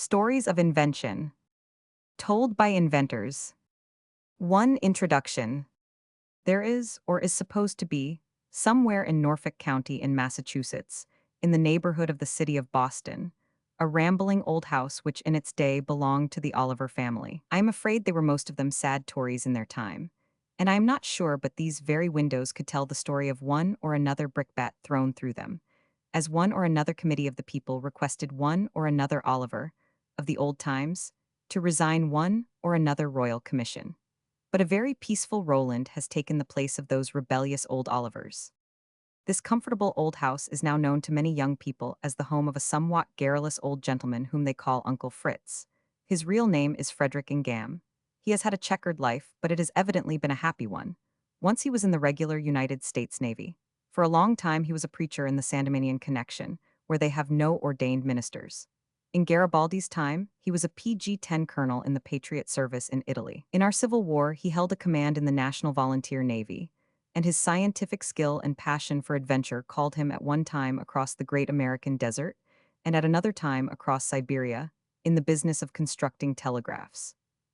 Stories of Invention. Told by inventors. 1. Introduction. There is, or is supposed to be, somewhere in Norfolk County in Massachusetts, in the neighborhood of the city of Boston, a rambling old house which in its day belonged to the Oliver family. I am afraid they were most of them sad Tories in their time, and I am not sure but these very windows could tell the story of one or another brickbat thrown through them, as one or another committee of the people requested one or another Oliver, of the old times, to resign one or another royal commission. But a very peaceful Roland has taken the place of those rebellious old Olivers. This comfortable old house is now known to many young people as the home of a somewhat garrulous old gentleman whom they call Uncle Fritz. His real name is Frederick Ingham. He has had a checkered life, but it has evidently been a happy one. Once he was in the regular United States Navy. For a long time he was a preacher in the Sandemanian Connection, where they have no ordained ministers. In Garibaldi's time, he was a PG-10 colonel in the Patriot service in Italy. In our Civil War, he held a command in the National Volunteer Navy, and his scientific skill and passion for adventure called him at one time across the great American desert, and at another time across Siberia, in the business of constructing telegraphs.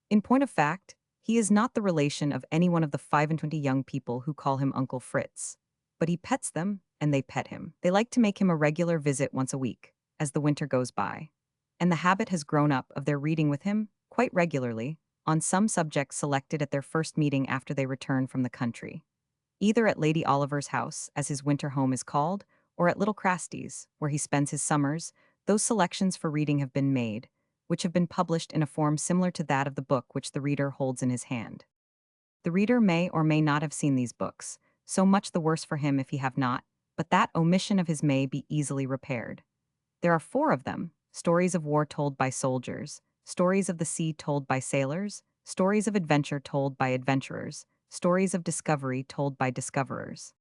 In point of fact, he is not the relation of any one of the 25 young people who call him Uncle Fritz, but he pets them, and they pet him. They like to make him a regular visit once a week, as the winter goes by, and the habit has grown up of their reading with him, quite regularly, on some subject selected at their first meeting after they return from the country. Either at Lady Oliver's house, as his winter home is called, or at Little Crasty's, where he spends his summers, those selections for reading have been made, which have been published in a form similar to that of the book which the reader holds in his hand. The reader may or may not have seen these books, so much the worse for him if he have not, but that omission of his may be easily repaired. There are 4 of them: stories of war told by soldiers, stories of the sea told by sailors, stories of adventure told by adventurers, stories of discovery told by discoverers.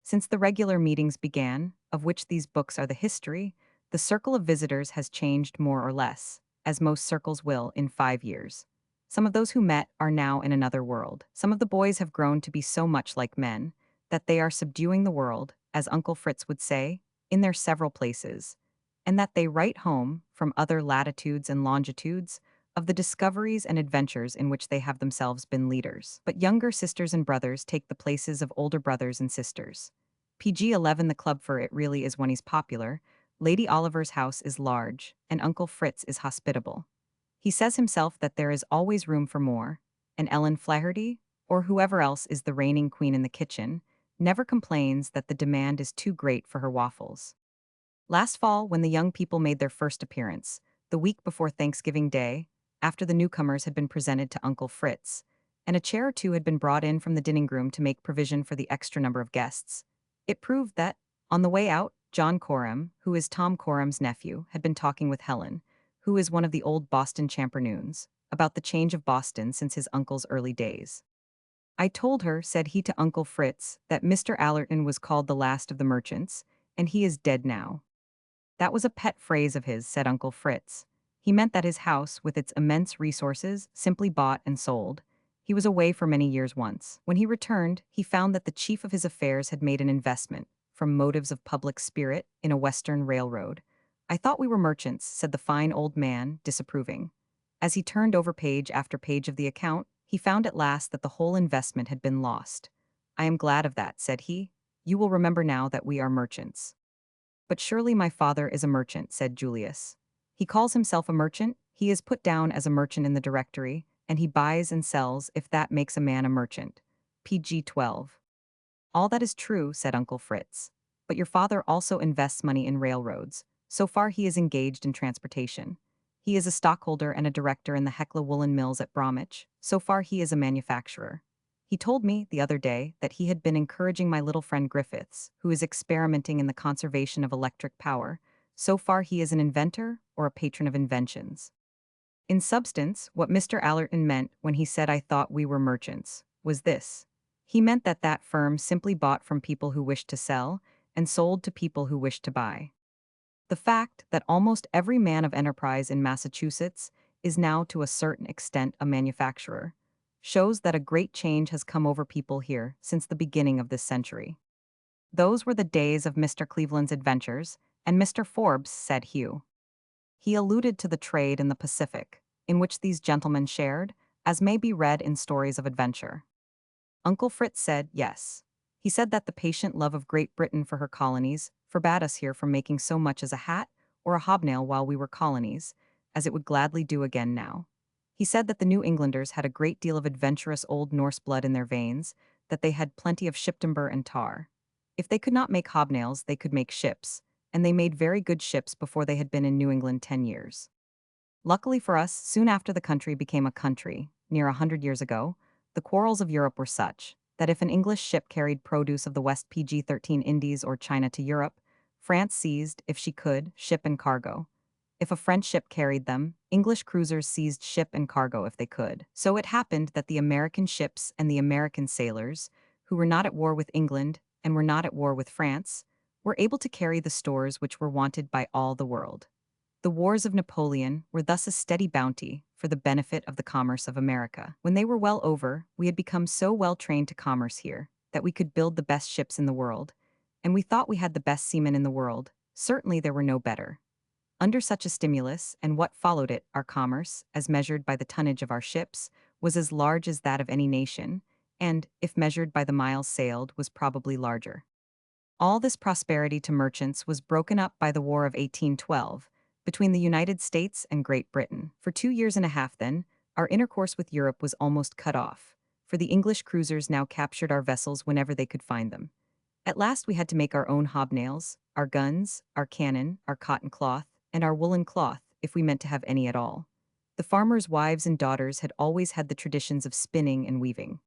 Since the regular meetings began, of which these books are the history, the circle of visitors has changed more or less, as most circles will in 5 years. Some of those who met are now in another world. Some of the boys have grown to be so much like men that they are subduing the world, as Uncle Fritz would say, in their several places, and that they write home, from other latitudes and longitudes, of the discoveries and adventures in which they have themselves been leaders. But younger sisters and brothers take the places of older brothers and sisters. PG-11 the club for it really is when he's popular. Lady Oliver's house is large, and Uncle Fritz is hospitable. He says himself that there is always room for more, and Ellen Flaherty, or whoever else is the reigning queen in the kitchen, never complains that the demand is too great for her waffles. Last fall, when the young people made their first appearance, the week before Thanksgiving Day, after the newcomers had been presented to Uncle Fritz, and a chair or two had been brought in from the dining room to make provision for the extra number of guests, it proved that, on the way out, John Coram, who is Tom Coram's nephew, had been talking with Helen, who is one of the old Boston champernoons, about the change of Boston since his uncle's early days. I told her, said he to Uncle Fritz, that Mr. Allerton was called the last of the merchants, and he is dead now. That was a pet phrase of his, said Uncle Fritz. He meant that his house, with its immense resources, simply bought and sold. He was away for many years once. When he returned, he found that the chief of his affairs had made an investment, from motives of public spirit, in a western railroad. I thought we were merchants, said the fine old man, disapproving. As he turned over page after page of the account, he found at last that the whole investment had been lost. I am glad of that, said he. You will remember now that we are merchants. But surely my father is a merchant, said Julius. He calls himself a merchant, he is put down as a merchant in the directory, and he buys and sells if that makes a man a merchant. PG 12. All that is true, said Uncle Fritz. But your father also invests money in railroads. So far he is engaged in transportation. He is a stockholder and a director in the Hecla woolen mills at Bromwich. So far he is a manufacturer. He told me, the other day, that he had been encouraging my little friend Griffiths, who is experimenting in the conservation of electric power. So far he is an inventor or a patron of inventions. In substance, what Mr. Allerton meant when he said I thought we were merchants was this. He meant that that firm simply bought from people who wished to sell and sold to people who wished to buy. The fact that almost every man of enterprise in Massachusetts is now to a certain extent a manufacturer shows that a great change has come over people here since the beginning of this century. Those were the days of Mr. Cleveland's adventures, and Mr. Forbes, said Hugh. He alluded to the trade in the Pacific, in which these gentlemen shared, as may be read in stories of adventure. Uncle Fritz said yes. He said that the patient love of Great Britain for her colonies forbade us here from making so much as a hat or a hobnail while we were colonies, as it would gladly do again now. He said that the New Englanders had a great deal of adventurous old Norse blood in their veins, that they had plenty of shiptimber and tar. If they could not make hobnails, they could make ships, and they made very good ships before they had been in New England 10 years. Luckily for us, soon after the country became a country, near 100 years ago, the quarrels of Europe were such that if an English ship carried produce of the West PG-13 Indies or China to Europe, France seized, if she could, ship and cargo. If a French ship carried them, English cruisers seized ship and cargo if they could. So it happened that the American ships and the American sailors, who were not at war with England and were not at war with France, were able to carry the stores which were wanted by all the world. The wars of Napoleon were thus a steady bounty for the benefit of the commerce of America. When they were well over, we had become so well trained to commerce here that we could build the best ships in the world, and we thought we had the best seamen in the world. Certainly there were no better. Under such a stimulus, and what followed it, our commerce, as measured by the tonnage of our ships, was as large as that of any nation, and, if measured by the miles sailed, was probably larger. All this prosperity to merchants was broken up by the War of 1812, between the United States and Great Britain. For 2 years and a half then, our intercourse with Europe was almost cut off, for the English cruisers now captured our vessels whenever they could find them. At last we had to make our own hobnails, our guns, our cannon, our cotton cloth, and our woolen cloth, if we meant to have any at all. The farmers' wives and daughters had always had the traditions of spinning and weaving.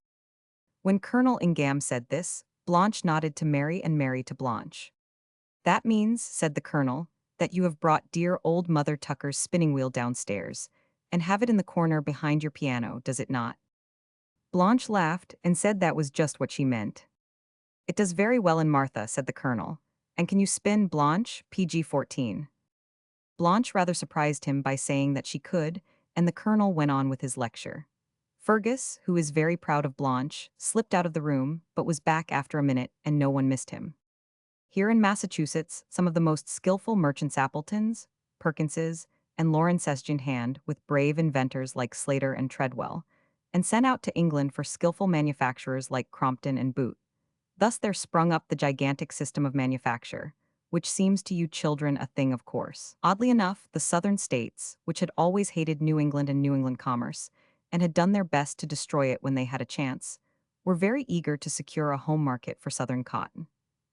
When Colonel Ingham said this, Blanche nodded to Mary and Mary to Blanche. "That means," said the Colonel, "that you have brought dear old Mother Tucker's spinning wheel downstairs, and have it in the corner behind your piano, does it not?" Blanche laughed and said that was just what she meant. "It does very well in Martha," said the Colonel. "And can you spin, Blanche, PG-14? Blanche rather surprised him by saying that she could, and the Colonel went on with his lecture. Fergus, who is very proud of Blanche, slipped out of the room, but was back after a minute, and no one missed him. Here in Massachusetts, some of the most skillful merchants Appletons, Perkinses, and Lawrences joined hand with brave inventors like Slater and Treadwell, and sent out to England for skillful manufacturers like Crompton and Boot. Thus there sprung up the gigantic system of manufacture, which seems to you children a thing of course. Oddly enough, the southern states, which had always hated New England and New England commerce, and had done their best to destroy it when they had a chance, were very eager to secure a home market for southern cotton.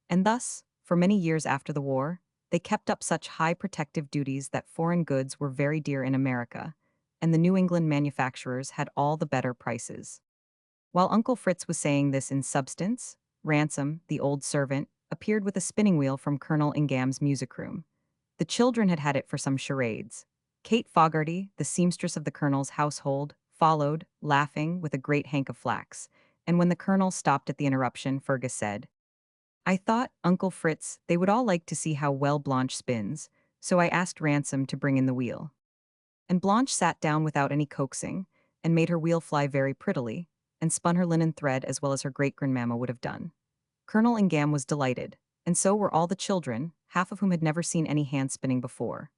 And thus, for many years after the war, they kept up such high protective duties that foreign goods were very dear in America, and the New England manufacturers had all the better prices. While Uncle Fritz was saying this in substance, Ransom, the old servant, appeared with a spinning wheel from Colonel Ingham's music room. The children had had it for some charades. Kate Fogarty, the seamstress of the Colonel's household, followed, laughing, with a great hank of flax, and when the Colonel stopped at the interruption, Fergus said, "I thought, Uncle Fritz, they would all like to see how well Blanche spins, so I asked Ransom to bring in the wheel." And Blanche sat down without any coaxing, and made her wheel fly very prettily, and spun her linen thread as well as her great-grandmamma would have done. Colonel Ingham was delighted, and so were all the children, half of whom had never seen any hand spinning before.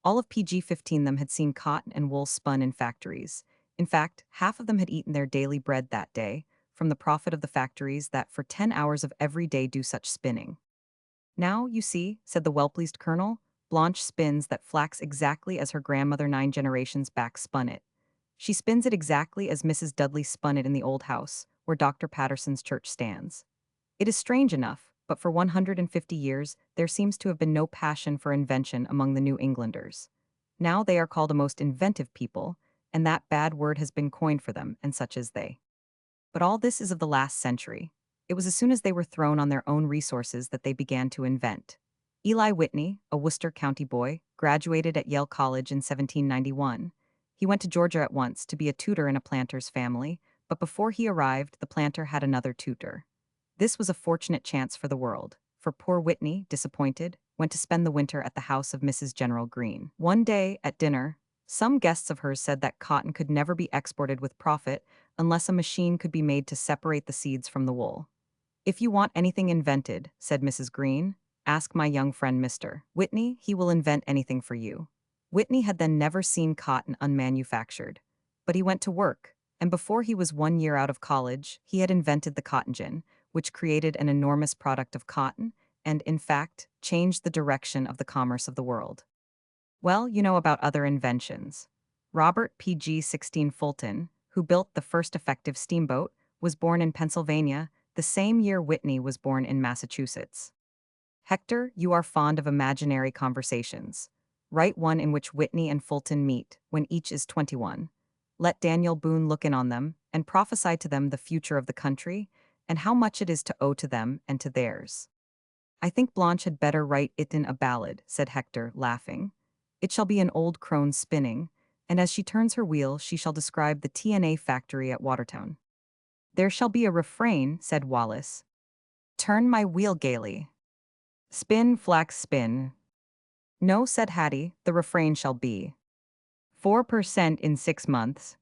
All of PG-15 them had seen cotton and wool spun in factories. In fact, half of them had eaten their daily bread that day, from the profit of the factories that for 10 hours of every day do such spinning. "Now, you see," said the well-pleased Colonel, "Blanche spins that flax exactly as her grandmother 9 generations back spun it. She spins it exactly as Mrs. Dudley spun it in the old house, where Dr. Patterson's church stands. It is strange enough, but for 150 years there seems to have been no passion for invention among the New Englanders. Now they are called a most inventive people, and that bad word has been coined for them, and such as they. But all this is of the last century. It was as soon as they were thrown on their own resources that they began to invent. Eli Whitney, a Worcester County boy, graduated at Yale College in 1791. He went to Georgia at once to be a tutor in a planter's family, but before he arrived, the planter had another tutor. This was a fortunate chance for the world, for poor Whitney, disappointed, went to spend the winter at the house of Mrs. General Green. One day, at dinner, some guests of hers said that cotton could never be exported with profit unless a machine could be made to separate the seeds from the wool. "If you want anything invented," said Mrs. Green, "ask my young friend Mr. Whitney, he will invent anything for you." Whitney had then never seen cotton unmanufactured. But he went to work, and before he was 1 year out of college, he had invented the cotton gin, which created an enormous product of cotton and, in fact, changed the direction of the commerce of the world. Well, you know about other inventions. Robert P.G. 16 Fulton, who built the first effective steamboat, was born in Pennsylvania, the same year Whitney was born in Massachusetts. Hector, you are fond of imaginary conversations. Write one in which Whitney and Fulton meet, when each is 21. Let Daniel Boone look in on them, and prophesy to them the future of the country, and how much it is to owe to them and to theirs. I think Blanche had better write it in a ballad, said Hector, laughing. It shall be an old crone spinning, and as she turns her wheel she shall describe the TNA factory at Watertown. There shall be a refrain, said Wallace. Turn my wheel gaily. Spin, flax, spin. No, said Hattie, the refrain shall be 4% in 6 months,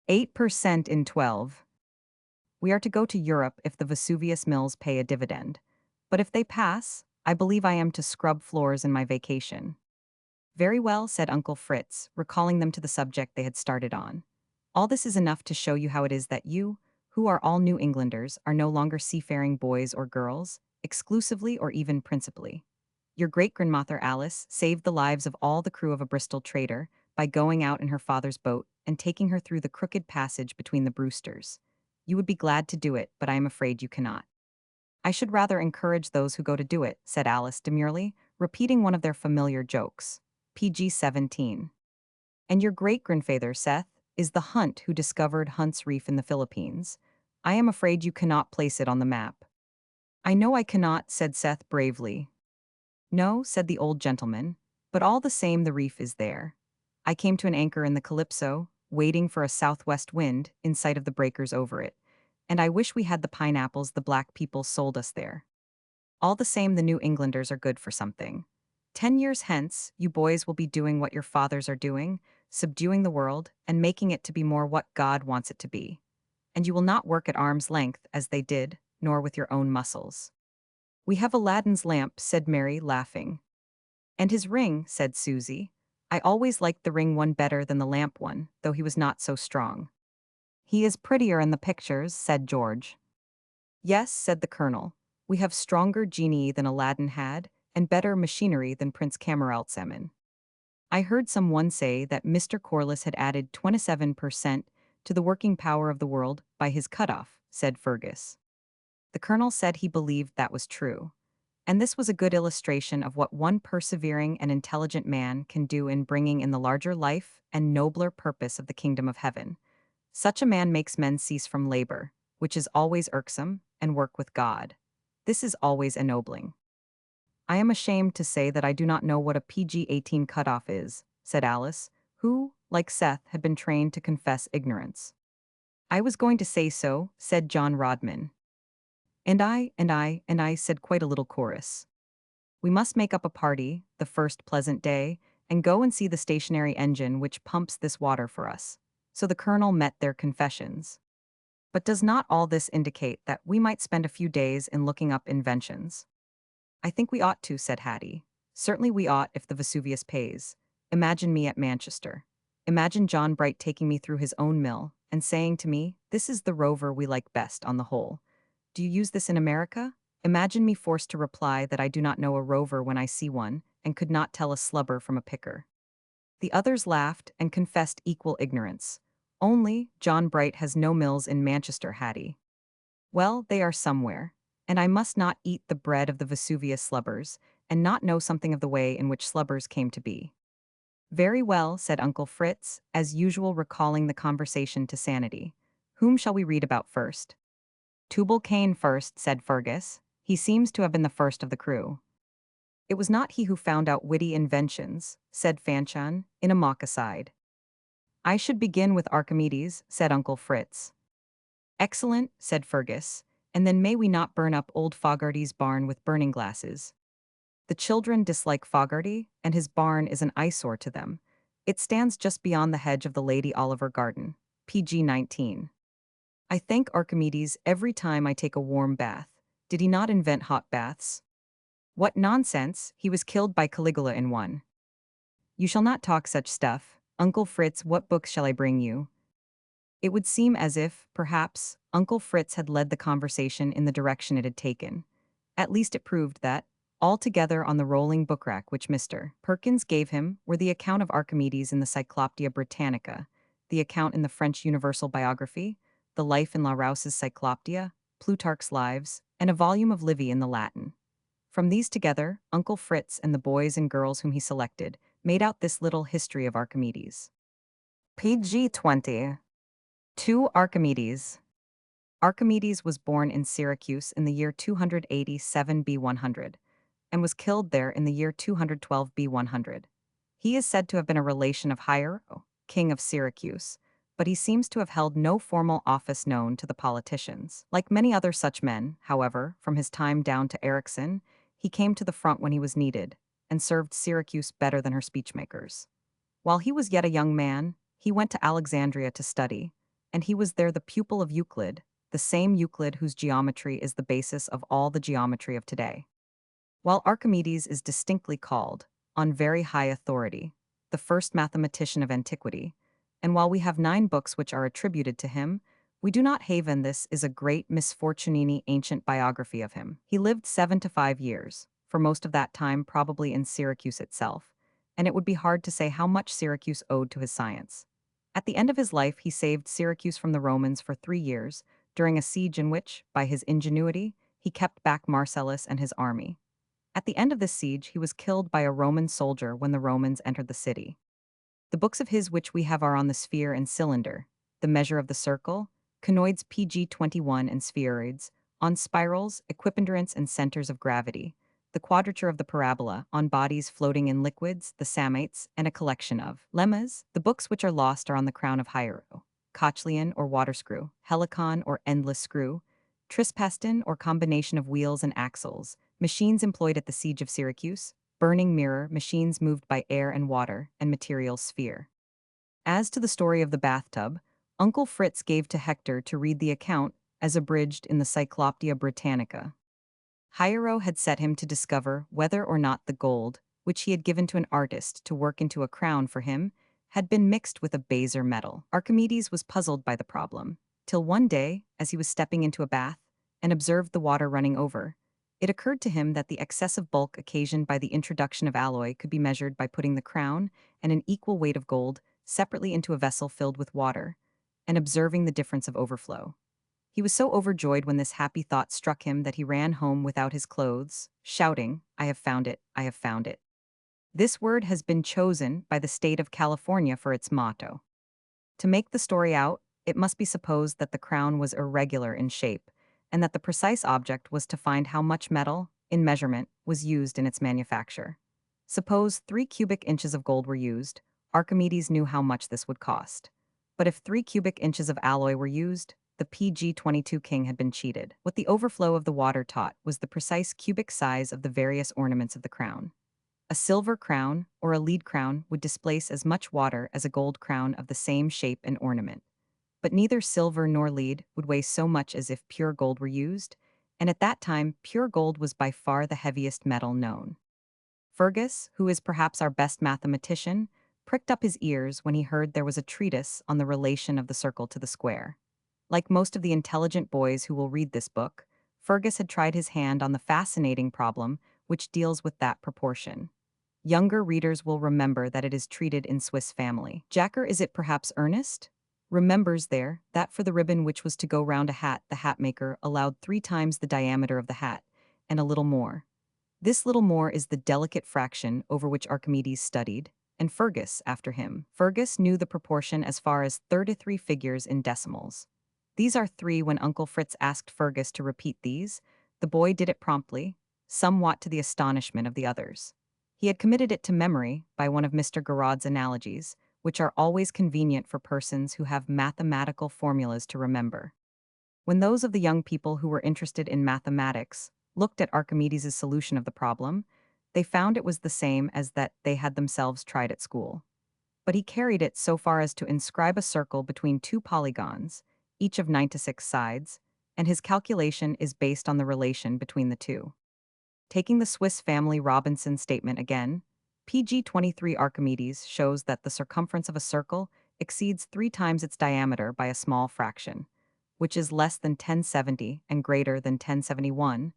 8% in 12. We are to go to Europe if the Vesuvius mills pay a dividend. But if they pass, I believe I am to scrub floors in my vacation. Very well, said Uncle Fritz, recalling them to the subject they had started on. All this is enough to show you how it is that you, who are all New Englanders, are no longer seafaring boys or girls, exclusively or even principally. Your great-grandmother Alice saved the lives of all the crew of a Bristol trader by going out in her father's boat and taking her through the crooked passage between the Brewsters. You would be glad to do it, but I am afraid you cannot. I should rather encourage those who go to do it, said Alice demurely, repeating one of their familiar jokes. PG 17. And your great-grandfather, Seth, is the Hunt who discovered Hunt's Reef in the Philippines. I am afraid you cannot place it on the map. I know I cannot, said Seth bravely. No, said the old gentleman, but all the same the reef is there. I came to an anchor in the Calypso, waiting for a southwest wind, in sight of the breakers over it, and I wish we had the pineapples the black people sold us there. All the same the New Englanders are good for something. 10 years hence, you boys will be doing what your fathers are doing, subduing the world, and making it to be more what God wants it to be. And you will not work at arm's length, as they did, nor with your own muscles. We have Aladdin's lamp, said Mary, laughing. And his ring, said Susie. I always liked the ring one better than the lamp one, though he was not so strong. He is prettier in the pictures, said George. Yes, said the colonel. We have stronger genii than Aladdin had, and better machinery than Prince Camaralzaman. I heard someone say that Mr. Corliss had added 27% to the working power of the world by his cutoff, said Fergus. The colonel said he believed that was true. And this was a good illustration of what one persevering and intelligent man can do in bringing in the larger life and nobler purpose of the kingdom of heaven. Such a man makes men cease from labor, which is always irksome, and work with God. This is always ennobling. I am ashamed to say that I do not know what a PG-18 cutoff is, said Alice, who, like Seth, had been trained to confess ignorance. I was going to say so, said John Rodman. And I, said quite a little chorus. We must make up a party, the first pleasant day, and go and see the stationary engine which pumps this water for us. So the colonel met their confessions. But does not all this indicate that we might spend a few days in looking up inventions? I think we ought to, said Hattie. Certainly we ought if the Vesuvius pays. Imagine me at Manchester. Imagine John Bright taking me through his own mill and saying to me, this is the rover we like best on the whole. Do you use this in America? Imagine me forced to reply that I do not know a rover when I see one, and could not tell a slubber from a picker. The others laughed and confessed equal ignorance. Only, John Bright has no mills in Manchester, Hattie. Well, they are somewhere, and I must not eat the bread of the Vesuvius slubbers, and not know something of the way in which slubbers came to be. Very well, said Uncle Fritz, as usual recalling the conversation to sanity. Whom shall we read about first? Tubal Cain first, said Fergus. He seems to have been the first of the crew. It was not he who found out witty inventions, said Fanchan, in a mock aside. I should begin with Archimedes, said Uncle Fritz. Excellent, said Fergus, and then may we not burn up old Fogarty's barn with burning glasses? The children dislike Fogarty, and his barn is an eyesore to them. It stands just beyond the hedge of the Lady Oliver garden. PG 19. I thank Archimedes every time I take a warm bath. Did he not invent hot baths? What nonsense, he was killed by Caligula in one. You shall not talk such stuff. Uncle Fritz, what books shall I bring you? It would seem as if, perhaps, Uncle Fritz had led the conversation in the direction it had taken. At least it proved that, altogether on the rolling book rack which Mr. Perkins gave him were the account of Archimedes in the Cyclopædia Britannica, the account in the French Universal Biography, the Life in Larouse's Cyclopædia, Plutarch's Lives, and a volume of Livy in the Latin. From these together, Uncle Fritz and the boys and girls whom he selected made out this little history of Archimedes. Page 20. 2. Archimedes. Archimedes was born in Syracuse in the year 287 B100 and was killed there in the year 212 B100. He is said to have been a relation of Hiero, king of Syracuse, but he seems to have held no formal office known to the politicians. Like many other such men, however, from his time down to Ericsson, he came to the front when he was needed and served Syracuse better than her speechmakers. While he was yet a young man, he went to Alexandria to study, and he was there the pupil of Euclid, the same Euclid whose geometry is the basis of all the geometry of today. While Archimedes is distinctly called, on very high authority, the first mathematician of antiquity, and while we have 9 books which are attributed to him, we do not haven this is a great misfortunini ancient biography of him. He lived 7 to 5 years, for most of that time probably in Syracuse itself, and it would be hard to say how much Syracuse owed to his science. At the end of his life, he saved Syracuse from the Romans for 3 years, during a siege in which, by his ingenuity, he kept back Marcellus and his army. At the end of this siege, he was killed by a Roman soldier when the Romans entered the city. The books of his which we have are on the sphere and cylinder, the measure of the circle, conoids PG21 and spheroids, on spirals, equiponderants and centers of gravity, the quadrature of the parabola, on bodies floating in liquids, the samates, and a collection of lemmas. The books which are lost are on the crown of Hiero, Cochlean or water screw, helicon or endless screw, trispaston or combination of wheels and axles, machines employed at the siege of Syracuse, burning mirror, machines moved by air and water, and material sphere. As to the story of the bathtub, Uncle Fritz gave to Hector to read the account as abridged in the Cyclopædia Britannica. Hiero had set him to discover whether or not the gold, which he had given to an artist to work into a crown for him, had been mixed with a baser metal. Archimedes was puzzled by the problem, till one day, as he was stepping into a bath, and observed the water running over, it occurred to him that the excessive bulk occasioned by the introduction of alloy could be measured by putting the crown and an equal weight of gold separately into a vessel filled with water, and observing the difference of overflow. He was so overjoyed when this happy thought struck him that he ran home without his clothes, shouting, "I have found it, I have found it." This word has been chosen by the state of California for its motto. To make the story out, it must be supposed that the crown was irregular in shape, and that the precise object was to find how much metal, in measurement, was used in its manufacture. Suppose 3 cubic inches of gold were used, Archimedes knew how much this would cost. But if 3 cubic inches of alloy were used, the PG-22 king had been cheated. What the overflow of the water taught was the precise cubic size of the various ornaments of the crown. A silver crown, or a lead crown, would displace as much water as a gold crown of the same shape and ornament. But neither silver nor lead would weigh so much as if pure gold were used, and at that time pure gold was by far the heaviest metal known. Fergus, who is perhaps our best mathematician, pricked up his ears when he heard there was a treatise on the relation of the circle to the square. Like most of the intelligent boys who will read this book, Fergus had tried his hand on the fascinating problem which deals with that proportion. Younger readers will remember that it is treated in Swiss Family. Jacker, is it perhaps Ernest? Remembers there that for the ribbon which was to go round a hat, the hatmaker allowed 3 times the diameter of the hat, and a little more. This little more is the delicate fraction over which Archimedes studied, and Fergus after him. Fergus knew the proportion as far as 33 figures in decimals. These are 3. When Uncle Fritz asked Fergus to repeat these, the boy did it promptly, somewhat to the astonishment of the others. He had committed it to memory by one of Mr. Garrod's analogies, which are always convenient for persons who have mathematical formulas to remember. When those of the young people who were interested in mathematics looked at Archimedes' solution of the problem, they found it was the same as that they had themselves tried at school. But he carried it so far as to inscribe a circle between 2 polygons, each of 9 to 6 sides, and his calculation is based on the relation between the two. Taking the Swiss Family Robinson statement again, PG-23 Archimedes shows that the circumference of a circle exceeds 3 times its diameter by a small fraction, which is less than 1070 and greater than 1071,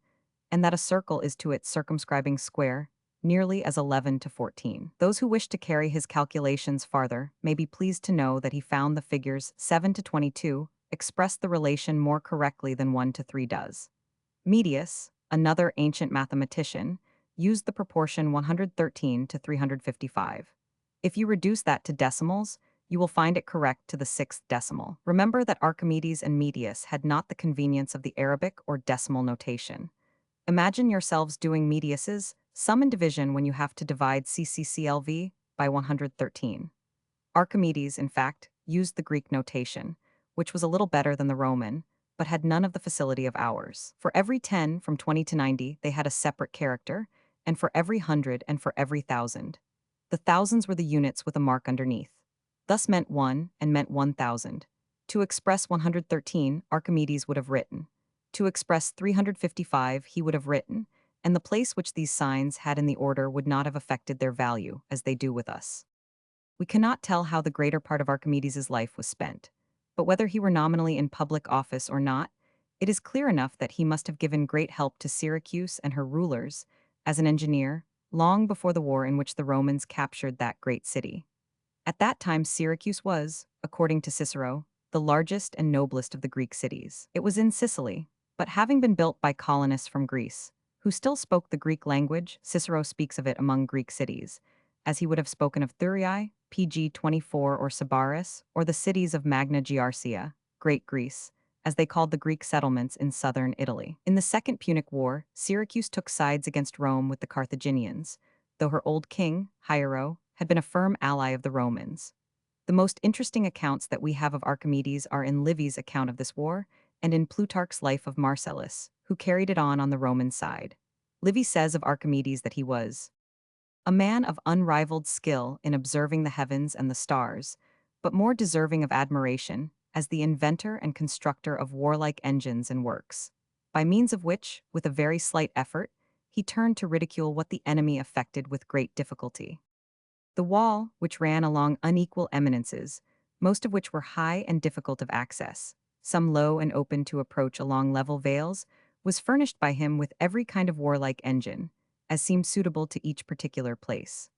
and that a circle is to its circumscribing square nearly as 11 to 14. Those who wish to carry his calculations farther may be pleased to know that he found the figures 7 to 22 express the relation more correctly than 1 to 3 does. Medius, another ancient mathematician, used the proportion 113 to 355. If you reduce that to decimals, you will find it correct to the 6th decimal. Remember that Archimedes and Medius had not the convenience of the Arabic or decimal notation. Imagine yourselves doing Medius's sum and division when you have to divide CCCLV by 113. Archimedes, in fact, used the Greek notation, which was a little better than the Roman, but had none of the facility of ours. For every 10 from 20 to 90, they had a separate character, and for every 100 and for every 1,000. The thousands were the units with a mark underneath. Thus meant 1 and meant 1,000. To express 113, Archimedes would have written. To express 355, he would have written, and the place which these signs had in the order would not have affected their value, as they do with us. We cannot tell how the greater part of Archimedes' life was spent, but whether he were nominally in public office or not, it is clear enough that he must have given great help to Syracuse and her rulers, as an engineer, long before the war in which the Romans captured that great city. At that time, Syracuse was, according to Cicero, the largest and noblest of the Greek cities. It was in Sicily, but having been built by colonists from Greece, who still spoke the Greek language, Cicero speaks of it among Greek cities, as he would have spoken of Thurii, PG-24 or Sybaris, or the cities of Magna Graecia, Great Greece, as they called the Greek settlements in southern Italy. In the Second Punic War, Syracuse took sides against Rome with the Carthaginians, though her old king, Hiero, had been a firm ally of the Romans. The most interesting accounts that we have of Archimedes are in Livy's account of this war and in Plutarch's life of Marcellus, who carried it on the Roman side. Livy says of Archimedes that he was a man of unrivaled skill in observing the heavens and the stars, but more deserving of admiration as the inventor and constructor of warlike engines and works, by means of which, with a very slight effort, he turned to ridicule what the enemy effected with great difficulty. The wall, which ran along unequal eminences, most of which were high and difficult of access, some low and open to approach along level vales, was furnished by him with every kind of warlike engine, as seemed suitable to each particular place.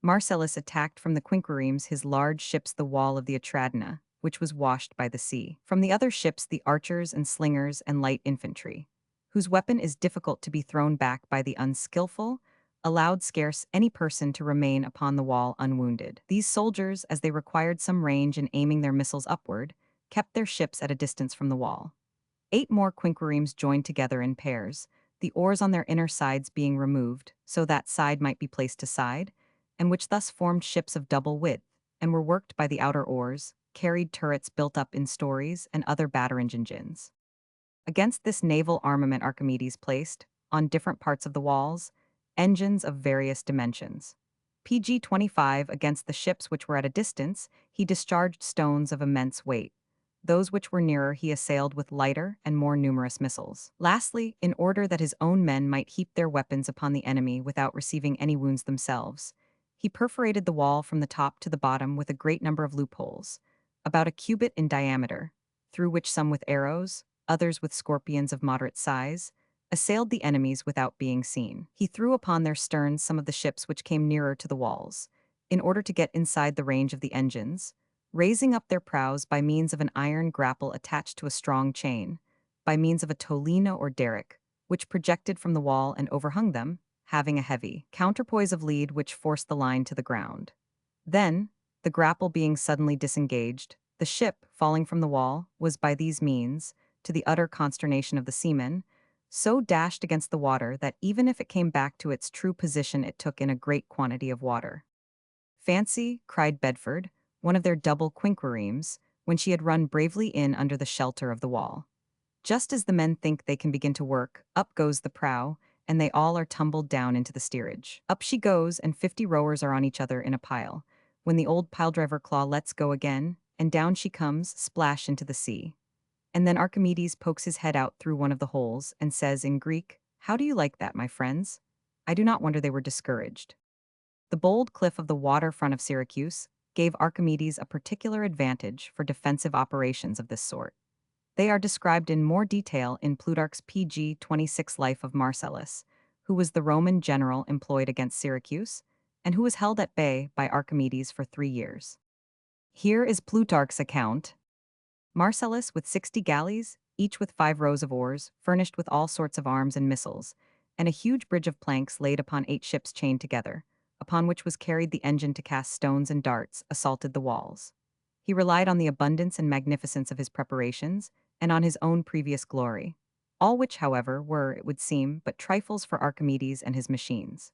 Marcellus attacked from the quinquiremes his large ships the wall of the Atradina, which was washed by the sea. From the other ships the archers and slingers and light infantry, whose weapon is difficult to be thrown back by the unskillful, allowed scarce any person to remain upon the wall unwounded. These soldiers, as they required some range in aiming their missiles upward, kept their ships at a distance from the wall. 8 more quinquiremes joined together in pairs, the oars on their inner sides being removed, so that side might be placed to side, and which thus formed ships of double width, and were worked by the outer oars, carried turrets built up in stories, and other battering engines. Against this naval armament Archimedes placed, on different parts of the walls, engines of various dimensions. PG-25 against the ships which were at a distance, he discharged stones of immense weight. Those which were nearer he assailed with lighter and more numerous missiles. Lastly, in order that his own men might heap their weapons upon the enemy without receiving any wounds themselves, he perforated the wall from the top to the bottom with a great number of loopholes, about a cubit in diameter, through which some with arrows, others with scorpions of moderate size, assailed the enemies without being seen. He threw upon their sterns some of the ships which came nearer to the walls, in order to get inside the range of the engines, raising up their prows by means of an iron grapple attached to a strong chain, by means of a tolina or derrick, which projected from the wall and overhung them, having a heavy counterpoise of lead which forced the line to the ground. Then, the grapple being suddenly disengaged, the ship, falling from the wall, was by these means, to the utter consternation of the seamen, so dashed against the water that even if it came back to its true position it took in a great quantity of water. Fancy, cried Bedford, one of their double quinquiremes, when she had run bravely in under the shelter of the wall. Just as the men think they can begin to work, up goes the prow, and they all are tumbled down into the steerage. Up she goes, and 50 rowers are on each other in a pile, when the old piledriver Claw lets go again, and down she comes, splash into the sea. And then Archimedes pokes his head out through one of the holes, and says in Greek, "How do you like that, my friends?" I do not wonder they were discouraged. The bold cliff of the waterfront of Syracuse gave Archimedes a particular advantage for defensive operations of this sort. They are described in more detail in Plutarch's PG 26 Life of Marcellus, who was the Roman general employed against Syracuse, and who was held at bay by Archimedes for 3 years. Here is Plutarch's account. Marcellus, with 60 galleys, each with 5 rows of oars, furnished with all sorts of arms and missiles, and a huge bridge of planks laid upon 8 ships chained together, upon which was carried the engine to cast stones and darts, assaulted the walls. He relied on the abundance and magnificence of his preparations, and on his own previous glory, all which, however, were, it would seem, but trifles for Archimedes and his machines.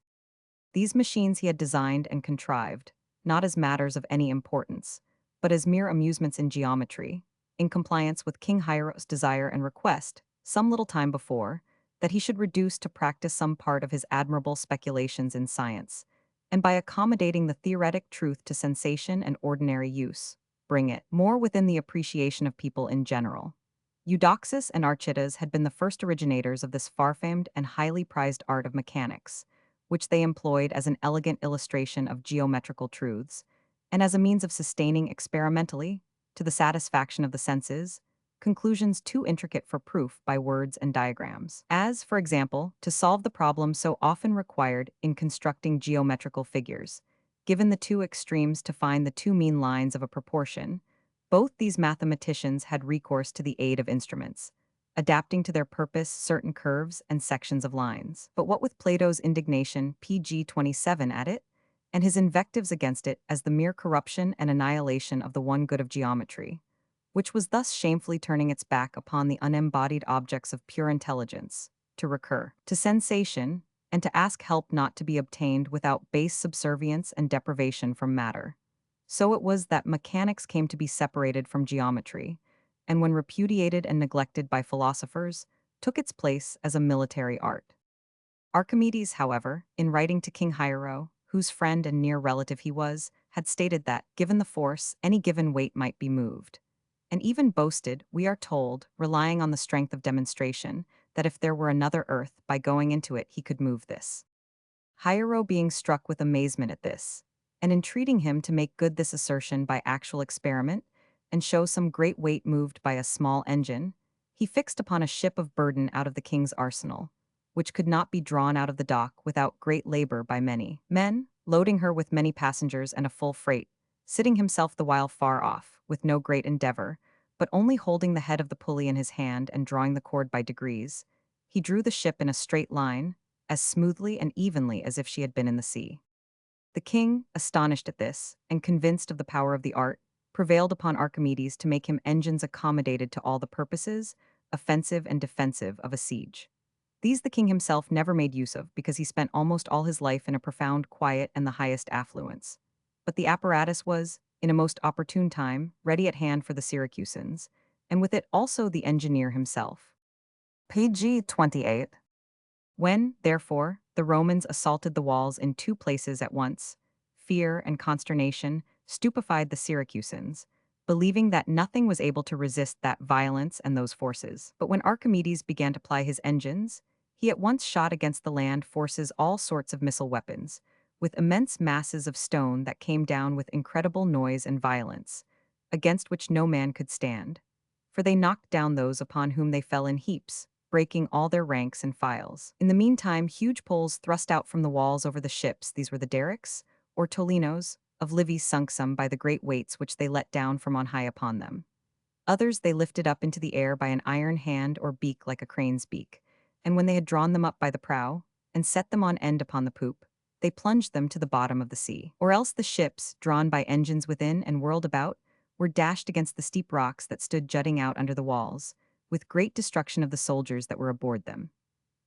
These machines he had designed and contrived, not as matters of any importance, but as mere amusements in geometry, in compliance with King Hiero's desire and request, some little time before, that he should reduce to practice some part of his admirable speculations in science, and by accommodating the theoretic truth to sensation and ordinary use, bring it more within the appreciation of people in general. Eudoxus and Archytas had been the first originators of this far-famed and highly prized art of mechanics, which they employed as an elegant illustration of geometrical truths, and as a means of sustaining experimentally, to the satisfaction of the senses, conclusions too intricate for proof by words and diagrams, as, for example, to solve the problem so often required in constructing geometrical figures. Given the two extremes to find the two mean lines of a proportion, both these mathematicians had recourse to the aid of instruments, adapting to their purpose certain curves and sections of lines. But what with Plato's indignation, PG 27, at it, and his invectives against it as the mere corruption and annihilation of the one good of geometry, which was thus shamefully turning its back upon the unembodied objects of pure intelligence, to recur to sensation, and to ask help not to be obtained without base subservience and deprivation from matter. So it was that mechanics came to be separated from geometry, and when repudiated and neglected by philosophers, took its place as a military art. Archimedes, however, in writing to King Hiero, whose friend and near relative he was, had stated that, given the force, any given weight might be moved, and even boasted, we are told, relying on the strength of demonstration, that if there were another earth, by going into it he could move this. Hiero being struck with amazement at this, and entreating him to make good this assertion by actual experiment, and show some great weight moved by a small engine, he fixed upon a ship of burden out of the king's arsenal, which could not be drawn out of the dock without great labor by many men, loading her with many passengers and a full freight, sitting himself the while far off, with no great endeavor, but only holding the head of the pulley in his hand and drawing the cord by degrees, he drew the ship in a straight line, as smoothly and evenly as if she had been in the sea. The king, astonished at this, and convinced of the power of the art, prevailed upon Archimedes to make him engines accommodated to all the purposes, offensive and defensive, of a siege. These the king himself never made use of, because he spent almost all his life in a profound quiet and the highest affluence. But the apparatus was, in a most opportune time, ready at hand for the Syracusans, and with it also the engineer himself. Pg 28. When, therefore, the Romans assaulted the walls in 2 places at once, fear and consternation stupefied the Syracusans, believing that nothing was able to resist that violence and those forces. But when Archimedes began to ply his engines, he at once shot against the land forces all sorts of missile weapons, with immense masses of stone that came down with incredible noise and violence, against which no man could stand. For they knocked down those upon whom they fell in heaps, breaking all their ranks and files. In the meantime, huge poles thrust out from the walls over the ships, these were the derricks, or tolinos, of Livy, sunk some by the great weights which they let down from on high upon them. Others they lifted up into the air by an iron hand or beak like a crane's beak, and when they had drawn them up by the prow, and set them on end upon the poop, they plunged them to the bottom of the sea. Or else the ships, drawn by engines within and whirled about, were dashed against the steep rocks that stood jutting out under the walls, with great destruction of the soldiers that were aboard them.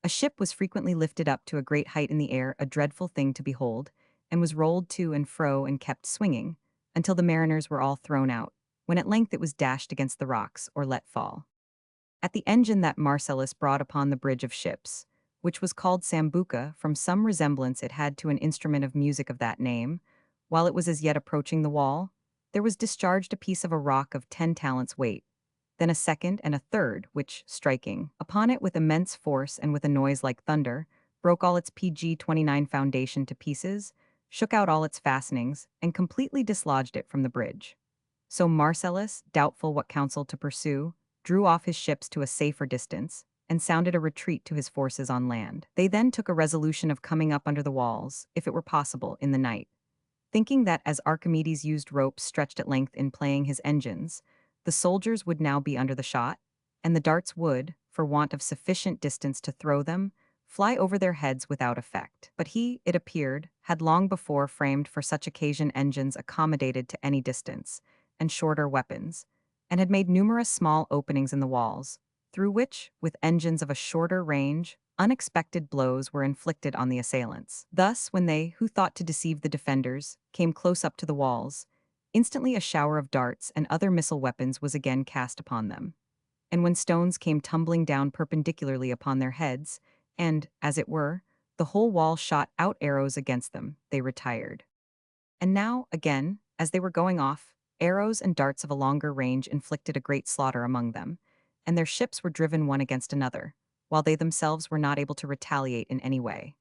A ship was frequently lifted up to a great height in the air, a dreadful thing to behold, and was rolled to and fro and kept swinging, until the mariners were all thrown out, when at length it was dashed against the rocks, or let fall. At the engine that Marcellus brought upon the bridge of ships, which was called Sambuca from some resemblance it had to an instrument of music of that name, while it was as yet approaching the wall, there was discharged a piece of a rock of 10 talents weight, then a second and a third, which, striking upon it with immense force and with a noise like thunder, broke all its PG 29 foundation to pieces, shook out all its fastenings, and completely dislodged it from the bridge. So Marcellus, doubtful what counsel to pursue, drew off his ships to a safer distance and sounded a retreat to his forces on land. They then took a resolution of coming up under the walls, if it were possible, in the night, thinking that as Archimedes used ropes stretched at length in playing his engines, the soldiers would now be under the shot, and the darts would, for want of sufficient distance to throw them, fly over their heads without effect. But he, it appeared, had long before framed for such occasion engines accommodated to any distance, and shorter weapons, and had made numerous small openings in the walls, through which, with engines of a shorter range, unexpected blows were inflicted on the assailants. Thus, when they, who thought to deceive the defenders, came close up to the walls, instantly a shower of darts and other missile weapons was again cast upon them. And when stones came tumbling down perpendicularly upon their heads, and, as it were, the whole wall shot out arrows against them, they retired. And now, again, as they were going off, arrows and darts of a longer range inflicted a great slaughter among them, and their ships were driven one against another, while they themselves were not able to retaliate in any way.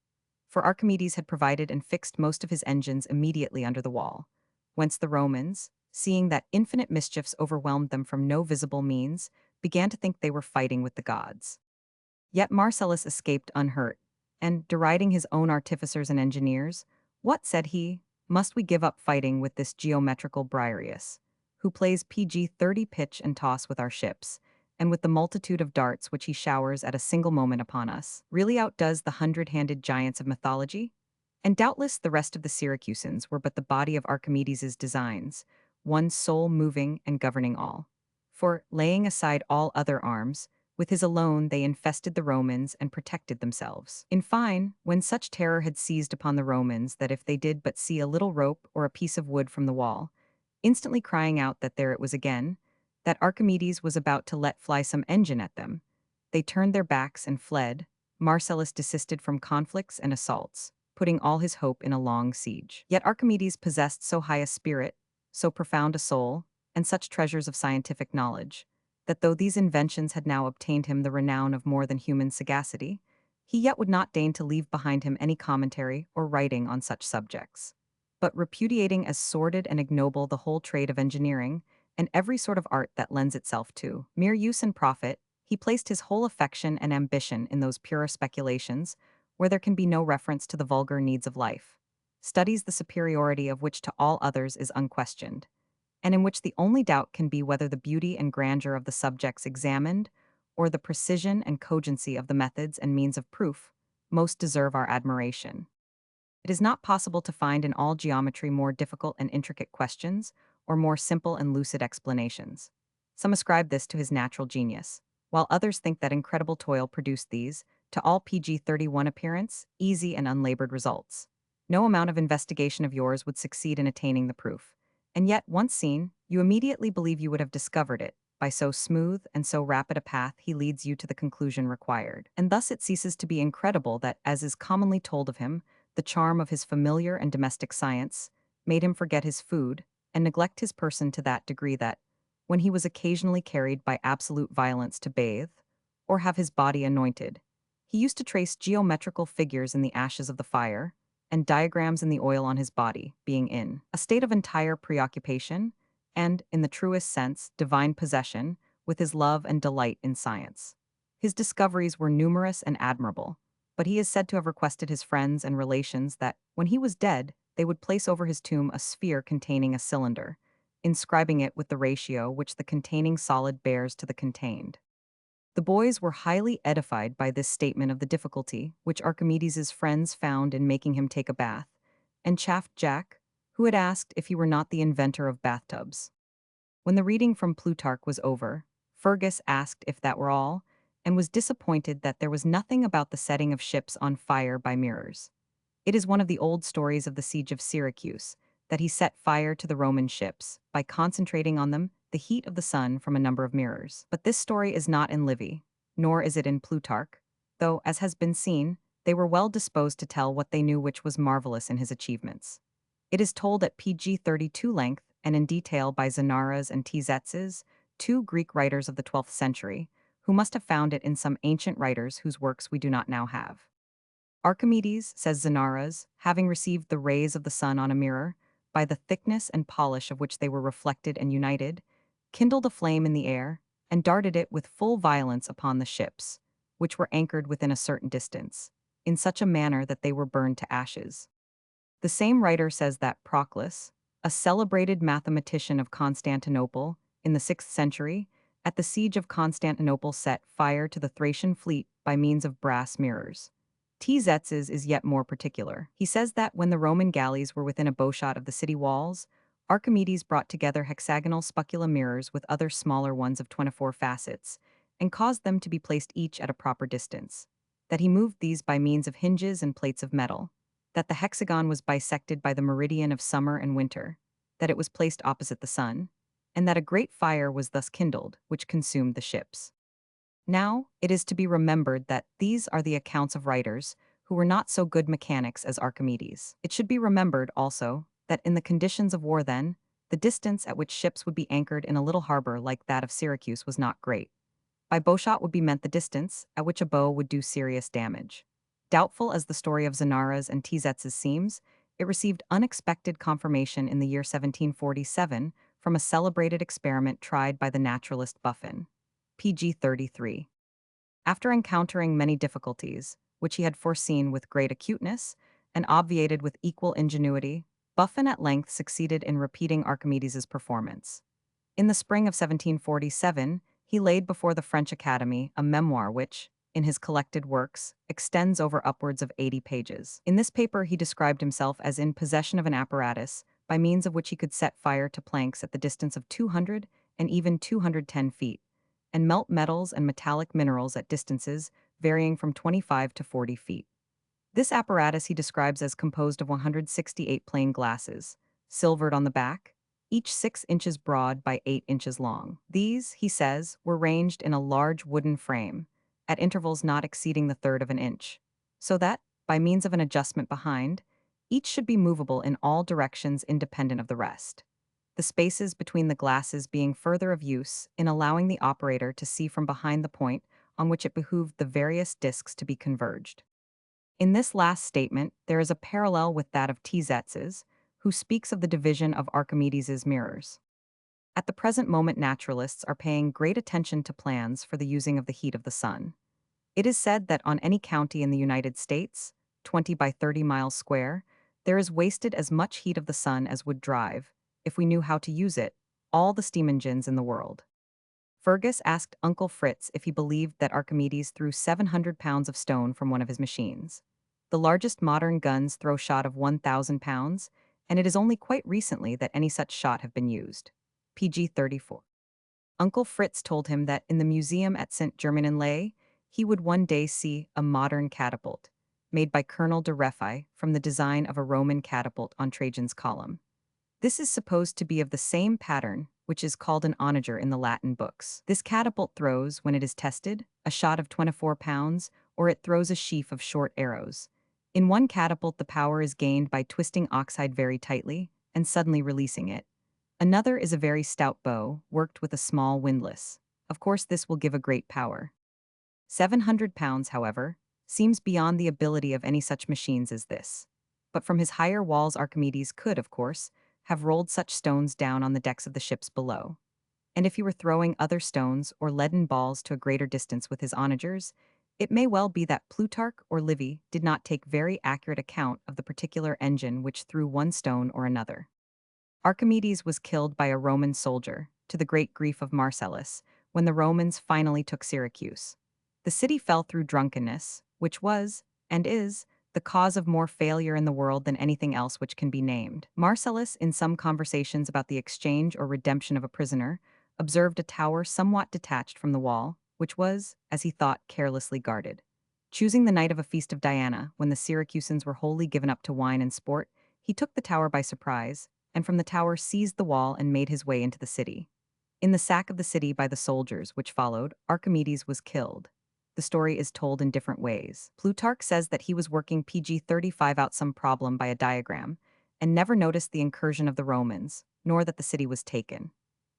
For Archimedes had provided and fixed most of his engines immediately under the wall, whence the Romans, seeing that infinite mischiefs overwhelmed them from no visible means, began to think they were fighting with the gods. Yet Marcellus escaped unhurt, and, deriding his own artificers and engineers, what, said he, must we give up fighting with this geometrical Briareus, who plays PG-30 pitch and toss with our ships, and with the multitude of darts which he showers at a single moment upon us, really outdoes the hundred-handed giants of mythology? And doubtless the rest of the Syracusans were but the body of Archimedes's designs, one soul moving and governing all. For, laying aside all other arms, with his alone they infested the Romans and protected themselves. In fine, when such terror had seized upon the Romans that if they did but see a little rope or a piece of wood from the wall, instantly crying out that there it was again, that Archimedes was about to let fly some engine at them, they turned their backs and fled. Marcellus desisted from conflicts and assaults, putting all his hope in a long siege. Yet Archimedes possessed so high a spirit, so profound a soul, and such treasures of scientific knowledge, that though these inventions had now obtained him the renown of more than human sagacity, he yet would not deign to leave behind him any commentary or writing on such subjects. But repudiating as sordid and ignoble the whole trade of engineering, and every sort of art that lends itself to mere use and profit, he placed his whole affection and ambition in those purer speculations, where there can be no reference to the vulgar needs of life, studies the superiority of which to all others is unquestioned, and in which the only doubt can be whether the beauty and grandeur of the subjects examined, or the precision and cogency of the methods and means of proof, most deserve our admiration. It is not possible to find in all geometry more difficult and intricate questions, or more simple and lucid explanations. Some ascribe this to his natural genius, while others think that incredible toil produced these, to all PG-31 appearance, easy and unlabored results. No amount of investigation of yours would succeed in attaining the proof, and yet, once seen, you immediately believe you would have discovered it, by so smooth and so rapid a path he leads you to the conclusion required. And thus it ceases to be incredible that, as is commonly told of him, the charm of his familiar and domestic science made him forget his food and neglect his person to that degree that, when he was occasionally carried by absolute violence to bathe, or have his body anointed, he used to trace geometrical figures in the ashes of the fire, and diagrams in the oil on his body, being in a state of entire preoccupation, and, in the truest sense, divine possession, with his love and delight in science. His discoveries were numerous and admirable, but he is said to have requested his friends and relations that, when he was dead, they would place over his tomb a sphere containing a cylinder, inscribing it with the ratio which the containing solid bears to the contained. The boys were highly edified by this statement of the difficulty which Archimedes's friends found in making him take a bath, and chaffed Jack, who had asked if he were not the inventor of bathtubs. When the reading from Plutarch was over, Fergus asked if that were all, and was disappointed that there was nothing about the setting of ships on fire by mirrors. It is one of the old stories of the siege of Syracuse, that he set fire to the Roman ships by concentrating on them the heat of the sun from a number of mirrors. But this story is not in Livy, nor is it in Plutarch, though, as has been seen, they were well disposed to tell what they knew which was marvelous in his achievements. It is told at PG-32 length and in detail by Xanaras and Tzetzes, two Greek writers of the 12th century, who must have found it in some ancient writers whose works we do not now have. Archimedes, says Xanaras, having received the rays of the sun on a mirror, by the thickness and polish of which they were reflected and united, kindled a flame in the air, and darted it with full violence upon the ships, which were anchored within a certain distance, in such a manner that they were burned to ashes. The same writer says that Proclus, a celebrated mathematician of Constantinople, in the 6th century, at the siege of Constantinople set fire to the Thracian fleet by means of brass mirrors. Treatises is yet more particular. He says that when the Roman galleys were within a bowshot of the city walls, Archimedes brought together hexagonal spicula mirrors with other smaller ones of 24 facets, and caused them to be placed each at a proper distance. That he moved these by means of hinges and plates of metal. That the hexagon was bisected by the meridian of summer and winter. That it was placed opposite the sun. And that a great fire was thus kindled, which consumed the ships. Now, it is to be remembered that these are the accounts of writers who were not so good mechanics as Archimedes. It should be remembered, also, that in the conditions of war then, the distance at which ships would be anchored in a little harbor like that of Syracuse was not great. By bowshot would be meant the distance at which a bow would do serious damage. Doubtful as the story of Xanaras and Treatises seems, it received unexpected confirmation in the year 1747 from a celebrated experiment tried by the naturalist Buffon. PG 33. After encountering many difficulties, which he had foreseen with great acuteness and obviated with equal ingenuity, Buffon at length succeeded in repeating Archimedes's performance. In the spring of 1747, he laid before the French Academy a memoir which, in his collected works, extends over upwards of 80 pages. In this paper he described himself as in possession of an apparatus by means of which he could set fire to planks at the distance of 200 and even 210 feet, and melt metals and metallic minerals at distances varying from 25 to 40 feet. This apparatus he describes as composed of 168 plain glasses, silvered on the back, each 6 inches broad by 8 inches long. These, he says, were ranged in a large wooden frame, at intervals not exceeding the third of an inch, so that, by means of an adjustment behind, each should be movable in all directions independent of the rest. The spaces between the glasses being further of use in allowing the operator to see from behind the point on which it behooved the various discs to be converged. In this last statement, there is a parallel with that of Treatises, who speaks of the division of Archimedes's mirrors. At the present moment, naturalists are paying great attention to plans for the using of the heat of the sun. It is said that on any county in the United States, 20 by 30 miles square, there is wasted as much heat of the sun as would drive, if we knew how to use it, all the steam engines in the world. Fergus asked Uncle Fritz if he believed that Archimedes threw 700 pounds of stone from one of his machines. The largest modern guns throw shot of 1,000 pounds, and it is only quite recently that any such shot have been used. PG 34. Uncle Fritz told him that in the museum at St. Germain-en-Laye, he would one day see a modern catapult, made by Colonel de Reffi from the design of a Roman catapult on Trajan's column. This is supposed to be of the same pattern, which is called an onager in the Latin books. This catapult throws, when it is tested, a shot of 24 pounds, or it throws a sheaf of short arrows. In one catapult, the power is gained by twisting oxhide very tightly and suddenly releasing it. Another is a very stout bow, worked with a small windlass. Of course, this will give a great power. 700 pounds, however, seems beyond the ability of any such machines as this. But from his higher walls, Archimedes could, of course, have rolled such stones down on the decks of the ships below. And if he were throwing other stones or leaden balls to a greater distance with his onagers, it may well be that Plutarch or Livy did not take very accurate account of the particular engine which threw one stone or another. Archimedes was killed by a Roman soldier, to the great grief of Marcellus, when the Romans finally took Syracuse. The city fell through drunkenness, which was, and is, the cause of more failure in the world than anything else which can be named. Marcellus, in some conversations about the exchange or redemption of a prisoner, observed a tower somewhat detached from the wall, which was, as he thought, carelessly guarded. Choosing the night of a feast of Diana, when the Syracusans were wholly given up to wine and sport, he took the tower by surprise, and from the tower seized the wall and made his way into the city. In the sack of the city by the soldiers which followed, Archimedes was killed. The story is told in different ways. Plutarch says that he was working PG 35 out some problem by a diagram, and never noticed the incursion of the Romans, nor that the city was taken.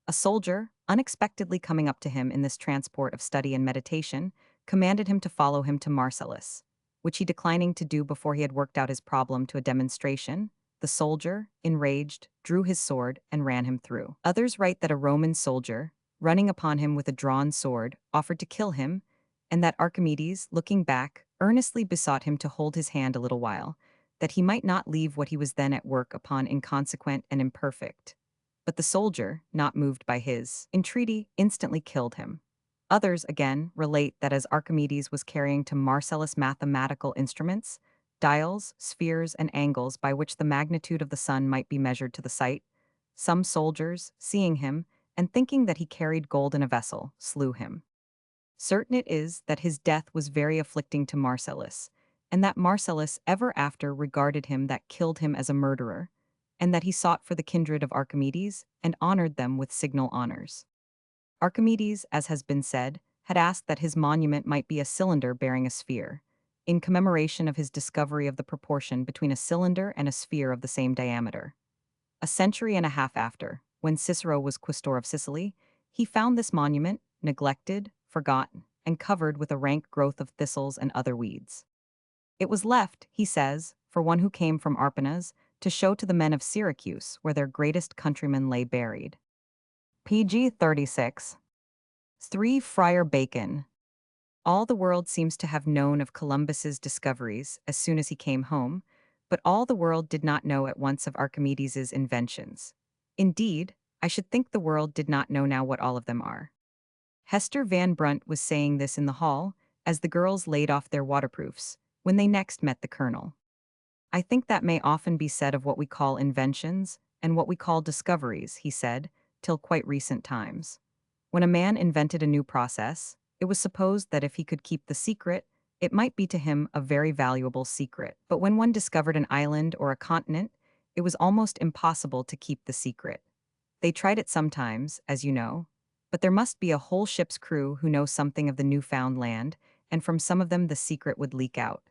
A soldier, unexpectedly coming up to him in this transport of study and meditation, commanded him to follow him to Marcellus. which he declining to do before he had worked out his problem to a demonstration, the soldier, enraged, drew his sword and ran him through. Others write that a Roman soldier, running upon him with a drawn sword, offered to kill him, and that Archimedes, looking back, earnestly besought him to hold his hand a little while, that he might not leave what he was then at work upon inconsequent and imperfect. But the soldier, not moved by his entreaty, instantly killed him. Others, again, relate that as Archimedes was carrying to Marcellus mathematical instruments, dials, spheres, and angles by which the magnitude of the sun might be measured to the sight, some soldiers, seeing him, and thinking that he carried gold in a vessel, slew him. Certain it is that his death was very afflicting to Marcellus, and that Marcellus ever after regarded him that killed him as a murderer, and that he sought for the kindred of Archimedes, and honored them with signal honors. Archimedes, as has been said, had asked that his monument might be a cylinder bearing a sphere, in commemoration of his discovery of the proportion between a cylinder and a sphere of the same diameter. A century and a half after, when Cicero was quaestor of Sicily, he found this monument neglected, forgotten, and covered with a rank growth of thistles and other weeds. It was left, he says, for one who came from Arpanas, to show to the men of Syracuse where their greatest countryman lay buried. PG 36. 3. Friar Bacon. All the world seems to have known of Columbus's discoveries as soon as he came home, but all the world did not know at once of Archimedes's inventions. Indeed, I should think the world did not know now what all of them are. Hester Van Brunt was saying this in the hall, as the girls laid off their waterproofs, when they next met the colonel. I think that may often be said of what we call inventions, and what we call discoveries, he said, till quite recent times. When a man invented a new process, it was supposed that if he could keep the secret, it might be to him a very valuable secret. But when one discovered an island or a continent, it was almost impossible to keep the secret. They tried it sometimes, as you know, but there must be a whole ship's crew who know something of the newfound land, and from some of them the secret would leak out.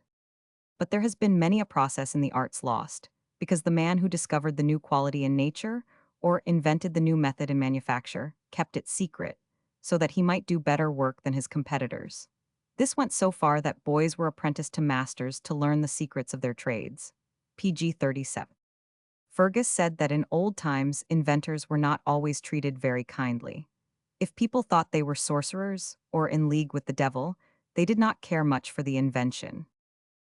But there has been many a process in the arts lost, because the man who discovered the new quality in nature, or invented the new method in manufacture, kept it secret, so that he might do better work than his competitors. This went so far that boys were apprenticed to masters to learn the secrets of their trades. PG 37. Fergus said that in old times inventors were not always treated very kindly. If people thought they were sorcerers, or in league with the devil, they did not care much for the invention.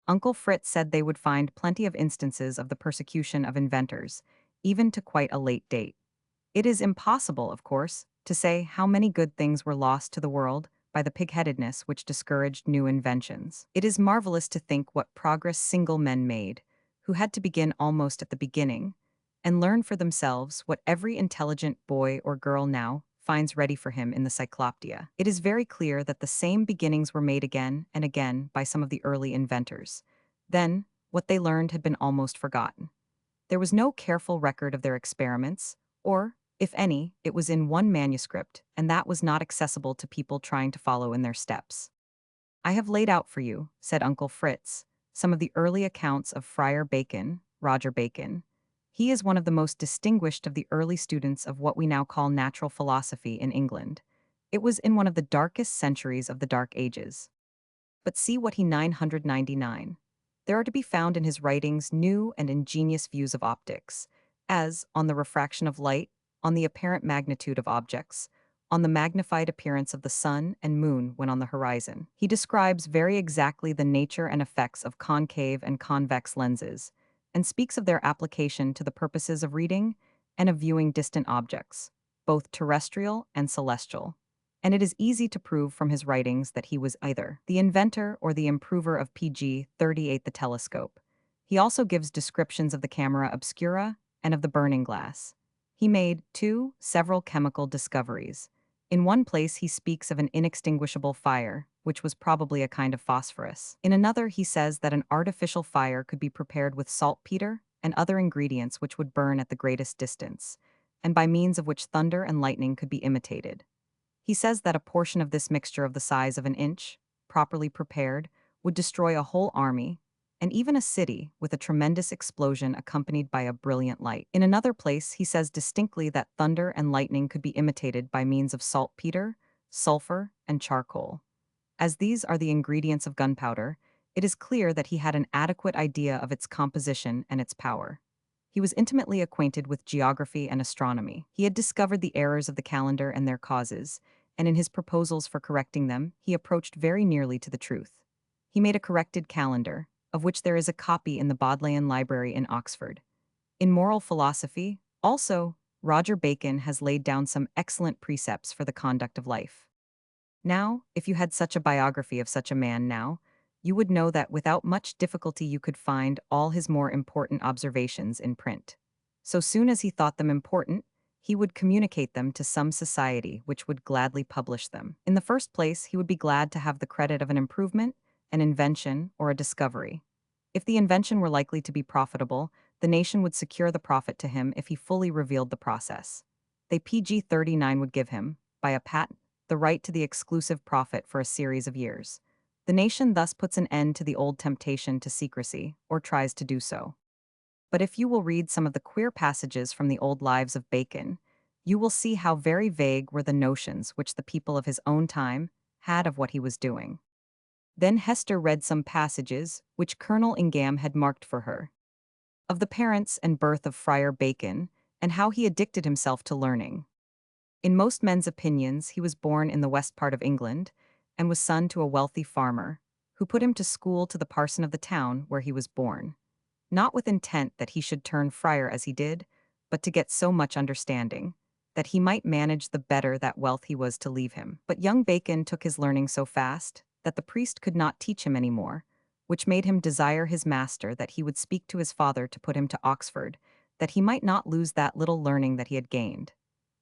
Uncle Fritz said they would find plenty of instances of the persecution of inventors, even to quite a late date. It is impossible, of course, to say how many good things were lost to the world by the pig-headedness which discouraged new inventions. It is marvelous to think what progress single men made, who had to begin almost at the beginning, and learn for themselves what every intelligent boy or girl now finds ready for him in the Cyclopedia. It is very clear that the same beginnings were made again and again by some of the early inventors. Then, what they learned had been almost forgotten. There was no careful record of their experiments, or, if any, it was in one manuscript, and that was not accessible to people trying to follow in their steps. I have laid out for you, said Uncle Fritz, some of the early accounts of Friar Bacon, Roger Bacon. He is one of the most distinguished of the early students of what we now call natural philosophy in England. It was in one of the darkest centuries of the Dark Ages. But see what he 999. There are to be found in his writings new and ingenious views of optics, as on the refraction of light, on the apparent magnitude of objects, on the magnified appearance of the sun and moon when on the horizon. He describes very exactly the nature and effects of concave and convex lenses, and speaks of their application to the purposes of reading and of viewing distant objects, both terrestrial and celestial. And it is easy to prove from his writings that he was either the inventor or the improver of PG 38 the telescope. He also gives descriptions of the camera obscura and of the burning glass. He made, too, several chemical discoveries. In one place he speaks of an inextinguishable fire, which was probably a kind of phosphorus. In another he says that an artificial fire could be prepared with saltpeter and other ingredients which would burn at the greatest distance, and by means of which thunder and lightning could be imitated. He says that a portion of this mixture of the size of an inch, properly prepared, would destroy a whole army, and even a city, with a tremendous explosion accompanied by a brilliant light. In another place, he says distinctly that thunder and lightning could be imitated by means of saltpeter, sulfur, and charcoal. As these are the ingredients of gunpowder, it is clear that he had an adequate idea of its composition and its power. He was intimately acquainted with geography and astronomy. He had discovered the errors of the calendar and their causes, and in his proposals for correcting them, he approached very nearly to the truth. He made a corrected calendar, of which there is a copy in the Bodleian Library in Oxford. In moral philosophy, also, Roger Bacon has laid down some excellent precepts for the conduct of life. Now, if you had such a biography of such a man now, you would know that without much difficulty you could find all his more important observations in print. So soon as he thought them important, he would communicate them to some society which would gladly publish them. In the first place, he would be glad to have the credit of an improvement, an invention, or a discovery. If the invention were likely to be profitable, the nation would secure the profit to him if he fully revealed the process. They PG 39 would give him, by a patent, the right to the exclusive profit for a series of years. The nation thus puts an end to the old temptation to secrecy, or tries to do so. But if you will read some of the queer passages from the old lives of Bacon, you will see how very vague were the notions which the people of his own time had of what he was doing. Then Hester read some passages which Colonel Ingham had marked for her, of the parents and birth of Friar Bacon, and how he addicted himself to learning. In most men's opinions, he was born in the west part of England, and was son to a wealthy farmer, who put him to school to the parson of the town where he was born, not with intent that he should turn friar as he did, but to get so much understanding, that he might manage the better that wealth he was to leave him. But young Bacon took his learning so fast, that the priest could not teach him any more, which made him desire his master that he would speak to his father to put him to Oxford, that he might not lose that little learning that he had gained.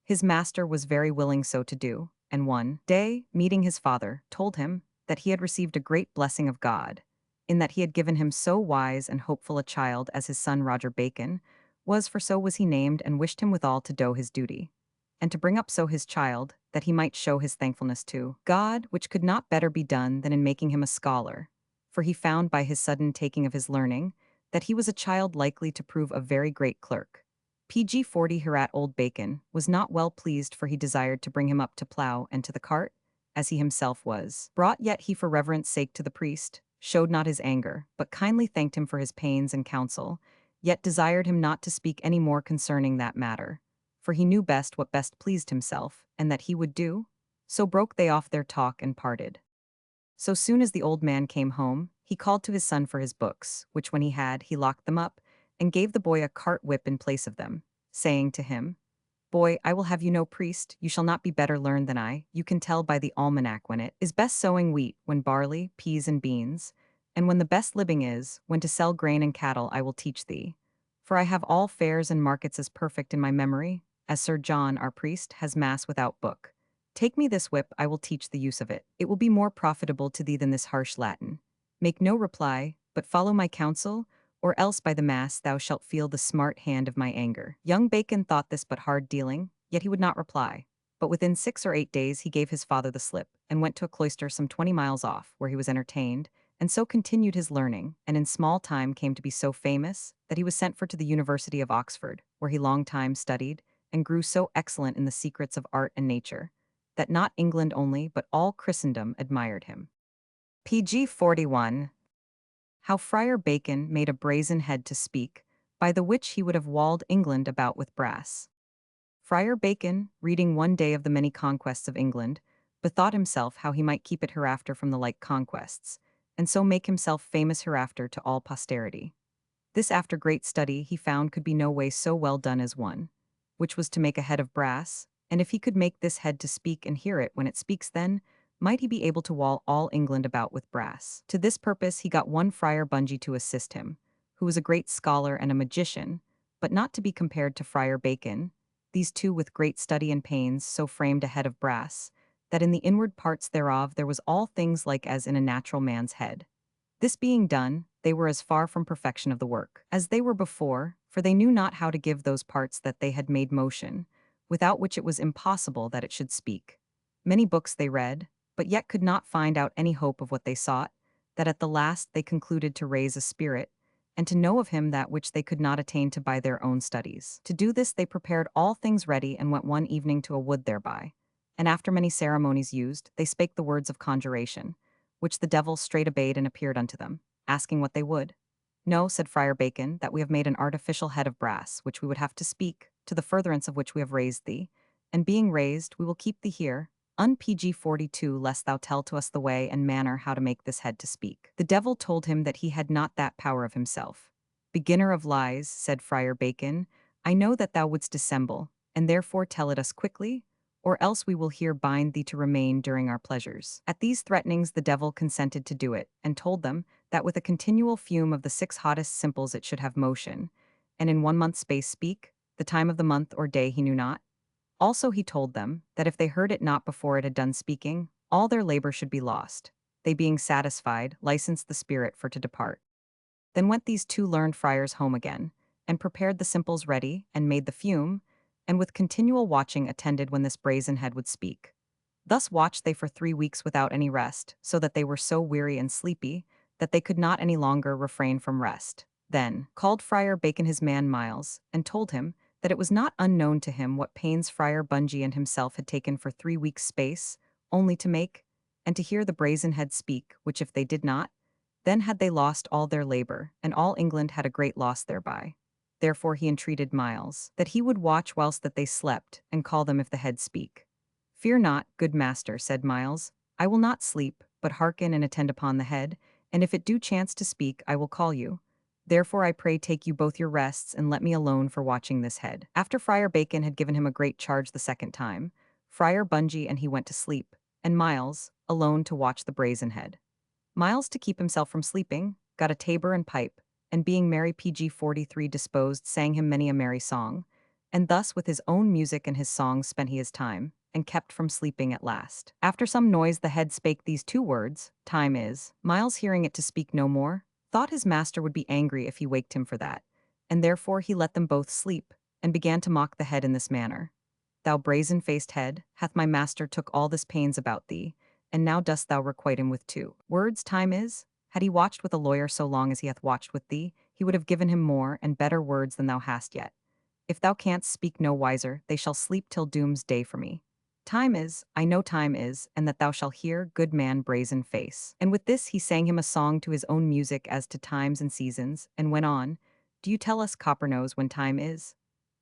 His master was very willing so to do, and one day, meeting his father, told him that he had received a great blessing of God, in that he had given him so wise and hopeful a child as his son Roger Bacon was, for so was he named, and wished him withal to do his duty, and to bring up so his child, that he might show his thankfulness to God, which could not better be done than in making him a scholar, for he found by his sudden taking of his learning that he was a child likely to prove a very great clerk. PG 40 Hereat old Bacon was not well pleased, for he desired to bring him up to plough and to the cart, as he himself was brought, yet he for reverence sake to the priest showed not his anger, but kindly thanked him for his pains and counsel, yet desired him not to speak any more concerning that matter, for he knew best what best pleased himself, and that he would do. So broke they off their talk and parted. So soon as the old man came home, he called to his son for his books, which when he had, he locked them up, and gave the boy a cart whip in place of them, saying to him, Boy, I will have you no priest, you shall not be better learned than I, you can tell by the almanac when it is best sowing wheat, when barley, peas, and beans, and when the best living is, when to sell grain and cattle I will teach thee. For I have all fairs and markets as perfect in my memory, as Sir John, our priest, has mass without book. Take me this whip, I will teach the use of it. It will be more profitable to thee than this harsh Latin. Make no reply, but follow my counsel, or else by the mass thou shalt feel the smart hand of my anger. Young Bacon thought this but hard dealing, yet he would not reply. But within 6 or 8 days he gave his father the slip, and went to a cloister some 20 miles off, where he was entertained, and so continued his learning, and in small time came to be so famous, that he was sent for to the University of Oxford, where he long time studied, and grew so excellent in the secrets of art and nature, that not England only but all Christendom admired him. PG 41. How Friar Bacon made a brazen head to speak, by the which he would have walled England about with brass. Friar Bacon, reading one day of the many conquests of England, bethought himself how he might keep it hereafter from the like conquests, and so make himself famous hereafter to all posterity. This after great study he found could be no way so well done as one, which was to make a head of brass, and if he could make this head to speak and hear it when it speaks, then might he be able to wall all England about with brass. To this purpose he got one Friar Bungay to assist him, who was a great scholar and a magician, but not to be compared to Friar Bacon. These two with great study and pains so framed a head of brass, that in the inward parts thereof there was all things like as in a natural man's head. This being done, they were as far from perfection of the work as they were before, for they knew not how to give those parts that they had made motion, without which it was impossible that it should speak. Many books they read, but yet could not find out any hope of what they sought, that at the last they concluded to raise a spirit, and to know of him that which they could not attain to by their own studies. To do this they prepared all things ready, and went one evening to a wood thereby, and after many ceremonies used, they spake the words of conjuration, which the devil straight obeyed and appeared unto them, asking what they would. No, said Friar Bacon, that we have made an artificial head of brass, which we would have to speak, to the furtherance of which we have raised thee, and being raised, we will keep thee here, un-PG 42, lest thou tell to us the way and manner how to make this head to speak. The devil told him that he had not that power of himself. Beginner of lies, said Friar Bacon, I know that thou wouldst dissemble, and therefore tell it us quickly, or else we will here bind thee to remain during our pleasures. At these threatenings the devil consented to do it, and told them that with a continual fume of the 6 hottest simples it should have motion, and in 1 month's space speak, the time of the month or day he knew not. Also he told them that if they heard it not before it had done speaking, all their labor should be lost. They being satisfied, licensed the spirit for to depart. Then went these 2 learned friars home again, and prepared the simples ready, and made the fume, and with continual watching attended when this brazen head would speak. Thus watched they for 3 weeks without any rest, so that they were so weary and sleepy, that they could not any longer refrain from rest. Then called Friar Bacon his man Miles, and told him that it was not unknown to him what pains Friar Bungay and himself had taken for 3 weeks' space, only to make, and to hear the brazen head speak, which if they did not, then had they lost all their labor, and all England had a great loss thereby. Therefore he entreated Miles, that he would watch whilst that they slept, and call them if the head speak. Fear not, good master, said Miles, I will not sleep, but hearken and attend upon the head, and if it do chance to speak, I will call you. Therefore I pray take you both your rests, and let me alone for watching this head. After Friar Bacon had given him a great charge the second time, Friar Bungay and he went to sleep, and Miles, alone to watch the brazen head. Miles, to keep himself from sleeping, got a tabor and pipe, and being merry PG 43 disposed, sang him many a merry song, and thus with his own music and his songs spent he his time, and kept from sleeping at last. After some noise the head spake these 2 words, time is. Miles, hearing it to speak no more, thought his master would be angry if he waked him for that, and therefore he let them both sleep, and began to mock the head in this manner. Thou brazen-faced head, hath my master took all this pains about thee, and now dost thou requite him with 2 words, time is? Had he watched with a lawyer so long as he hath watched with thee, he would have given him more and better words than thou hast yet. If thou canst speak no wiser, they shall sleep till doom's day for me. Time is, I know time is, and that thou shalt hear, good man brazen face. And with this he sang him a song to his own music as to times and seasons, and went on, do you tell us, Coppernose, when time is?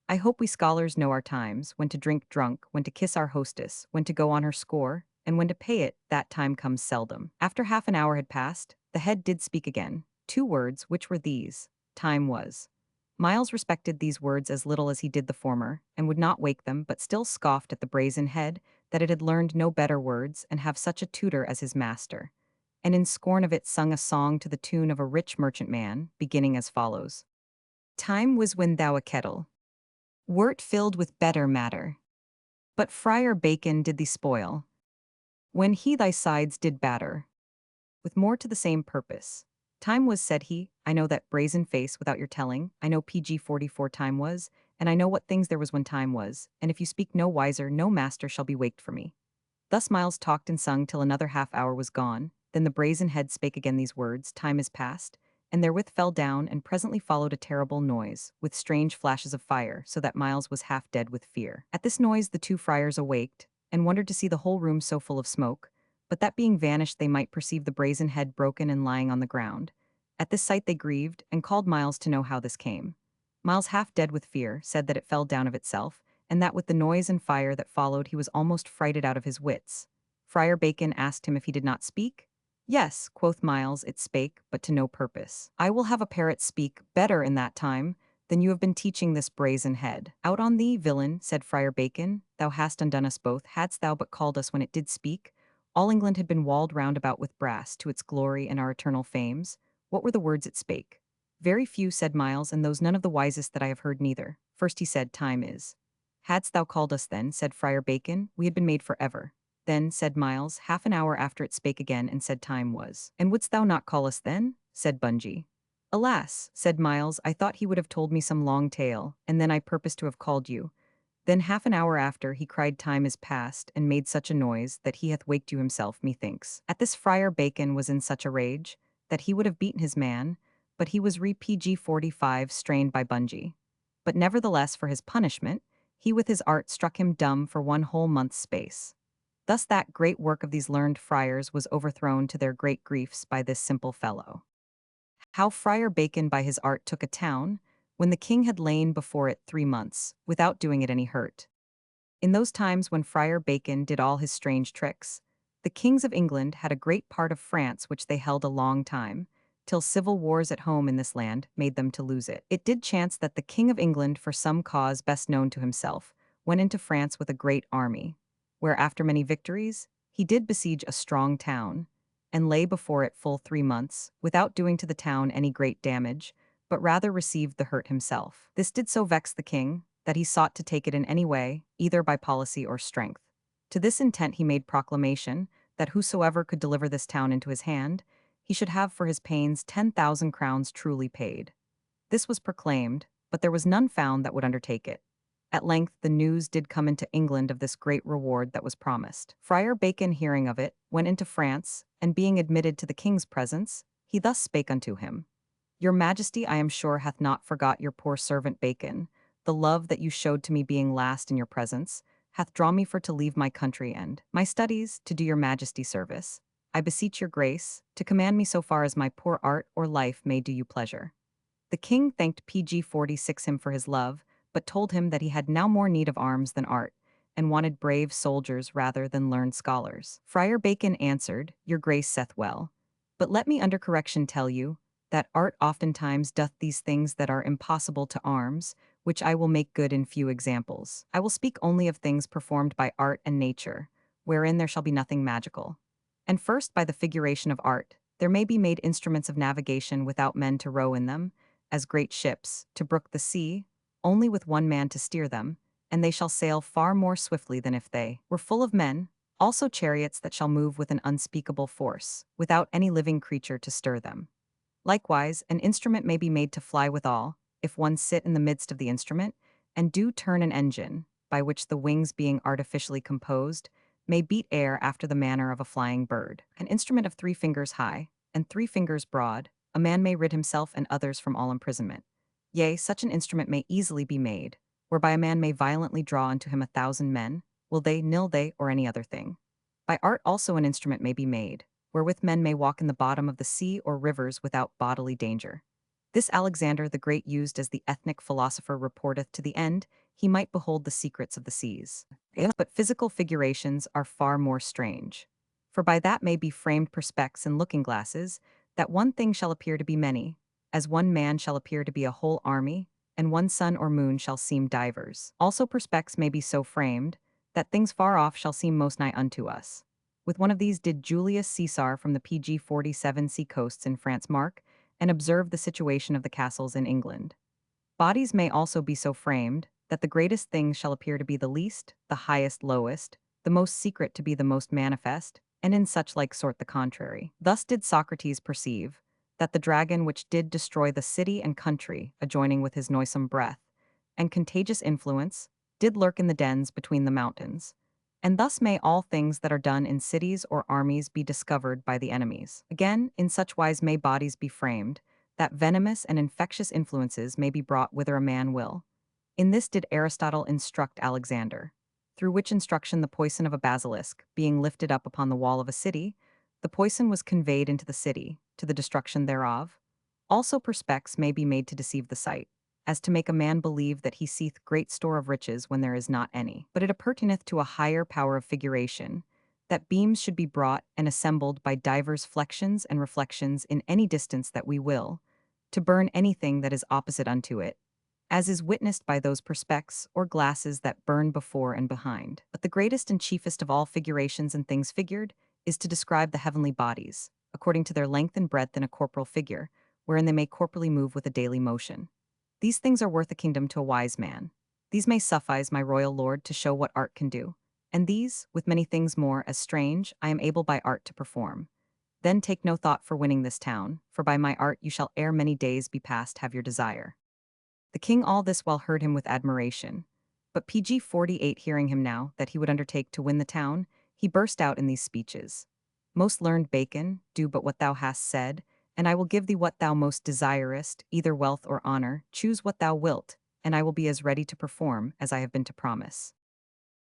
I hope we scholars know our times, when to drink drunk, when to kiss our hostess, when to go on her score, and when to pay it, that time comes seldom. After half an hour had passed, the head did speak again, 2 words, which were these, time was. Miles respected these words as little as he did the former, and would not wake them, but still scoffed at the brazen head, that it had learned no better words, and have such a tutor as his master. And in scorn of it sung a song to the tune of a rich merchantman, beginning as follows. Time was when thou a kettle wert filled with better matter. But Friar Bacon did thee spoil, when he thy sides did batter, with more to the same purpose. Time was, said he, I know that brazen face without your telling, I know PG 44 time was, and I know what things there was when time was, and if you speak no wiser, no master shall be waked for me. Thus Miles talked and sung till another half hour was gone, then the brazen head spake again these words, time is past, and therewith fell down, and presently followed a terrible noise, with strange flashes of fire, so that Miles was half dead with fear. At this noise the 2 friars awaked, and wondered to see the whole room so full of smoke, but that being vanished they might perceive the brazen head broken and lying on the ground. At this sight they grieved, and called Miles to know how this came. Miles, half dead with fear, said that it fell down of itself, and that with the noise and fire that followed he was almost frighted out of his wits. Friar Bacon asked him if he did not speak. Yes, quoth Miles, it spake, but to no purpose. I will have a parrot speak better in that time than you have been teaching this brazen head. Out on thee, villain, said Friar Bacon, thou hast undone us both, hadst thou but called us when it did speak. All England had been walled round about with brass, to its glory and our eternal fames. What were the words it spake? Very few, said Miles, and those none of the wisest that I have heard neither. First he said, time is. Hadst thou called us then, said Friar Bacon, we had been made for ever. Then, said Miles, half an hour after it spake again and said time was. And wouldst thou not call us then? Said Bungay. Alas, said Miles, I thought he would have told me some long tale, and then I purposed to have called you. Then half an hour after he cried time is past, and made such a noise that he hath waked you himself, methinks. At this Friar Bacon was in such a rage, that he would have beaten his man, but he was PG 45 strained by Bungay. But nevertheless for his punishment, he with his art struck him dumb for 1 whole month's space. Thus that great work of these learned friars was overthrown to their great griefs by this simple fellow. How Friar Bacon by his art took a town, when the king had lain before it 3 months, without doing it any hurt. In those times when Friar Bacon did all his strange tricks, the kings of England had a great part of France which they held a long time, till civil wars at home in this land made them to lose it. It did chance that the king of England, for some cause best known to himself, went into France with a great army, where after many victories, he did besiege a strong town, and lay before it full 3 months, without doing to the town any great damage, but rather received the hurt himself. This did so vex the king, that he sought to take it in any way, either by policy or strength. To this intent he made proclamation, that whosoever could deliver this town into his hand, he should have for his pains 10,000 crowns truly paid. This was proclaimed, but there was none found that would undertake it. At length the news did come into England of this great reward that was promised. Friar Bacon, hearing of it, went into France, and being admitted to the king's presence, he thus spake unto him: Your Majesty, I am sure, hath not forgot your poor servant Bacon. The love that you showed to me being last in your presence, hath drawn me for to leave my country and my studies, to do your Majesty service. I beseech your grace, to command me so far as my poor art or life may do you pleasure. The king thanked PG 46 him for his love, but told him that he had now more need of arms than art, and wanted brave soldiers rather than learned scholars. Friar Bacon answered, Your grace saith well. But let me under correction tell you, that art oftentimes doth these things that are impossible to arms, which I will make good in few examples. I will speak only of things performed by art and nature, wherein there shall be nothing magical. And first, by the figuration of art, there may be made instruments of navigation without men to row in them, as great ships, to brook the sea, only with one man to steer them, and they shall sail far more swiftly than if they were full of men, also chariots that shall move with an unspeakable force, without any living creature to stir them. Likewise, an instrument may be made to fly withal, if one sit in the midst of the instrument, and do turn an engine, by which the wings being artificially composed, may beat air after the manner of a flying bird. An instrument of 3 fingers high, and 3 fingers broad, a man may rid himself and others from all imprisonment. Yea, such an instrument may easily be made, whereby a man may violently draw unto him 1,000 men, will they, nil they, or any other thing. By art also an instrument may be made, wherewith men may walk in the bottom of the sea or rivers without bodily danger. This Alexander the Great used, as the ethnic philosopher reporteth, to the end he might behold the secrets of the seas. But physical figurations are far more strange. For by that may be framed perspects and looking glasses, that one thing shall appear to be many, as one man shall appear to be a whole army, and one sun or moon shall seem divers. Also perspects may be so framed, that things far off shall seem most nigh unto us. With one of these did Julius Caesar from the PG 47 sea coasts in France mark, and observe the situation of the castles in England. Bodies may also be so framed, that the greatest things shall appear to be the least, the highest lowest, the most secret to be the most manifest, and in such like sort the contrary. Thus did Socrates perceive, that the dragon which did destroy the city and country adjoining with his noisome breath, and contagious influence, did lurk in the dens between the mountains. And thus may all things that are done in cities or armies be discovered by the enemies. Again, in such wise may bodies be framed, that venomous and infectious influences may be brought whither a man will. In this did Aristotle instruct Alexander, through which instruction the poison of a basilisk, being lifted up upon the wall of a city, the poison was conveyed into the city, to the destruction thereof. Also perspects may be made to deceive the sight, as to make a man believe that he seeth great store of riches when there is not any. But it appertaineth to a higher power of figuration, that beams should be brought and assembled by divers flexions and reflections in any distance that we will, to burn anything that is opposite unto it, as is witnessed by those perspects or glasses that burn before and behind. But the greatest and chiefest of all figurations and things figured is to describe the heavenly bodies, according to their length and breadth in a corporal figure, wherein they may corporally move with a daily motion. These things are worth a kingdom to a wise man. These may suffice, my royal lord, to show what art can do. And these, with many things more as strange, I am able by art to perform. Then take no thought for winning this town, for by my art you shall ere many days be past have your desire. The king all this while heard him with admiration. But PG 48 hearing him now, that he would undertake to win the town, he burst out in these speeches. Most learned Bacon, do but what thou hast said, and I will give thee what thou most desirest, either wealth or honor, choose what thou wilt, and I will be as ready to perform as I have been to promise.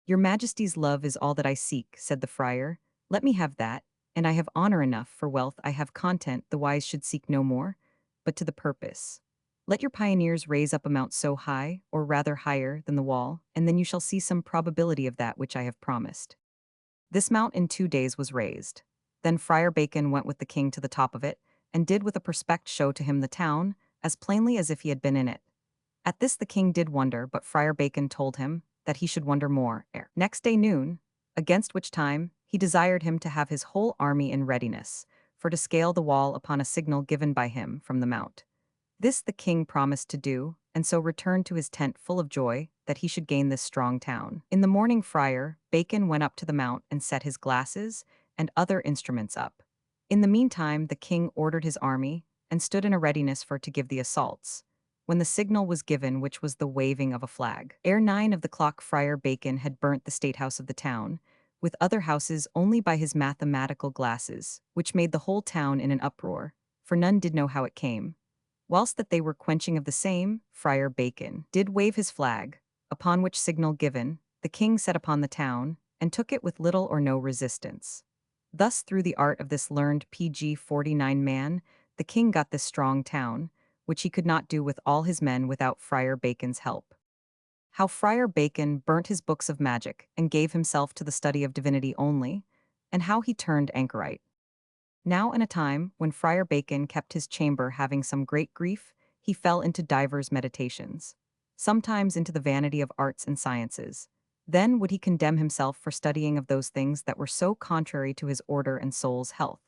"Your Majesty's love is all that I seek," said the friar. "Let me have that, and I have honor enough. For wealth I have content, the wise should seek no more, but to the purpose. Let your pioneers raise up a mount so high, or rather higher, than the wall, and then you shall see some probability of that which I have promised." This mount in 2 days was raised. Then Friar Bacon went with the king to the top of it, and did with a perspect show to him the town, as plainly as if he had been in it. At this the king did wonder, but Friar Bacon told him that he should wonder more ere next day noon, against which time he desired him to have his whole army in readiness, for to scale the wall upon a signal given by him from the mount. This the king promised to do, and so returned to his tent full of joy that he should gain this strong town. In the morning Friar Bacon went up to the mount and set his glasses and other instruments up. In the meantime the king ordered his army, and stood in a readiness for to give the assaults. When the signal was given, which was the waving of a flag, ere 9 of the clock Friar Bacon had burnt the statehouse of the town, with other houses only by his mathematical glasses, which made the whole town in an uproar, for none did know how it came. Whilst that they were quenching of the same, Friar Bacon did wave his flag, upon which signal given, the king set upon the town, and took it with little or no resistance. Thus through the art of this learned PG 49 man, the king got this strong town, which he could not do with all his men without Friar Bacon's help. How Friar Bacon burnt his books of magic, and gave himself to the study of divinity only, and how he turned anchorite. Now in a time, when Friar Bacon kept his chamber having some great grief, he fell into divers meditations, sometimes into the vanity of arts and sciences. Then would he condemn himself for studying of those things that were so contrary to his order and soul's health,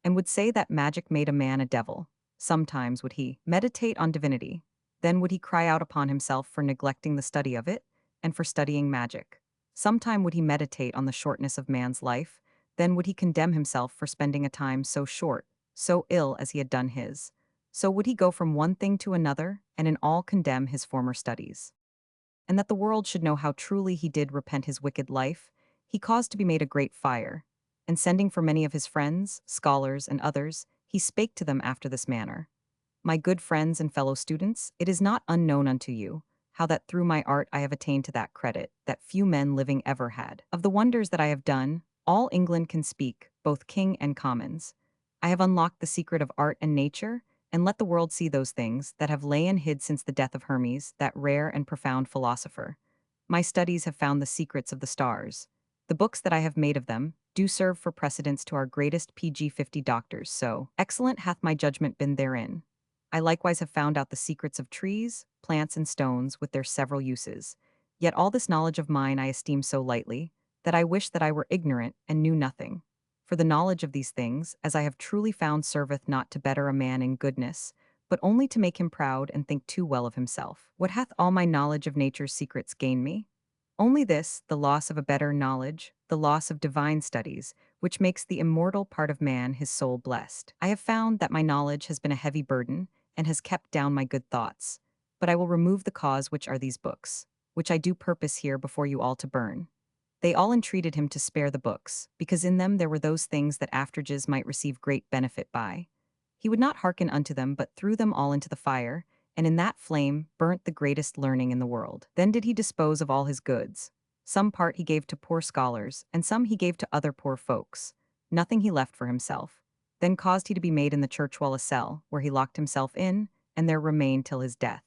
and would say that magic made a man a devil. Sometimes would he meditate on divinity, then would he cry out upon himself for neglecting the study of it, and for studying magic. Sometime would he meditate on the shortness of man's life, then would he condemn himself for spending a time so short, so ill as he had done his. So would he go from one thing to another, and in all condemn his former studies. And that the world should know how truly he did repent his wicked life, he caused to be made a great fire, and sending for many of his friends, scholars, and others, he spake to them after this manner. My good friends and fellow students, it is not unknown unto you, how that through my art I have attained to that credit that few men living ever had. Of the wonders that I have done, all England can speak, both king and commons. I have unlocked the secret of art and nature, and let the world see those things that have lain hid since the death of Hermes, that rare and profound philosopher. My studies have found the secrets of the stars. The books that I have made of them do serve for precedents to our greatest PG 50 doctors, so excellent hath my judgment been therein. I likewise have found out the secrets of trees, plants, and stones with their several uses. Yet all this knowledge of mine I esteem so lightly, that I wish that I were ignorant and knew nothing. For the knowledge of these things, as I have truly found, serveth not to better a man in goodness, but only to make him proud and think too well of himself. What hath all my knowledge of nature's secrets gained me? Only this, the loss of a better knowledge, the loss of divine studies, which makes the immortal part of man his soul blessed. I have found that my knowledge has been a heavy burden, and has kept down my good thoughts. But I will remove the cause, which are these books, which I do purpose here before you all to burn. They all entreated him to spare the books, because in them there were those things that afterwards might receive great benefit by. He would not hearken unto them, but threw them all into the fire, and in that flame burnt the greatest learning in the world. Then did he dispose of all his goods. Some part he gave to poor scholars, and some he gave to other poor folks. Nothing he left for himself. Then caused he to be made in the church wall a cell, where he locked himself in, and there remained till his death.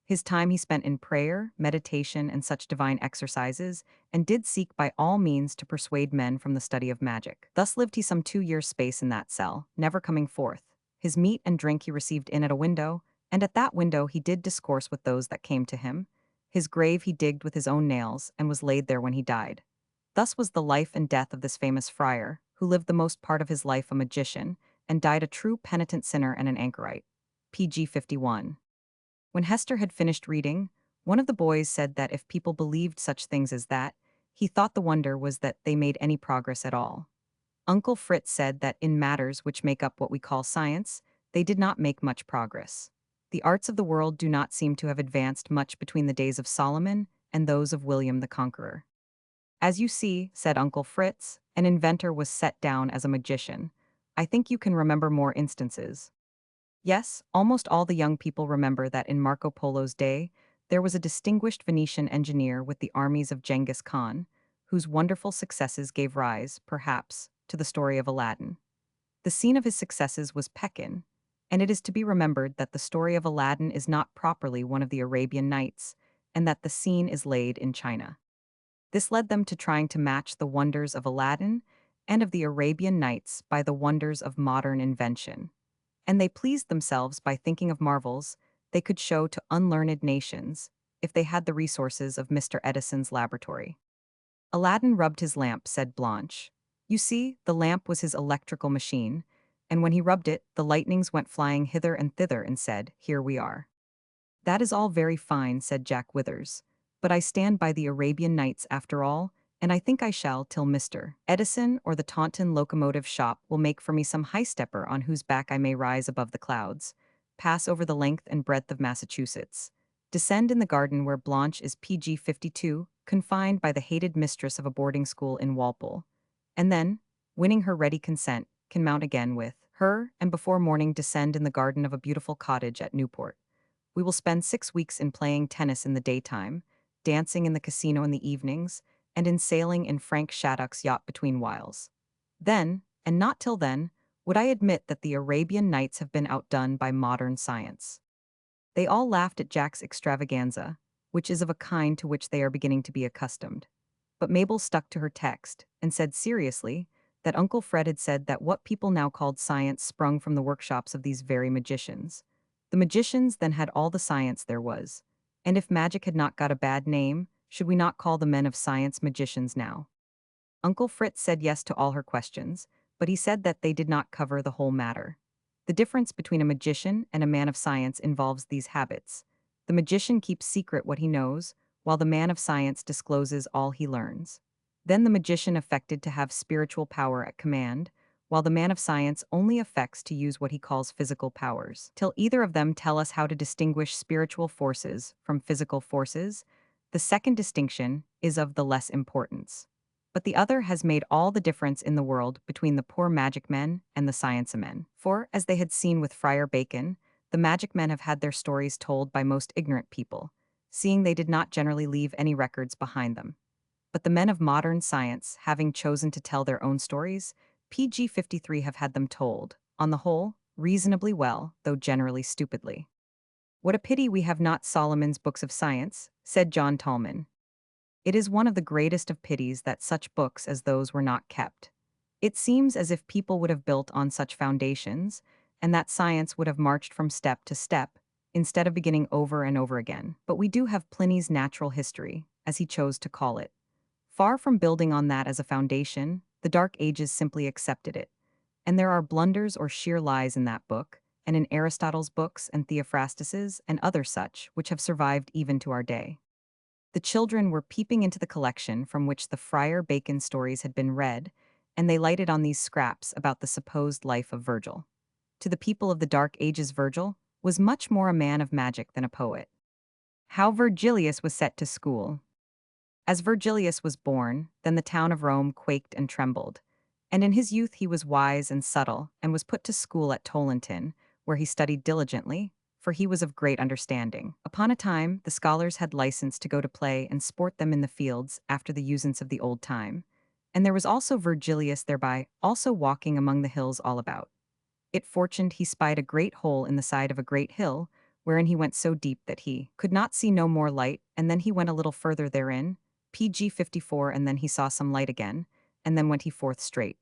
His time he spent in prayer, meditation, and such divine exercises, and did seek by all means to persuade men from the study of magic. Thus lived he some 2 years' space in that cell, never coming forth. His meat and drink he received in at a window, and at that window he did discourse with those that came to him. His grave he digged with his own nails, and was laid there when he died. Thus was the life and death of this famous friar, who lived the most part of his life a magician, and died a true penitent sinner and an anchorite. PG 51. When Hester had finished reading, one of the boys said that if people believed such things as that, he thought the wonder was that they made any progress at all. Uncle Fritz said that in matters which make up what we call science, they did not make much progress. The arts of the world do not seem to have advanced much between the days of Solomon and those of William the Conqueror. As you see, said Uncle Fritz, an inventor was set down as a magician. I think you can remember more instances. Yes, almost all the young people remember that in Marco Polo's day, there was a distinguished Venetian engineer with the armies of Genghis Khan, whose wonderful successes gave rise, perhaps, to the story of Aladdin. The scene of his successes was Pekin, and it is to be remembered that the story of Aladdin is not properly one of the Arabian Nights, and that the scene is laid in China. This led them to trying to match the wonders of Aladdin and of the Arabian Nights by the wonders of modern invention. And they pleased themselves by thinking of marvels they could show to unlearned nations if they had the resources of Mr. Edison's laboratory. Aladdin rubbed his lamp, said Blanche. You see, the lamp was his electrical machine, and when he rubbed it, the lightnings went flying hither and thither and said, Here we are. That is all very fine, said Jack Withers, but I stand by the Arabian Nights after all, and I think I shall till Mr. Edison or the Taunton locomotive shop will make for me some high-stepper on whose back I may rise above the clouds, pass over the length and breadth of Massachusetts, descend in the garden where Blanche is PG 52, confined by the hated mistress of a boarding school in Walpole, and then, winning her ready consent, can mount again with her, and before morning descend in the garden of a beautiful cottage at Newport. We will spend 6 weeks in playing tennis in the daytime, dancing in the casino in the evenings, and in sailing in Frank Shattuck's yacht between whiles. Then, and not till then, would I admit that the Arabian Nights have been outdone by modern science. They all laughed at Jack's extravaganza, which is of a kind to which they are beginning to be accustomed. But Mabel stuck to her text, and said seriously that Uncle Fred had said that what people now called science sprung from the workshops of these very magicians. The magicians then had all the science there was, and if magic had not got a bad name, should we not call the men of science magicians now? Uncle Fritz said yes to all her questions, but he said that they did not cover the whole matter. The difference between a magician and a man of science involves these habits. The magician keeps secret what he knows, while the man of science discloses all he learns. Then the magician affected to have spiritual power at command, while the man of science only affects to use what he calls physical powers. Till either of them tell us how to distinguish spiritual forces from physical forces, the second distinction is of the less importance. But the other has made all the difference in the world between the poor magic men and the science men. For, as they had seen with Friar Bacon, the magic men have had their stories told by most ignorant people, seeing they did not generally leave any records behind them. But the men of modern science, having chosen to tell their own stories, PG 53 have had them told, on the whole, reasonably well, though generally stupidly. What a pity we have not Solomon's books of science, said John Tallman. It is one of the greatest of pities that such books as those were not kept. It seems as if people would have built on such foundations, and that science would have marched from step to step, instead of beginning over and over again. But we do have Pliny's natural history, as he chose to call it. Far from building on that as a foundation, the Dark Ages simply accepted it. And there are blunders or sheer lies in that book, and in Aristotle's books and Theophrastus's and other such, which have survived even to our day. The children were peeping into the collection from which the Friar Bacon stories had been read, and they lighted on these scraps about the supposed life of Virgil. To the people of the Dark Ages, Virgil was much more a man of magic than a poet. How Virgilius was set to school. As Virgilius was born, then the town of Rome quaked and trembled. And in his youth he was wise and subtle, and was put to school at Tolentine, where he studied diligently, for he was of great understanding. Upon a time, the scholars had license to go to play and sport them in the fields after the usance of the old time. And there was also Virgilius thereby, also walking among the hills all about. It fortuned he spied a great hole in the side of a great hill, wherein he went so deep that he could not see no more light, and then he went a little further therein, PG 54, and then he saw some light again, and then went he forth straight.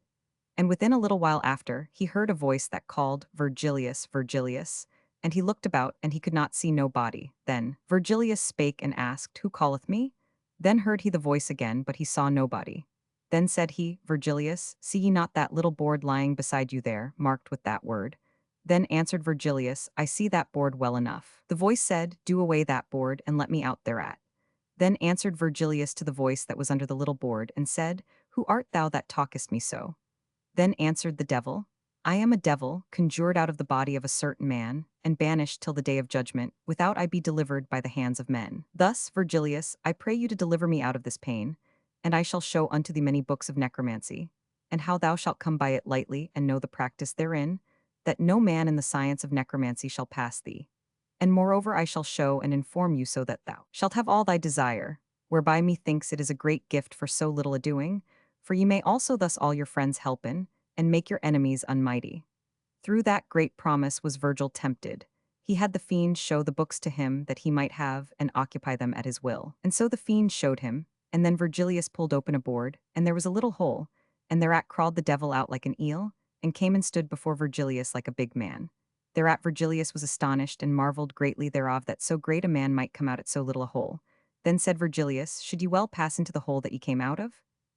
And within a little while after, he heard a voice that called, Virgilius, Virgilius, and he looked about, and he could not see no body. Then Virgilius spake and asked, Who calleth me? Then heard he the voice again, but he saw nobody. Then said he, Virgilius, see ye not that little board lying beside you there, marked with that word? Then answered Virgilius, I see that board well enough. The voice said, Do away that board, and let me out thereat. Then answered Virgilius to the voice that was under the little board, and said, Who art thou that talkest me so? Then answered the devil, I am a devil, conjured out of the body of a certain man, and banished till the day of judgment, without I be delivered by the hands of men. Thus, Virgilius, I pray you to deliver me out of this pain, and I shall show unto thee many books of necromancy, and how thou shalt come by it lightly and know the practice therein, that no man in the science of necromancy shall pass thee. And moreover I shall show and inform you so that thou shalt have all thy desire, whereby methinks it is a great gift for so little a-doing, for ye may also thus all your friends helpen, and make your enemies unmighty. Through that great promise was Virgil tempted. He had the fiend show the books to him that he might have and occupy them at his will. And so the fiend showed him, and then Virgilius pulled open a board, and there was a little hole, and thereat crawled the devil out like an eel, and came and stood before Virgilius like a big man. Thereat Virgilius was astonished and marveled greatly thereof that so great a man might come out at so little a hole. Then said Virgilius, should ye well pass into the hole that ye came out of?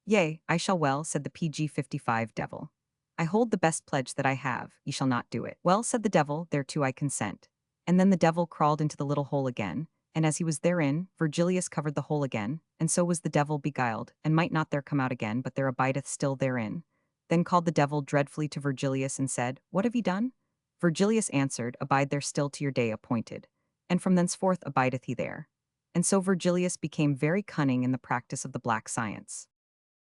Yea, I shall well, said the PG-55 devil. I hold the best pledge that I have, ye shall not do it. Well, said the devil, thereto I consent. And then the devil crawled into the little hole again, and as he was therein, Virgilius covered the hole again, and so was the devil beguiled, and might not there come out again, but there abideth still therein. Then called the devil dreadfully to Virgilius and said, what have ye done? Virgilius answered, abide there still to your day appointed, and from thenceforth abideth he there. And so Virgilius became very cunning in the practice of the black science.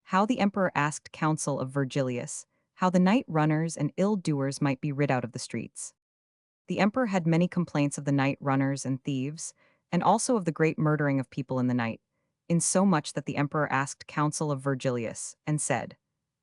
How the emperor asked counsel of Virgilius, how the night runners and ill-doers might be rid out of the streets. The emperor had many complaints of the night runners and thieves, and also of the great murdering of people in the night, insomuch that the emperor asked counsel of Virgilius, and said,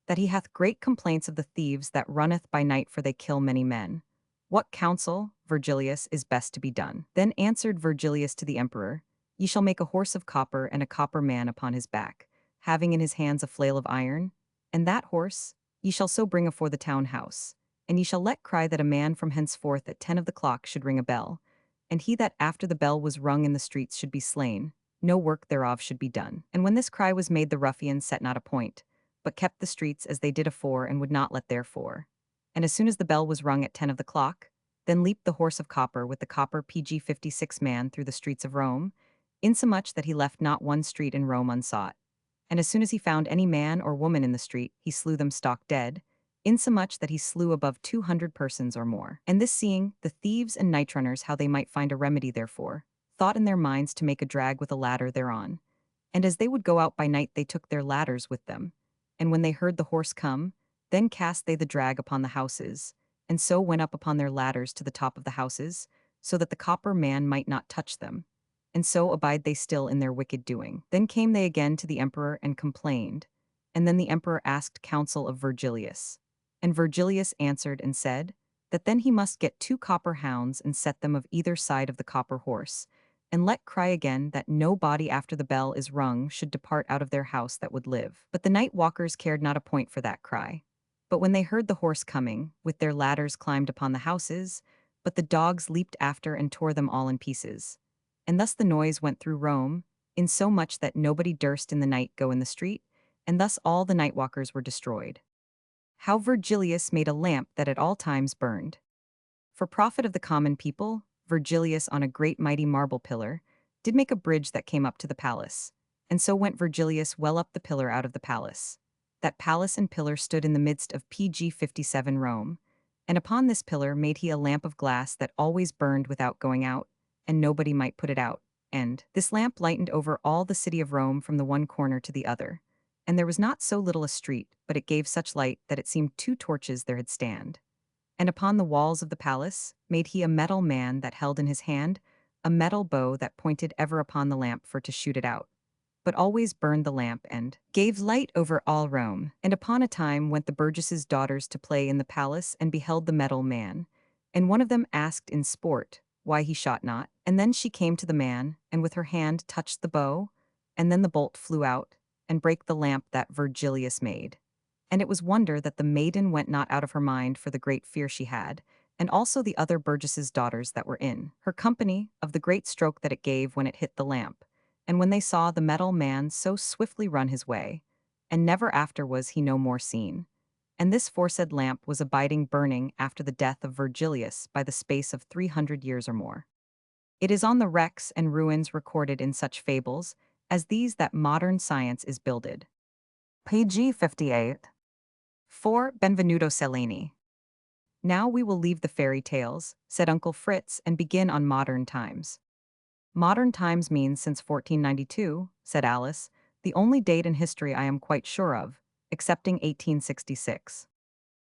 that he hath great complaints of the thieves that runneth by night, for they kill many men. What counsel, Virgilius, is best to be done? Then answered Virgilius to the emperor, ye shall make a horse of copper and a copper man upon his back, having in his hands a flail of iron, and that horse ye shall so bring afore the town house, and ye shall let cry that a man from henceforth at 10 of the clock should ring a bell, and he that after the bell was rung in the streets should be slain, no work thereof should be done. And when this cry was made, the ruffians set not a point, but kept the streets as they did afore, and would not let therefore. And as soon as the bell was rung at 10 of the clock, then leaped the horse of copper with the copper PG-56 man through the streets of Rome, insomuch that he left not one street in Rome unsought. And as soon as he found any man or woman in the street, he slew them stock dead, insomuch that he slew above 200 persons or more. And this seeing, the thieves and night runners how they might find a remedy therefore, thought in their minds to make a drag with a ladder thereon. And as they would go out by night, they took their ladders with them. And when they heard the horse come, then cast they the drag upon the houses, and so went up upon their ladders to the top of the houses, so that the copper man might not touch them. And so abide they still in their wicked doing. Then came they again to the emperor and complained, and then the emperor asked counsel of Virgilius. And Virgilius answered and said, that then he must get 2 copper hounds and set them of either side of the copper horse, and let cry again that no body after the bell is rung should depart out of their house that would live. But the night walkers cared not a point for that cry. But when they heard the horse coming, with their ladders climbed upon the houses, but the dogs leaped after and tore them all in pieces. And thus the noise went through Rome, insomuch that nobody durst in the night go in the street, and thus all the night walkers were destroyed. How Virgilius made a lamp that at all times burned. For profit of the common people, Virgilius on a great mighty marble pillar did make a bridge that came up to the palace, and so went Virgilius well up the pillar out of the palace. That palace and pillar stood in the midst of PG-57 Rome, and upon this pillar made he a lamp of glass that always burned without going out, and nobody might put it out, and this lamp lightened over all the city of Rome from the one corner to the other. And there was not so little a street, but it gave such light that it seemed 2 torches there had stand. And upon the walls of the palace made he a metal man that held in his hand a metal bow that pointed ever upon the lamp for to shoot it out, but always burned the lamp and gave light over all Rome. And upon a time went the burgesses' daughters to play in the palace and beheld the metal man, and one of them asked in sport why he shot not, and then she came to the man, and with her hand touched the bow, and then the bolt flew out, and brake the lamp that Virgilius made. And it was wonder that the maiden went not out of her mind for the great fear she had, and also the other burgesses' daughters that were in her company, of the great stroke that it gave when it hit the lamp, and when they saw the metal man so swiftly run his way, and never after was he no more seen. And this foresaid lamp was abiding burning after the death of Virgilius by the space of 300 years or more. It is on the wrecks and ruins recorded in such fables as these that modern science is builded. PG 58. 4. Benvenuto Cellini. Now we will leave the fairy tales, said Uncle Fritz, and begin on modern times. Modern times means since 1492, said Alice, the only date in history I am quite sure of, excepting 1866.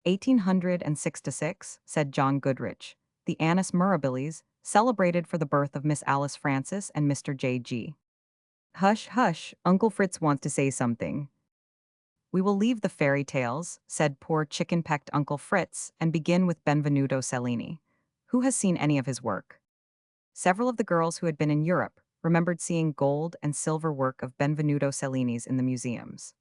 1866, said John Goodrich, the Annus Mirabilis, celebrated for the birth of Miss Alice Francis and Mr. J.G. Hush, hush, Uncle Fritz wants to say something. We will leave the fairy tales, said poor chicken-pecked Uncle Fritz, and begin with Benvenuto Cellini. Who has seen any of his work? Several of the girls who had been in Europe remembered seeing gold and silver work of Benvenuto Cellini's in the museums.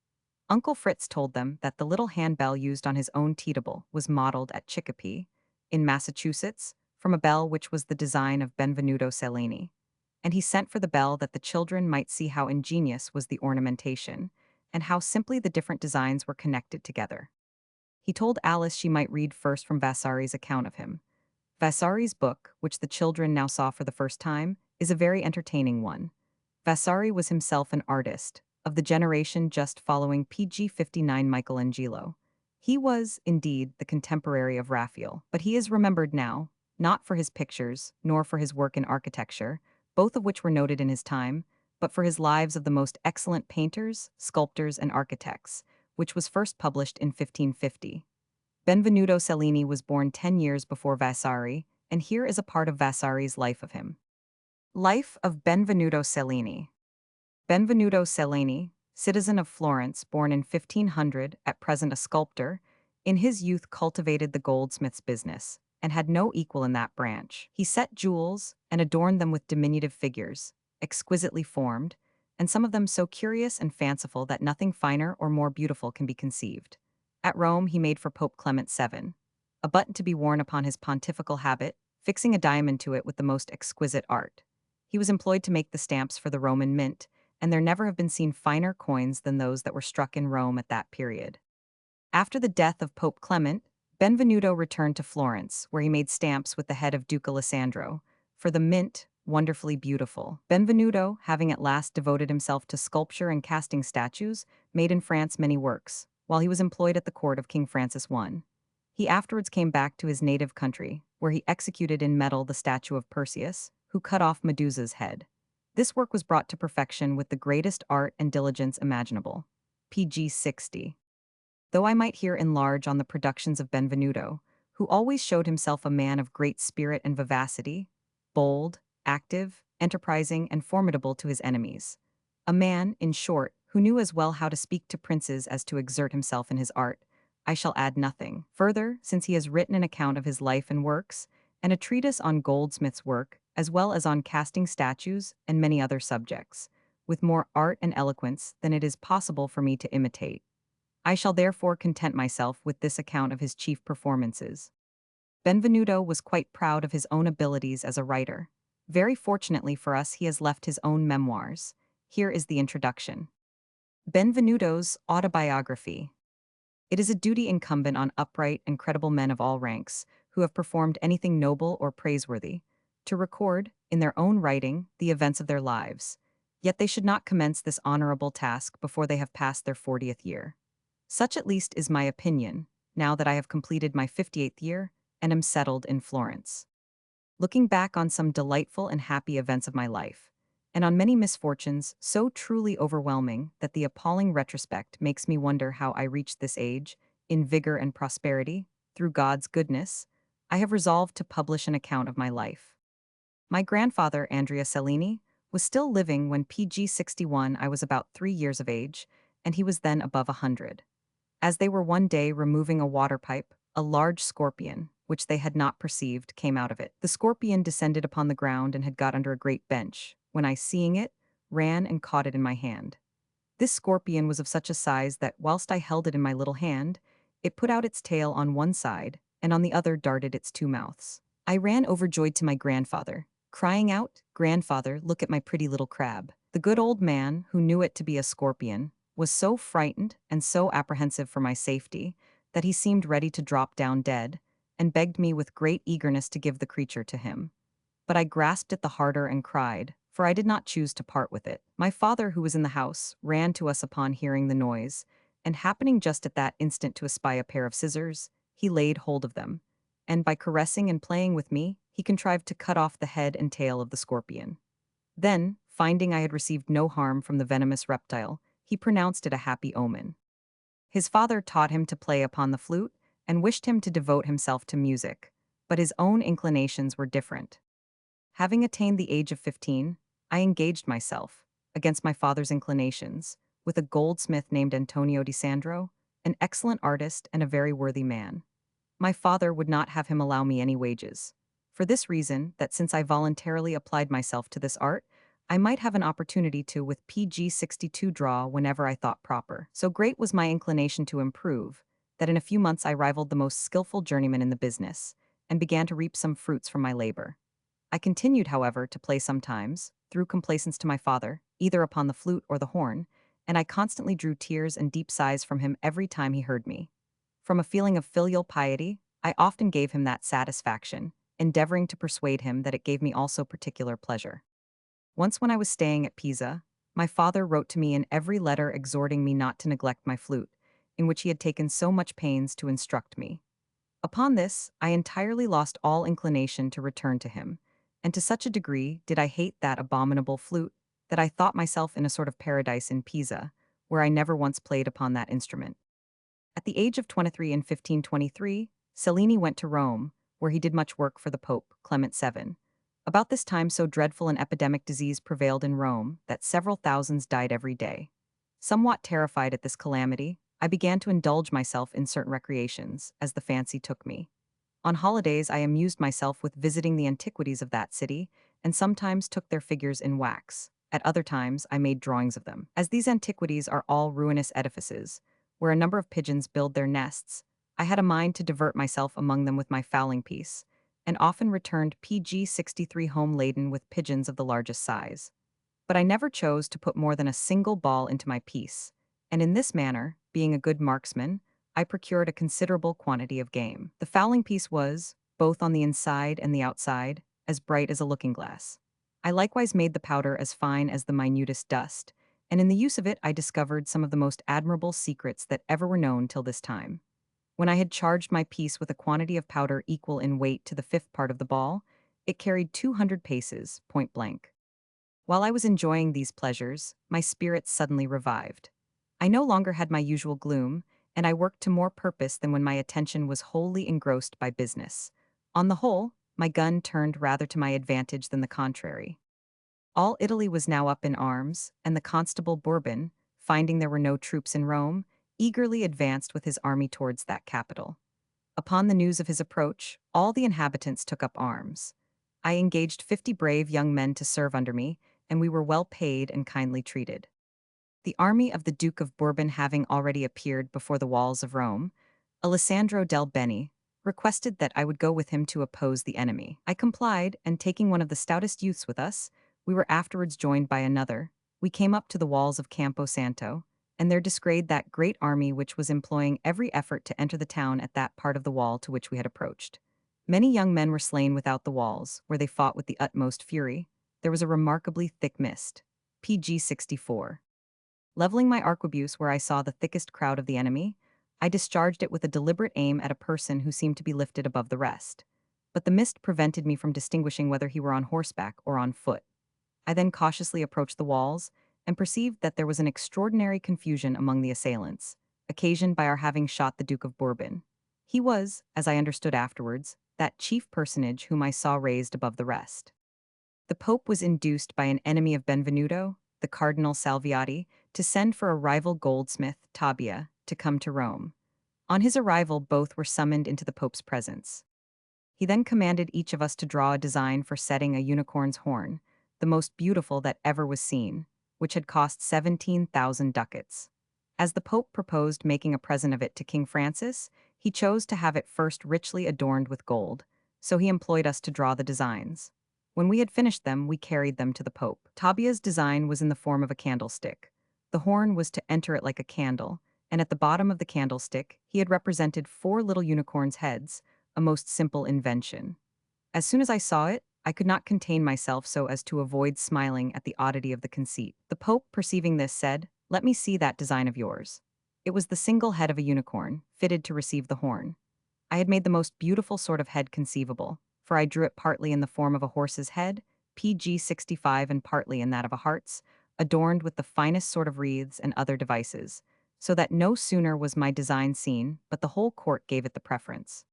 Uncle Fritz told them that the little handbell used on his own teetable was modeled at Chicopee, in Massachusetts, from a bell which was the design of Benvenuto Cellini. And he sent for the bell that the children might see how ingenious was the ornamentation, and how simply the different designs were connected together. He told Alice she might read first from Vasari's account of him. Vasari's book, which the children now saw for the first time, is a very entertaining one. Vasari was himself an artist, of the generation just following PG 59 Michelangelo. He was, indeed, the contemporary of Raphael, but he is remembered now, not for his pictures, nor for his work in architecture, both of which were noted in his time, but for his lives of the most excellent painters, sculptors, and architects, which was first published in 1550. Benvenuto Cellini was born 10 years before Vasari, and here is a part of Vasari's life of him. Life of Benvenuto Cellini. Benvenuto Cellini, citizen of Florence, born in 1500, at present a sculptor, in his youth cultivated the goldsmith's business, and had no equal in that branch. He set jewels, and adorned them with diminutive figures, exquisitely formed, and some of them so curious and fanciful that nothing finer or more beautiful can be conceived. At Rome he made for Pope Clement VII a button to be worn upon his pontifical habit, fixing a diamond to it with the most exquisite art. He was employed to make the stamps for the Roman mint, and there never have been seen finer coins than those that were struck in Rome at that period. After the death of Pope Clement, Benvenuto returned to Florence, where he made stamps with the head of Duke Alessandro, for the mint, wonderfully beautiful. Benvenuto, having at last devoted himself to sculpture and casting statues, made in France many works, while he was employed at the court of King Francis I. He afterwards came back to his native country, where he executed in metal the statue of Perseus, who cut off Medusa's head. This work was brought to perfection with the greatest art and diligence imaginable. PG 60. Though I might here enlarge on the productions of Benvenuto, who always showed himself a man of great spirit and vivacity, bold, active, enterprising, and formidable to his enemies. A man, in short, who knew as well how to speak to princes as to exert himself in his art, I shall add nothing. Further, since he has written an account of his life and works, and a treatise on goldsmith's work, as well as on casting statues and many other subjects, with more art and eloquence than it is possible for me to imitate. I shall therefore content myself with this account of his chief performances. Benvenuto was quite proud of his own abilities as a writer. Very fortunately for us, he has left his own memoirs. Here is the introduction. Benvenuto's autobiography. It is a duty incumbent on upright and credible men of all ranks, who have performed anything noble or praiseworthy, to record, in their own writing, the events of their lives. Yet they should not commence this honorable task before they have passed their 40th year. Such at least is my opinion, now that I have completed my 58th year and am settled in Florence. Looking back on some delightful and happy events of my life, and on many misfortunes so truly overwhelming that the appalling retrospect makes me wonder how I reached this age, in vigor and prosperity, through God's goodness, I have resolved to publish an account of my life. My grandfather, Andrea Cellini, was still living when PG 61 I was about 3 years of age, and he was then above 100. As they were one day removing a water pipe, a large scorpion, which they had not perceived, came out of it. The scorpion descended upon the ground and had got under a great bench, when I, seeing it, ran and caught it in my hand. This scorpion was of such a size that, whilst I held it in my little hand, it put out its tail on one side, and on the other darted its two mouths. I ran overjoyed to my grandfather, crying out, "Grandfather, look at my pretty little crab." The good old man, who knew it to be a scorpion, was so frightened and so apprehensive for my safety that he seemed ready to drop down dead, and begged me with great eagerness to give the creature to him. But I grasped it the harder and cried, for I did not choose to part with it. My father, who was in the house, ran to us upon hearing the noise, and happening just at that instant to espy a pair of scissors, he laid hold of them, and by caressing and playing with me, he contrived to cut off the head and tail of the scorpion. Then, finding I had received no harm from the venomous reptile, he pronounced it a happy omen. His father taught him to play upon the flute, and wished him to devote himself to music, but his own inclinations were different. Having attained the age of 15, I engaged myself, against my father's inclinations, with a goldsmith named Antonio di Sandro, an excellent artist and a very worthy man. My father would not have him allow me any wages. For this reason, that since I voluntarily applied myself to this art, I might have an opportunity to with PG 62 draw whenever I thought proper. So great was my inclination to improve, that in a few months I rivaled the most skillful journeyman in the business, and began to reap some fruits from my labor. I continued, however, to play sometimes, through complaisance to my father, either upon the flute or the horn, and I constantly drew tears and deep sighs from him every time he heard me. From a feeling of filial piety, I often gave him that satisfaction, endeavoring to persuade him that it gave me also particular pleasure. Once when I was staying at Pisa, my father wrote to me in every letter exhorting me not to neglect my flute, in which he had taken so much pains to instruct me. Upon this, I entirely lost all inclination to return to him, and to such a degree did I hate that abominable flute, that I thought myself in a sort of paradise in Pisa, where I never once played upon that instrument. At the age of 23 in 1523, Cellini went to Rome, where he did much work for the Pope, Clement VII. About this time so dreadful an epidemic disease prevailed in Rome that several thousands died every day. Somewhat terrified at this calamity, I began to indulge myself in certain recreations, as the fancy took me. On holidays I amused myself with visiting the antiquities of that city, and sometimes took their figures in wax. At other times I made drawings of them. As these antiquities are all ruinous edifices, where a number of pigeons build their nests, I had a mind to divert myself among them with my fowling piece, and often returned PG 63 home laden with pigeons of the largest size. But I never chose to put more than a single ball into my piece, and in this manner, being a good marksman, I procured a considerable quantity of game. The fowling piece was, both on the inside and the outside, as bright as a looking-glass. I likewise made the powder as fine as the minutest dust, and in the use of it I discovered some of the most admirable secrets that ever were known till this time. When I had charged my piece with a quantity of powder equal in weight to the fifth part of the ball, it carried 200 paces, point blank. While I was enjoying these pleasures, my spirits suddenly revived. I no longer had my usual gloom, and I worked to more purpose than when my attention was wholly engrossed by business. On the whole, my gun turned rather to my advantage than the contrary. All Italy was now up in arms, and the Constable Bourbon, finding there were no troops in Rome, eagerly advanced with his army towards that capital. Upon the news of his approach, all the inhabitants took up arms. I engaged 50 brave young men to serve under me, and we were well paid and kindly treated. The army of the Duke of Bourbon having already appeared before the walls of Rome, Alessandro del Beni requested that I would go with him to oppose the enemy. I complied, and taking one of the stoutest youths with us, we were afterwards joined by another. We came up to the walls of Campo Santo, and there descried that great army which was employing every effort to enter the town at that part of the wall to which we had approached. Many young men were slain without the walls, where they fought with the utmost fury. There was a remarkably thick mist. PG 64. Leveling my arquebuse where I saw the thickest crowd of the enemy, I discharged it with a deliberate aim at a person who seemed to be lifted above the rest. But the mist prevented me from distinguishing whether he were on horseback or on foot. I then cautiously approached the walls, and perceived that there was an extraordinary confusion among the assailants, occasioned by our having shot the Duke of Bourbon. He was, as I understood afterwards, that chief personage whom I saw raised above the rest. The Pope was induced by an enemy of Benvenuto, the Cardinal Salviati, to send for a rival goldsmith, Tabbia, to come to Rome. On his arrival both were summoned into the Pope's presence. He then commanded each of us to draw a design for setting a unicorn's horn, the most beautiful that ever was seen, which had cost 17,000 ducats. As the Pope proposed making a present of it to King Francis, he chose to have it first richly adorned with gold, so he employed us to draw the designs. When we had finished them, we carried them to the Pope. Tabbia's design was in the form of a candlestick. The horn was to enter it like a candle, and at the bottom of the candlestick he had represented 4 little unicorns' heads, a most simple invention. As soon as I saw it, I could not contain myself so as to avoid smiling at the oddity of the conceit. The Pope, perceiving this, said, "Let me see that design of yours." It was the single head of a unicorn, fitted to receive the horn. I had made the most beautiful sort of head conceivable, for I drew it partly in the form of a horse's head, PG 65, and partly in that of a hart's, adorned with the finest sort of wreaths and other devices, so that no sooner was my design seen, but the whole court gave it the preference.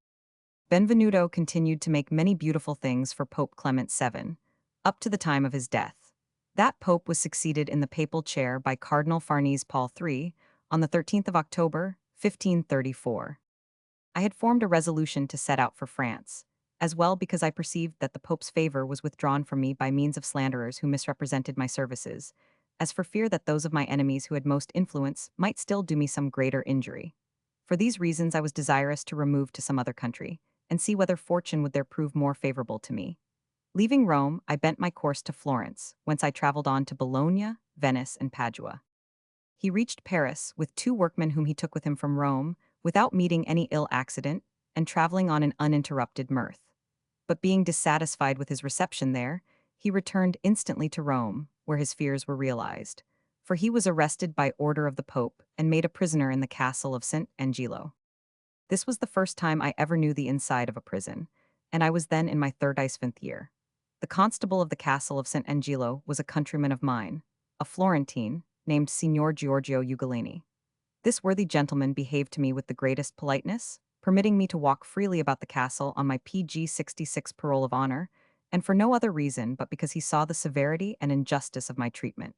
Benvenuto continued to make many beautiful things for Pope Clement VII, up to the time of his death. That pope was succeeded in the papal chair by Cardinal Farnese Paul III on the 13th of October, 1534. I had formed a resolution to set out for France, as well because I perceived that the Pope's favor was withdrawn from me by means of slanderers who misrepresented my services, as for fear that those of my enemies who had most influence might still do me some greater injury. For these reasons I was desirous to remove to some other country, and see whether fortune would there prove more favorable to me. Leaving Rome, I bent my course to Florence, whence I traveled on to Bologna, Venice, and Padua. He reached Paris with two workmen whom he took with him from Rome, without meeting any ill accident, and traveling on an uninterrupted mirth. But being dissatisfied with his reception there, he returned instantly to Rome, where his fears were realized. For he was arrested by order of the Pope and made a prisoner in the castle of St. Angelo. This was the first time I ever knew the inside of a prison, and I was then in my 35th year. The constable of the castle of St. Angelo was a countryman of mine, a Florentine, named Signor Giorgio Ugolini. This worthy gentleman behaved to me with the greatest politeness, permitting me to walk freely about the castle on my PG 66 parole of honor, and for no other reason but because he saw the severity and injustice of my treatment.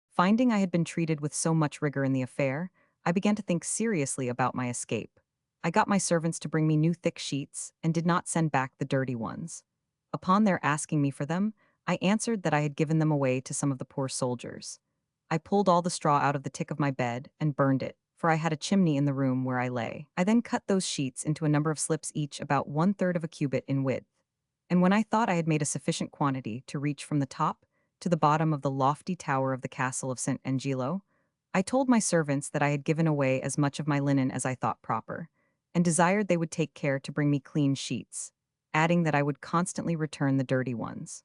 Finding I had been treated with so much rigor in the affair, I began to think seriously about my escape. I got my servants to bring me new thick sheets and did not send back the dirty ones. Upon their asking me for them, I answered that I had given them away to some of the poor soldiers. I pulled all the straw out of the tick of my bed and burned it, for I had a chimney in the room where I lay. I then cut those sheets into a number of slips each about 1/3 of a cubit in width. And when I thought I had made a sufficient quantity to reach from the top to the bottom of the lofty tower of the castle of St. Angelo, I told my servants that I had given away as much of my linen as I thought proper, and desired they would take care to bring me clean sheets, adding that I would constantly return the dirty ones.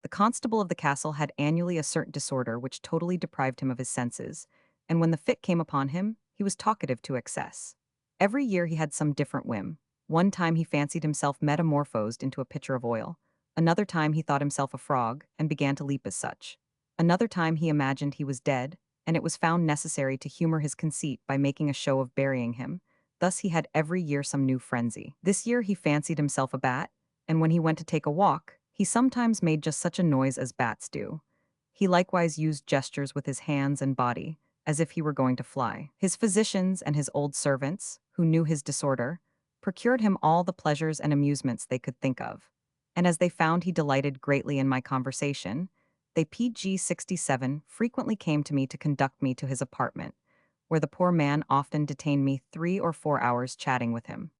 The constable of the castle had annually a certain disorder which totally deprived him of his senses, and when the fit came upon him, he was talkative to excess. Every year he had some different whim. One time he fancied himself metamorphosed into a pitcher of oil. Another time he thought himself a frog, and began to leap as such. Another time he imagined he was dead, and it was found necessary to humor his conceit by making a show of burying him. Thus he had every year some new frenzy. This year he fancied himself a bat, and when he went to take a walk, he sometimes made just such a noise as bats do. He likewise used gestures with his hands and body, as if he were going to fly. His physicians and his old servants, who knew his disorder, procured him all the pleasures and amusements they could think of. And as they found he delighted greatly in my conversation, they PG 67 frequently came to me to conduct me to his apartment, where the poor man often detained me 3 or 4 hours chatting with him.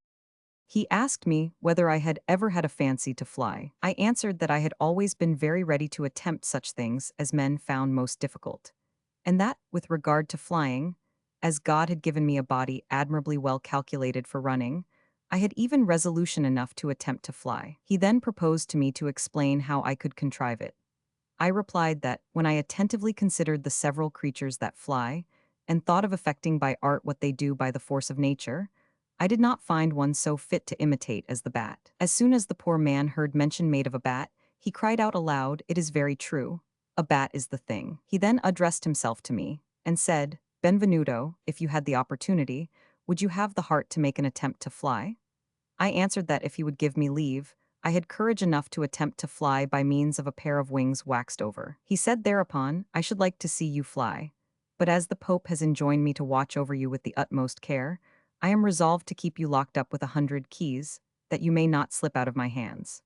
He asked me whether I had ever had a fancy to fly. I answered that I had always been very ready to attempt such things as men found most difficult, and that, with regard to flying, as God had given me a body admirably well calculated for running, I had even resolution enough to attempt to fly. He then proposed to me to explain how I could contrive it. I replied that, when I attentively considered the several creatures that fly, and thought of effecting by art what they do by the force of nature, I did not find one so fit to imitate as the bat. As soon as the poor man heard mention made of a bat, he cried out aloud, "It is very true. A bat is the thing." He then addressed himself to me, and said, "Benvenuto, if you had the opportunity, would you have the heart to make an attempt to fly?" I answered that if he would give me leave, I had courage enough to attempt to fly by means of a pair of wings waxed over. He said thereupon, "I should like to see you fly, but as the Pope has enjoined me to watch over you with the utmost care, I am resolved to keep you locked up with 100 keys, that you may not slip out of my hands."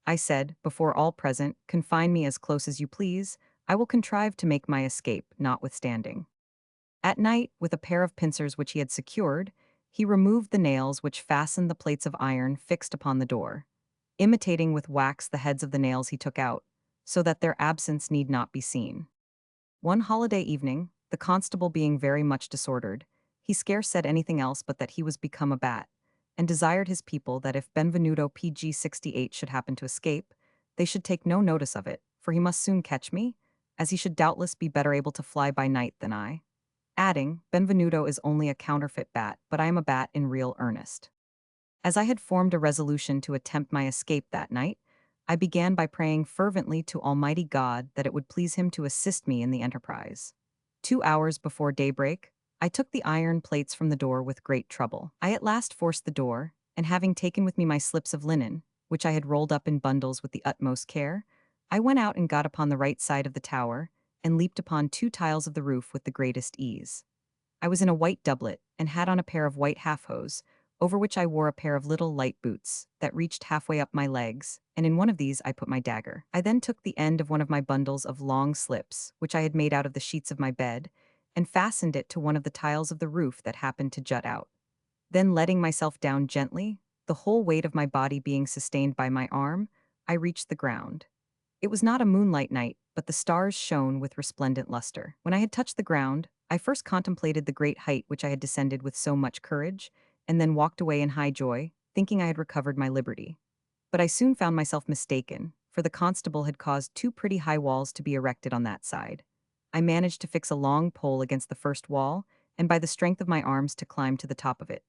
I said, before all present, "Confine me as close as you please, I will contrive to make my escape, notwithstanding." At night, with a pair of pincers which he had secured, he removed the nails which fastened the plates of iron fixed upon the door, imitating with wax the heads of the nails he took out, so that their absence need not be seen. One holiday evening, the constable being very much disordered, he scarce said anything else but that he was become a bat, and desired his people that if Benvenuto PG 68 should happen to escape, they should take no notice of it, for he must soon catch me, as he should doubtless be better able to fly by night than I. Adding, "Benvenuto is only a counterfeit bat, but I am a bat in real earnest." As I had formed a resolution to attempt my escape that night, I began by praying fervently to Almighty God that it would please him to assist me in the enterprise. 2 hours before daybreak, I took the iron plates from the door with great trouble. I at last forced the door, and having taken with me my slips of linen, which I had rolled up in bundles with the utmost care, I went out and got upon the right side of the tower, and leaped upon two tiles of the roof with the greatest ease. I was in a white doublet, and had on a pair of white half-hose, over which I wore a pair of little light boots, that reached halfway up my legs, and in one of these I put my dagger. I then took the end of one of my bundles of long slips, which I had made out of the sheets of my bed, and fastened it to one of the tiles of the roof that happened to jut out. Then letting myself down gently, the whole weight of my body being sustained by my arm, I reached the ground. It was not a moonlight night, but the stars shone with resplendent luster. When I had touched the ground, I first contemplated the great height which I had descended with so much courage, and then walked away in high joy, thinking I had recovered my liberty. But I soon found myself mistaken, for the constable had caused two pretty high walls to be erected on that side. I managed to fix a long pole against the first wall, and by the strength of my arms to climb to the top of it.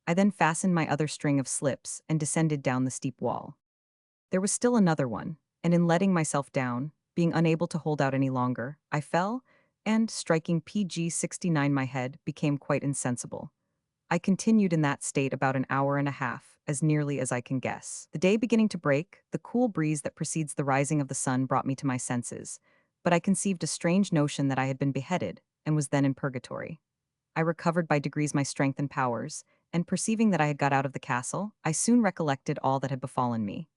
I then fastened my other string of slips and descended down the steep wall. There was still another one, and in letting myself down, being unable to hold out any longer, I fell, and, striking PG-69 my head, became quite insensible. I continued in that state about an hour and a half, as nearly as I can guess. The day beginning to break, the cool breeze that precedes the rising of the sun brought me to my senses, but I conceived a strange notion that I had been beheaded, and was then in purgatory. I recovered by degrees my strength and powers, and perceiving that I had got out of the castle, I soon recollected all that had befallen me.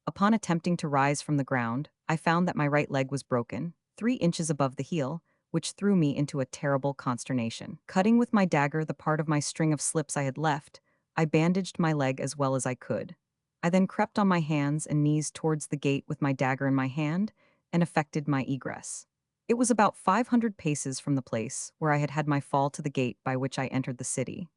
Upon attempting to rise from the ground, I found that my right leg was broken, 3 inches above the heel, which threw me into a terrible consternation. Cutting with my dagger the part of my string of slips I had left, I bandaged my leg as well as I could. I then crept on my hands and knees towards the gate with my dagger in my hand, and effected my egress. It was about 500 paces from the place where I had had my fall to the gate by which I entered the city.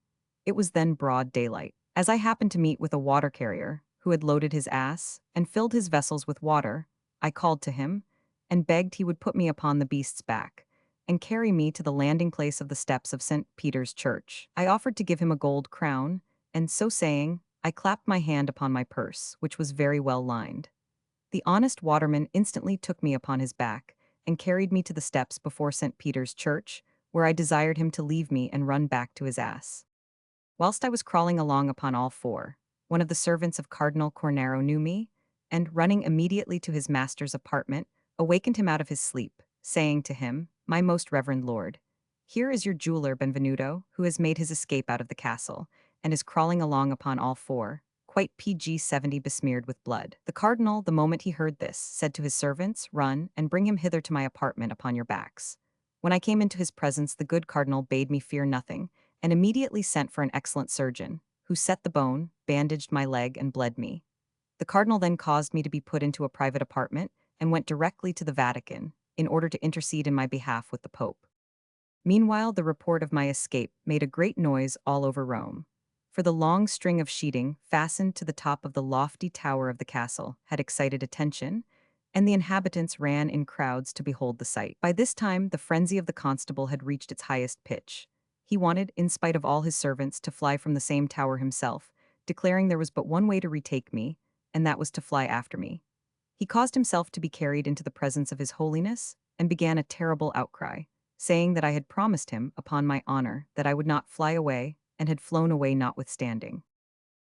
It was then broad daylight. As I happened to meet with a water carrier, who had loaded his ass, and filled his vessels with water, I called to him, and begged he would put me upon the beast's back, and carry me to the landing place of the steps of St. Peter's Church. I offered to give him a gold crown, and so saying, I clapped my hand upon my purse, which was very well lined. The honest waterman instantly took me upon his back, and carried me to the steps before St. Peter's Church, where I desired him to leave me and run back to his ass. Whilst I was crawling along upon all four, one of the servants of Cardinal Cornaro knew me, and, running immediately to his master's apartment, awakened him out of his sleep, saying to him, "My most reverend lord, here is your jeweler Benvenuto, who has made his escape out of the castle, and is crawling along upon all four, quite PG-70 besmeared with blood." The cardinal, the moment he heard this, said to his servants, "Run, and bring him hither to my apartment upon your backs." When I came into his presence, the good cardinal bade me fear nothing, and immediately sent for an excellent surgeon, who set the bone, bandaged my leg, and bled me. The cardinal then caused me to be put into a private apartment, and went directly to the Vatican, in order to intercede in my behalf with the Pope. Meanwhile, the report of my escape made a great noise all over Rome, for the long string of sheeting fastened to the top of the lofty tower of the castle had excited attention, and the inhabitants ran in crowds to behold the sight. By this time, the frenzy of the constable had reached its highest pitch. He wanted, in spite of all his servants, to fly from the same tower himself, declaring there was but one way to retake me, and that was to fly after me. He caused himself to be carried into the presence of his holiness, and began a terrible outcry, saying that I had promised him, upon my honor, that I would not fly away, and had flown away notwithstanding.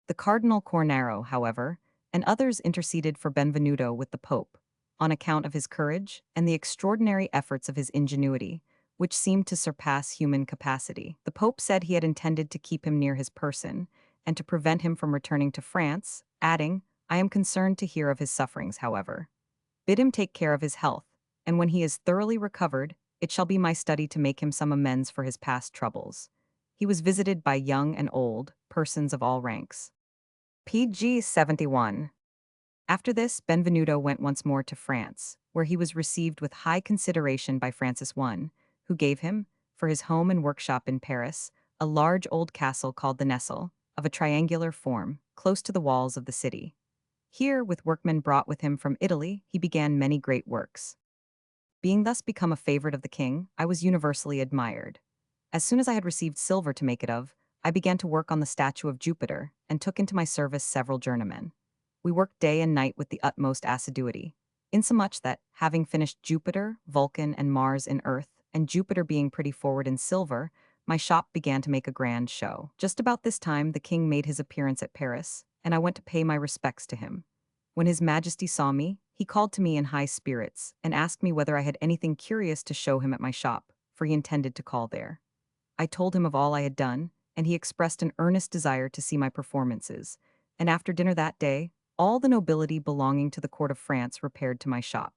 The Cardinal Cornaro, however, and others interceded for Benvenuto with the Pope, on account of his courage and the extraordinary efforts of his ingenuity, which seemed to surpass human capacity. The Pope said he had intended to keep him near his person, and to prevent him from returning to France, adding, "I am concerned to hear of his sufferings, however. Bid him take care of his health, and when he is thoroughly recovered, it shall be my study to make him some amends for his past troubles." He was visited by young and old, persons of all ranks. PG 71. After this, Benvenuto went once more to France, where he was received with high consideration by Francis I, who gave him, for his home and workshop in Paris, a large old castle called the Nesle, of a triangular form, close to the walls of the city. Here, with workmen brought with him from Italy, he began many great works. Being thus become a favorite of the king, I was universally admired. As soon as I had received silver to make it of, I began to work on the statue of Jupiter, and took into my service several journeymen. We worked day and night with the utmost assiduity, insomuch that, having finished Jupiter, Vulcan, and Mars in earth, and Jupiter being pretty forward in silver, my shop began to make a grand show. Just about this time the king made his appearance at Paris, and I went to pay my respects to him. When His Majesty saw me, he called to me in high spirits and asked me whether I had anything curious to show him at my shop, for he intended to call there. I told him of all I had done, and he expressed an earnest desire to see my performances, and after dinner that day, all the nobility belonging to the court of France repaired to my shop.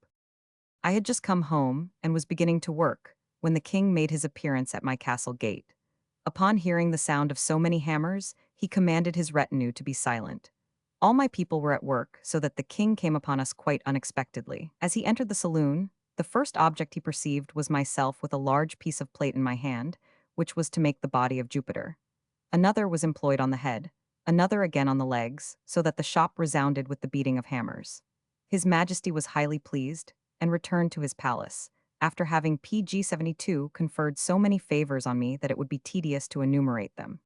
I had just come home and was beginning to work when the king made his appearance at my castle gate. Upon hearing the sound of so many hammers, he commanded his retinue to be silent. All my people were at work, so that the king came upon us quite unexpectedly. As he entered the saloon, the first object he perceived was myself with a large piece of plate in my hand, which was to make the body of Jupiter. Another was employed on the head, another again on the legs, so that the shop resounded with the beating of hammers. His Majesty was highly pleased, and returned to his palace, after having PG-72 conferred so many favors on me that it would be tedious to enumerate them.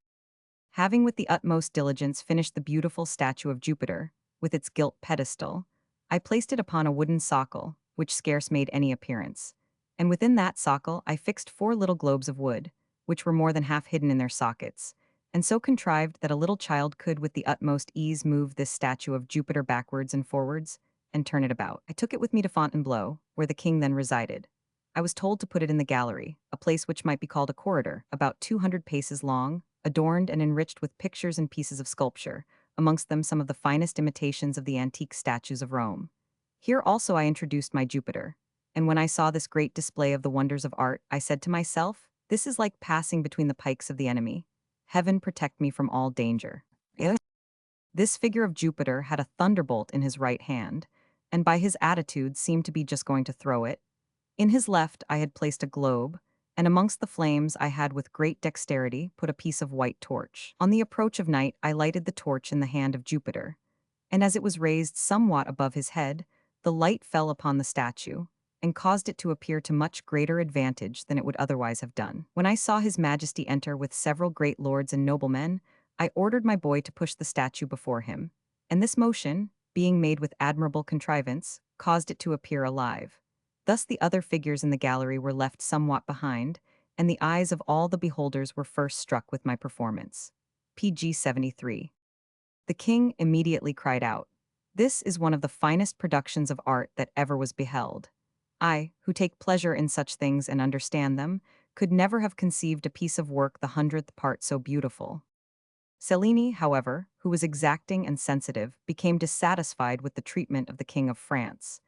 Having with the utmost diligence finished the beautiful statue of Jupiter, with its gilt pedestal, I placed it upon a wooden socle, which scarce made any appearance, and within that socle I fixed 4 little globes of wood, which were more than half hidden in their sockets, and so contrived that a little child could with the utmost ease move this statue of Jupiter backwards and forwards, and turn it about. I took it with me to Fontainebleau, where the king then resided. I was told to put it in the gallery, a place which might be called a corridor, about 200 paces long, adorned and enriched with pictures and pieces of sculpture, amongst them some of the finest imitations of the antique statues of Rome. Here also I introduced my Jupiter, and when I saw this great display of the wonders of art, I said to myself, "This is like passing between the pikes of the enemy. Heaven protect me from all danger." This figure of Jupiter had a thunderbolt in his right hand, and by his attitude seemed to be just going to throw it. In his left I had placed a globe, and amongst the flames I had with great dexterity put a piece of white torch. On the approach of night I lighted the torch in the hand of Jupiter, and as it was raised somewhat above his head, the light fell upon the statue, and caused it to appear to much greater advantage than it would otherwise have done. When I saw His Majesty enter with several great lords and noblemen, I ordered my boy to push the statue before him, and this motion, being made with admirable contrivance, caused it to appear alive. Thus the other figures in the gallery were left somewhat behind, and the eyes of all the beholders were first struck with my performance. PG-73. The king immediately cried out, "This is one of the finest productions of art that ever was beheld. I, who take pleasure in such things and understand them, could never have conceived a piece of work the 100th part so beautiful." Cellini, however, who was exacting and sensitive, became dissatisfied with the treatment of the King of France,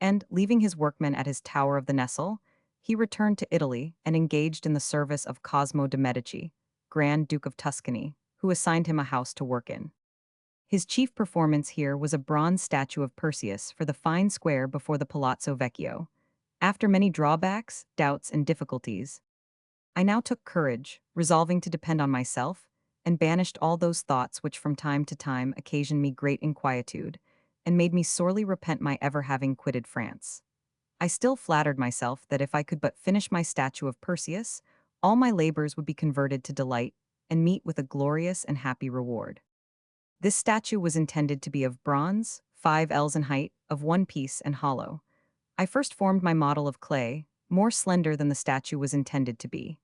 and, leaving his workmen at his Tower of the Nesle, he returned to Italy and engaged in the service of Cosmo de' Medici, Grand Duke of Tuscany, who assigned him a house to work in. His chief performance here was a bronze statue of Perseus for the fine square before the Palazzo Vecchio. After many drawbacks, doubts, and difficulties, I now took courage, resolving to depend on myself, and banished all those thoughts which from time to time occasioned me great inquietude, and made me sorely repent my ever having quitted France. I still flattered myself that if I could but finish my statue of Perseus, all my labors would be converted to delight, and meet with a glorious and happy reward. This statue was intended to be of bronze, 5 ells in height, of one piece and hollow. I first formed my model of clay, more slender than the statue was intended to be.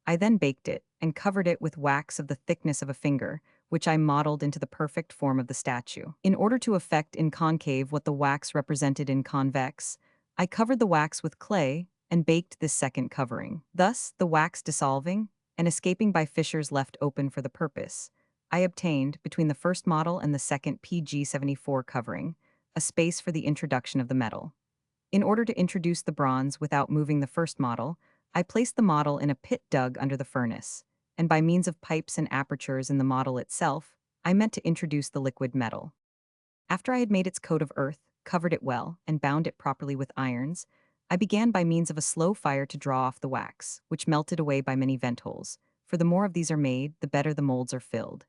I then baked it, and covered it with wax of the thickness of a finger, which I modeled into the perfect form of the statue. In order to effect in concave what the wax represented in convex, I covered the wax with clay, and baked this second covering. Thus, the wax dissolving, and escaping by fissures left open for the purpose, I obtained, between the first model and the second PG-74 covering, a space for the introduction of the metal. In order to introduce the bronze without moving the first model, I placed the model in a pit dug under the furnace, and by means of pipes and apertures in the model itself, I meant to introduce the liquid metal. After I had made its coat of earth, covered it well, and bound it properly with irons, I began by means of a slow fire to draw off the wax, which melted away by many vent holes, for the more of these are made, the better the molds are filled.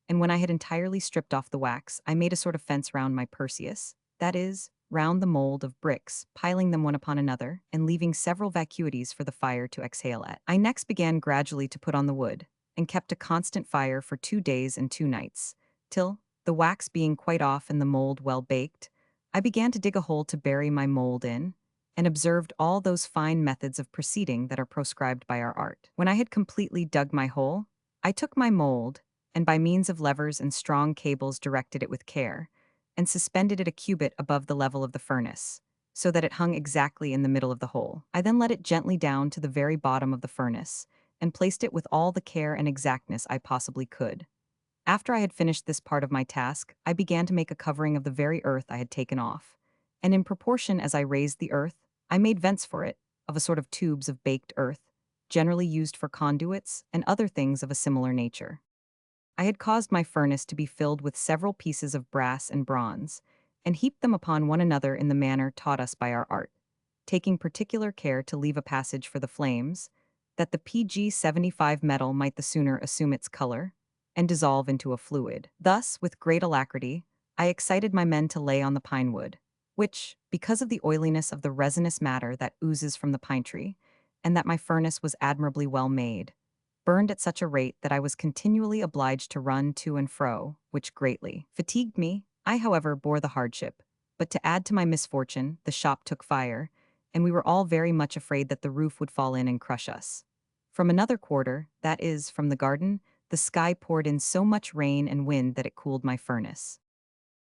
And when I had entirely stripped off the wax, I made a sort of fence round my Perseus, that is, round the mold of bricks, piling them one upon another, and leaving several vacuities for the fire to exhale at. I next began gradually to put on the wood, and kept a constant fire for 2 days and 2 nights, till, the wax being quite off and the mold well baked, I began to dig a hole to bury my mold in, and observed all those fine methods of proceeding that are proscribed by our art. When I had completely dug my hole, I took my mold, and by means of levers and strong cables directed it with care, and suspended it a cubit above the level of the furnace, so that it hung exactly in the middle of the hole. I then let it gently down to the very bottom of the furnace, and placed it with all the care and exactness I possibly could. After I had finished this part of my task, I began to make a covering of the very earth I had taken off, and in proportion as I raised the earth, I made vents for it, of a sort of tubes of baked earth, generally used for conduits and other things of a similar nature. I had caused my furnace to be filled with several pieces of brass and bronze, and heaped them upon one another in the manner taught us by our art, taking particular care to leave a passage for the flames, that the Pg75 metal might the sooner assume its color, and dissolve into a fluid. Thus, with great alacrity, I excited my men to lay on the pine wood, which, because of the oiliness of the resinous matter that oozes from the pine tree, and that my furnace was admirably well made, burned at such a rate that I was continually obliged to run to and fro, which greatly fatigued me. I, however, bore the hardship, but to add to my misfortune, the shop took fire, and we were all very much afraid that the roof would fall in and crush us. From another quarter, that is, from the garden, the sky poured in so much rain and wind that it cooled my furnace.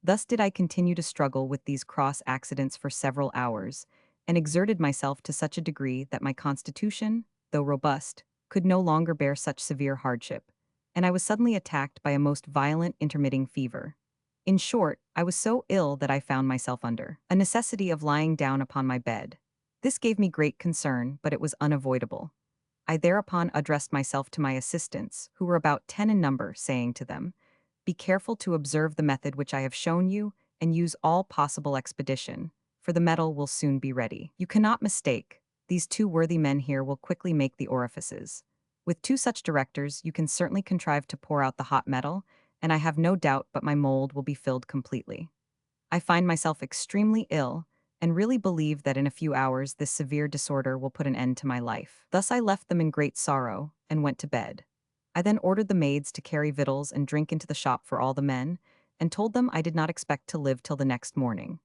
Thus did I continue to struggle with these cross accidents for several hours, and exerted myself to such a degree that my constitution, though robust, could no longer bear such severe hardship, and I was suddenly attacked by a most violent intermitting fever. In short, I was so ill that I found myself under a necessity of lying down upon my bed. This gave me great concern, but it was unavoidable. I thereupon addressed myself to my assistants, who were about 10 in number, saying to them, "Be careful to observe the method which I have shown you, and use all possible expedition, for the metal will soon be ready. You cannot mistake. These two worthy men here will quickly make the orifices. With two such directors, you can certainly contrive to pour out the hot metal, and I have no doubt but my mold will be filled completely. I find myself extremely ill, and really believe that in a few hours this severe disorder will put an end to my life." Thus I left them in great sorrow, and went to bed. I then ordered the maids to carry victuals and drink into the shop for all the men, and told them I did not expect to live till the next morning.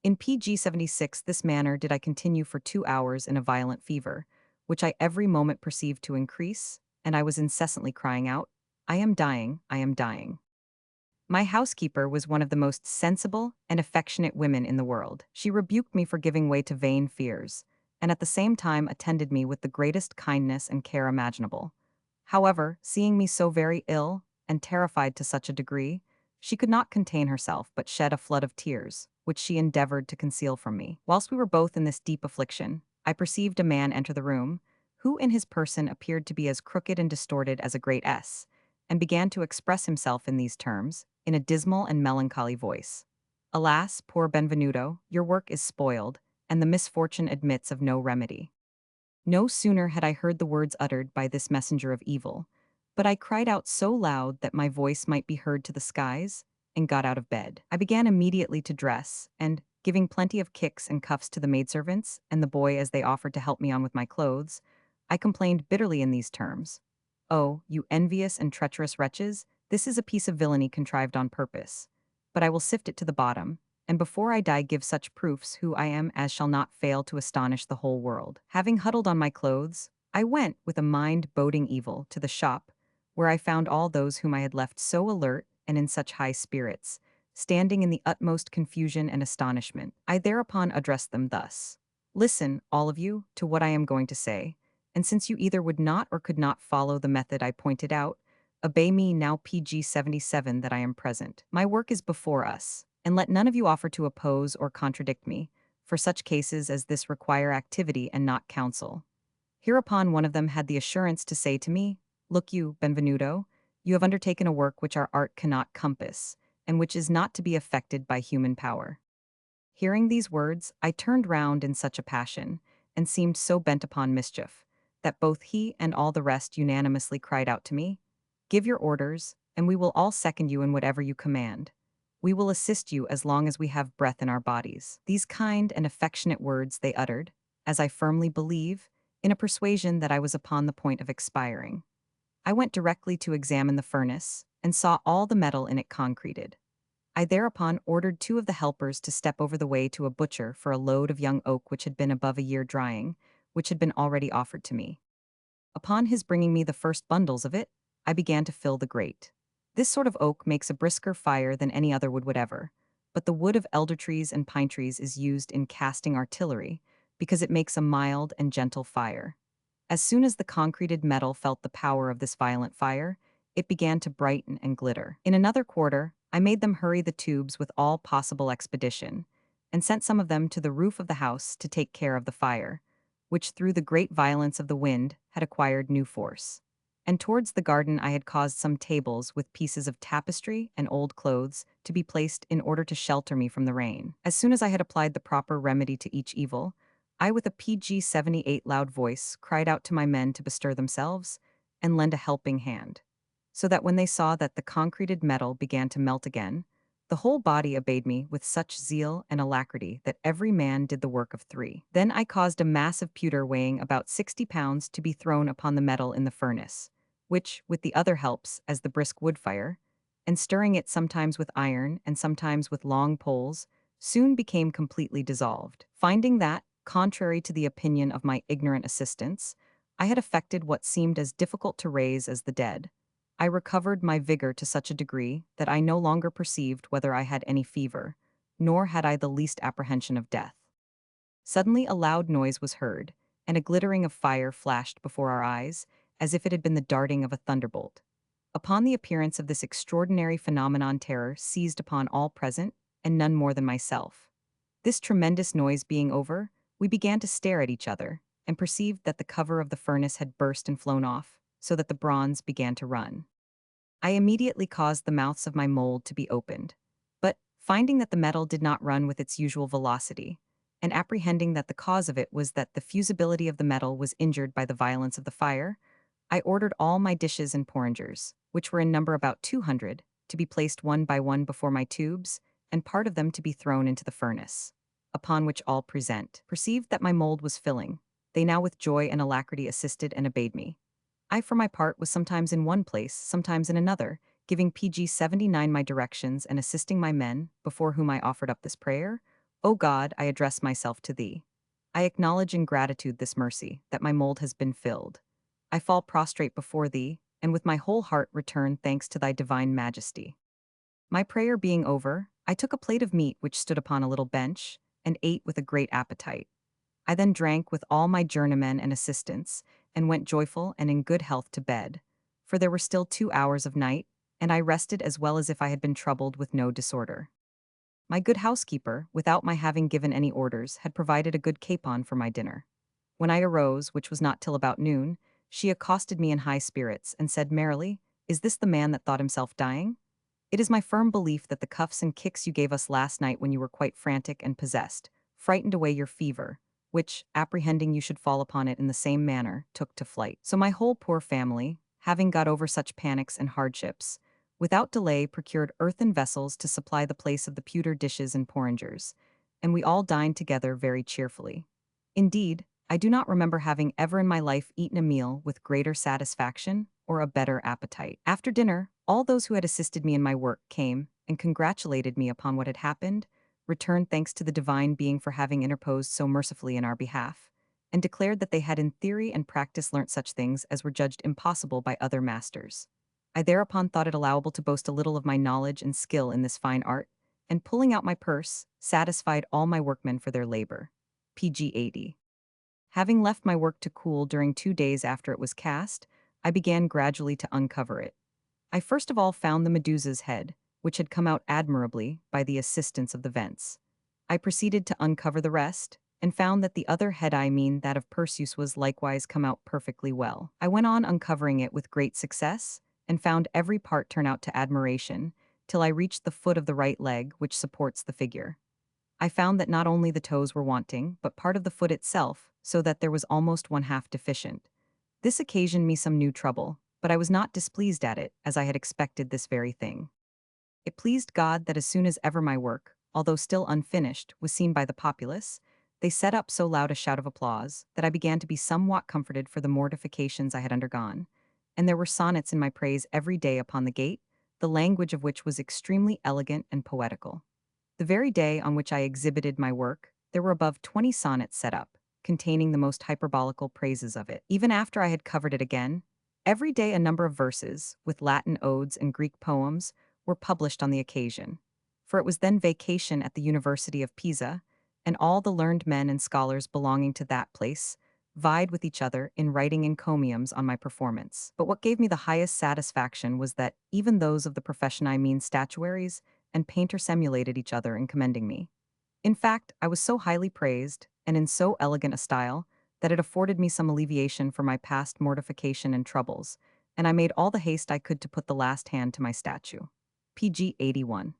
In PG76 this manner did I continue for 2 hours in a violent fever, which I every moment perceived to increase, and I was incessantly crying out, "I am dying, I am dying." My housekeeper was one of the most sensible and affectionate women in the world. She rebuked me for giving way to vain fears, and at the same time attended me with the greatest kindness and care imaginable. However, seeing me so very ill, and terrified to such a degree, she could not contain herself, but shed a flood of tears, which she endeavored to conceal from me. Whilst we were both in this deep affliction, I perceived a man enter the room, who in his person appeared to be as crooked and distorted as a great S, and began to express himself in these terms, in a dismal and melancholy voice. "Alas, poor Benvenuto, your work is spoiled, and the misfortune admits of no remedy." No sooner had I heard the words uttered by this messenger of evil, but I cried out so loud that my voice might be heard to the skies, and got out of bed. I began immediately to dress, and, giving plenty of kicks and cuffs to the maidservants and the boy as they offered to help me on with my clothes, I complained bitterly in these terms: "Oh, you envious and treacherous wretches, this is a piece of villainy contrived on purpose. But I will sift it to the bottom, and before I die give such proofs who I am as shall not fail to astonish the whole world." Having huddled on my clothes, I went, with a mind boding evil, to the shop, where I found all those whom I had left so alert and in such high spirits, standing in the utmost confusion and astonishment. I thereupon addressed them thus: "Listen, all of you, to what I am going to say, and since you either would not or could not follow the method I pointed out, obey me now PG77 that I am present. My work is before us, and let none of you offer to oppose or contradict me, for such cases as this require activity and not counsel." Hereupon one of them had the assurance to say to me, "Look you, Benvenuto, you have undertaken a work which our art cannot compass, and which is not to be effected by human power." Hearing these words, I turned round in such a passion, and seemed so bent upon mischief, that both he and all the rest unanimously cried out to me, "Give your orders, and we will all second you in whatever you command. We will assist you as long as we have breath in our bodies." These kind and affectionate words they uttered, as I firmly believe, in a persuasion that I was upon the point of expiring. I went directly to examine the furnace, and saw all the metal in it concreted. I thereupon ordered two of the helpers to step over the way to a butcher for a load of young oak which had been above a year drying, which had been already offered to me. Upon his bringing me the first bundles of it, I began to fill the grate. This sort of oak makes a brisker fire than any other wood whatever, but the wood of elder trees and pine trees is used in casting artillery because it makes a mild and gentle fire. As soon as the concreted metal felt the power of this violent fire, it began to brighten and glitter. In another quarter, I made them hurry the tubes with all possible expedition, and sent some of them to the roof of the house to take care of the fire, which through the great violence of the wind had acquired new force. And towards the garden I had caused some tables with pieces of tapestry and old clothes to be placed in order to shelter me from the rain. As soon as I had applied the proper remedy to each evil, I with a PG-78 loud voice cried out to my men to bestir themselves and lend a helping hand, so that when they saw that the concreted metal began to melt again, the whole body obeyed me with such zeal and alacrity that every man did the work of three. Then I caused a mass of pewter weighing about 60 pounds to be thrown upon the metal in the furnace, which, with the other helps, as the brisk wood fire, and stirring it sometimes with iron and sometimes with long poles, soon became completely dissolved. Finding that, contrary to the opinion of my ignorant assistants, I had effected what seemed as difficult to raise as the dead, I recovered my vigor to such a degree that I no longer perceived whether I had any fever, nor had I the least apprehension of death. Suddenly a loud noise was heard, and a glittering of fire flashed before our eyes, as if it had been the darting of a thunderbolt. Upon the appearance of this extraordinary phenomenon, terror seized upon all present, and none more than myself. This tremendous noise being over, we began to stare at each other, and perceived that the cover of the furnace had burst and flown off, so that the bronze began to run. I immediately caused the mouths of my mold to be opened, but, finding that the metal did not run with its usual velocity, and apprehending that the cause of it was that the fusibility of the metal was injured by the violence of the fire, I ordered all my dishes and porringers, which were in number about 200, to be placed one by one before my tubes, and part of them to be thrown into the furnace. Upon which all present perceived that my mold was filling. They now with joy and alacrity assisted and obeyed me. I, for my part, was sometimes in one place, sometimes in another, giving PG-79 my directions and assisting my men, before whom I offered up this prayer. O God, I address myself to thee. I acknowledge in gratitude this mercy, that my mold has been filled. I fall prostrate before thee, and with my whole heart return thanks to thy divine majesty. My prayer being over, I took a plate of meat which stood upon a little bench, and ate with a great appetite. I then drank with all my journeymen and assistants, and went joyful and in good health to bed, for there were still 2 hours of night, and I rested as well as if I had been troubled with no disorder. My good housekeeper, without my having given any orders, had provided a good capon for my dinner. When I arose, which was not till about noon, she accosted me in high spirits, and said merrily, "Is this the man that thought himself dying? It is my firm belief that the cuffs and kicks you gave us last night when you were quite frantic and possessed, frightened away your fever, which, apprehending you should fall upon it in the same manner, took to flight. So my whole poor family, having got over such panics and hardships, without delay procured earthen vessels to supply the place of the pewter dishes and porringers, and we all dined together very cheerfully. Indeed, I do not remember having ever in my life eaten a meal with greater satisfaction or a better appetite. After dinner, all those who had assisted me in my work came and congratulated me upon what had happened, returned thanks to the divine being for having interposed so mercifully in our behalf, and declared that they had in theory and practice learnt such things as were judged impossible by other masters. I thereupon thought it allowable to boast a little of my knowledge and skill in this fine art, and pulling out my purse, satisfied all my workmen for their labor. PG 80. Having left my work to cool during 2 days after it was cast, I began gradually to uncover it. I first of all found the Medusa's head, which had come out admirably by the assistance of the vents. I proceeded to uncover the rest, and found that the other head, I mean that of Perseus, was likewise come out perfectly well. I went on uncovering it with great success, and found every part turn out to admiration, till I reached the foot of the right leg which supports the figure. I found that not only the toes were wanting, but part of the foot itself, so that there was almost one half deficient. This occasioned me some new trouble, but I was not displeased at it, as I had expected this very thing. It pleased God that as soon as ever my work, although still unfinished, was seen by the populace, they set up so loud a shout of applause that I began to be somewhat comforted for the mortifications I had undergone, and there were sonnets in my praise every day upon the gate, the language of which was extremely elegant and poetical. The very day on which I exhibited my work, there were above 20 sonnets set up, containing the most hyperbolical praises of it. Even after I had covered it again, every day a number of verses, with Latin odes and Greek poems, were published on the occasion. for it was then vacation at the University of Pisa, and all the learned men and scholars belonging to that place vied with each other in writing encomiums on my performance. But what gave me the highest satisfaction was that even those of the profession I mean statuaries and painter simulated each other in commending me. In fact, I was so highly praised, and in so elegant a style, that it afforded me some alleviation for my past mortification and troubles, and I made all the haste I could to put the last hand to my statue. PG 81.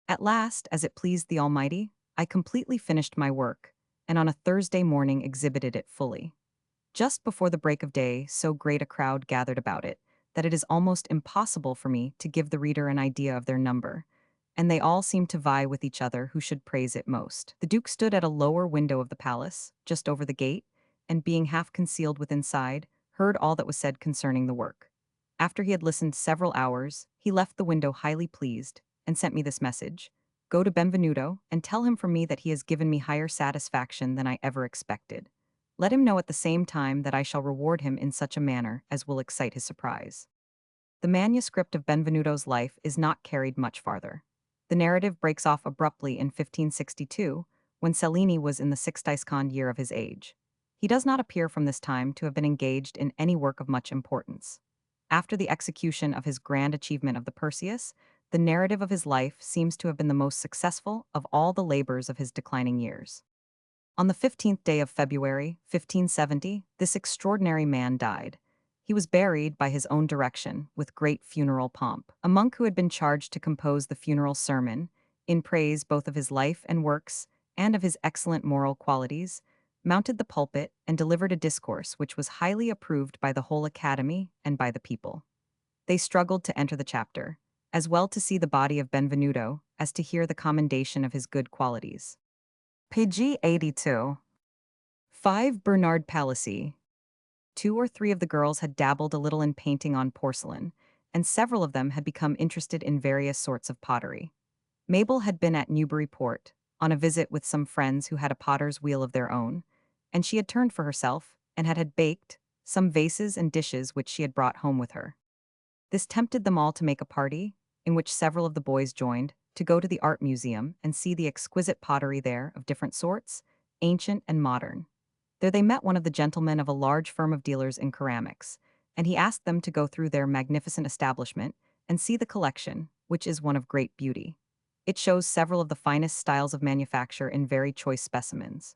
At last, as it pleased the Almighty, I completely finished my work, and on a Thursday morning exhibited it fully. Just before the break of day, so great a crowd gathered about it, that it is almost impossible for me to give the reader an idea of their number, and they all seemed to vie with each other who should praise it most. The Duke stood at a lower window of the palace, just over the gate, and being half concealed within side, heard all that was said concerning the work. After he had listened several hours, he left the window highly pleased, and sent me this message: "Go to Benvenuto, and tell him from me that he has given me higher satisfaction than I ever expected. Let him know at the same time that I shall reward him in such a manner as will excite his surprise." The manuscript of Benvenuto's life is not carried much farther. The narrative breaks off abruptly in 1562, when Cellini was in the sixtisecond year of his age. He does not appear from this time to have been engaged in any work of much importance. After the execution of his grand achievement of the Perseus, the narrative of his life seems to have been the most successful of all the labors of his declining years. On the 15th day of February, 1570, this extraordinary man died. He was buried by his own direction, with great funeral pomp. A monk who had been charged to compose the funeral sermon, in praise both of his life and works, and of his excellent moral qualities, mounted the pulpit and delivered a discourse which was highly approved by the whole academy and by the people. They struggled to enter the chapter, as well to see the body of Benvenuto as to hear the commendation of his good qualities. PG 82. 5. Bernard Palissy. 2 or 3 of the girls had dabbled a little in painting on porcelain, and several of them had become interested in various sorts of pottery. Mabel had been at Newburyport, on a visit with some friends who had a potter's wheel of their own, and she had turned for herself, and had baked, some vases and dishes which she had brought home with her. This tempted them all to make a party, in which several of the boys joined, to go to the art museum and see the exquisite pottery there of different sorts, ancient and modern. There they met one of the gentlemen of a large firm of dealers in ceramics, and he asked them to go through their magnificent establishment and see the collection, which is one of great beauty. It shows several of the finest styles of manufacture in very choice specimens.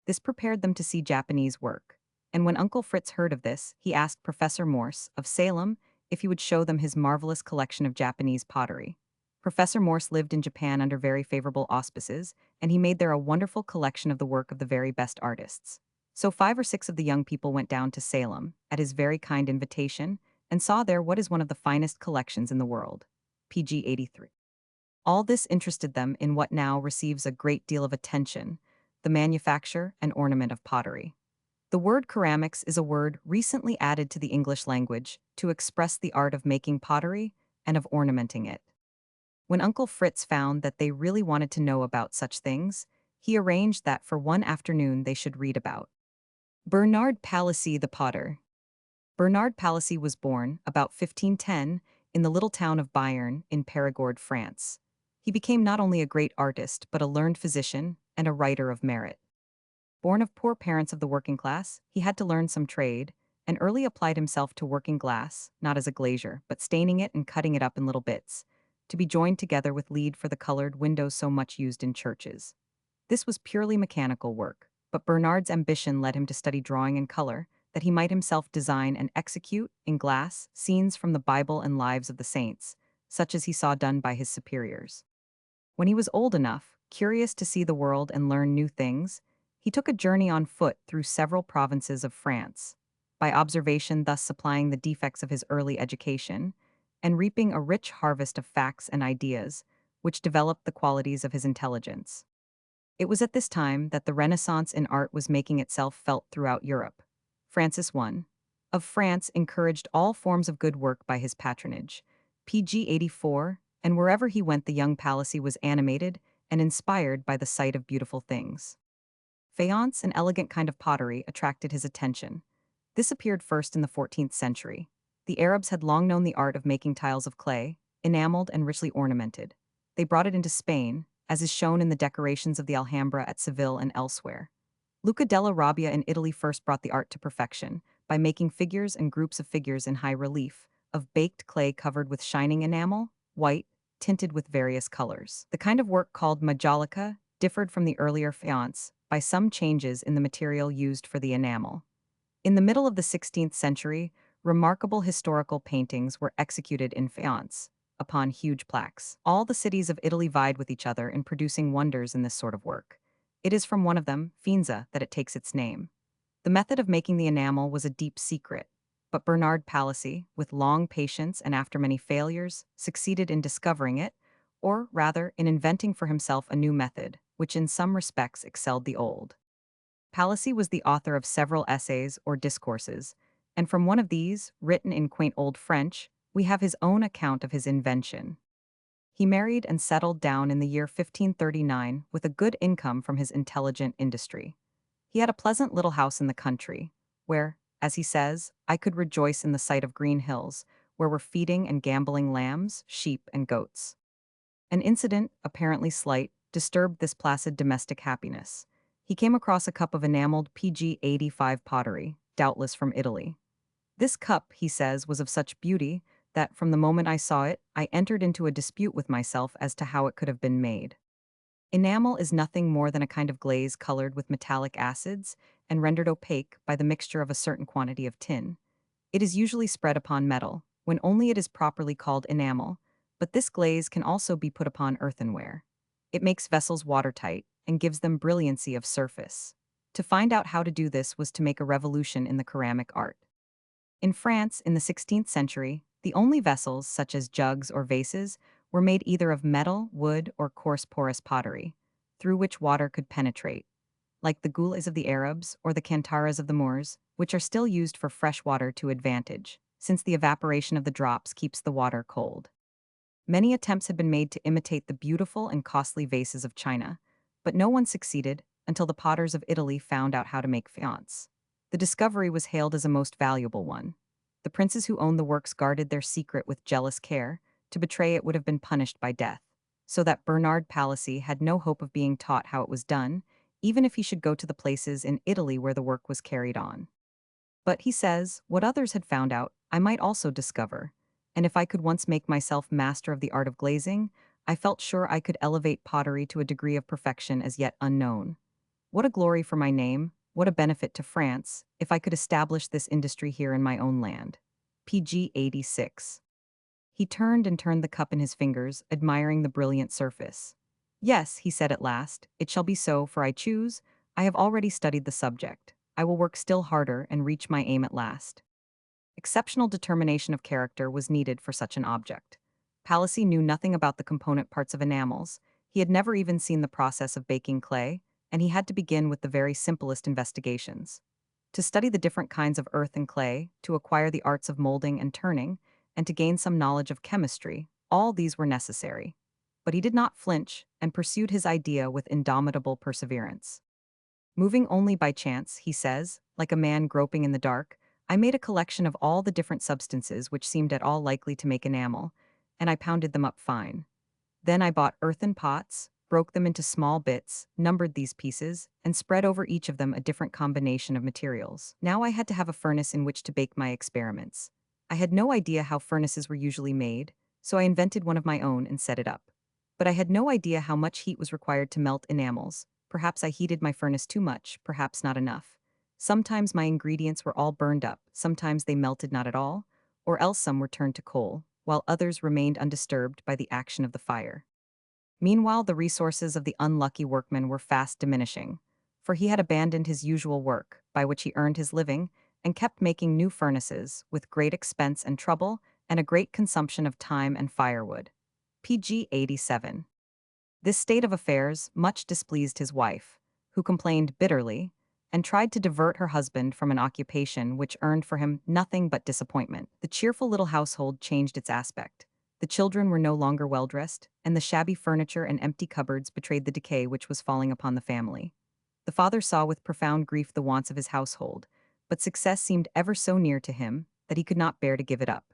This prepared them to see Japanese work, and when Uncle Fritz heard of this, he asked Professor Morse, of Salem, if he would show them his marvelous collection of Japanese pottery. Professor Morse lived in Japan under very favorable auspices, and he made there a wonderful collection of the work of the very best artists. So 5 or 6 of the young people went down to Salem, at his very kind invitation, and saw there what is one of the finest collections in the world. PG 83. All this interested them in what now receives a great deal of attention, the manufacture and ornament of pottery. The word ceramics is a word recently added to the English language to express the art of making pottery and of ornamenting it. When Uncle Fritz found that they really wanted to know about such things, he arranged that for one afternoon they should read about Bernard Palissy the potter. Bernard Palissy was born, about 1510, in the little town of Bayern in Perigord, France. He became not only a great artist but a learned physician and a writer of merit. Born of poor parents of the working class, he had to learn some trade, and early applied himself to working glass, not as a glazier, but staining it and cutting it up in little bits, to be joined together with lead for the colored windows so much used in churches. This was purely mechanical work, but Bernard's ambition led him to study drawing and color, that he might himself design and execute, in glass, scenes from the Bible and lives of the saints, such as he saw done by his superiors. When he was old enough, curious to see the world and learn new things, he took a journey on foot through several provinces of France, by observation thus supplying the defects of his early education, and reaping a rich harvest of facts and ideas, which developed the qualities of his intelligence. It was at this time that the Renaissance in art was making itself felt throughout Europe. Francis I of France encouraged all forms of good work by his patronage. PG 84, and wherever he went the young Palissy was animated and inspired by the sight of beautiful things. Faience, an elegant kind of pottery, attracted his attention. This appeared first in the 14th century. The Arabs had long known the art of making tiles of clay, enameled and richly ornamented. they brought it into Spain, as is shown in the decorations of the Alhambra at Seville and elsewhere. Luca della Robbia in Italy first brought the art to perfection by making figures and groups of figures in high relief, of baked clay covered with shining enamel, white, tinted with various colors. The kind of work called majolica differed from the earlier faience by some changes in the material used for the enamel. In the middle of the 16th century, remarkable historical paintings were executed in faience, upon huge plaques. All the cities of Italy vied with each other in producing wonders in this sort of work. It is from one of them, Faenza, that it takes its name. The method of making the enamel was a deep secret, but Bernard Palissy, with long patience and after many failures, succeeded in discovering it, or rather, in inventing for himself a new method, which in some respects excelled the old. Palissy was the author of several essays or discourses, and from one of these, written in quaint old French, we have his own account of his invention. He married and settled down in the year 1539 with a good income from his intelligent industry. He had a pleasant little house in the country, where, as he says, I could rejoice in the sight of green hills, where were feeding and gambolling lambs, sheep, and goats. An incident, apparently slight, disturbed this placid domestic happiness. He came across a cup of enameled PG 85 pottery, doubtless from Italy. This cup, he says, was of such beauty that, from the moment I saw it, I entered into a dispute with myself as to how it could have been made. Enamel is nothing more than a kind of glaze colored with metallic acids and rendered opaque by the mixture of a certain quantity of tin. It is usually spread upon metal, when only it is properly called enamel, but this glaze can also be put upon earthenware. It makes vessels watertight and gives them brilliancy of surface. To find out how to do this was to make a revolution in the ceramic art. In France, in the 16th century, the only vessels, such as jugs or vases, were made either of metal, wood, or coarse porous pottery, through which water could penetrate, like the goulets of the Arabs or the kantaras of the Moors, which are still used for fresh water to advantage, since the evaporation of the drops keeps the water cold. Many attempts had been made to imitate the beautiful and costly vases of China, but no one succeeded until the potters of Italy found out how to make faience. The discovery was hailed as a most valuable one. The princes who owned the works guarded their secret with jealous care. To betray it would have been punished by death, so that Bernard Palissy had no hope of being taught how it was done, even if he should go to the places in Italy where the work was carried on. But, he says, what others had found out, I might also discover, and if I could once make myself master of the art of glazing, I felt sure I could elevate pottery to a degree of perfection as yet unknown. What a glory for my name, what a benefit to France, if I could establish this industry here in my own land. PG 86. He turned and turned the cup in his fingers, admiring the brilliant surface. Yes, he said at last, it shall be so, for I choose. I have already studied the subject. I will work still harder and reach my aim at last. Exceptional determination of character was needed for such an object. Palissy knew nothing about the component parts of enamels. He had never even seen the process of baking clay, and he had to begin with the very simplest investigations. To study the different kinds of earth and clay, to acquire the arts of molding and turning, and to gain some knowledge of chemistry, all these were necessary. But he did not flinch and pursued his idea with indomitable perseverance. Moving only by chance, he says, like a man groping in the dark, I made a collection of all the different substances which seemed at all likely to make enamel, and I pounded them up fine. Then I bought earthen pots, broke them into small bits, numbered these pieces, and spread over each of them a different combination of materials. Now I had to have a furnace in which to bake my experiments. I had no idea how furnaces were usually made, so I invented one of my own and set it up. But I had no idea how much heat was required to melt enamels. Perhaps I heated my furnace too much, perhaps not enough. Sometimes my ingredients were all burned up, sometimes they melted not at all, or else some were turned to coal, while others remained undisturbed by the action of the fire. Meanwhile, the resources of the unlucky workman were fast diminishing, for he had abandoned his usual work, by which he earned his living, and kept making new furnaces, with great expense and trouble, and a great consumption of time and firewood. PG 87. This state of affairs much displeased his wife, who complained bitterly, and tried to divert her husband from an occupation which earned for him nothing but disappointment. The cheerful little household changed its aspect. The children were no longer well-dressed, and the shabby furniture and empty cupboards betrayed the decay which was falling upon the family. The father saw with profound grief the wants of his household, but success seemed ever so near to him that he could not bear to give it up.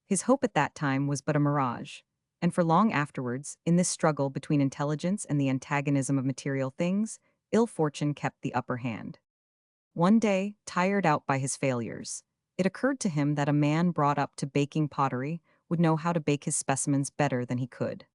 His hope at that time was but a mirage. And for long afterwards, in this struggle between intelligence and the antagonism of material things, ill fortune kept the upper hand. One day, tired out by his failures, it occurred to him that a man brought up to baking pottery would know how to bake his specimens better than he could.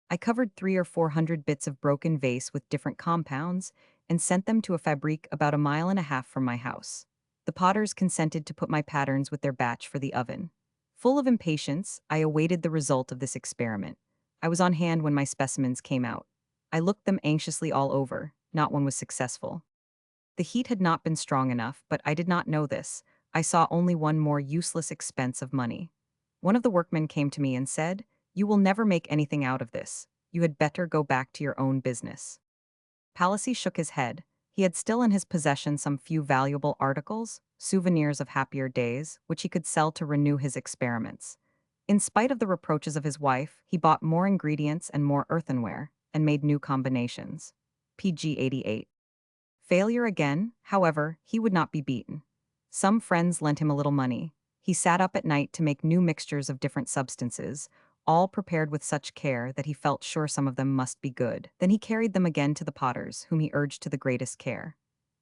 I covered 300 or 400 bits of broken vase with different compounds and sent them to a fabrique about a mile and a half from my house. The potters consented to put my patterns with their batch for the oven. Full of impatience, I awaited the result of this experiment. I was on hand when my specimens came out. I looked them anxiously all over. Not one was successful. The heat had not been strong enough, but I did not know this. I saw only one more useless expense of money. One of the workmen came to me and said, "You will never make anything out of this. You had better go back to your own business." Palissy shook his head. He had still in his possession some few valuable articles, souvenirs of happier days, which he could sell to renew his experiments. In spite of the reproaches of his wife, he bought more ingredients and more earthenware, and made new combinations. PG 88. Failure again, however, he would not be beaten. Some friends lent him a little money. He sat up at night to make new mixtures of different substances, all prepared with such care that he felt sure some of them must be good. Then he carried them again to the potters, whom he urged to the greatest care.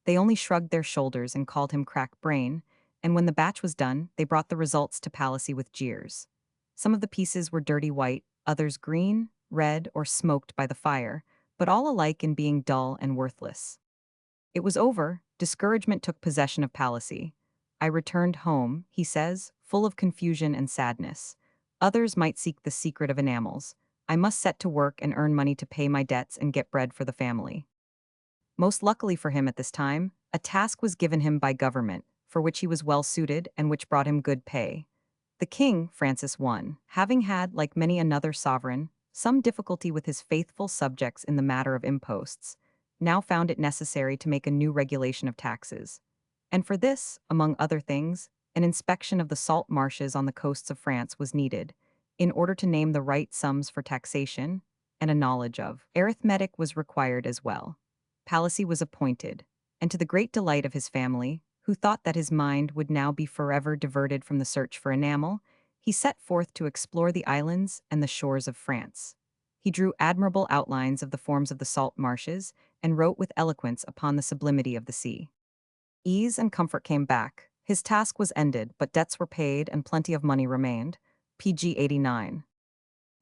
They only shrugged their shoulders and called him crack brain, and when the batch was done, they brought the results to Palissy with jeers. Some of the pieces were dirty white, others green, red, or smoked by the fire, but all alike in being dull and worthless. It was over. Discouragement took possession of Palissy. I returned home, he says, full of confusion and sadness. Others might seek the secret of enamels. I must set to work and earn money to pay my debts and get bread for the family. Most luckily for him at this time, a task was given him by government, for which he was well suited and which brought him good pay. The king, Francis I, having had, like many another sovereign, some difficulty with his faithful subjects in the matter of imposts, now found it necessary to make a new regulation of taxes. And for this, among other things, an inspection of the salt marshes on the coasts of France was needed, in order to name the right sums for taxation, and a knowledge of arithmetic was required as well. Palissy was appointed, and to the great delight of his family, who thought that his mind would now be forever diverted from the search for enamel, he set forth to explore the islands and the shores of France. He drew admirable outlines of the forms of the salt marshes and wrote with eloquence upon the sublimity of the sea. Ease and comfort came back. His task was ended, but debts were paid and plenty of money remained. PG 89.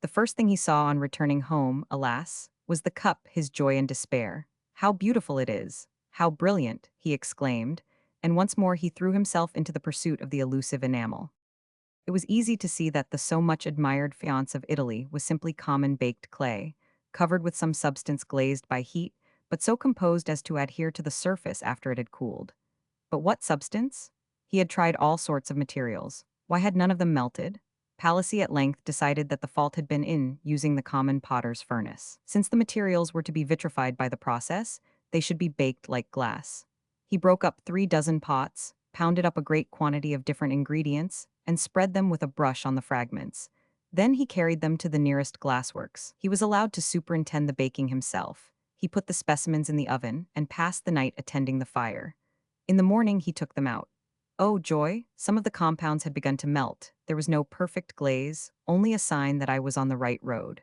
The first thing he saw on returning home, alas, was the cup, his joy and despair. "How beautiful it is! How brilliant!" he exclaimed, and once more he threw himself into the pursuit of the elusive enamel. It was easy to see that the so much admired faience of Italy was simply common baked clay, covered with some substance glazed by heat, but so composed as to adhere to the surface after it had cooled. But what substance? He had tried all sorts of materials. Why had none of them melted? Palissy at length decided that the fault had been in using the common potter's furnace. Since the materials were to be vitrified by the process, they should be baked like glass. He broke up 3 dozen pots, pounded up a great quantity of different ingredients, and spread them with a brush on the fragments. Then he carried them to the nearest glassworks. He was allowed to superintend the baking himself. He put the specimens in the oven and passed the night attending the fire. In the morning he took them out. Oh, joy! Some of the compounds had begun to melt. There was no perfect glaze, only a sign that I was on the right road.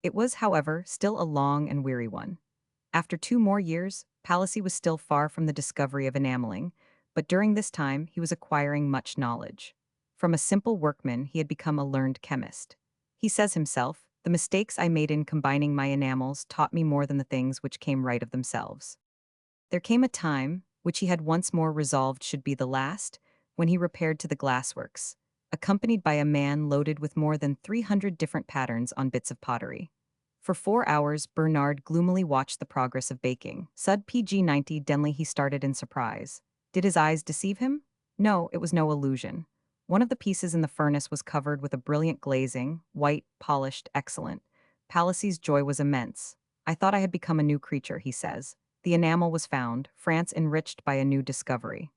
It was, however, still a long and weary one. After 2 more years, Palissy was still far from the discovery of enameling, but during this time he was acquiring much knowledge. From a simple workman he had become a learned chemist. He says himself, "The mistakes I made in combining my enamels taught me more than the things which came right of themselves." There came a time, which he had once more resolved should be the last, when he repaired to the glassworks, accompanied by a man loaded with more than 300 different patterns on bits of pottery. For 4 hours, Bernard gloomily watched the progress of baking. Sud PG 90 Denley he started in surprise. Did his eyes deceive him? No, it was no illusion. One of the pieces in the furnace was covered with a brilliant glazing, white, polished, excellent. Palissy's joy was immense. "I thought I had become a new creature," he says. The enamel was found, France enriched by a new discovery.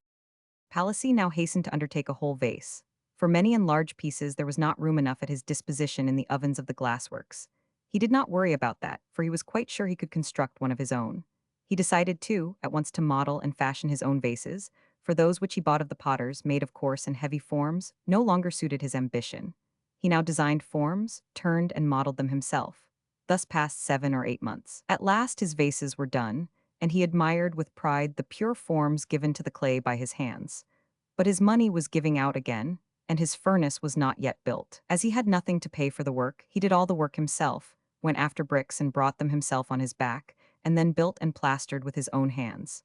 Palissy now hastened to undertake a whole vase. For many and large pieces there was not room enough at his disposition in the ovens of the glassworks. He did not worry about that, for he was quite sure he could construct one of his own. He decided, too, at once to model and fashion his own vases, for those which he bought of the potters, made of coarse and heavy forms, no longer suited his ambition. He now designed forms, turned and modeled them himself. Thus passed 7 or 8 months. At last his vases were done, and he admired with pride the pure forms given to the clay by his hands. But his money was giving out again, and his furnace was not yet built. As he had nothing to pay for the work, he did all the work himself, went after bricks and brought them himself on his back, and then built and plastered with his own hands.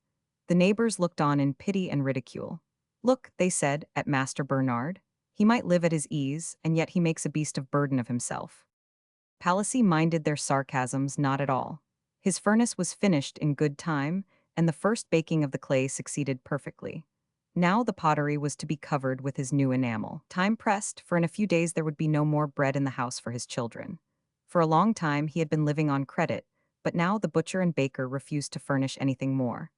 The neighbors looked on in pity and ridicule. Look, they said, at Master Bernard. He might live at his ease, and yet he makes a beast of burden of himself. Palissy minded their sarcasms not at all. His furnace was finished in good time, and the first baking of the clay succeeded perfectly. Now the pottery was to be covered with his new enamel. Time pressed, for in a few days there would be no more bread in the house for his children. For a long time he had been living on credit, but now the butcher and baker refused to furnish anything more.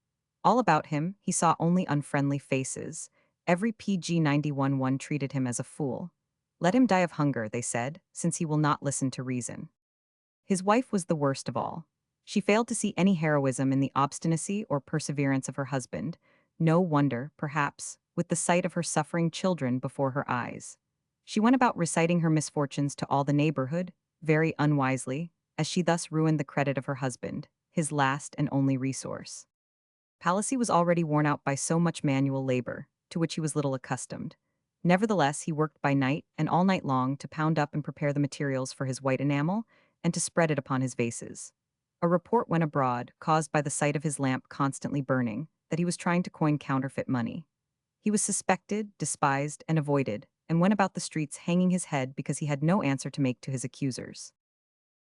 All about him, he saw only unfriendly faces. Every PG 91 treated him as a fool. Let him die of hunger, they said, since he will not listen to reason. His wife was the worst of all. She failed to see any heroism in the obstinacy or perseverance of her husband. No wonder, perhaps, with the sight of her suffering children before her eyes. She went about reciting her misfortunes to all the neighborhood, very unwisely, as she thus ruined the credit of her husband, his last and only resource. Palissy was already worn out by so much manual labor, to which he was little accustomed. Nevertheless, he worked by night and all night long to pound up and prepare the materials for his white enamel and to spread it upon his vases. A report went abroad, caused by the sight of his lamp constantly burning, that he was trying to coin counterfeit money. He was suspected, despised, and avoided, and went about the streets hanging his head because he had no answer to make to his accusers.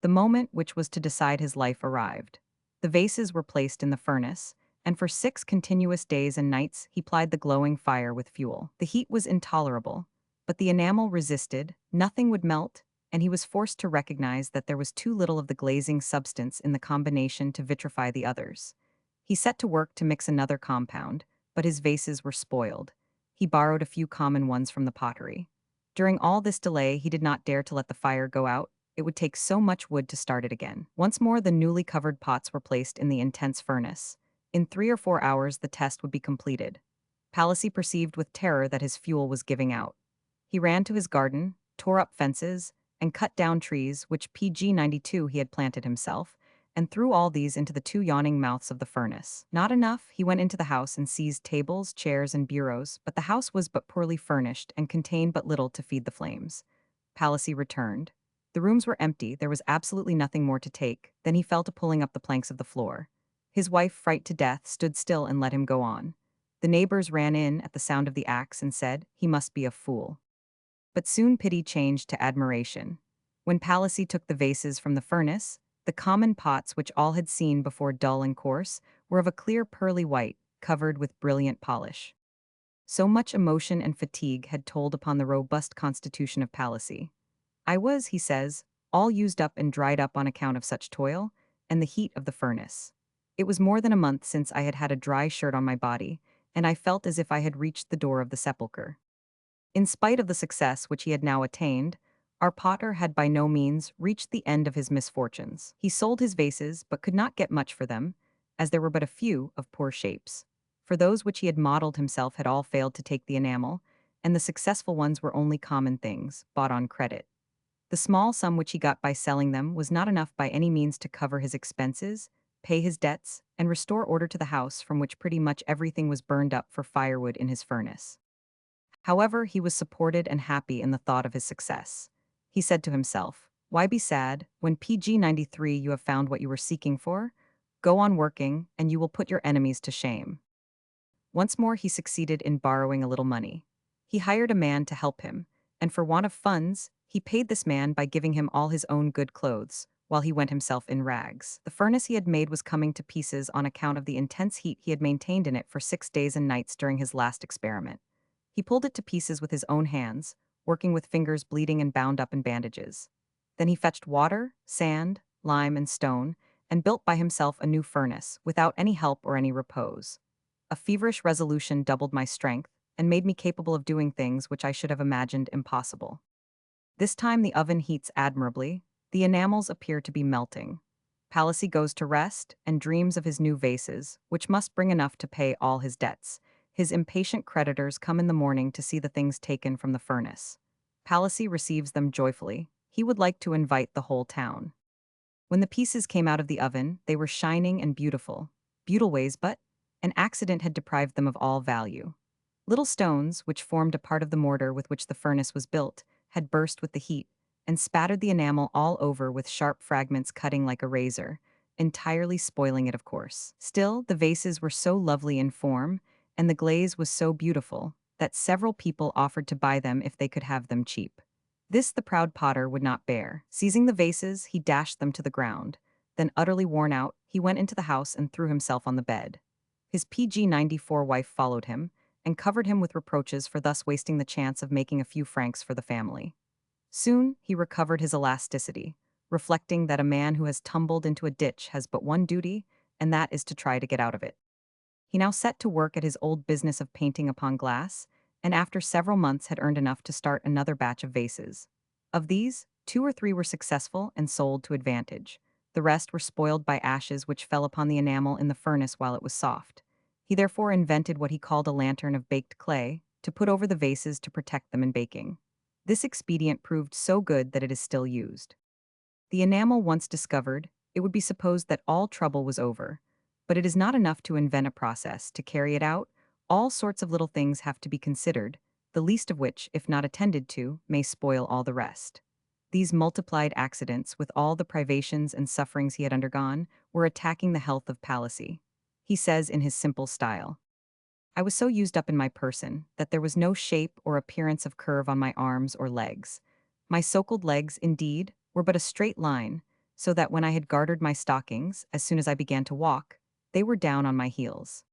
The moment which was to decide his life arrived. The vases were placed in the furnace, and for 6 continuous days and nights he plied the glowing fire with fuel. The heat was intolerable, but the enamel resisted, nothing would melt, and he was forced to recognize that there was too little of the glazing substance in the combination to vitrify the others. He set to work to mix another compound, but his vases were spoiled. He borrowed a few common ones from the pottery. During all this delay he did not dare to let the fire go out. It would take so much wood to start it again. Once more the newly covered pots were placed in the intense furnace. In 3 or 4 hours the test would be completed. Palissy perceived with terror that his fuel was giving out. He ran to his garden, tore up fences, and cut down trees which PG 92 he had planted himself, and threw all these into the 2 yawning mouths of the furnace. Not enough, he went into the house and seized tables, chairs, and bureaus, but the house was but poorly furnished and contained but little to feed the flames. Palissy returned. The rooms were empty, there was absolutely nothing more to take. Then he fell to pulling up the planks of the floor. His wife, frightened to death, stood still and let him go on. The neighbors ran in at the sound of the axe and said, "He must be a fool." But soon pity changed to admiration. When Palissy took the vases from the furnace, the common pots which all had seen before dull and coarse were of a clear pearly white, covered with brilliant polish. So much emotion and fatigue had told upon the robust constitution of Palissy. I was, he says, all used up and dried up on account of such toil, and the heat of the furnace. It was more than a month since I had had a dry shirt on my body, and I felt as if I had reached the door of the sepulchre. In spite of the success which he had now attained, our potter had by no means reached the end of his misfortunes. He sold his vases, but could not get much for them, as there were but a few of poor shapes. For those which he had modeled himself had all failed to take the enamel, and the successful ones were only common things, bought on credit. The small sum which he got by selling them was not enough by any means to cover his expenses, pay his debts, and restore order to the house from which pretty much everything was burned up for firewood in his furnace. However, he was supported and happy in the thought of his success. He said to himself, "Why be sad? When PG 93 you have found what you were seeking for? Go on working, and you will put your enemies to shame." Once more he succeeded in borrowing a little money. He hired a man to help him, and for want of funds, he paid this man by giving him all his own good clothes, while he went himself in rags. The furnace he had made was coming to pieces on account of the intense heat he had maintained in it for 6 days and nights during his last experiment. He pulled it to pieces with his own hands, working with fingers bleeding and bound up in bandages. Then he fetched water, sand, lime, and stone, and built by himself a new furnace, without any help or any repose. A feverish resolution doubled my strength, and made me capable of doing things which I should have imagined impossible. This time the oven heats admirably, the enamels appear to be melting. Palissy goes to rest, and dreams of his new vases, which must bring enough to pay all his debts. His impatient creditors come in the morning to see the things taken from the furnace. Palissy receives them joyfully. He would like to invite the whole town. When the pieces came out of the oven, they were shining and beautiful. Beautiful ways, but an accident had deprived them of all value. Little stones, which formed a part of the mortar with which the furnace was built, had burst with the heat, and spattered the enamel all over with sharp fragments cutting like a razor, entirely spoiling it, of course. Still, the vases were so lovely in form, and the glaze was so beautiful, that several people offered to buy them if they could have them cheap. This the proud potter would not bear. Seizing the vases, he dashed them to the ground. Then, utterly worn out, he went into the house and threw himself on the bed. His PG-94 wife followed him, and covered him with reproaches for thus wasting the chance of making a few francs for the family. Soon he recovered his elasticity, reflecting that a man who has tumbled into a ditch has but one duty, and that is to try to get out of it. He now set to work at his old business of painting upon glass, and after several months had earned enough to start another batch of vases. Of these, 2 or 3 were successful and sold to advantage. The rest were spoiled by ashes which fell upon the enamel in the furnace while it was soft. He therefore invented what he called a lantern of baked clay, to put over the vases to protect them in baking. This expedient proved so good that it is still used. The enamel once discovered, it would be supposed that all trouble was over. But it is not enough to invent a process. To carry it out, all sorts of little things have to be considered, the least of which, if not attended to, may spoil all the rest. These multiplied accidents, with all the privations and sufferings he had undergone, were attacking the health of Palissy. He says in his simple style, "I was so used up in my person that there was no shape or appearance of curve on my arms or legs. My so-called legs, indeed, were but a straight line, so that when I had gartered my stockings, as soon as I began to walk, they were down on my heels."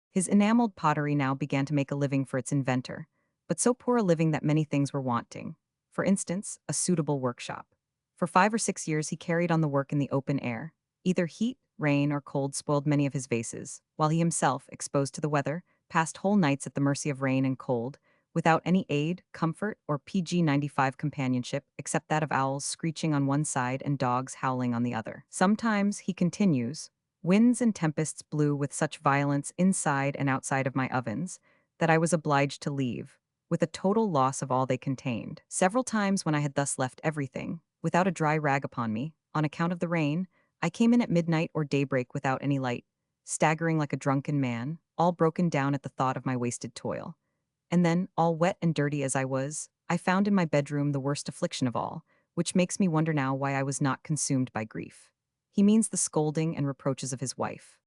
His enameled pottery now began to make a living for its inventor, but so poor a living that many things were wanting. For instance, a suitable workshop. For 5 or 6 years he carried on the work in the open air. Either heat, rain, or cold spoiled many of his vases, while he himself, exposed to the weather, passed whole nights at the mercy of rain and cold, without any aid, comfort, or PG-95 companionship except that of owls screeching on one side and dogs howling on the other. Sometimes, he continues, winds and tempests blew with such violence inside and outside of my ovens that I was obliged to leave, with a total loss of all they contained. Several times when I had thus left everything, without a dry rag upon me, on account of the rain, I came in at midnight or daybreak without any light, staggering like a drunken man, all broken down at the thought of my wasted toil. And then, all wet and dirty as I was, I found in my bedroom the worst affliction of all, which makes me wonder now why I was not consumed by grief. He means the scolding and reproaches of his wife.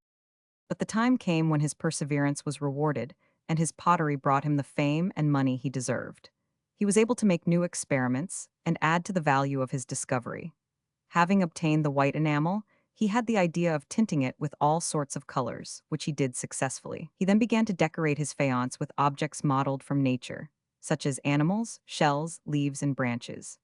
But the time came when his perseverance was rewarded, and his pottery brought him the fame and money he deserved. He was able to make new experiments and add to the value of his discovery. Having obtained the white enamel, he had the idea of tinting it with all sorts of colors, which he did successfully. He then began to decorate his faience with objects modeled from nature, such as animals, shells, leaves, and branches.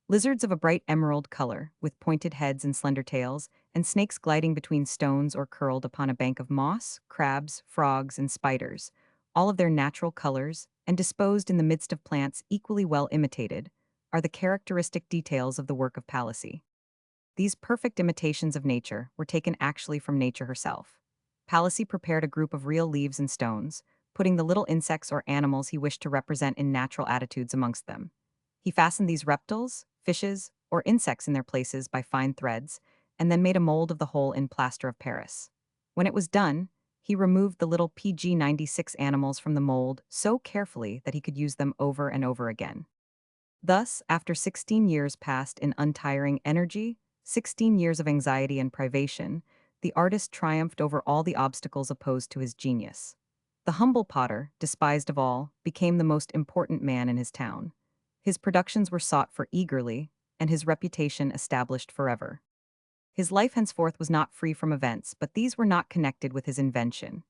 Lizards of a bright emerald color, with pointed heads and slender tails, and snakes gliding between stones or curled upon a bank of moss, crabs, frogs, and spiders, all of their natural colors, and disposed in the midst of plants equally well imitated, are the characteristic details of the work of Palissy. These perfect imitations of nature were taken actually from nature herself. Palissy prepared a group of real leaves and stones, putting the little insects or animals he wished to represent in natural attitudes amongst them. He fastened these reptiles, fishes, or insects in their places by fine threads, and then made a mold of the whole in plaster of Paris. When it was done, he removed the little PG-96 animals from the mold so carefully that he could use them over and over again. Thus, after 16 years passed in untiring energy, 16 years of anxiety and privation, the artist triumphed over all the obstacles opposed to his genius. The humble potter, despised of all, became the most important man in his town. His productions were sought for eagerly, and his reputation established forever. His life henceforth was not free from events, but these were not connected with his invention.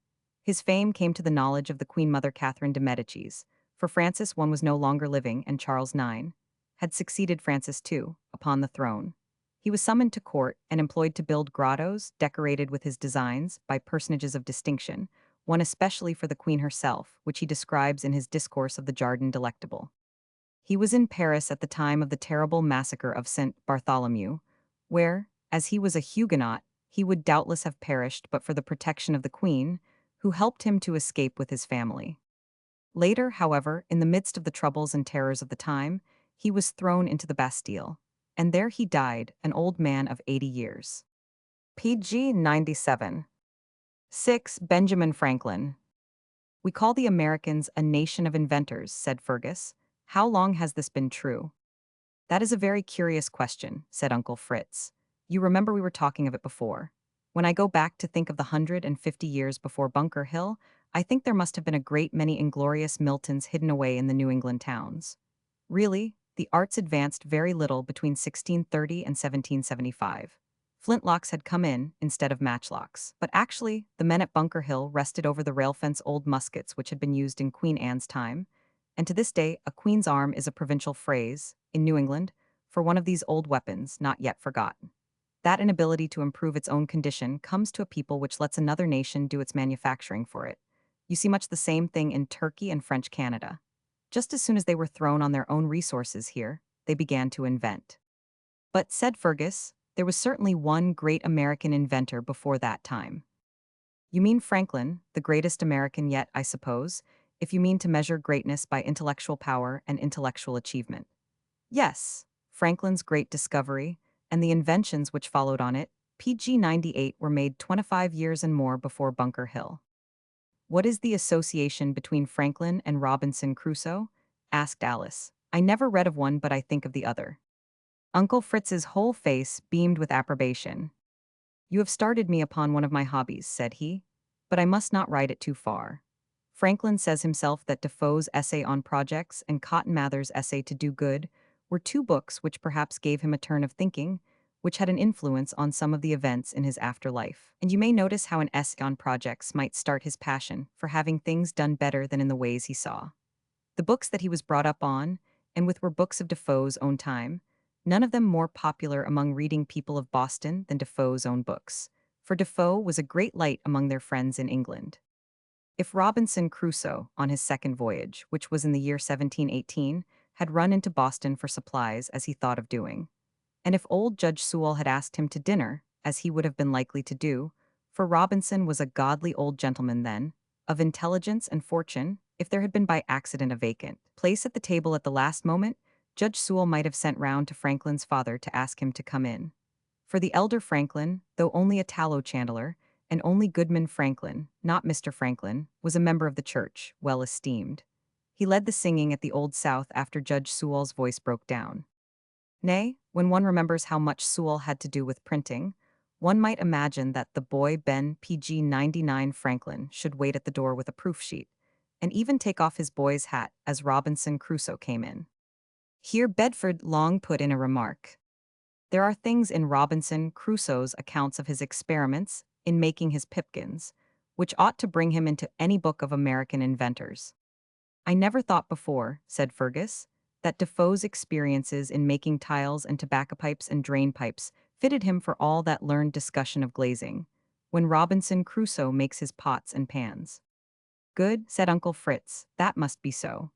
His fame came to the knowledge of the Queen Mother Catherine de Medicis, for Francis I was no longer living and Charles IX had succeeded Francis II upon the throne. He was summoned to court and employed to build grottos decorated with his designs by personages of distinction, one especially for the Queen herself, which he describes in his Discourse of the Jardin Delectable. He was in Paris at the time of the terrible massacre of Saint Bartholomew, where, as he was a Huguenot, he would doubtless have perished but for the protection of the Queen, who helped him to escape with his family. Later, however, in the midst of the troubles and terrors of the time, he was thrown into the Bastille. And there he died, an old man of 80 years. PG 97. 6. Benjamin Franklin. We call the Americans a nation of inventors, said Fergus. How long has this been true? That is a very curious question, said Uncle Fritz. You remember we were talking of it before. When I go back to think of the 150 years before Bunker Hill, I think there must have been a great many inglorious Miltons hidden away in the New England towns. Really, the arts advanced very little between 1630 and 1775. Flintlocks had come in instead of matchlocks. But actually, the men at Bunker Hill rested over the rail fence old muskets which had been used in Queen Anne's time, and to this day a queen's arm is a provincial phrase, in New England, for one of these old weapons not yet forgotten. That inability to improve its own condition comes to a people which lets another nation do its manufacturing for it. You see much the same thing in Turkey and French Canada. Just as soon as they were thrown on their own resources here, they began to invent. But, said Fergus, there was certainly one great American inventor before that time. You mean Franklin, the greatest American yet, I suppose, if you mean to measure greatness by intellectual power and intellectual achievement. Yes, Franklin's great discovery, and the inventions which followed on it, PG 98, were made 25 years and more before Bunker Hill. What is the association between Franklin and Robinson Crusoe? Asked Alice. I never read of one, but I think of the other. Uncle Fritz's whole face beamed with approbation. You have started me upon one of my hobbies, said he, but I must not ride it too far. Franklin says himself that Defoe's essay on projects and Cotton Mather's essay to do good were two books which perhaps gave him a turn of thinking, which had an influence on some of the events in his afterlife. And you may notice how an essay on projects might start his passion for having things done better than in the ways he saw. The books that he was brought up on, and with were books of Defoe's own time, none of them more popular among reading people of Boston than Defoe's own books, for Defoe was a great light among their friends in England. If Robinson Crusoe, on his second voyage, which was in the year 1718, had run into Boston for supplies as he thought of doing, and if old Judge Sewell had asked him to dinner, as he would have been likely to do, for Robinson was a godly old gentleman then, of intelligence and fortune, if there had been by accident a vacant place at the table at the last moment, Judge Sewell might have sent round to Franklin's father to ask him to come in. For the elder Franklin, though only a tallow chandler, and only Goodman Franklin, not Mr. Franklin, was a member of the church, well esteemed. He led the singing at the Old South after Judge Sewell's voice broke down. Nay, when one remembers how much Sewell had to do with printing, one might imagine that the boy Ben PG 99 Franklin should wait at the door with a proof sheet, and even take off his boy's hat as Robinson Crusoe came in. Here Bedford Long put in a remark. There are things in Robinson Crusoe's accounts of his experiments in making his pipkins, which ought to bring him into any book of American inventors. I never thought before, said Fergus, that Defoe's experiences in making tiles and tobacco pipes and drain pipes fitted him for all that learned discussion of glazing, when Robinson Crusoe makes his pots and pans. Good, said Uncle Fritz, that must be so.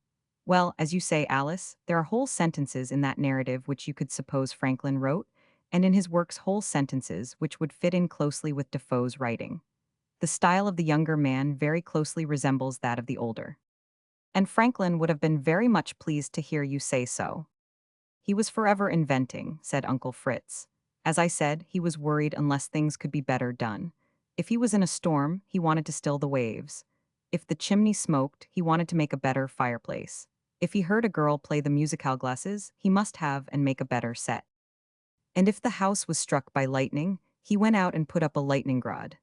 Well, as you say, Alice, there are whole sentences in that narrative which you could suppose Franklin wrote, and in his works whole sentences which would fit in closely with Defoe's writing. The style of the younger man very closely resembles that of the older. And Franklin would have been very much pleased to hear you say so. He was forever inventing, said Uncle Fritz. As I said, he was worried unless things could be better done. If he was in a storm, he wanted to still the waves. If the chimney smoked, he wanted to make a better fireplace. If he heard a girl play the musical glasses, he must have and make a better set. And if the house was struck by lightning, he went out and put up a lightning rod.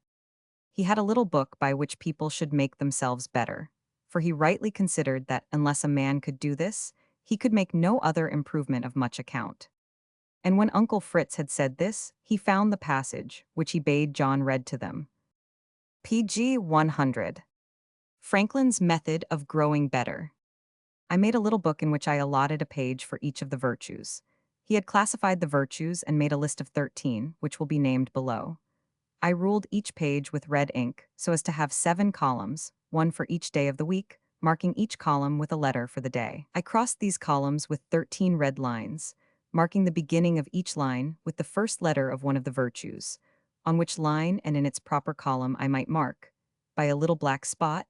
He had a little book by which people should make themselves better, for he rightly considered that unless a man could do this, he could make no other improvement of much account. And when Uncle Fritz had said this, he found the passage, which he bade John read to them. PG 100. Franklin's Method of Growing Better. I made a little book in which I allotted a page for each of the virtues. He had classified the virtues and made a list of 13, which will be named below. I ruled each page with red ink so as to have 7 columns, one for each day of the week, marking each column with a letter for the day. I crossed these columns with 13 red lines, marking the beginning of each line with the first letter of one of the virtues, on which line and in its proper column I might mark, by a little black spot,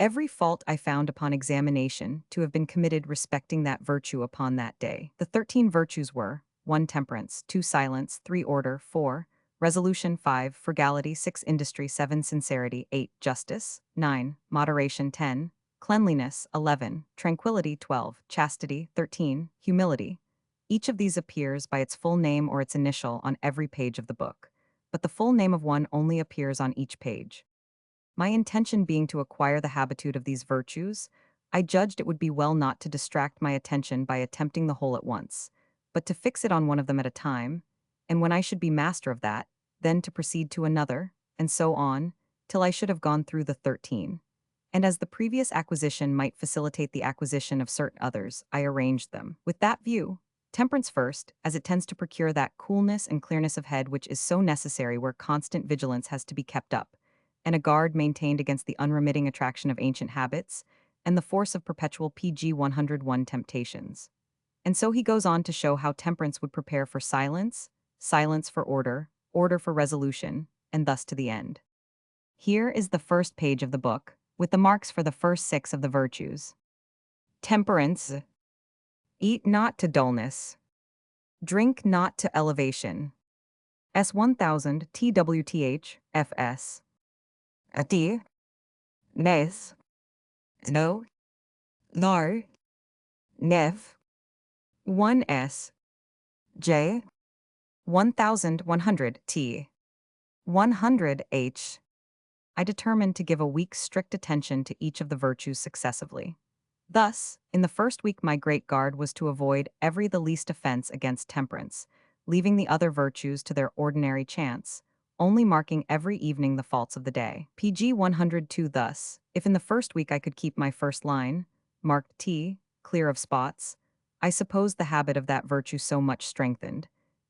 every fault I found upon examination to have been committed respecting that virtue upon that day. The 13 virtues were 1. Temperance, 2. Silence, 3. Order, 4. Resolution, 5. Frugality, 6. Industry, 7. Sincerity, 8. Justice, 9. Moderation, 10. Cleanliness, 11. Tranquility, 12. Chastity, 13. Humility. Each of these appears by its full name or its initial on every page of the book, but the full name of one only appears on each page. My intention being to acquire the habitude of these virtues, I judged it would be well not to distract my attention by attempting the whole at once, but to fix it on one of them at a time, and when I should be master of that, then to proceed to another, and so on, till I should have gone through the 13. And as the previous acquisition might facilitate the acquisition of certain others, I arranged them. With that view, temperance first, as it tends to procure that coolness and clearness of head which is so necessary where constant vigilance has to be kept up, and a guard maintained against the unremitting attraction of ancient habits, and the force of perpetual PG 101 temptations. And so he goes on to show how temperance would prepare for silence, silence for order, order for resolution, and thus to the end. Here is the first page of the book, with the marks for the first 6 of the virtues. Temperance. Eat not to dullness. Drink not to elevation. S1000 TWTH FS. D. Nes. No. Lar. Nev. 1S. J. 1100 T. 100 H. I determined to give a week's strict attention to each of the virtues successively. Thus, in the first week my great guard was to avoid every the least offense against temperance, leaving the other virtues to their ordinary chance, only marking every evening the faults of the day. PG 102 thus, if in the first week I could keep my first line, marked T, clear of spots, I suppose the habit of that virtue so much strengthened,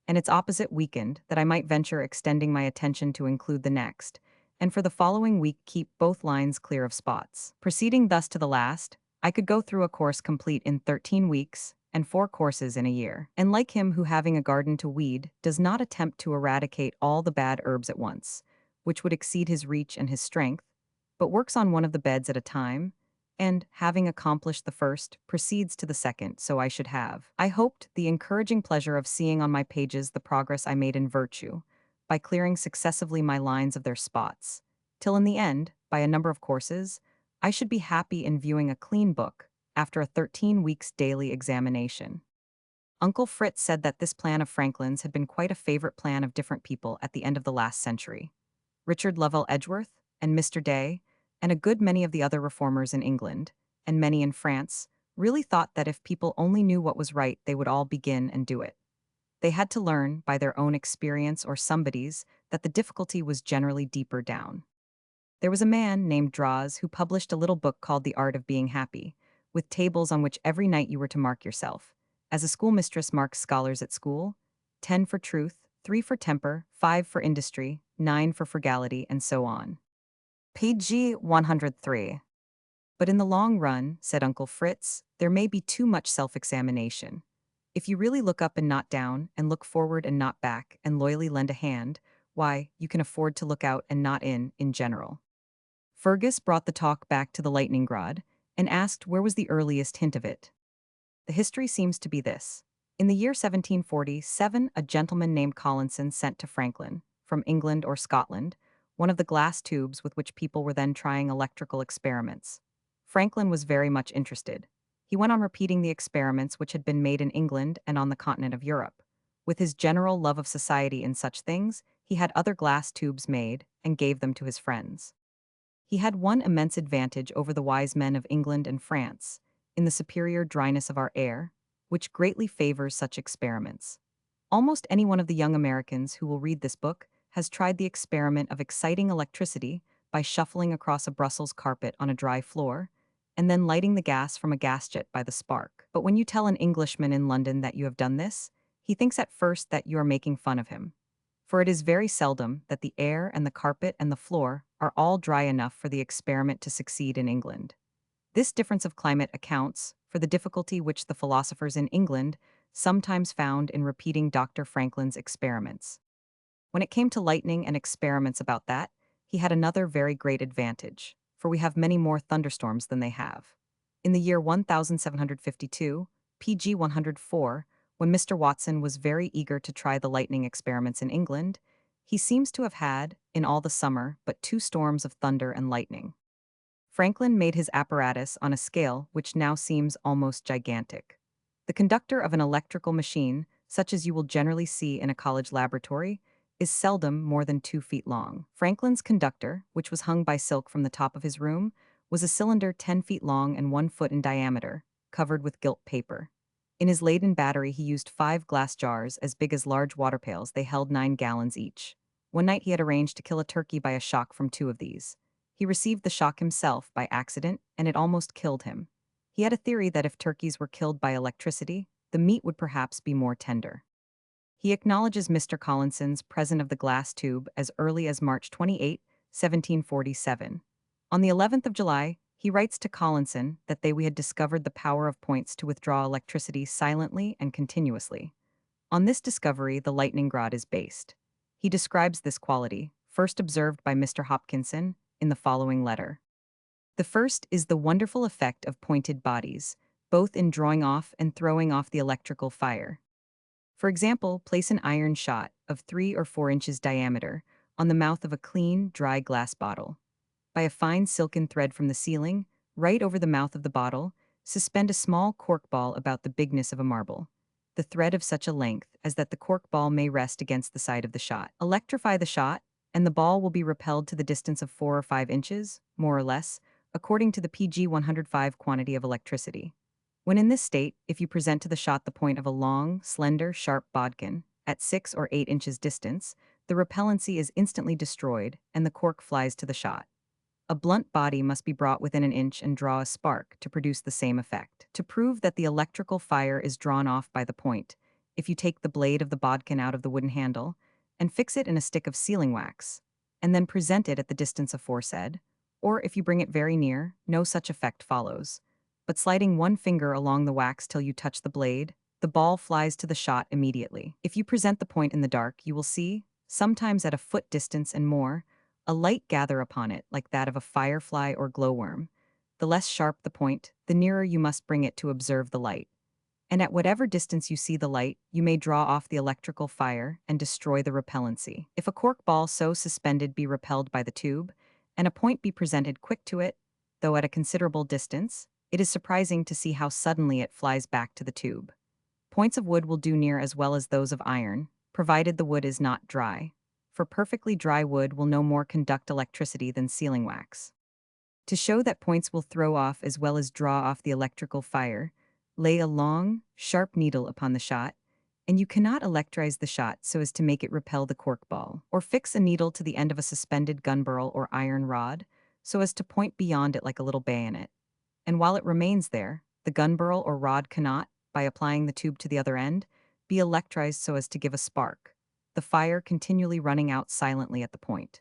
and its opposite weakened, that I might venture extending my attention to include the next, and for the following week keep both lines clear of spots. Proceeding thus to the last, I could go through a course complete in 13 weeks, and 4 courses in a year. And like him who having a garden to weed, does not attempt to eradicate all the bad herbs at once, which would exceed his reach and his strength, but works on one of the beds at a time, and, having accomplished the first, proceeds to the second, so I should have. I hoped the encouraging pleasure of seeing on my pages the progress I made in virtue, by clearing successively my lines of their spots, till in the end, by a number of courses, I should be happy in viewing a clean book after a 13 weeks daily examination. Uncle Fritz said that this plan of Franklin's had been quite a favorite plan of different people at the end of the last century. Richard Lovell Edgeworth and Mr. Day, and a good many of the other reformers in England, and many in France, really thought that if people only knew what was right, they would all begin and do it. They had to learn, by their own experience or somebody's, that the difficulty was generally deeper down. There was a man named Draws who published a little book called The Art of Being Happy, with tables on which every night you were to mark yourself, as a schoolmistress marks scholars at school, 10 for truth, 3 for temper, 5 for industry, 9 for frugality, and so on. PG 103. But in the long run, said Uncle Fritz, there may be too much self-examination. If you really look up and not down, and look forward and not back, and loyally lend a hand, why, you can afford to look out and not in general. Fergus brought the talk back to the lightning rod, and asked where was the earliest hint of it. The history seems to be this. In the year 1747, a gentleman named Collinson sent to Franklin, from England or Scotland, one of the glass tubes with which people were then trying electrical experiments. Franklin was very much interested. He went on repeating the experiments which had been made in England and on the continent of Europe. With his general love of society in such things, he had other glass tubes made, and gave them to his friends. He had one immense advantage over the wise men of England and France, in the superior dryness of our air, which greatly favors such experiments. Almost any one of the young Americans who will read this book has tried the experiment of exciting electricity by shuffling across a Brussels carpet on a dry floor, and then lighting the gas from a gas jet by the spark. But when you tell an Englishman in London that you have done this, he thinks at first that you are making fun of him. For it is very seldom that the air and the carpet and the floor are all dry enough for the experiment to succeed in England. This difference of climate accounts for the difficulty which the philosophers in England sometimes found in repeating Dr. Franklin's experiments. When it came to lightning and experiments about that, he had another very great advantage. for we have many more thunderstorms than they have. In the year 1752, PG 104, when Mr. Watson was very eager to try the lightning experiments in England, he seems to have had, in all the summer, but 2 storms of thunder and lightning. Franklin made his apparatus on a scale which now seems almost gigantic. The conductor of an electrical machine, such as you will generally see in a college laboratory, is seldom more than 2 feet long. Franklin's conductor, which was hung by silk from the top of his room, was a cylinder 10 feet long and 1 foot in diameter, covered with gilt paper. In his Leyden battery, he used 5 glass jars as big as large water pails. They held 9 gallons each. One night he had arranged to kill a turkey by a shock from 2 of these. He received the shock himself by accident, and it almost killed him. He had a theory that if turkeys were killed by electricity, the meat would perhaps be more tender. He acknowledges Mr. Collinson's present of the glass tube as early as March 28, 1747. On the 11th of July, he writes to Collinson that we had discovered the power of points to withdraw electricity silently and continuously. On this discovery, the lightning rod is based. He describes this quality, first observed by Mr. Hopkinson, in the following letter. The first is the wonderful effect of pointed bodies, both in drawing off and throwing off the electrical fire. For example, place an iron shot of 3 or 4 inches diameter on the mouth of a clean, dry glass bottle. By a fine silken thread from the ceiling, right over the mouth of the bottle, suspend a small cork ball about the bigness of a marble. The thread of such a length as that the cork ball may rest against the side of the shot. Electrify the shot, and the ball will be repelled to the distance of 4 or 5 inches, more or less, according to the PG 105 quantity of electricity. When in this state, if you present to the shot the point of a long, slender, sharp bodkin, at 6 or 8 inches distance, the repellency is instantly destroyed, and the cork flies to the shot. A blunt body must be brought within an inch and draw a spark to produce the same effect. To prove that the electrical fire is drawn off by the point, if you take the blade of the bodkin out of the wooden handle, and fix it in a stick of sealing wax, and then present it at the distance aforesaid, or if you bring it very near, no such effect follows. But sliding one finger along the wax till you touch the blade, the ball flies to the shot immediately. If you present the point in the dark, you will see, sometimes at a foot distance and more, a light gather upon it like that of a firefly or glowworm. The less sharp the point, the nearer you must bring it to observe the light. And at whatever distance you see the light, you may draw off the electrical fire and destroy the repellency. If a cork ball so suspended be repelled by the tube, and a point be presented quick to it, though at a considerable distance, it is surprising to see how suddenly it flies back to the tube. Points of wood will do near as well as those of iron, provided the wood is not dry, for perfectly dry wood will no more conduct electricity than sealing wax. To show that points will throw off as well as draw off the electrical fire, lay a long, sharp needle upon the shot, and you cannot electrize the shot so as to make it repel the cork ball, or fix a needle to the end of a suspended gun barrel or iron rod, so as to point beyond it like a little bayonet. And while it remains there, the gun barrel or rod cannot, by applying the tube to the other end, be electrized so as to give a spark, the fire continually running out silently at the point.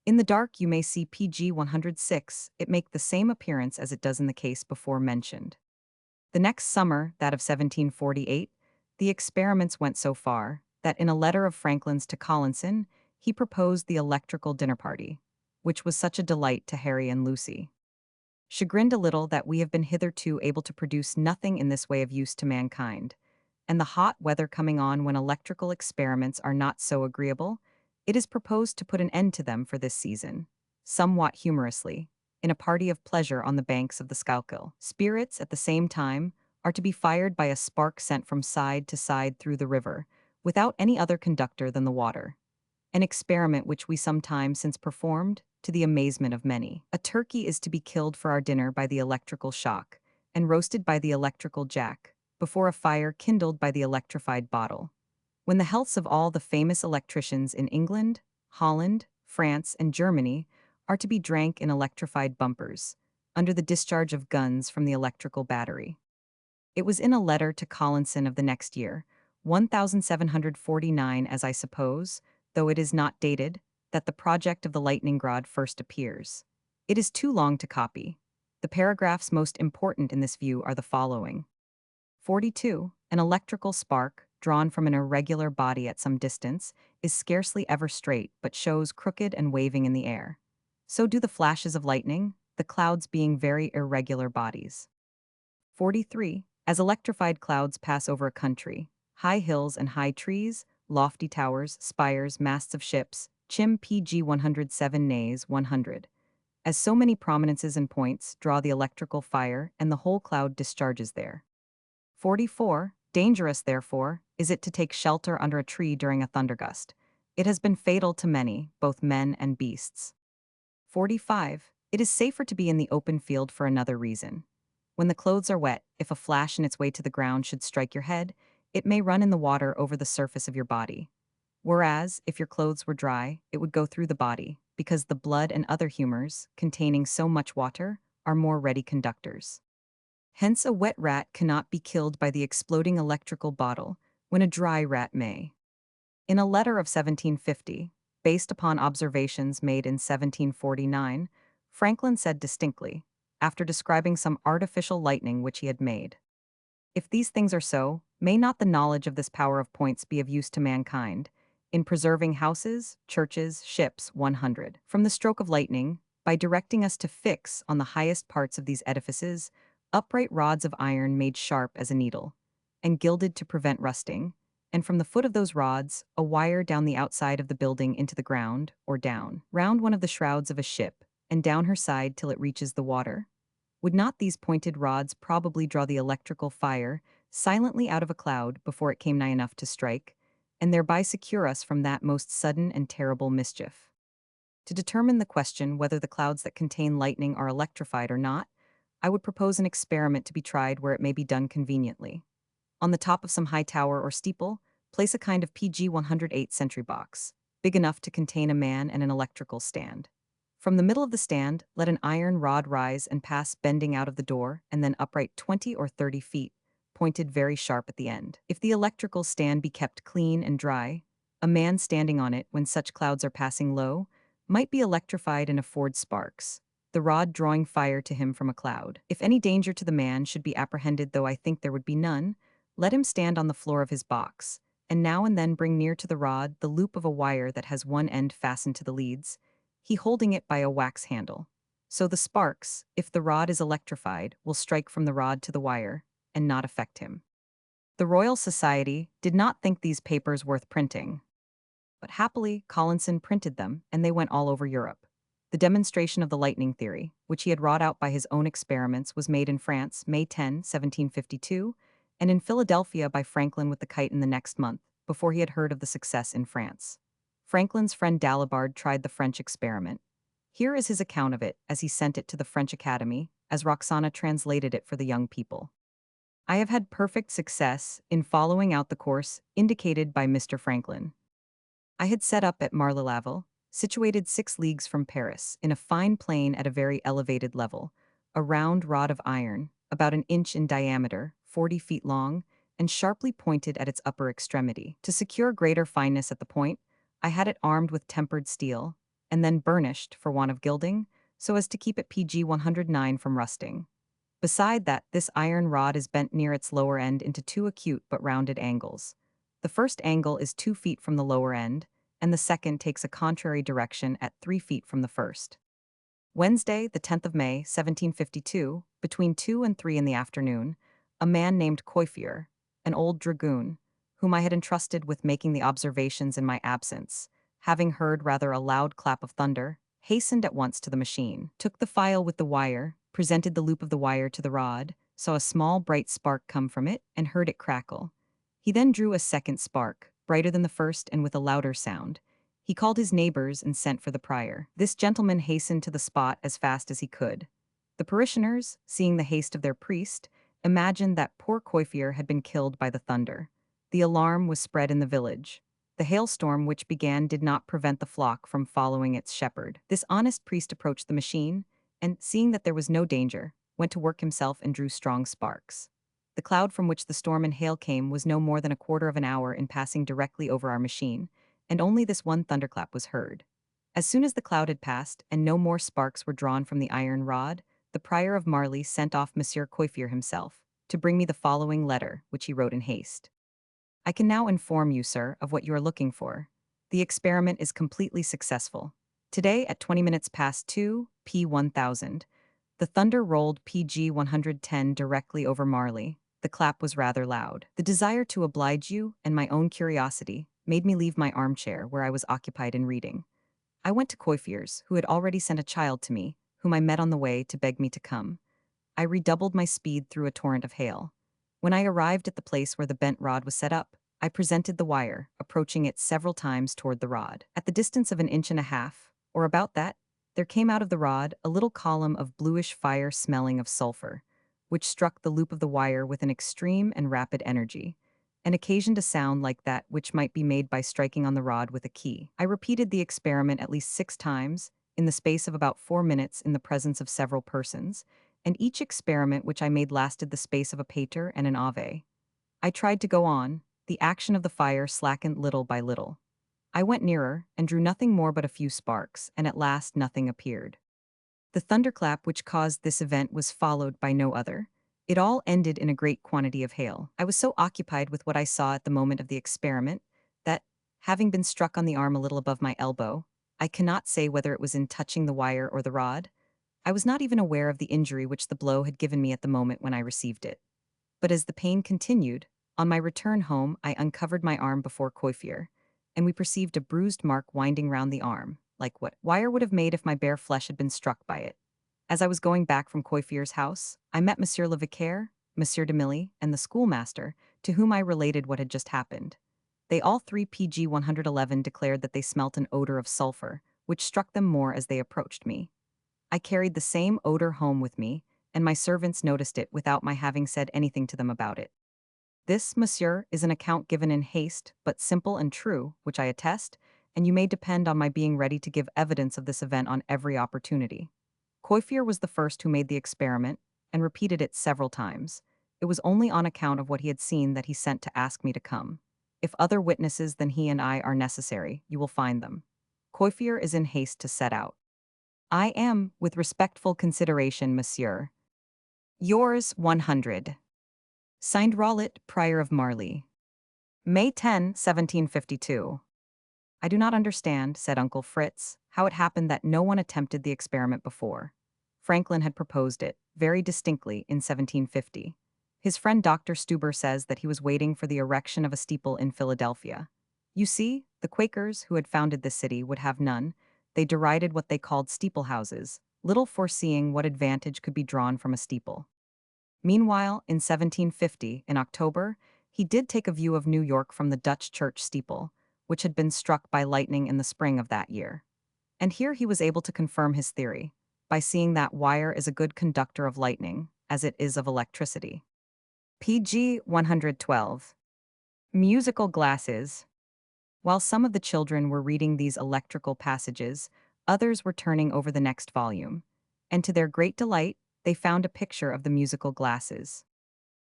In the dark you may see PG 106, it make the same appearance as it does in the case before mentioned. The next summer, that of 1748, the experiments went so far that in a letter of Franklin's to Collinson, he proposed the electrical dinner party, which was such a delight to Harry and Lucy. Chagrined a little that we have been hitherto able to produce nothing in this way of use to mankind, and the hot weather coming on when electrical experiments are not so agreeable, it is proposed to put an end to them for this season, somewhat humorously, in a party of pleasure on the banks of the Schuylkill. Spirits, at the same time, are to be fired by a spark sent from side to side through the river, without any other conductor than the water. An experiment which we some time since performed, to the amazement of many. A turkey is to be killed for our dinner by the electrical shock, and roasted by the electrical jack, before a fire kindled by the electrified bottle. When the healths of all the famous electricians in England, Holland, France, and Germany are to be drank in electrified bumpers, under the discharge of guns from the electrical battery. It was in a letter to Collinson of the next year, 1749 as I suppose, though it is not dated, that the project of the lightning rod first appears. It is too long to copy. The paragraphs most important in this view are the following. 42. An electrical spark, drawn from an irregular body at some distance, is scarcely ever straight, but shows crooked and waving in the air. So do the flashes of lightning, the clouds being very irregular bodies. 43. As electrified clouds pass over a country, high hills and high trees, lofty towers, spires, masts of ships, Chim PG 107 Nays 100. As so many prominences and points draw the electrical fire and the whole cloud discharges there. 44. Dangerous, therefore, is it to take shelter under a tree during a thundergust. It has been fatal to many, both men and beasts. 45. It is safer to be in the open field for another reason. When the clothes are wet, if a flash in its way to the ground should strike your head, it may run in the water over the surface of your body. Whereas, if your clothes were dry, it would go through the body, because the blood and other humors, containing so much water, are more ready conductors. Hence a wet rat cannot be killed by the exploding electrical bottle, when a dry rat may. In a letter of 1750, based upon observations made in 1749, Franklin said distinctly, after describing some artificial lightning which he had made, "If these things are so, may not the knowledge of this power of points be of use to mankind, in preserving houses, churches, ships, 100, from the stroke of lightning, by directing us to fix on the highest parts of these edifices upright rods of iron made sharp as a needle, and gilded to prevent rusting, and from the foot of those rods a wire down the outside of the building into the ground, or down, round one of the shrouds of a ship, and down her side till it reaches the water? Would not these pointed rods probably draw the electrical fire silently out of a cloud before it came nigh enough to strike, and thereby secure us from that most sudden and terrible mischief? To determine the question whether the clouds that contain lightning are electrified or not, I would propose an experiment to be tried where it may be done conveniently. On the top of some high tower or steeple, place a kind of PG 108 sentry box, big enough to contain a man and an electrical stand. From the middle of the stand, let an iron rod rise and pass bending out of the door and then upright 20 or 30 feet, pointed very sharp at the end. If the electrical stand be kept clean and dry, a man standing on it when such clouds are passing low might be electrified and afford sparks, the rod drawing fire to him from a cloud. If any danger to the man should be apprehended, though I think there would be none, let him stand on the floor of his box, and now and then bring near to the rod the loop of a wire that has one end fastened to the leads, he holding it by a wax handle. So the sparks, if the rod is electrified, will strike from the rod to the wire, and not affect him. The Royal Society did not think these papers worth printing, but happily Collinson printed them, and they went all over Europe. The demonstration of the lightning theory, which he had wrought out by his own experiments, was made in France, May 10, 1752, and in Philadelphia by Franklin with the kite in the next month, before he had heard of the success in France. Franklin's friend Dalibard tried the French experiment. Here is his account of it as he sent it to the French Academy, as Roxana translated it for the young people. I have had perfect success in following out the course indicated by Mr. Franklin. I had set up at Marly-la-Vallée, situated 6 leagues from Paris, in a fine plain at a very elevated level, a round rod of iron, about an inch in diameter, 40 feet long, and sharply pointed at its upper extremity. To secure greater fineness at the point, I had it armed with tempered steel, and then burnished, for want of gilding, so as to keep it PG 109 from rusting. Beside that, this iron rod is bent near its lower end into 2 acute but rounded angles. The first angle is 2 feet from the lower end, and the second takes a contrary direction at 3 feet from the first. Wednesday, the 10th of May, 1752, between 2 and 3 in the afternoon, a man named Coiffier, an old dragoon, whom I had entrusted with making the observations in my absence, having heard rather a loud clap of thunder, hastened at once to the machine, took the file with the wire, presented the loop of the wire to the rod, saw a small bright spark come from it, and heard it crackle. He then drew a second spark, brighter than the first and with a louder sound. He called his neighbors and sent for the prior. This gentleman hastened to the spot as fast as he could. The parishioners, seeing the haste of their priest, imagined that poor Coiffier had been killed by the thunder. The alarm was spread in the village. The hailstorm which began did not prevent the flock from following its shepherd. This honest priest approached the machine, and, seeing that there was no danger, went to work himself and drew strong sparks. The cloud from which the storm and hail came was no more than a quarter of an hour in passing directly over our machine, and only this one thunderclap was heard. As soon as the cloud had passed and no more sparks were drawn from the iron rod, the prior of Marly sent off Monsieur Coiffier himself to bring me the following letter, which he wrote in haste. I can now inform you, sir, of what you are looking for. The experiment is completely successful. Today, at 20 minutes past 2, p. 1000, The thunder rolled PG 110 directly over Marley. The clap was rather loud. The desire to oblige you and my own curiosity made me leave my armchair where I was occupied in reading. I went to Coiffier's, who had already sent a child to me, whom I met on the way to beg me to come. I redoubled my speed through a torrent of hail. When I arrived at the place where the bent rod was set up, I presented the wire, approaching it several times toward the rod. At the distance of an inch and a half, or about that, there came out of the rod a little column of bluish fire smelling of sulfur, which struck the loop of the wire with an extreme and rapid energy, and occasioned a sound like that which might be made by striking on the rod with a key. I repeated the experiment at least 6 times, in the space of about 4 minutes in the presence of several persons, and each experiment which I made lasted the space of a pater and an ave. I tried to go on. The action of the fire slackened little by little. I went nearer, and drew nothing more but a few sparks, and at last nothing appeared. The thunderclap which caused this event was followed by no other. It all ended in a great quantity of hail. I was so occupied with what I saw at the moment of the experiment, that, having been struck on the arm a little above my elbow, I cannot say whether it was in touching the wire or the rod. I was not even aware of the injury which the blow had given me at the moment when I received it. But as the pain continued, on my return home I uncovered my arm before Coiffier, and we perceived a bruised mark winding round the arm, like what wire would have made if my bare flesh had been struck by it. As I was going back from Coiffier's house, I met Monsieur le Vicaire, Monsieur de Milly, and the schoolmaster, to whom I related what had just happened. They all three PG 111 declared that they smelt an odor of sulfur, which struck them more as they approached me. I carried the same odor home with me, and my servants noticed it without my having said anything to them about it. This, monsieur, is an account given in haste, but simple and true, which I attest, and you may depend on my being ready to give evidence of this event on every opportunity. Coiffier was the first who made the experiment, and repeated it several times. It was only on account of what he had seen that he sent to ask me to come. If other witnesses than he and I are necessary, you will find them. Coiffier is in haste to set out. I am, with respectful consideration, monsieur, yours 100. Signed Rollet, Prior of Marley. May 10, 1752. I do not understand, said Uncle Fritz, how it happened that no one attempted the experiment before. Franklin had proposed it, very distinctly, in 1750. His friend Dr. Stuber says that he was waiting for the erection of a steeple in Philadelphia. You see, the Quakers, who had founded this city, would have none. They derided what they called steeple houses, little foreseeing what advantage could be drawn from a steeple. Meanwhile, in 1750, in October, he did take a view of New York from the Dutch church steeple, which had been struck by lightning in the spring of that year. And here he was able to confirm his theory, by seeing that wire is a good conductor of lightning, as it is of electricity. PG 112. Musical glasses. While some of the children were reading these electrical passages, others were turning over the next volume, and to their great delight, they found a picture of the musical glasses.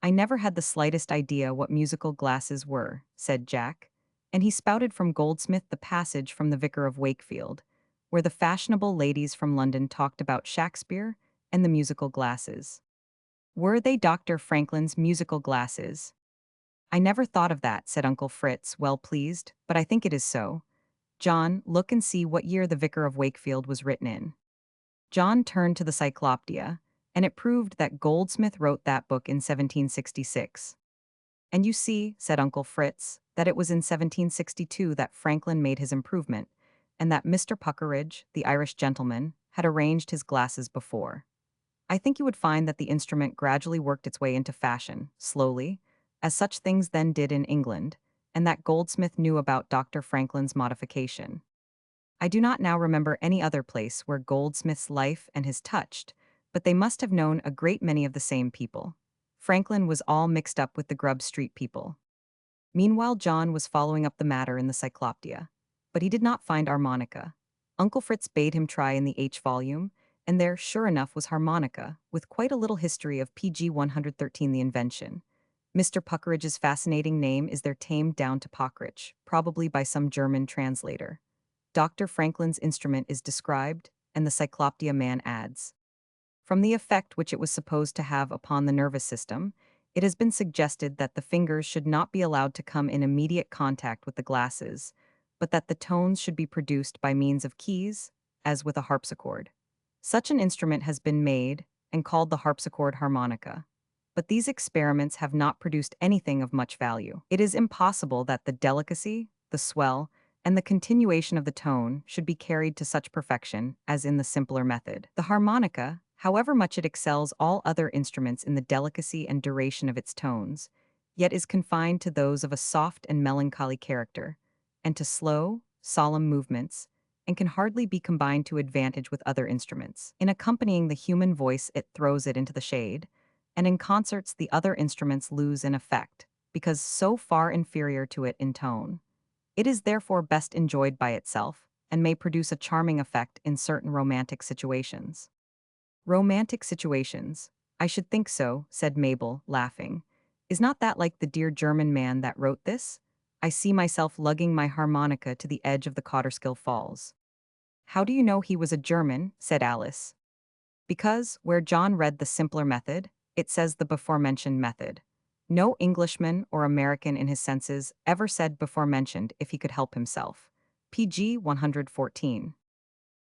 I never had the slightest idea what musical glasses were, said Jack, and he spouted from Goldsmith the passage from the Vicar of Wakefield, where the fashionable ladies from London talked about Shakespeare and the musical glasses. Were they Dr. Franklin's musical glasses? I never thought of that, said Uncle Fritz, well pleased, but I think it is so. John, look and see what year the Vicar of Wakefield was written in. John turned to the Cyclopedia, and it proved that Goldsmith wrote that book in 1766. And you see, said Uncle Fritz, that it was in 1762 that Franklin made his improvement, and that Mr. Puckeridge, the Irish gentleman, had arranged his glasses before. I think you would find that the instrument gradually worked its way into fashion, slowly, as such things then did in England, and that Goldsmith knew about Dr. Franklin's modification. I do not now remember any other place where Goldsmith's life and his touched, but they must have known a great many of the same people. Franklin was all mixed up with the Grub Street people. Meanwhile, John was following up the matter in the Cyclopedia, but he did not find harmonica. Uncle Fritz bade him try in the H volume, and there, sure enough, was harmonica, with quite a little history of PG 113, the Invention. Mr. Puckeridge's fascinating name is there tamed down to Pockridge, probably by some German translator. Dr. Franklin's instrument is described, and the Cyclopedia man adds, from the effect which it was supposed to have upon the nervous system, it has been suggested that the fingers should not be allowed to come in immediate contact with the glasses, but that the tones should be produced by means of keys, as with a harpsichord. Such an instrument has been made and called the harpsichord harmonica. But these experiments have not produced anything of much value. It is impossible that the delicacy, the swell, and the continuation of the tone should be carried to such perfection as in the simpler method. The harmonica, however much it excels all other instruments in the delicacy and duration of its tones, yet is confined to those of a soft and melancholy character, and to slow, solemn movements, and can hardly be combined to advantage with other instruments. In accompanying the human voice, it throws it into the shade, and in concerts the other instruments lose in effect, because so far inferior to it in tone. It is therefore best enjoyed by itself, and may produce a charming effect in certain romantic situations. Romantic situations? I should think so, said Mabel, laughing. Is not that like the dear German man that wrote this? I see myself lugging my harmonica to the edge of the Cotterskill Falls. How do you know he was a German? Said Alice. Because, where John read the simpler method, it says the before-mentioned method. No Englishman or American in his senses ever said before-mentioned if he could help himself. PG 114.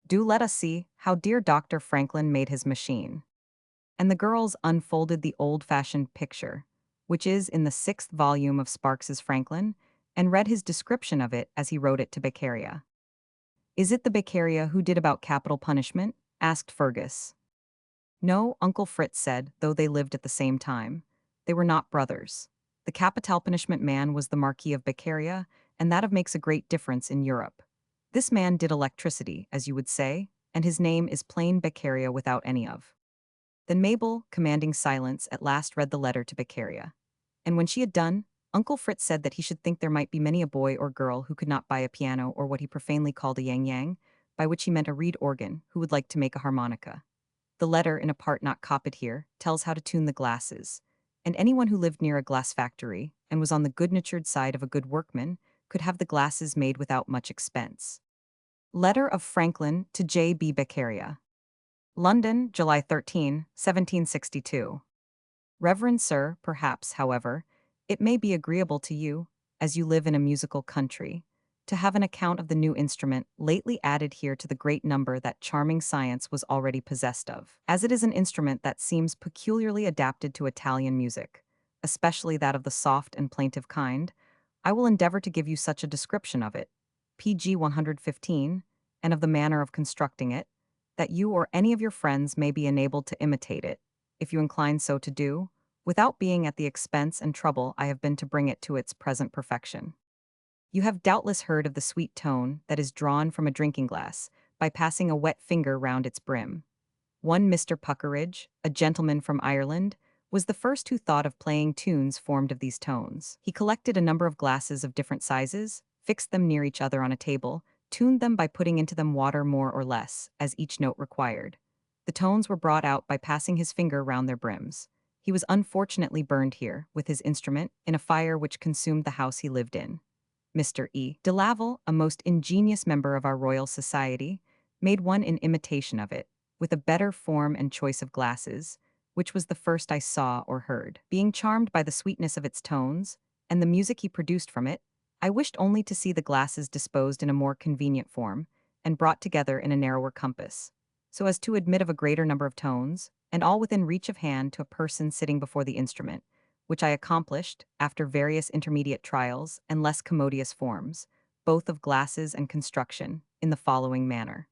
Do let us see how dear Dr. Franklin made his machine. And the girls unfolded the old-fashioned picture, which is in the 6th volume of Sparks's Franklin, and read his description of it as he wrote it to Beccaria. Is it the Beccaria who did about capital punishment? Asked Fergus. No, Uncle Fritz said, though they lived at the same time. They were not brothers. The capital punishment man was the Marquis of Beccaria, and that makes a great difference in Europe. This man did electricity, as you would say, and his name is plain Beccaria without any of. Then Mabel, commanding silence, at last read the letter to Beccaria. And when she had done, Uncle Fritz said that he should think there might be many a boy or girl who could not buy a piano or what he profanely called a yang-yang, by which he meant a reed organ, who would like to make a harmonica. The letter, in a part not copied here, tells how to tune the glasses, and anyone who lived near a glass factory and was on the good-natured side of a good workman could have the glasses made without much expense. Letter of Franklin to J. B. Beccaria. London, July 13, 1762. Reverend Sir, perhaps, however, it may be agreeable to you, as you live in a musical country, to have an account of the new instrument lately added here to the great number that charming science was already possessed of, as it is an instrument that seems peculiarly adapted to Italian music, especially that of the soft and plaintive kind. I will endeavor to give you such a description of it, PG 115, and of the manner of constructing it, that you or any of your friends may be enabled to imitate it, if you incline so to do, without being at the expense and trouble I have been to bring it to its present perfection. You have doubtless heard of the sweet tone that is drawn from a drinking glass by passing a wet finger round its brim. One Mr. Puckeridge, a gentleman from Ireland, was the first who thought of playing tunes formed of these tones. He collected a number of glasses of different sizes, fixed them near each other on a table, tuned them by putting into them water more or less, as each note required. The tones were brought out by passing his finger round their brims. He was unfortunately burned here, with his instrument, in a fire which consumed the house he lived in. Mr. E. de Laval, a most ingenious member of our Royal Society, made one in imitation of it, with a better form and choice of glasses, which was the first I saw or heard. Being charmed by the sweetness of its tones, and the music he produced from it, I wished only to see the glasses disposed in a more convenient form, and brought together in a narrower compass, so as to admit of a greater number of tones, and all within reach of hand to a person sitting before the instrument, which I accomplished, after various intermediate trials and less commodious forms, both of glasses and construction, in the following manner.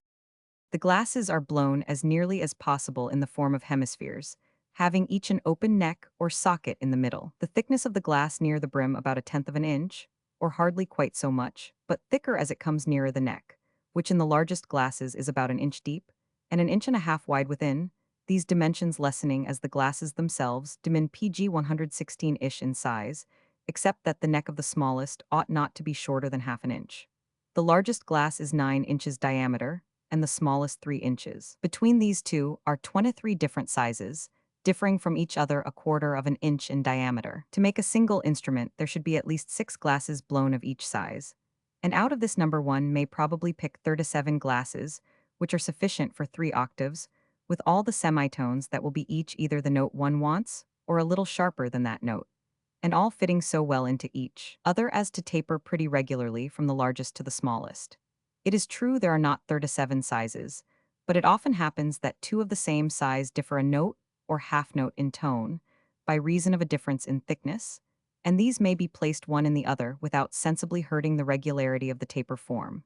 The glasses are blown as nearly as possible in the form of hemispheres, having each an open neck or socket in the middle. The thickness of the glass near the brim about 1/10 of an inch, or hardly quite so much, but thicker as it comes nearer the neck, which in the largest glasses is about 1 inch deep, and 1.5 inches wide within, these dimensions lessening as the glasses themselves dimin PG 116-ish in size, except that the neck of the smallest ought not to be shorter than 1/2 inch. The largest glass is 9 inches diameter, and the smallest 3 inches. Between these two are 23 different sizes, differing from each other 1/4 of an inch in diameter. To make a single instrument, there should be at least 6 glasses blown of each size, and out of this number one may probably pick 37 glasses, which are sufficient for 3 octaves, with all the semitones that will be each either the note one wants, or a little sharper than that note, and all fitting so well into each other as to taper pretty regularly from the largest to the smallest. It is true there are not 37 sizes, but it often happens that two of the same size differ a note or half note in tone by reason of a difference in thickness, and these may be placed one in the other without sensibly hurting the regularity of the taper form.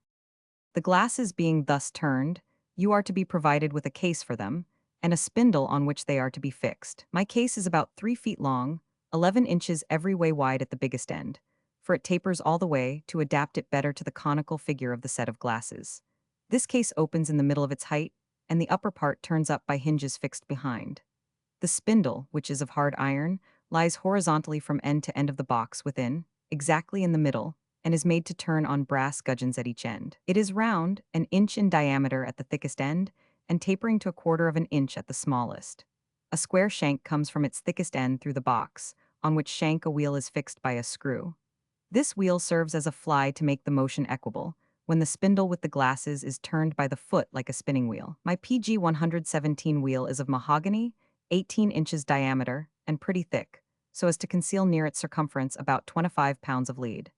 The glasses being thus turned, you are to be provided with a case for them, and a spindle on which they are to be fixed. My case is about 3 feet long, 11 inches every way wide at the biggest end, for it tapers all the way to adapt it better to the conical figure of the set of glasses. This case opens in the middle of its height, and the upper part turns up by hinges fixed behind. The spindle, which is of hard iron, lies horizontally from end to end of the box within, exactly in the middle, and is made to turn on brass gudgeons at each end. It is round, an inch in diameter at the thickest end, and tapering to a quarter of an inch at the smallest. A square shank comes from its thickest end through the box, on which shank a wheel is fixed by a screw. This wheel serves as a fly to make the motion equable, when the spindle with the glasses is turned by the foot like a spinning wheel. My PG 117 wheel is of mahogany, 18 inches diameter, and pretty thick, so as to conceal near its circumference about 25 pounds of lead.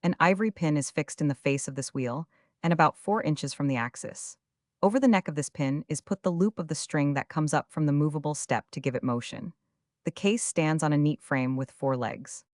An ivory pin is fixed in the face of this wheel, and about 4 inches from the axis. Over the neck of this pin is put the loop of the string that comes up from the movable step to give it motion. The case stands on a neat frame with 4 legs.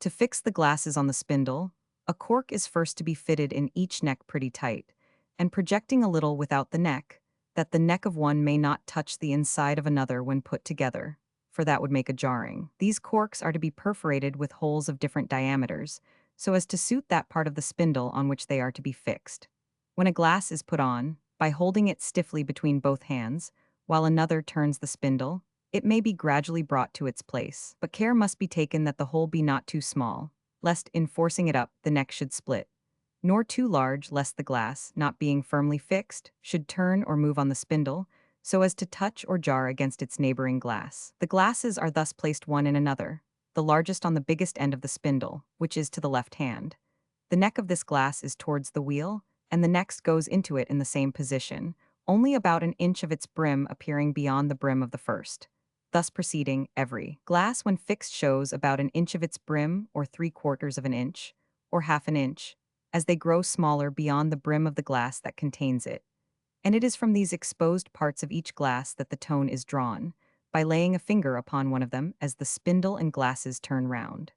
To fix the glasses on the spindle, a cork is first to be fitted in each neck pretty tight, and projecting a little without the neck, that the neck of one may not touch the inside of another when put together, for that would make a jarring. These corks are to be perforated with holes of different diameters, so as to suit that part of the spindle on which they are to be fixed. When a glass is put on, by holding it stiffly between both hands, while another turns the spindle, it may be gradually brought to its place, but care must be taken that the hole be not too small, lest in forcing it up the neck should split, nor too large lest the glass, not being firmly fixed, should turn or move on the spindle, so as to touch or jar against its neighboring glass. The glasses are thus placed one in another, the largest on the biggest end of the spindle, which is to the left hand. The neck of this glass is towards the wheel, and the next goes into it in the same position, only about an inch of its brim appearing beyond the brim of the first. Thus proceeding, every glass when fixed shows about an inch of its brim or 3/4 of an inch, or half an inch, as they grow smaller beyond the brim of the glass that contains it. And it is from these exposed parts of each glass that the tone is drawn, by laying a finger upon one of them as the spindle and glasses turn round.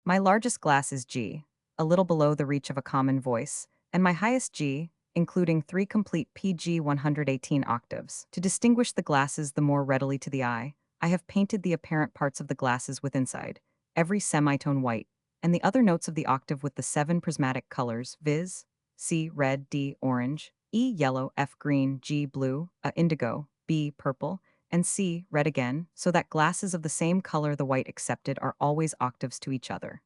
My largest glass is G, a little below the reach of a common voice, and my highest G, including 3 complete PG 118 octaves. To distinguish the glasses the more readily to the eye, I have painted the apparent parts of the glasses with inside, every semitone white, and the other notes of the octave with the 7 prismatic colors, viz. C red, D orange, E yellow, F green, G blue, A indigo, B purple, and C red again, so that glasses of the same color the white accepted are always octaves to each other.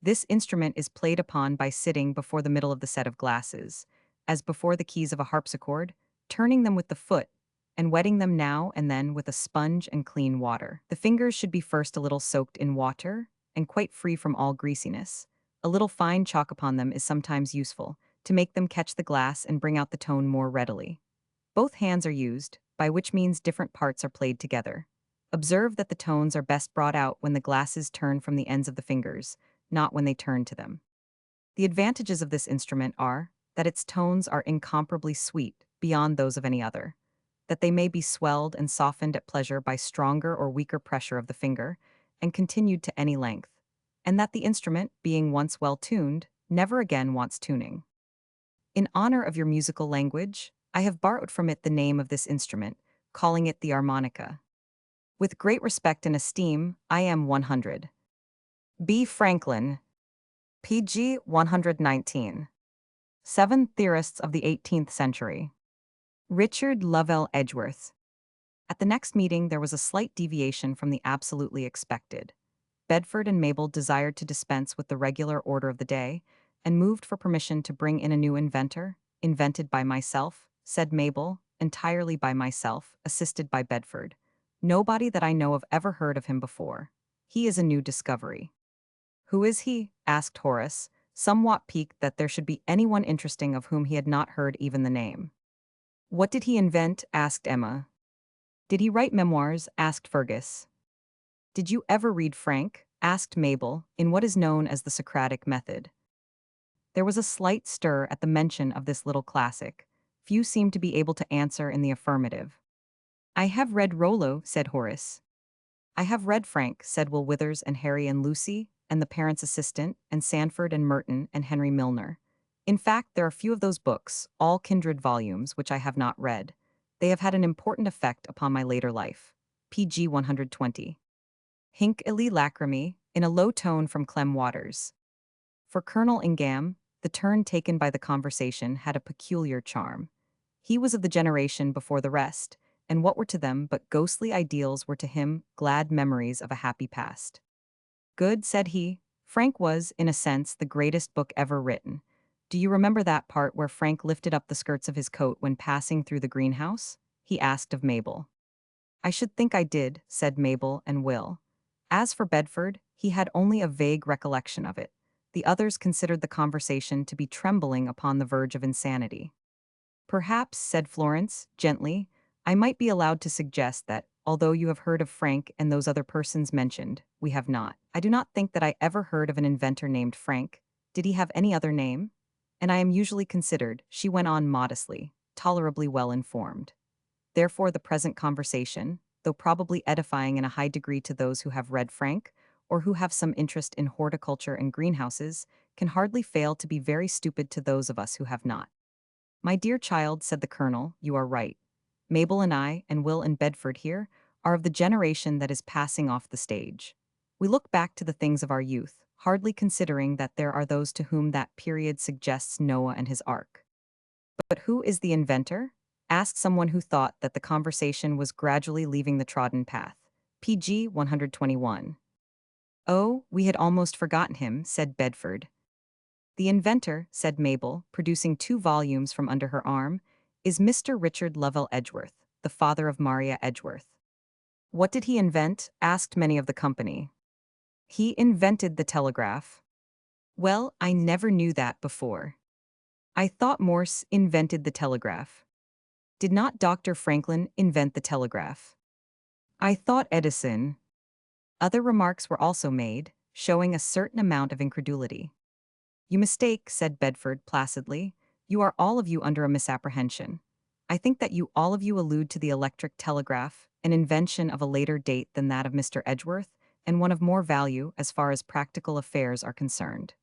This instrument is played upon by sitting before the middle of the set of glasses, as before the keys of a harpsichord, turning them with the foot, and wetting them now and then with a sponge and clean water. The fingers should be first a little soaked in water, and quite free from all greasiness. A little fine chalk upon them is sometimes useful, to make them catch the glass and bring out the tone more readily. Both hands are used, by which means different parts are played together. Observe that the tones are best brought out when the glasses turn from the ends of the fingers, not when they turn to them. The advantages of this instrument are that its tones are incomparably sweet, beyond those of any other, that they may be swelled and softened at pleasure by stronger or weaker pressure of the finger, and continued to any length, and that the instrument, being once well tuned, never again wants tuning. In honor of your musical language, I have borrowed from it the name of this instrument, calling it the harmonica. With great respect and esteem, I am 100. B. Franklin, PG 119. 7 Theorists of the 18th Century. Richard Lovell Edgeworth. At the next meeting, there was a slight deviation from the absolutely expected. Bedford and Mabel desired to dispense with the regular order of the day, and moved for permission to bring in a new inventor, invented by myself, said Mabel, entirely by myself, assisted by Bedford. Nobody that I know of ever heard of him before. He is a new discovery. Who is he? Asked Horace, somewhat piqued that there should be anyone interesting of whom he had not heard even the name. What did he invent? Asked Emma. Did he write memoirs? Asked Fergus. Did you ever read Frank? Asked Mabel, in what is known as the Socratic method. There was a slight stir at the mention of this little classic. few seemed to be able to answer in the affirmative. "I have read Rollo," said Horace. "I have read Frank," said Will Withers and Harry and Lucy, and the parent's assistant, and Sanford and Merton and Henry Milner. "In fact, there are few of those books, all kindred volumes, which I have not read. They have had an important effect upon my later life." PG 120. Hinc illi lacrimae, in a low tone from Clem Waters. For Colonel Ingham, the turn taken by the conversation had a peculiar charm. He was of the generation before the rest, and what were to them but ghostly ideals were to him glad memories of a happy past. "Good," said he. "Frank was, in a sense, the greatest book ever written. Do you remember that part where Frank lifted up the skirts of his coat when passing through the greenhouse?" he asked of Mabel. "I should think I did," said Mabel and Will. As for Bedford, he had only a vague recollection of it. The others considered the conversation to be trembling upon the verge of insanity. "Perhaps," said Florence, gently, "I might be allowed to suggest that, although you have heard of Frank and those other persons mentioned, we have not. I do not think that I ever heard of an inventor named Frank. Did he have any other name? And I am usually considered," she went on modestly, "tolerably well informed. Therefore the present conversation, though probably edifying in a high degree to those who have read Frank, or who have some interest in horticulture and greenhouses, can hardly fail to be very stupid to those of us who have not." "My dear child," said the Colonel, "you are right. Mabel and I, and Will and Bedford here, are of the generation that is passing off the stage. We look back to the things of our youth, hardly considering that there are those to whom that period suggests Noah and his ark." "But who is the inventor?" asked someone who thought that the conversation was gradually leaving the trodden path. PG 121. "Oh, we had almost forgotten him," said Bedford. "The inventor," said Mabel, producing 2 volumes from under her arm, "is Mr. Richard Lovell Edgeworth, the father of Maria Edgeworth." "What did he invent?" asked many of the company. "He invented the telegraph." "Well, I never knew that before. I thought Morse invented the telegraph." "Did not Dr. Franklin invent the telegraph?" "I thought Edison." Other remarks were also made, showing a certain amount of incredulity. "You mistake," said Bedford placidly. "You are all of you under a misapprehension. I think that you all of you allude to the electric telegraph, an invention of a later date than that of Mr. Edgeworth, and one of more value as far as practical affairs are concerned.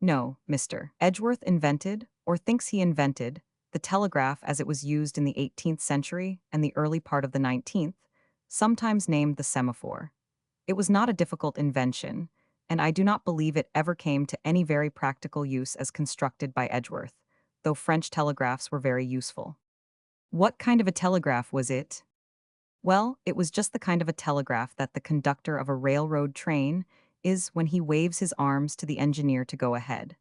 No, Mr. Edgeworth invented, or thinks he invented, the telegraph as it was used in the 18th century and the early part of the 19th, sometimes named the semaphore. It was not a difficult invention, and I do not believe it ever came to any very practical use as constructed by Edgeworth, though French telegraphs were very useful." "What kind of a telegraph was it?" "Well, it was just the kind of a telegraph that the conductor of a railroad train is when he waves his arms to the engineer to go ahead.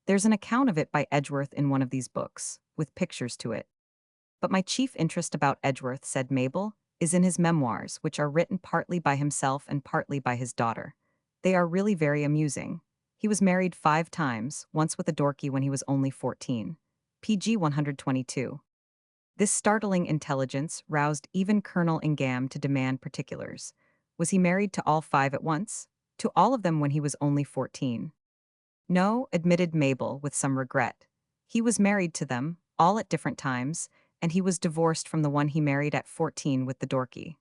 There's an account of it by Edgeworth in one of these books, with pictures to it. But my chief interest about Edgeworth," said Mabel, "is in his memoirs, which are written partly by himself and partly by his daughter. They are really very amusing. He was married 5 times, once with a Dorky when he was only 14. PG 122. This startling intelligence roused even Colonel Ingham to demand particulars. Was he married to all 5 at once? To all of them when he was only 14? "No," admitted Mabel with some regret. "He was married to them, all at different times, and he was divorced from the one he married at 14 with the Dorky."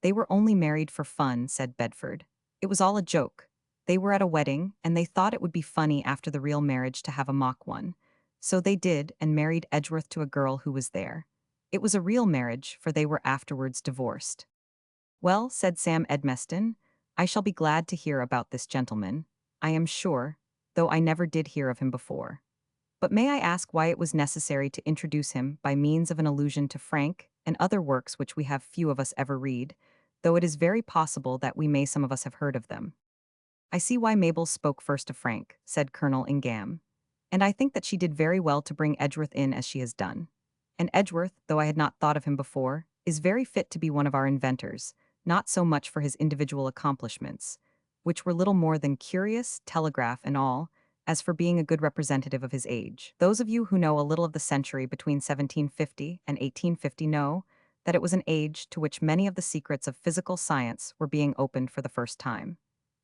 "They were only married for fun," said Bedford. "It was all a joke. They were at a wedding, and they thought it would be funny after the real marriage to have a mock one. So they did, and married Edgeworth to a girl who was there. It was a real marriage, for they were afterwards divorced." "Well," said Sam Edmeston, "I shall be glad to hear about this gentleman, I am sure, though I never did hear of him before. But may I ask why it was necessary to introduce him by means of an allusion to Frank and other works which we have few of us ever read, though it is very possible that we may some of us have heard of them?" "I see why Mabel spoke first of Frank," said Colonel Ingham. "And I think that she did very well to bring Edgeworth in as she has done. And Edgeworth, though I had not thought of him before, is very fit to be one of our inventors, not so much for his individual accomplishments, which were little more than curious, telegraph and all, as for being a good representative of his age. Those of you who know a little of the century between 1750 and 1850 know that it was an age to which many of the secrets of physical science were being opened for the first time.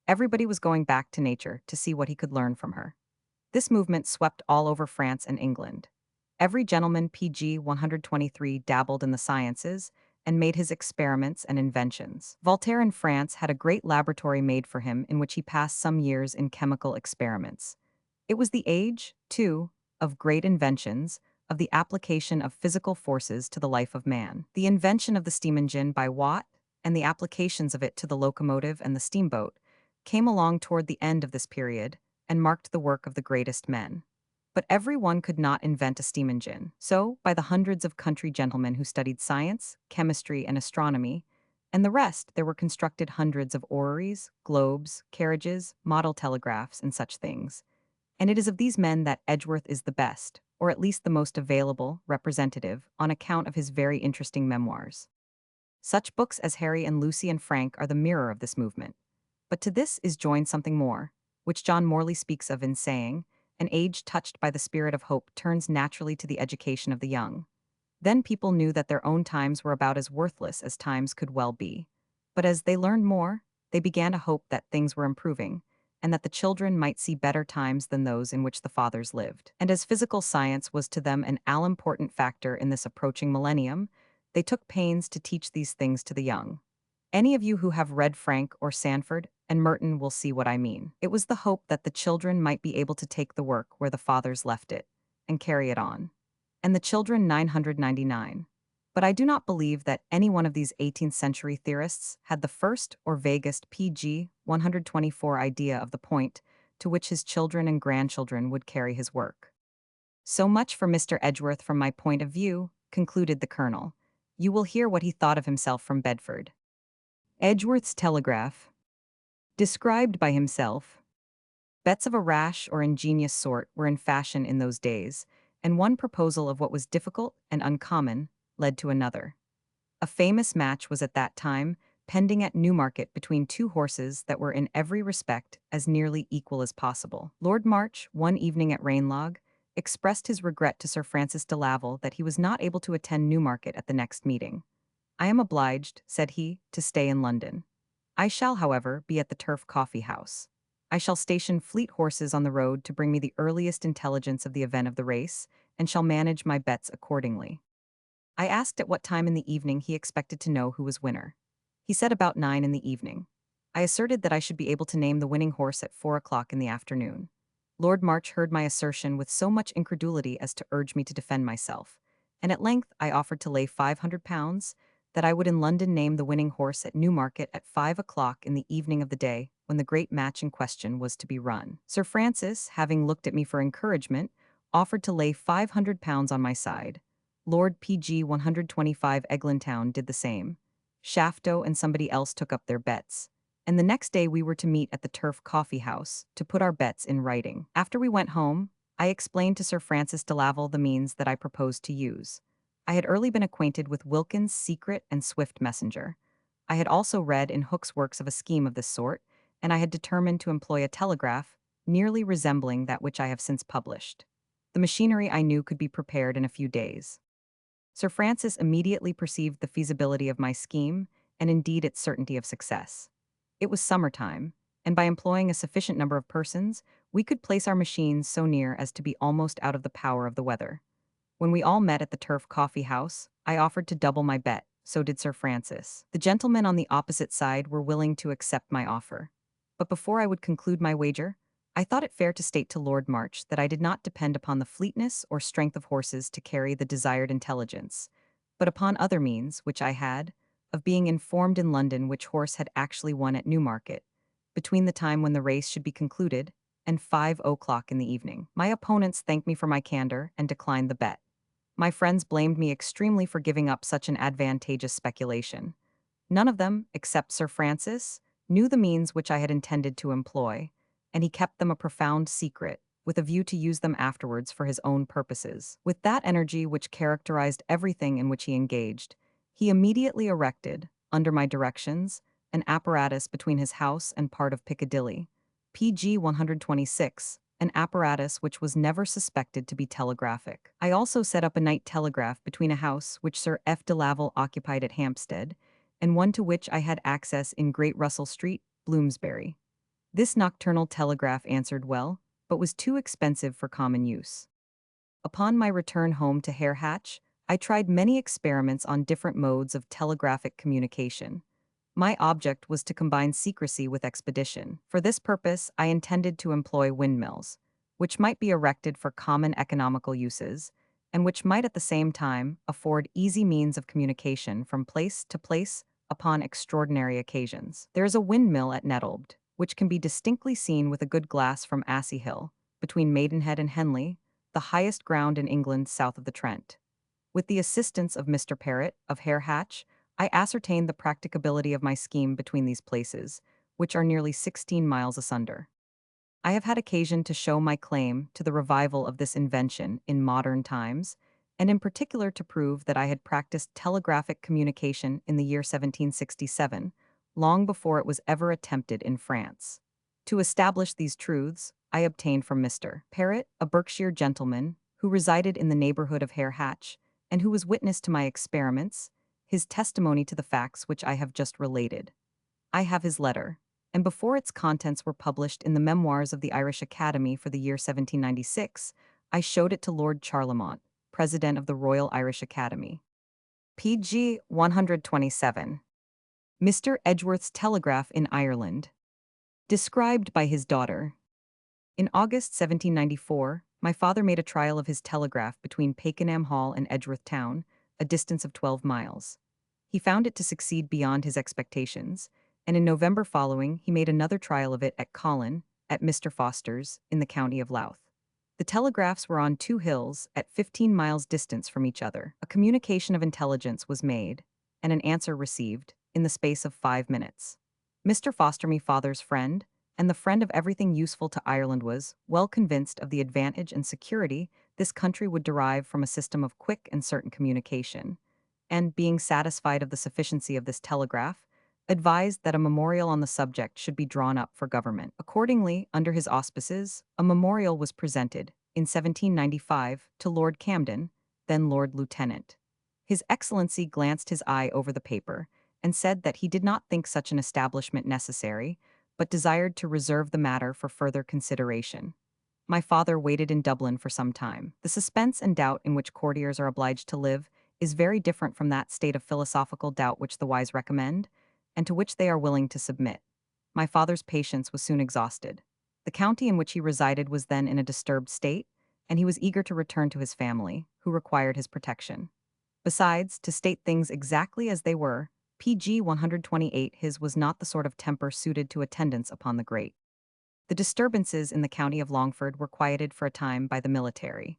Everybody was going back to nature to see what he could learn from her. This movement swept all over France and England. Every gentleman PG 123 dabbled in the sciences and made his experiments and inventions. Voltaire in France had a great laboratory made for him in which he passed some years in chemical experiments. It was the age, too, of great inventions, of the application of physical forces to the life of man. The invention of the steam engine by Watt and the applications of it to the locomotive and the steamboat came along toward the end of this period and marked the work of the greatest men. But every one could not invent a steam engine. So, by the hundreds of country gentlemen who studied science, chemistry, and astronomy, and the rest, there were constructed hundreds of orreries, globes, carriages, model telegraphs, and such things. And it is of these men that Edgeworth is the best, or at least the most available, representative, on account of his very interesting memoirs. Such books as Harry and Lucy and Frank are the mirror of this movement. But to this is joined something more, which John Morley speaks of in saying, "An age touched by the spirit of hope turns naturally to the education of the young." Then people knew that their own times were about as worthless as times could well be. But as they learned more, they began to hope that things were improving, and that the children might see better times than those in which the fathers lived. And as physical science was to them an all-important factor in this approaching millennium, they took pains to teach these things to the young. Any of you who have read Frank or Sanford and Merton will see what I mean. It was the hope that the children might be able to take the work where the fathers left it and carry it on. And the children 999. But I do not believe that any one of these 18th century theorists had the first or vaguest PG 124 idea of the point to which his children and grandchildren would carry his work. So much for Mr. Edgeworth from my point of view, concluded the colonel. You will hear what he thought of himself from Bedford. Edgeworth's telegraph. Described by himself. Bets of a rash or ingenious sort were in fashion in those days, and one proposal of what was difficult and uncommon led to another. A famous match was at that time pending at Newmarket between two horses that were in every respect as nearly equal as possible. Lord March, one evening at Ranelagh, expressed his regret to Sir Francis de Laval that he was not able to attend Newmarket at the next meeting. "I am obliged," said he, "to stay in London. I shall, however, be at the Turf Coffee House. I shall station fleet horses on the road to bring me the earliest intelligence of the event of the race, and shall manage my bets accordingly." I asked at what time in the evening he expected to know who was winner. He said about 9 in the evening. I asserted that I should be able to name the winning horse at 4 o'clock in the afternoon. Lord March heard my assertion with so much incredulity as to urge me to defend myself, and at length I offered to lay £500, that I would in London name the winning horse at Newmarket at 5 o'clock in the evening of the day when the great match in question was to be run. Sir Francis, having looked at me for encouragement, offered to lay £500 on my side. Lord PG 125 Eglintown did the same. Shafto and somebody else took up their bets. And the next day we were to meet at the Turf Coffee House to put our bets in writing. After we went home, I explained to Sir Francis de Laval the means that I proposed to use. I had early been acquainted with Wilkins' secret and swift messenger. I had also read in Hooke's works of a scheme of this sort, and I had determined to employ a telegraph nearly resembling that which I have since published. The machinery I knew could be prepared in a few days. Sir Francis immediately perceived the feasibility of my scheme, and indeed its certainty of success. It was summertime, and by employing a sufficient number of persons, we could place our machines so near as to be almost out of the power of the weather. When we all met at the Turf Coffee House, I offered to double my bet, so did Sir Francis. The gentlemen on the opposite side were willing to accept my offer. But before I would conclude my wager, I thought it fair to state to Lord March that I did not depend upon the fleetness or strength of horses to carry the desired intelligence, but upon other means, which I had, of being informed in London which horse had actually won at Newmarket, between the time when the race should be concluded and 5 o'clock in the evening. My opponents thanked me for my candor and declined the bet. My friends blamed me extremely for giving up such an advantageous speculation. None of them, except Sir Francis, knew the means which I had intended to employ, and he kept them a profound secret, with a view to use them afterwards for his own purposes. With that energy which characterized everything in which he engaged, he immediately erected, under my directions, an apparatus between his house and part of Piccadilly, PG 126, an apparatus which was never suspected to be telegraphic. I also set up a night telegraph between a house which Sir F. de Laval occupied at Hampstead, and one to which I had access in Great Russell Street, Bloomsbury. This nocturnal telegraph answered well, but was too expensive for common use. Upon my return home to Hare Hatch, I tried many experiments on different modes of telegraphic communication. My object was to combine secrecy with expedition. For this purpose, I intended to employ windmills, which might be erected for common economical uses, and which might at the same time afford easy means of communication from place to place upon extraordinary occasions. There is a windmill at Nettled, which can be distinctly seen with a good glass from Assey Hill, between Maidenhead and Henley, the highest ground in England south of the Trent. With the assistance of Mr. Parrott, of Hare Hatch, I ascertained the practicability of my scheme between these places, which are nearly 16 miles asunder. I have had occasion to show my claim to the revival of this invention in modern times, and in particular to prove that I had practiced telegraphic communication in the year 1767, long before it was ever attempted in France. To establish these truths, I obtained from Mr. Parrott, a Berkshire gentleman, who resided in the neighborhood of Hare Hatch, and who was witness to my experiments, his testimony to the facts which I have just related. I have his letter, and before its contents were published in the Memoirs of the Irish Academy for the year 1796, I showed it to Lord Charlemont, President of the Royal Irish Academy. Pg 127. Mr. Edgeworth's Telegraph in Ireland. Described by his daughter. In August 1794, my father made a trial of his telegraph between Pakenham Hall and Edgeworth Town, a distance of 12 miles. He found it to succeed beyond his expectations, and in November following he made another trial of it at Colin, at Mr. Foster's, in the county of Louth. The telegraphs were on two hills, at 15 miles distance from each other. A communication of intelligence was made, and an answer received, in the space of 5 minutes. Mr. Foster, me father's friend, and the friend of everything useful to Ireland, was well convinced of the advantage and security this country would derive from a system of quick and certain communication, and, being satisfied of the sufficiency of this telegraph, advised that a memorial on the subject should be drawn up for government. Accordingly, under his auspices, a memorial was presented, in 1795, to Lord Camden, then Lord Lieutenant. His Excellency glanced his eye over the paper, and said that he did not think such an establishment necessary, but desired to reserve the matter for further consideration. My father waited in Dublin for some time. The suspense and doubt in which courtiers are obliged to live is very different from that state of philosophical doubt which the wise recommend, and to which they are willing to submit. My father's patience was soon exhausted. The county in which he resided was then in a disturbed state, and he was eager to return to his family, who required his protection. Besides, to state things exactly as they were, PG 128, his was not the sort of temper suited to attendance upon the great. The disturbances in the county of Longford were quieted for a time by the military.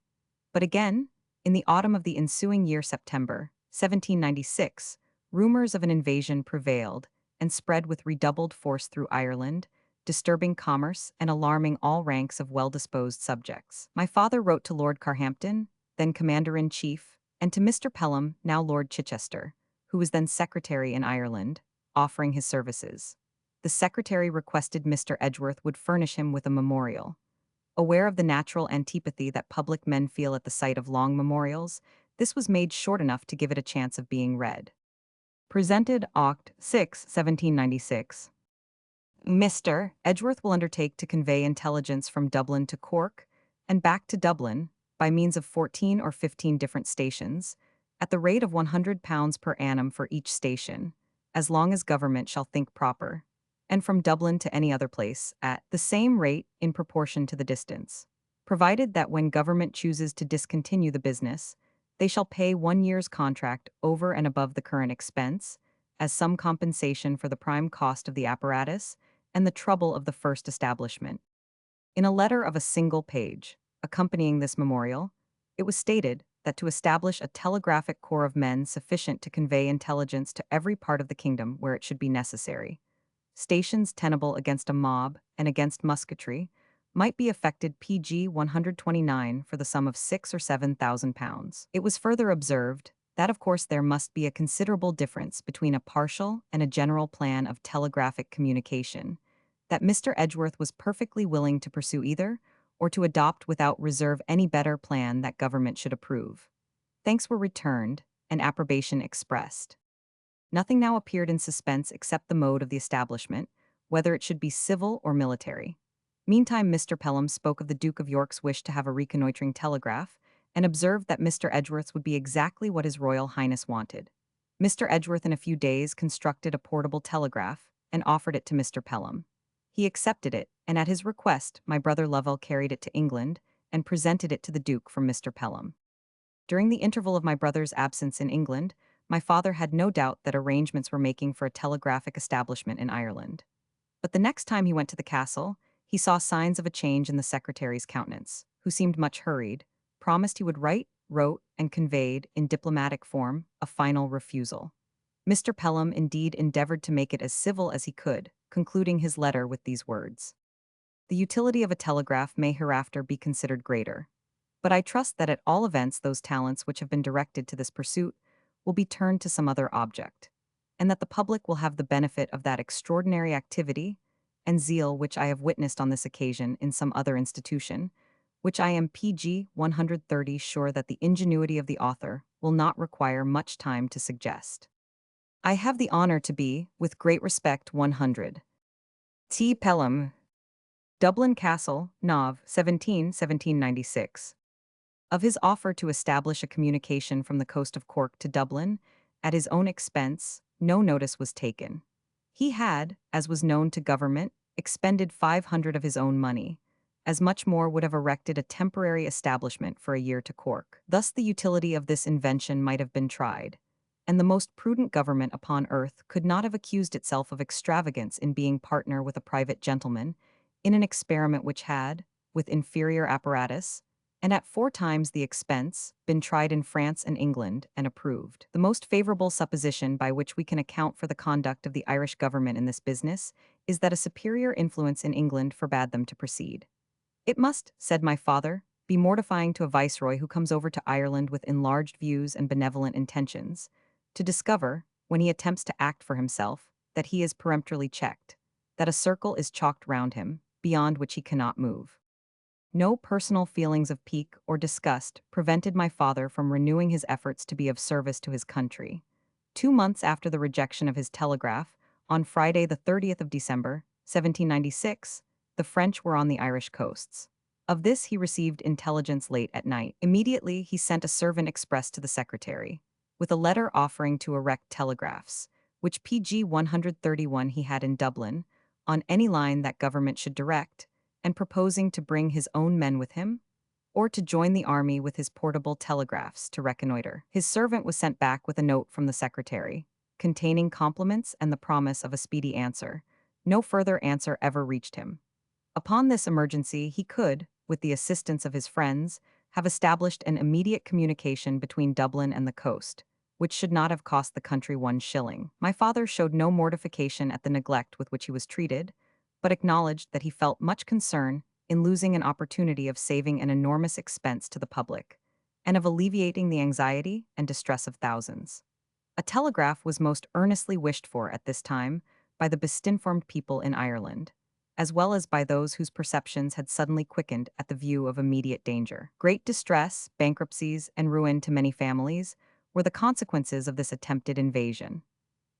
But again, in the autumn of the ensuing year, September 1796, rumors of an invasion prevailed and spread with redoubled force through Ireland, disturbing commerce and alarming all ranks of well-disposed subjects. My father wrote to Lord Carhampton, then Commander-in-Chief, and to Mr. Pelham, now Lord Chichester, who was then Secretary in Ireland, offering his services. The Secretary requested Mr. Edgeworth would furnish him with a memorial. Aware of the natural antipathy that public men feel at the sight of long memorials, this was made short enough to give it a chance of being read. Presented Oct. 6, 1796. Mr. Edgeworth will undertake to convey intelligence from Dublin to Cork, and back to Dublin, by means of 14 or 15 different stations, at the rate of £100 per annum for each station, as long as government shall think proper, and from Dublin to any other place, at the same rate in proportion to the distance, provided that when government chooses to discontinue the business, they shall pay 1 year's contract over and above the current expense, as some compensation for the prime cost of the apparatus and the trouble of the first establishment. In a letter of a single page, accompanying this memorial, it was stated that to establish a telegraphic corps of men sufficient to convey intelligence to every part of the kingdom where it should be necessary, stations tenable against a mob and against musketry, might be effected PG 129 for the sum of 6 or 7,000 pounds. It was further observed that of course there must be a considerable difference between a partial and a general plan of telegraphic communication, that Mr. Edgeworth was perfectly willing to pursue either, or to adopt without reserve any better plan that government should approve. Thanks were returned, and approbation expressed. Nothing now appeared in suspense except the mode of the establishment, whether it should be civil or military. Meantime Mr. Pelham spoke of the Duke of York's wish to have a reconnoitring telegraph, and observed that Mr. Edgeworth's would be exactly what His Royal Highness wanted. Mr. Edgeworth in a few days constructed a portable telegraph and offered it to Mr. Pelham. He accepted it, and at his request, my brother Lovell carried it to England and presented it to the Duke from Mr. Pelham. During the interval of my brother's absence in England, my father had no doubt that arrangements were making for a telegraphic establishment in Ireland. But the next time he went to the castle, he saw signs of a change in the secretary's countenance, who seemed much hurried, promised he would write, wrote, and conveyed, in diplomatic form, a final refusal. Mr. Pelham indeed endeavored to make it as civil as he could, concluding his letter with these words: "The utility of a telegraph may hereafter be considered greater. But I trust that at all events those talents which have been directed to this pursuit will be turned to some other object, and that the public will have the benefit of that extraordinary activity and zeal which I have witnessed on this occasion in some other institution, which I am PG 130 sure that the ingenuity of the author will not require much time to suggest. I have the honor to be, with great respect, 100. T. Pelham, Dublin Castle, Nov. 17, 1796. Of his offer to establish a communication from the coast of Cork to Dublin, at his own expense, no notice was taken. He had, as was known to government, expended 500 of his own money, as much more would have erected a temporary establishment for a year to Cork. Thus the utility of this invention might have been tried, and the most prudent government upon earth could not have accused itself of extravagance in being partner with a private gentleman in an experiment which had, with inferior apparatus, and at 4 times the expense, been tried in France and England and approved. The most favorable supposition by which we can account for the conduct of the Irish government in this business is that a superior influence in England forbade them to proceed. It must, said my father, be mortifying to a viceroy who comes over to Ireland with enlarged views and benevolent intentions, to discover, when he attempts to act for himself, that he is peremptorily checked, that a circle is chalked round him, beyond which he cannot move. No personal feelings of pique or disgust prevented my father from renewing his efforts to be of service to his country. 2 months after the rejection of his telegraph, on Friday the 30th of December, 1796, the French were on the Irish coasts. Of this he received intelligence late at night. Immediately he sent a servant express to the secretary, with a letter offering to erect telegraphs, which PG 131 he had in Dublin, on any line that government should direct, and proposing to bring his own men with him, or to join the army with his portable telegraphs to reconnoiter. His servant was sent back with a note from the secretary, containing compliments and the promise of a speedy answer. No further answer ever reached him. Upon this emergency he could, with the assistance of his friends, have established an immediate communication between Dublin and the coast, which should not have cost the country 1 shilling. My father showed no mortification at the neglect with which he was treated, but acknowledged that he felt much concern in losing an opportunity of saving an enormous expense to the public, and of alleviating the anxiety and distress of thousands. A telegraph was most earnestly wished for at this time by the best-informed people in Ireland, as well as by those whose perceptions had suddenly quickened at the view of immediate danger. Great distress, bankruptcies, and ruin to many families were the consequences of this attempted invasion.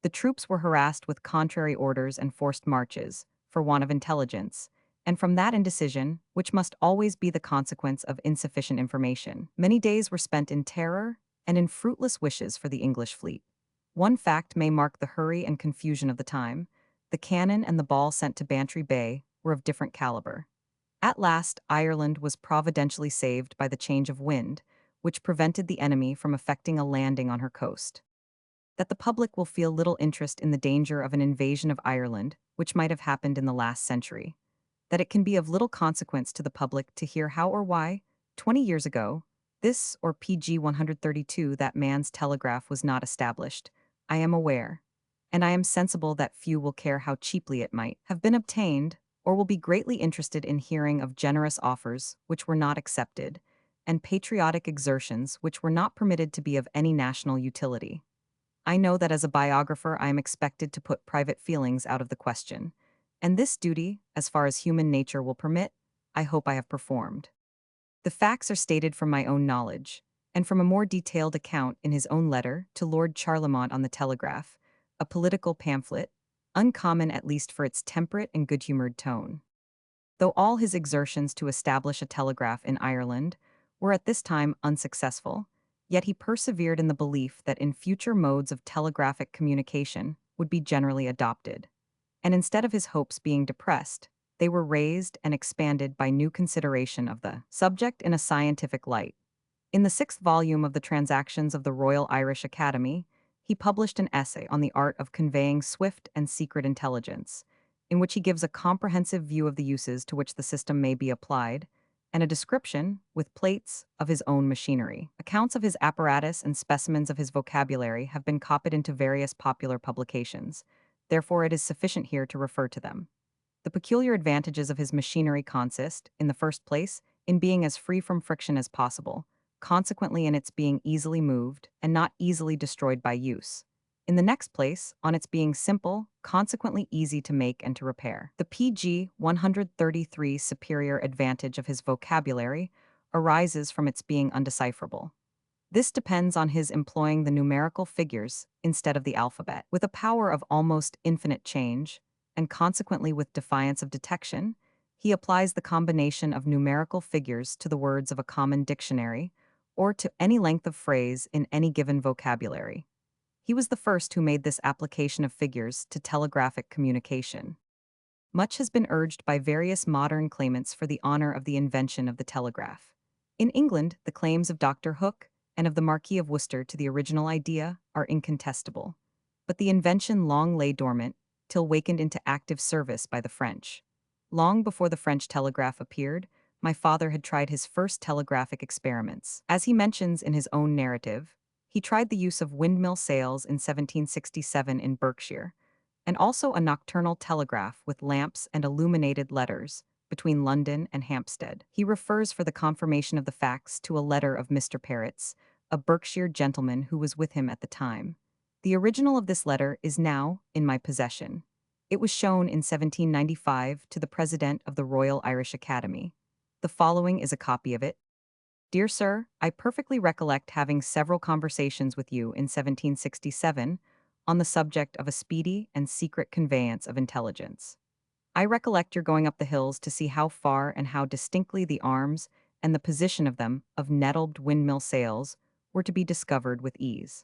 The troops were harassed with contrary orders and forced marches, for want of intelligence, and from that indecision, which must always be the consequence of insufficient information, many days were spent in terror and in fruitless wishes for the English fleet. One fact may mark the hurry and confusion of the time: the cannon and the ball sent to Bantry Bay were of different caliber. At last, Ireland was providentially saved by the change of wind, which prevented the enemy from effecting a landing on her coast. That the public will feel little interest in the danger of an invasion of Ireland, which might have happened in the last century. That it can be of little consequence to the public to hear how or why, 20 years ago, this or PG 132 that man's telegraph was not established, I am aware, and I am sensible that few will care how cheaply it might have been obtained, or will be greatly interested in hearing of generous offers which were not accepted, and patriotic exertions which were not permitted to be of any national utility. I know that as a biographer I am expected to put private feelings out of the question, and this duty, as far as human nature will permit, I hope I have performed. The facts are stated from my own knowledge, and from a more detailed account in his own letter to Lord Charlemont on the telegraph, a political pamphlet, uncommon at least for its temperate and good-humored tone. Though all his exertions to establish a telegraph in Ireland were at this time unsuccessful, yet he persevered in the belief that in future modes of telegraphic communication would be generally adopted. And instead of his hopes being depressed, they were raised and expanded by new consideration of the subject in a scientific light. In the sixth volume of the Transactions of the Royal Irish Academy, he published an essay on the art of conveying swift and secret intelligence, in which he gives a comprehensive view of the uses to which the system may be applied, and a description, with plates, of his own machinery. Accounts of his apparatus and specimens of his vocabulary have been copied into various popular publications, therefore it is sufficient here to refer to them. The peculiar advantages of his machinery consist, in the first place, in being as free from friction as possible, consequently in its being easily moved and not easily destroyed by use. In the next place, on its being simple, consequently easy to make and to repair. The PG 133 superior advantage of his vocabulary arises from its being undecipherable. This depends on his employing the numerical figures instead of the alphabet. With a power of almost infinite change, and consequently with defiance of detection, he applies the combination of numerical figures to the words of a common dictionary, or to any length of phrase in any given vocabulary. He was the first who made this application of figures to telegraphic communication. Much has been urged by various modern claimants for the honor of the invention of the telegraph. In England, the claims of Dr. Hooke and of the Marquis of Worcester to the original idea are incontestable. But the invention long lay dormant, till wakened into active service by the French. Long before the French telegraph appeared, my father had tried his first telegraphic experiments. As he mentions in his own narrative, he tried the use of windmill sails in 1767 in Berkshire, and also a nocturnal telegraph with lamps and illuminated letters between London and Hampstead. He refers for the confirmation of the facts to a letter of Mr. Parrott's, a Berkshire gentleman who was with him at the time. The original of this letter is now in my possession. It was shown in 1795 to the President of the Royal Irish Academy. The following is a copy of it. Dear Sir, I perfectly recollect having several conversations with you in 1767 on the subject of a speedy and secret conveyance of intelligence. I recollect your going up the hills to see how far and how distinctly the arms and the position of them, of nettled windmill sails, were to be discovered with ease.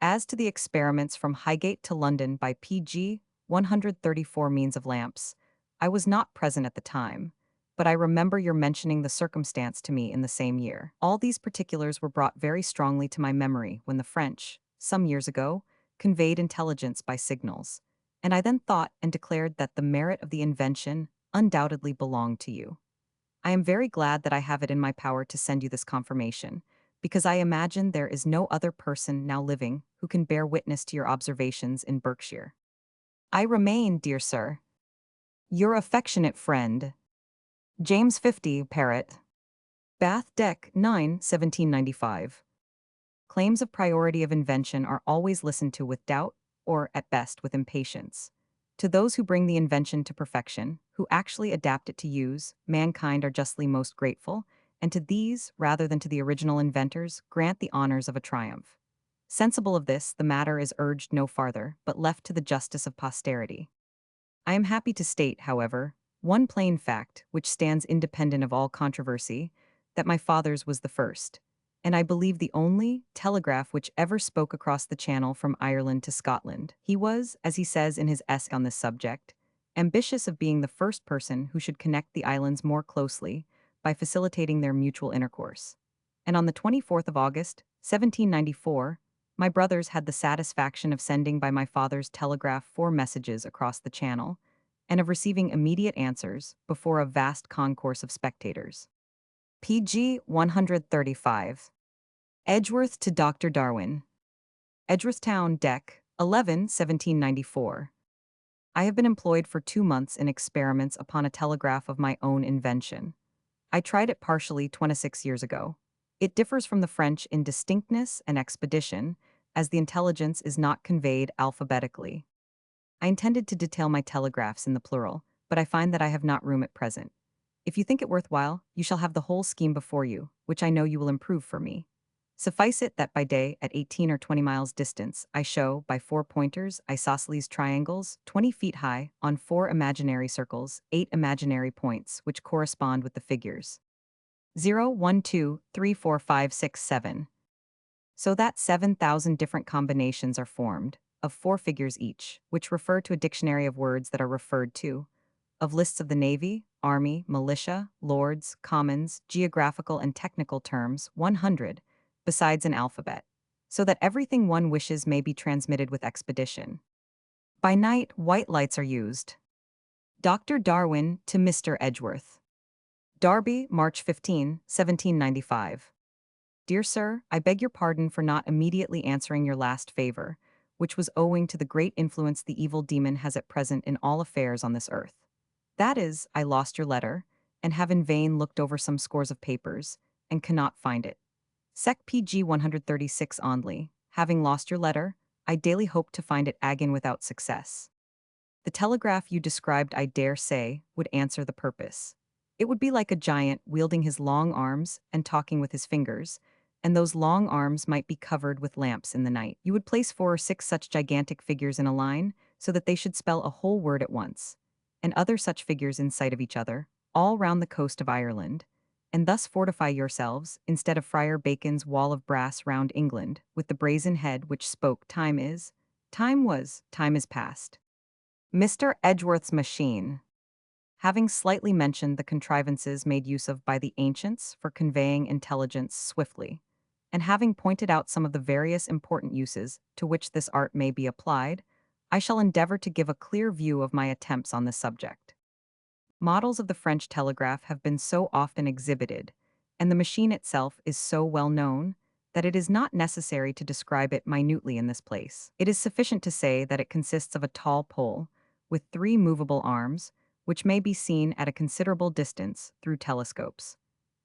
As to the experiments from Highgate to London by P.G. 134 means of lamps, I was not present at the time, but I remember your mentioning the circumstance to me in the same year. All these particulars were brought very strongly to my memory when the French, some years ago, conveyed intelligence by signals, and I then thought and declared that the merit of the invention undoubtedly belonged to you. I am very glad that I have it in my power to send you this confirmation, because I imagine there is no other person now living who can bear witness to your observations in Berkshire. I remain, dear sir, your affectionate friend, James 50, Parrott. Bath Deck, 9, 1795. Claims of priority of invention are always listened to with doubt, or, at best, with impatience. To those who bring the invention to perfection, who actually adapt it to use, mankind are justly most grateful, and to these, rather than to the original inventors, grant the honors of a triumph. Sensible of this, the matter is urged no farther, but left to the justice of posterity. I am happy to state, however, one plain fact, which stands independent of all controversy, that my father's was the first, and I believe the only, telegraph which ever spoke across the channel from Ireland to Scotland. He was, as he says in his essay on this subject, ambitious of being the first person who should connect the islands more closely by facilitating their mutual intercourse. And on the 24th of August, 1794, my brothers had the satisfaction of sending by my father's telegraph 4 messages across the channel, and of receiving immediate answers before a vast concourse of spectators. PG 135. Edgeworth to Dr. Darwin. Edgeworthstown, Dec. 11, 1794. I have been employed for 2 months in experiments upon a telegraph of my own invention. I tried it partially 26 years ago. It differs from the French in distinctness and expedition, as the intelligence is not conveyed alphabetically. I intended to detail my telegraphs in the plural, but I find that I have not room at present. If you think it worthwhile, you shall have the whole scheme before you, which I know you will improve for me. Suffice it that by day, at 18 or 20 miles distance, I show, by 4 pointers, isosceles triangles, 20 feet high, on 4 imaginary circles, 8 imaginary points, which correspond with the figures. 0, 1, 2, 3, 4, 5, 6, 7. So that 7,000 different combinations are formed, of 4 figures each, which refer to a dictionary of words that are referred to, of lists of the Navy, Army, militia, lords, commons, geographical and technical terms, 100, besides an alphabet, so that everything one wishes may be transmitted with expedition. By night, white lights are used. Dr. Darwin to Mr. Edgeworth. Derby, March 15, 1795. Dear Sir, I beg your pardon for not immediately answering your last favor, which was owing to the great influence the evil demon has at present in all affairs on this earth. That is, I lost your letter, and have in vain looked over some scores of papers, and cannot find it. Sec. PG 136 only, having lost your letter, I daily hope to find it again without success. The telegraph you described, I dare say, would answer the purpose. It would be like a giant wielding his long arms and talking with his fingers, and those long arms might be covered with lamps in the night. You would place 4 or 6 such gigantic figures in a line so that they should spell a whole word at once, and other such figures in sight of each other, all round the coast of Ireland, and thus fortify yourselves, instead of Friar Bacon's wall of brass round England, with the brazen head which spoke time is, time was, time is past. Mr. Edgeworth's machine. Having slightly mentioned the contrivances made use of by the ancients for conveying intelligence swiftly, and having pointed out some of the various important uses to which this art may be applied, I shall endeavor to give a clear view of my attempts on this subject. Models of the French telegraph have been so often exhibited, and the machine itself is so well known, that it is not necessary to describe it minutely in this place. It is sufficient to say that it consists of a tall pole, with 3 movable arms, which may be seen at a considerable distance through telescopes.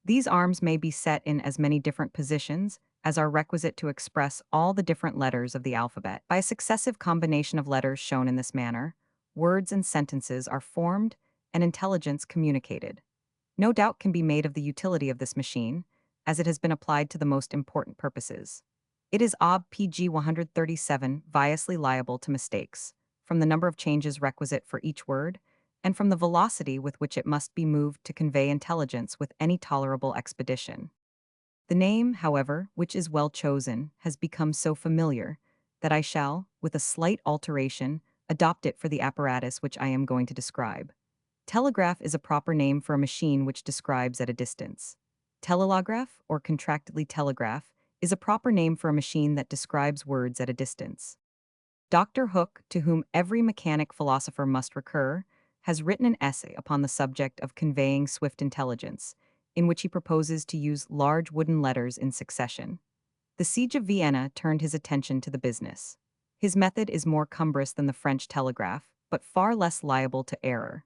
These arms may be set in as many different positions as are requisite to express all the different letters of the alphabet. By a successive combination of letters shown in this manner, words and sentences are formed and intelligence communicated. No doubt can be made of the utility of this machine, as it has been applied to the most important purposes. It is ob. PG 137 viously liable to mistakes, from the number of changes requisite for each word, and from the velocity with which it must be moved to convey intelligence with any tolerable expedition. The name, however, which is well chosen, has become so familiar that I shall, with a slight alteration, adopt it for the apparatus which I am going to describe. Telegraph is a proper name for a machine which describes at a distance. Telelograph, or contractedly telegraph, is a proper name for a machine that describes words at a distance. Dr. Hooke, to whom every mechanic philosopher must recur, has written an essay upon the subject of conveying swift intelligence, in which he proposes to use large wooden letters in succession. The siege of Vienna turned his attention to the business. His method is more cumbrous than the French telegraph, but far less liable to error.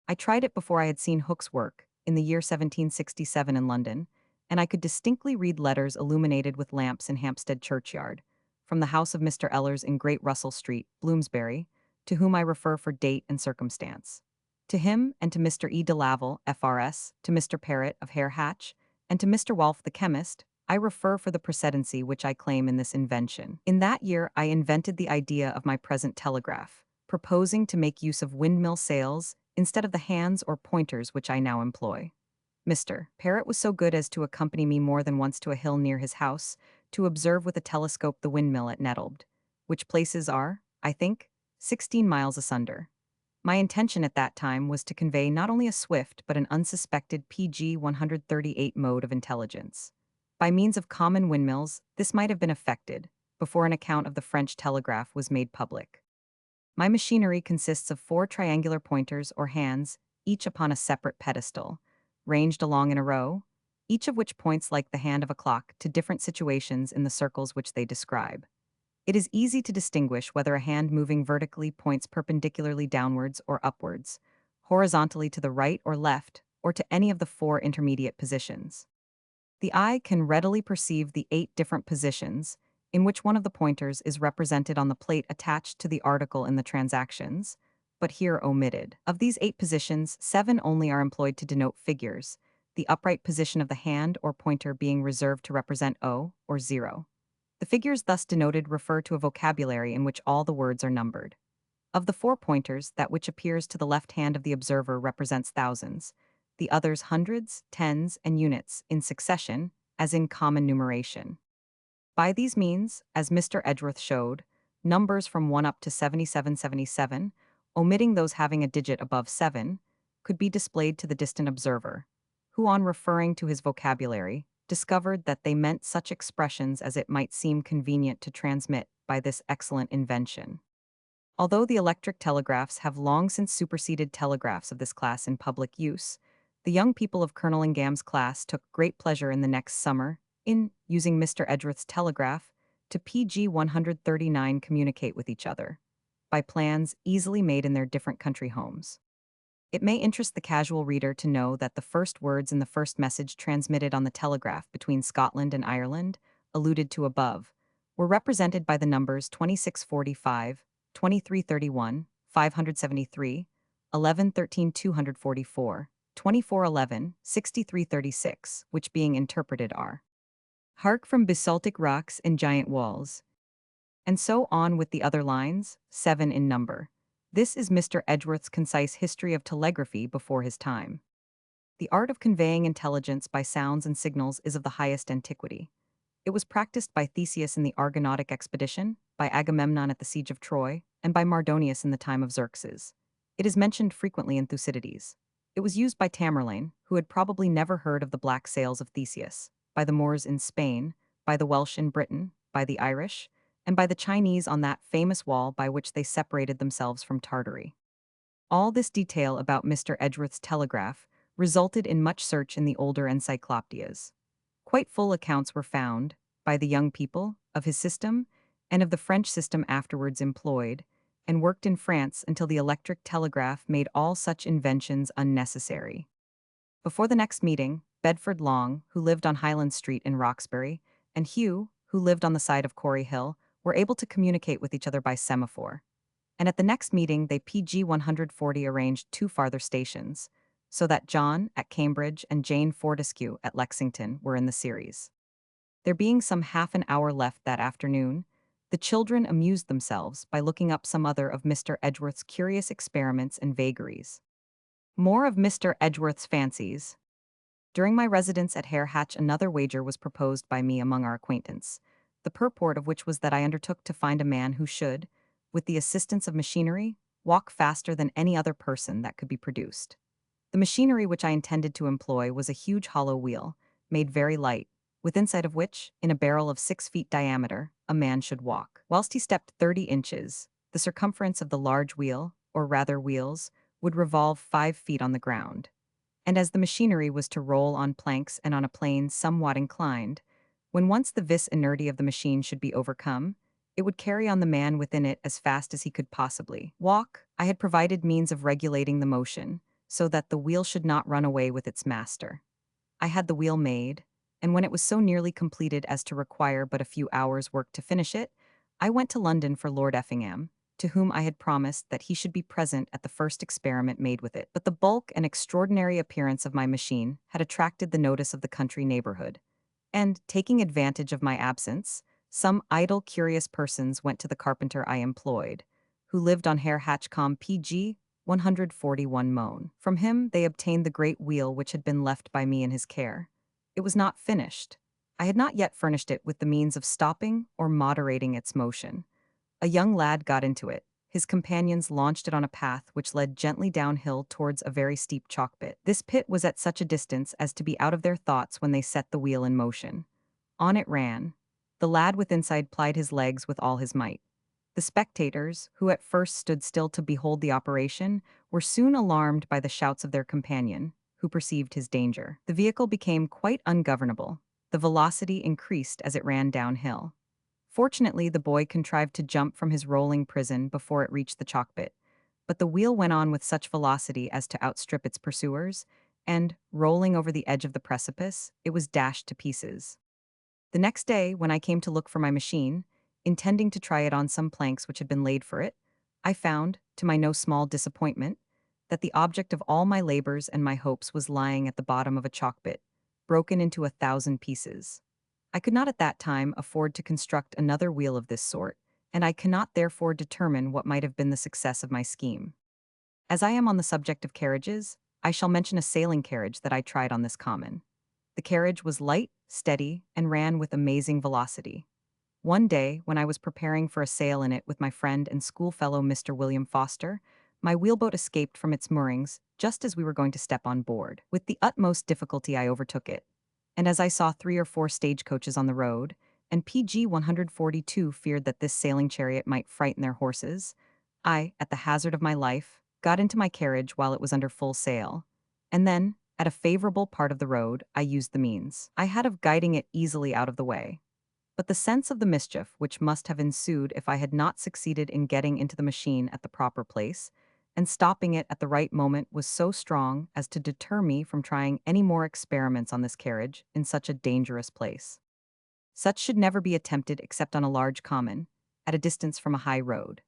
I tried it before I had seen Hooke's work, in the year 1767 in London, and I could distinctly read letters illuminated with lamps in Hampstead churchyard, from the house of Mr. Ellers in Great Russell Street, Bloomsbury, to whom I refer for date and circumstance. To him and to Mr. E. de Laval, F.R.S., to Mr. Parrott of Hare Hatch, and to Mr. Wolfe the chemist, I refer for the precedency which I claim in this invention. In that year I invented the idea of my present telegraph, proposing to make use of windmill sails instead of the hands or pointers which I now employ. Mr. Parrott was so good as to accompany me more than once to a hill near his house, to observe with a telescope the windmill at Nettled, which places are, I think, 16 miles asunder. My intention at that time was to convey not only a swift but an unsuspected PG 138 mode of intelligence. By means of common windmills, this might have been effected, before an account of the French telegraph was made public. My machinery consists of 4 triangular pointers or hands, each upon a separate pedestal, ranged along in a row, each of which points like the hand of a clock to different situations in the circles which they describe. It is easy to distinguish whether a hand moving vertically points perpendicularly downwards or upwards, horizontally to the right or left, or to any of the 4 intermediate positions. The eye can readily perceive the 8 different positions, in which one of the pointers is represented on the plate attached to the article in the transactions, but here omitted. Of these 8 positions, 7 only are employed to denote figures, the upright position of the hand or pointer being reserved to represent O or 0. The figures thus denoted refer to a vocabulary in which all the words are numbered. Of the 4 pointers, that which appears to the left hand of the observer represents thousands, the others hundreds, tens, and units in succession, as in common numeration. By these means, as Mr. Edgeworth showed, numbers from 1 up to 7777, omitting those having a digit above 7, could be displayed to the distant observer, who, on referring to his vocabulary, discovered that they meant such expressions as it might seem convenient to transmit by this excellent invention. Although the electric telegraphs have long since superseded telegraphs of this class in public use, the young people of Colonel Ingham's class took great pleasure in the next summer in using Mr. Edgeworth's telegraph to PG 139 communicate with each other by plans easily made in their different country homes. It may interest the casual reader to know that the first words in the first message transmitted on the telegraph between Scotland and Ireland, alluded to above, were represented by the numbers 2645, 2331, 573, 1113 244, 2411, 6336, which being interpreted are "Hark from basaltic rocks and giant walls," and so on with the other lines, 7 in number. This is Mr. Edgeworth's concise history of telegraphy before his time. The art of conveying intelligence by sounds and signals is of the highest antiquity. It was practiced by Theseus in the Argonautic expedition, by Agamemnon at the siege of Troy, and by Mardonius in the time of Xerxes. It is mentioned frequently in Thucydides. It was used by Tamerlane, who had probably never heard of the black sails of Theseus, by the Moors in Spain, by the Welsh in Britain, by the Irish, and by the Chinese on that famous wall by which they separated themselves from Tartary. All this detail about Mr. Edgeworth's telegraph resulted in much search in the older encyclopedias. Quite full accounts were found, by the young people, of his system, and of the French system afterwards employed, and worked in France until the electric telegraph made all such inventions unnecessary. Before the next meeting, Bedford Long, who lived on Highland Street in Roxbury, and Hugh, who lived on the side of Corey Hill, were able to communicate with each other by semaphore. And at the next meeting they PG 140 arranged 2 farther stations, so that John at Cambridge and Jane Fortescue at Lexington were in the series. There being some half an hour left that afternoon, the children amused themselves by looking up some other of Mr. Edgeworth's curious experiments and vagaries. More of Mr. Edgeworth's fancies. During my residence at Hare Hatch another wager was proposed by me among our acquaintance, the purport of which was that I undertook to find a man who should, with the assistance of machinery, walk faster than any other person that could be produced. The machinery which I intended to employ was a huge hollow wheel, made very light, with inside of which, in a barrel of 6 feet diameter, a man should walk. Whilst he stepped 30 inches, the circumference of the large wheel, or rather wheels, would revolve 5 feet on the ground. And as the machinery was to roll on planks and on a plane somewhat inclined, when once the vis inertia of the machine should be overcome, it would carry on the man within it as fast as he could possibly walk. I had provided means of regulating the motion, so that the wheel should not run away with its master. I had the wheel made, and when it was so nearly completed as to require but a few hours' work to finish it, I went to London for Lord Effingham, to whom I had promised that he should be present at the first experiment made with it. But the bulk and extraordinary appearance of my machine had attracted the notice of the country neighborhood, and, taking advantage of my absence, some idle, curious persons went to the carpenter I employed, who lived on Hare Hatchcombe PG 141 Moan. From him they obtained the great wheel which had been left by me in his care. It was not finished. I had not yet furnished it with the means of stopping or moderating its motion. A young lad got into it. His companions launched it on a path which led gently downhill towards a very steep chalk pit. This pit was at such a distance as to be out of their thoughts when they set the wheel in motion. On it ran. The lad withinside plied his legs with all his might. The spectators, who at first stood still to behold the operation, were soon alarmed by the shouts of their companion, who perceived his danger. The vehicle became quite ungovernable. The velocity increased as it ran downhill. Fortunately, the boy contrived to jump from his rolling prison before it reached the chalk pit, but the wheel went on with such velocity as to outstrip its pursuers, and, rolling over the edge of the precipice, it was dashed to pieces. The next day, when I came to look for my machine, intending to try it on some planks which had been laid for it, I found, to my no small disappointment, that the object of all my labors and my hopes was lying at the bottom of a chalk pit, broken into 1,000 pieces. I could not at that time afford to construct another wheel of this sort, and I cannot therefore determine what might have been the success of my scheme. As I am on the subject of carriages, I shall mention a sailing carriage that I tried on this common. The carriage was light, steady, and ran with amazing velocity. One day, when I was preparing for a sail in it with my friend and schoolfellow Mr. William Foster, my wheelboat escaped from its moorings just as we were going to step on board. With the utmost difficulty, I overtook it. And as I saw 3 or 4 stagecoaches on the road, and PG 142 feared that this sailing chariot might frighten their horses, I, at the hazard of my life, got into my carriage while it was under full sail. And then, at a favorable part of the road, I used the means I had of guiding it easily out of the way. But the sense of the mischief which must have ensued if I had not succeeded in getting into the machine at the proper place, and stopping it at the right moment was so strong as to deter me from trying any more experiments on this carriage in such a dangerous place. Such should never be attempted except on a large common, at a distance from a high road.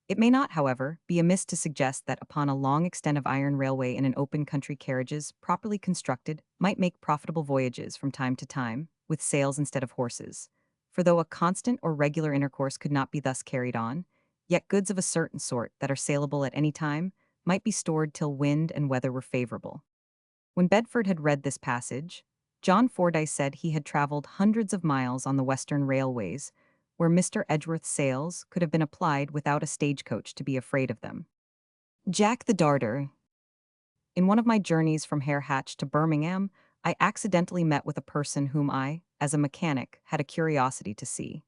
It may not, however, be amiss to suggest that upon a long extent of iron railway in an open country carriages, properly constructed, might make profitable voyages from time to time, with sails instead of horses. For though a constant or regular intercourse could not be thus carried on, yet goods of a certain sort that are saleable at any time might be stored till wind and weather were favorable. When Bedford had read this passage, John Fordyce said he had traveled hundreds of miles on the Western railways, where Mr. Edgeworth's sails could have been applied without a stagecoach to be afraid of them. Jack the Darter. In one of my journeys from Hare Hatch to Birmingham, I accidentally met with a person whom I, as a mechanic, had a curiosity to see.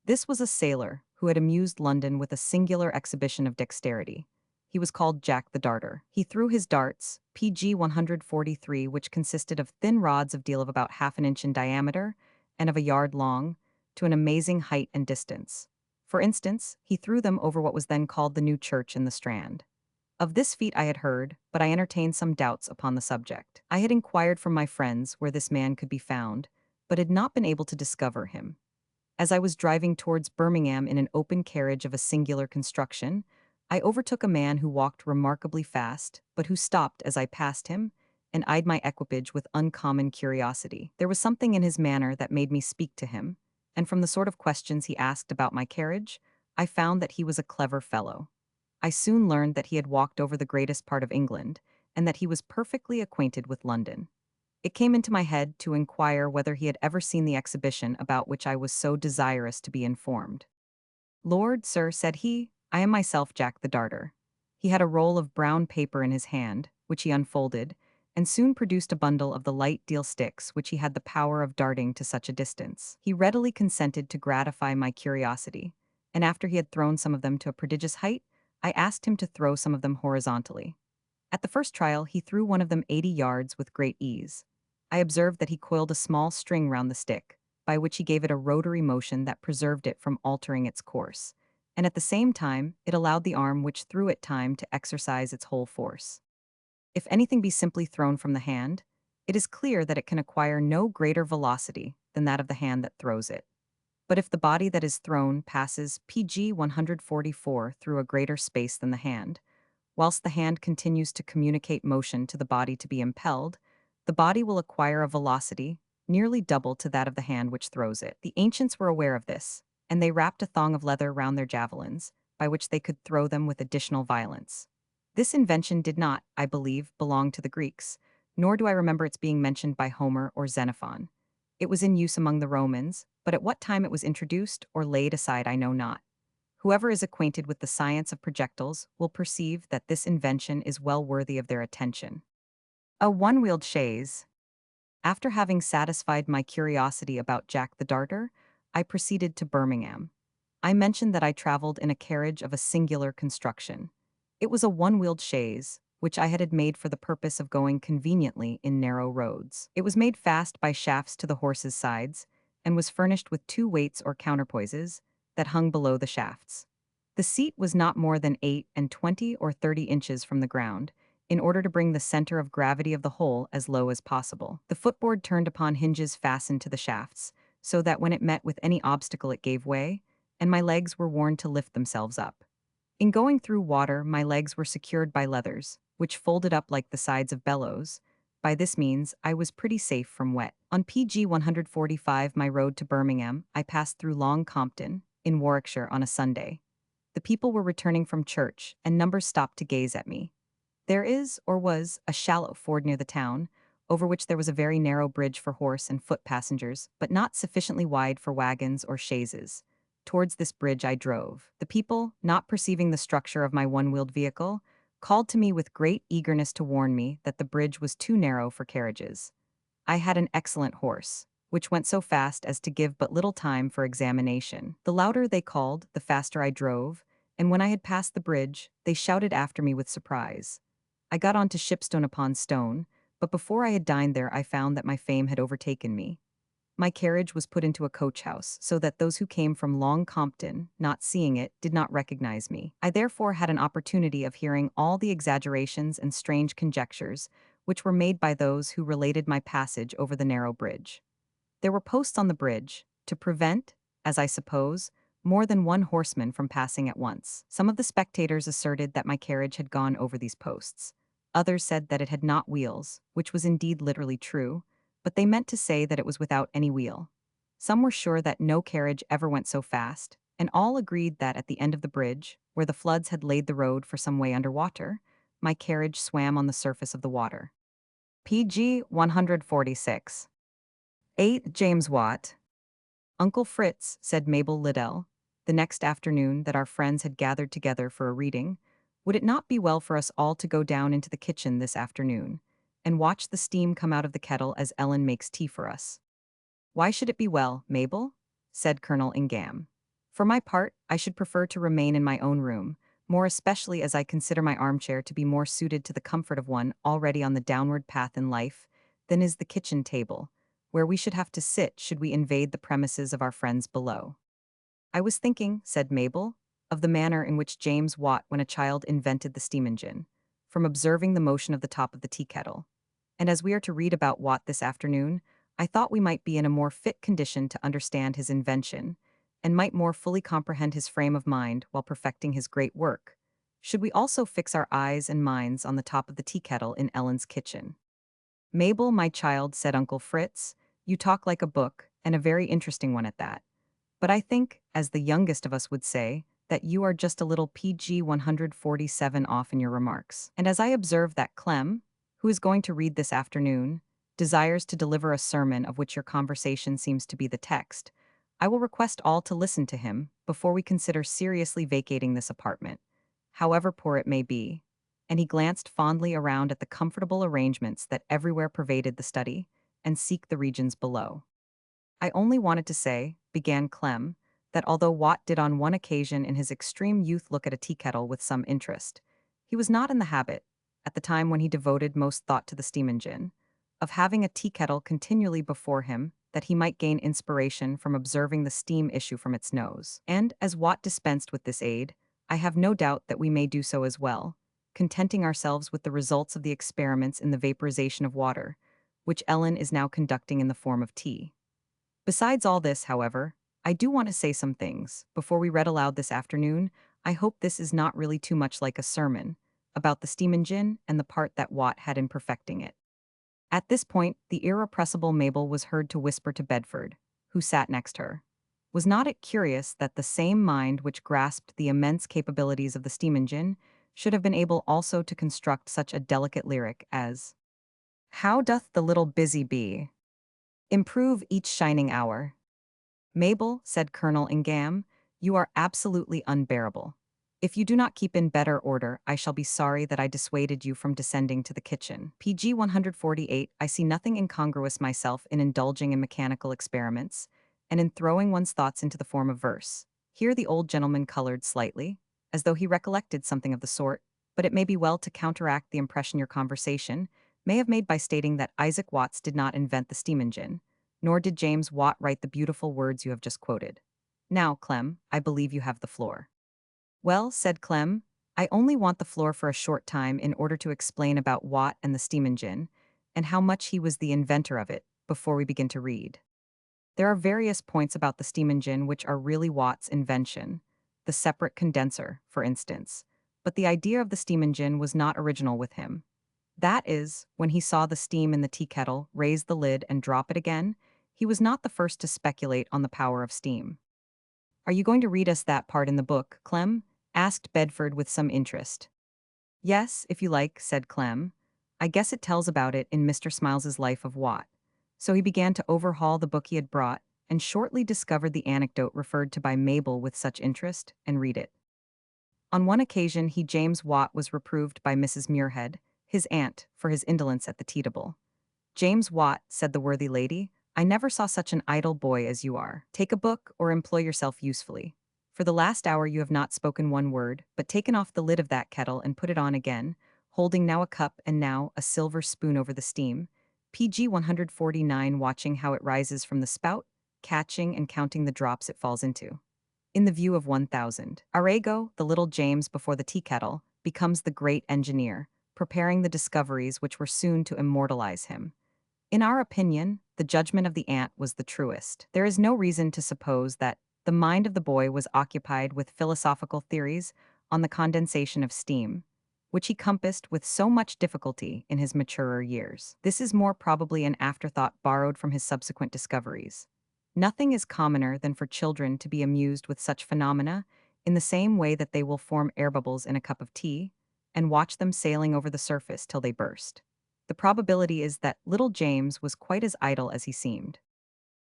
This was a sailor who had amused London with a singular exhibition of dexterity. He was called Jack the Darter. He threw his darts, PG 143, which consisted of thin rods of deal of about half an inch in diameter and of a yard long, to an amazing height and distance. For instance, he threw them over what was then called the New Church in the Strand. Of this feat I had heard, but I entertained some doubts upon the subject. I had inquired from my friends where this man could be found, but had not been able to discover him. As I was driving towards Birmingham in an open carriage of a singular construction, I overtook a man who walked remarkably fast, but who stopped as I passed him, and eyed my equipage with uncommon curiosity. There was something in his manner that made me speak to him, and from the sort of questions he asked about my carriage, I found that he was a clever fellow. I soon learned that he had walked over the greatest part of England, and that he was perfectly acquainted with London. It came into my head to inquire whether he had ever seen the exhibition about which I was so desirous to be informed. Lord, sir, said he, I am myself Jack the Darter. He had a roll of brown paper in his hand, which he unfolded, and soon produced a bundle of the light deal sticks which he had the power of darting to such a distance. He readily consented to gratify my curiosity, and after he had thrown some of them to a prodigious height, I asked him to throw some of them horizontally. At the first trial, he threw one of them 80 yards with great ease. I observed that he coiled a small string round the stick, by which he gave it a rotary motion that preserved it from altering its course, and at the same time it allowed the arm which threw it time to exercise its whole force. If anything be simply thrown from the hand, it is clear that it can acquire no greater velocity than that of the hand that throws it. But if the body that is thrown passes PG 144 through a greater space than the hand, whilst the hand continues to communicate motion to the body to be impelled, the body will acquire a velocity nearly double to that of the hand which throws it. The ancients were aware of this, and they wrapped a thong of leather round their javelins, by which they could throw them with additional violence. This invention did not, I believe, belong to the Greeks, nor do I remember its being mentioned by Homer or Xenophon. It was in use among the Romans, but at what time it was introduced or laid aside I know not. Whoever is acquainted with the science of projectiles will perceive that this invention is well worthy of their attention. A one-wheeled chaise. After having satisfied my curiosity about Jack the Darter, I proceeded to Birmingham. I mentioned that I traveled in a carriage of a singular construction. It was a one-wheeled chaise, which I had made for the purpose of going conveniently in narrow roads. It was made fast by shafts to the horses' sides, and was furnished with 2 weights or counterpoises that hung below the shafts. The seat was not more than 8 and 20 or 30 inches from the ground, in order to bring the center of gravity of the whole as low as possible. The footboard turned upon hinges fastened to the shafts, so that when it met with any obstacle it gave way, and my legs were worn to lift themselves up. In going through water, my legs were secured by leathers, which folded up like the sides of bellows. By this means, I was pretty safe from wet. On PG 145, my road to Birmingham, I passed through Long Compton, in Warwickshire, on a Sunday. The people were returning from church, and numbers stopped to gaze at me. There is, or was, a shallow ford near the town, over which there was a very narrow bridge for horse and foot passengers, but not sufficiently wide for wagons or chaises. Towards this bridge I drove. The people, not perceiving the structure of my one-wheeled vehicle, called to me with great eagerness to warn me that the bridge was too narrow for carriages. I had an excellent horse, which went so fast as to give but little time for examination. The louder they called, the faster I drove, and when I had passed the bridge, they shouted after me with surprise. I got on to Shipstone upon Stone, but before I had dined there I found that my fame had overtaken me. My carriage was put into a coach house, so that those who came from Long Compton, not seeing it, did not recognize me. I therefore had an opportunity of hearing all the exaggerations and strange conjectures which were made by those who related my passage over the narrow bridge. There were posts on the bridge, to prevent, as I suppose, more than one horseman from passing at once. Some of the spectators asserted that my carriage had gone over these posts. Others said that it had not wheels, which was indeed literally true, but they meant to say that it was without any wheel. Some were sure that no carriage ever went so fast, and all agreed that at the end of the bridge, where the floods had laid the road for some way under water, my carriage swam on the surface of the water. PG 146. 8. James Watt. Uncle Fritz, said Mabel Liddell, the next afternoon that our friends had gathered together for a reading, would it not be well for us all to go down into the kitchen this afternoon and watch the steam come out of the kettle as Ellen makes tea for us? Why should it be well, Mabel? Said Colonel Ingham. For my part, I should prefer to remain in my own room, more especially as I consider my armchair to be more suited to the comfort of one already on the downward path in life than is the kitchen table, where we should have to sit should we invade the premises of our friends below. I was thinking, said Mabel, of the manner in which James Watt when a child invented the steam engine, from observing the motion of the top of the tea kettle. And as we are to read about Watt this afternoon, I thought we might be in a more fit condition to understand his invention, and might more fully comprehend his frame of mind while perfecting his great work, should we also fix our eyes and minds on the top of the tea kettle in Ellen's kitchen. Mabel, my child, said Uncle Fritz, you talk like a book, and a very interesting one at that. But I think, as the youngest of us would say, that you are just a little PG 147 off in your remarks. And as I observe that Clem, who is going to read this afternoon, desires to deliver a sermon of which your conversation seems to be the text, I will request all to listen to him before we consider seriously vacating this apartment, however poor it may be. And he glanced fondly around at the comfortable arrangements that everywhere pervaded the study, and seek the regions below. I only wanted to say, began Clem, that although Watt did on one occasion in his extreme youth look at a tea kettle with some interest, he was not in the habit, at the time when he devoted most thought to the steam engine, of having a tea kettle continually before him that he might gain inspiration from observing the steam issue from its nose. And, as Watt dispensed with this aid, I have no doubt that we may do so as well, contenting ourselves with the results of the experiments in the vaporization of water, which Ellen is now conducting in the form of tea. Besides all this, however, I do want to say some things. Before we read aloud this afternoon, I hope this is not really too much like a sermon, about the steam engine and the part that Watt had in perfecting it. At this point, the irrepressible Mabel was heard to whisper to Bedford, who sat next her. Was not it curious that the same mind which grasped the immense capabilities of the steam engine should have been able also to construct such a delicate lyric as, "How doth the little busy bee improve each shining hour?" Mabel, said Colonel Ingham, you are absolutely unbearable. If you do not keep in better order, I shall be sorry that I dissuaded you from descending to the kitchen. PG 148. I see nothing incongruous myself in indulging in mechanical experiments, and in throwing one's thoughts into the form of verse. Here the old gentleman colored slightly, as though he recollected something of the sort, but it may be well to counteract the impression your conversation may have made by stating that Isaac Watts did not invent the steam engine, nor did James Watt write the beautiful words you have just quoted. Now, Clem, I believe you have the floor. Well, said Clem, I only want the floor for a short time in order to explain about Watt and the steam engine, and how much he was the inventor of it, before we begin to read. There are various points about the steam engine which are really Watt's invention, the separate condenser, for instance, but the idea of the steam engine was not original with him. That is, when he saw the steam in the tea kettle, raise the lid and drop it again, he was not the first to speculate on the power of steam. Are you going to read us that part in the book, Clem? Asked Bedford with some interest. Yes, if you like, said Clem. I guess it tells about it in Mr. Smiles's Life of Watt. So he began to overhaul the book he had brought, and shortly discovered the anecdote referred to by Mabel with such interest, and read it. On one occasion James Watt was reproved by Mrs. Muirhead, his aunt, for his indolence at the tea table. James Watt, said the worthy lady, I never saw such an idle boy as you are. Take a book, or employ yourself usefully. For the last hour you have not spoken one word, but taken off the lid of that kettle and put it on again, holding now a cup and now a silver spoon over the steam. PG 149 watching how it rises from the spout, catching and counting the drops it falls into. In the view of 1,000. Arago, the little James before the tea kettle, becomes the great engineer, preparing the discoveries which were soon to immortalize him. In our opinion, the judgment of the ant was the truest. There is no reason to suppose that the mind of the boy was occupied with philosophical theories on the condensation of steam, which he compassed with so much difficulty in his maturer years. This is more probably an afterthought borrowed from his subsequent discoveries. Nothing is commoner than for children to be amused with such phenomena in the same way that they will form air bubbles in a cup of tea and watch them sailing over the surface till they burst. The probability is that little James was quite as idle as he seemed.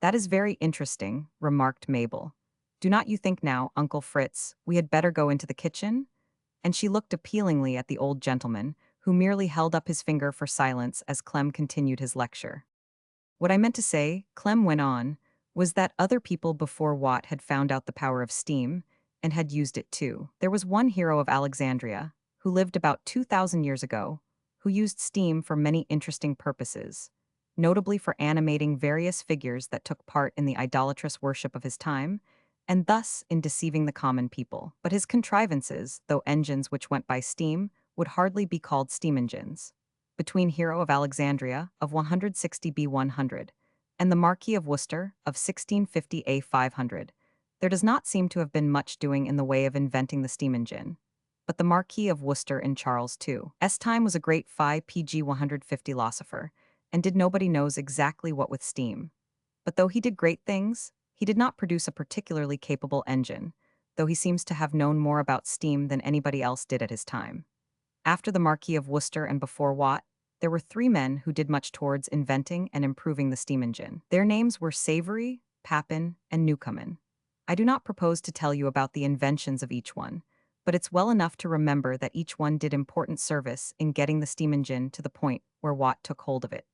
That is very interesting, remarked Mabel. Do not you think now, Uncle Fritz, we had better go into the kitchen? And she looked appealingly at the old gentleman, who merely held up his finger for silence as Clem continued his lecture. What I meant to say, Clem went on, was that other people before Watt had found out the power of steam, and had used it too. There was one hero of Alexandria, who lived about 2,000 years ago, who used steam for many interesting purposes, notably for animating various figures that took part in the idolatrous worship of his time, and thus in deceiving the common people. But his contrivances, though engines which went by steam, would hardly be called steam engines. Between Hero of Alexandria, of 160 B 100, and the Marquis of Worcester, of 1650 A 500, there does not seem to have been much doing in the way of inventing the steam engine. But the Marquis of Worcester in Charles II's time was a great 5 PG 150 philosopher, and did nobody knows exactly what with steam. But though he did great things, he did not produce a particularly capable engine, though he seems to have known more about steam than anybody else did at his time. After the Marquis of Worcester and before Watt, there were three men who did much towards inventing and improving the steam engine. Their names were Savery, Papin, and Newcomen. I do not propose to tell you about the inventions of each one, but it's well enough to remember that each one did important service in getting the steam engine to the point where Watt took hold of it.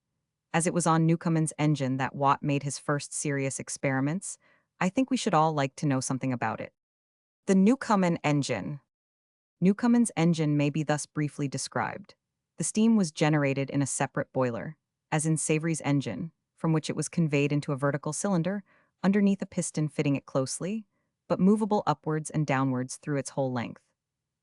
As it was on Newcomen's engine that Watt made his first serious experiments, I think we should all like to know something about it. The Newcomen engine. Newcomen's engine may be thus briefly described. The steam was generated in a separate boiler, as in Savery's engine, from which it was conveyed into a vertical cylinder underneath a piston fitting it closely, but movable upwards and downwards through its whole length.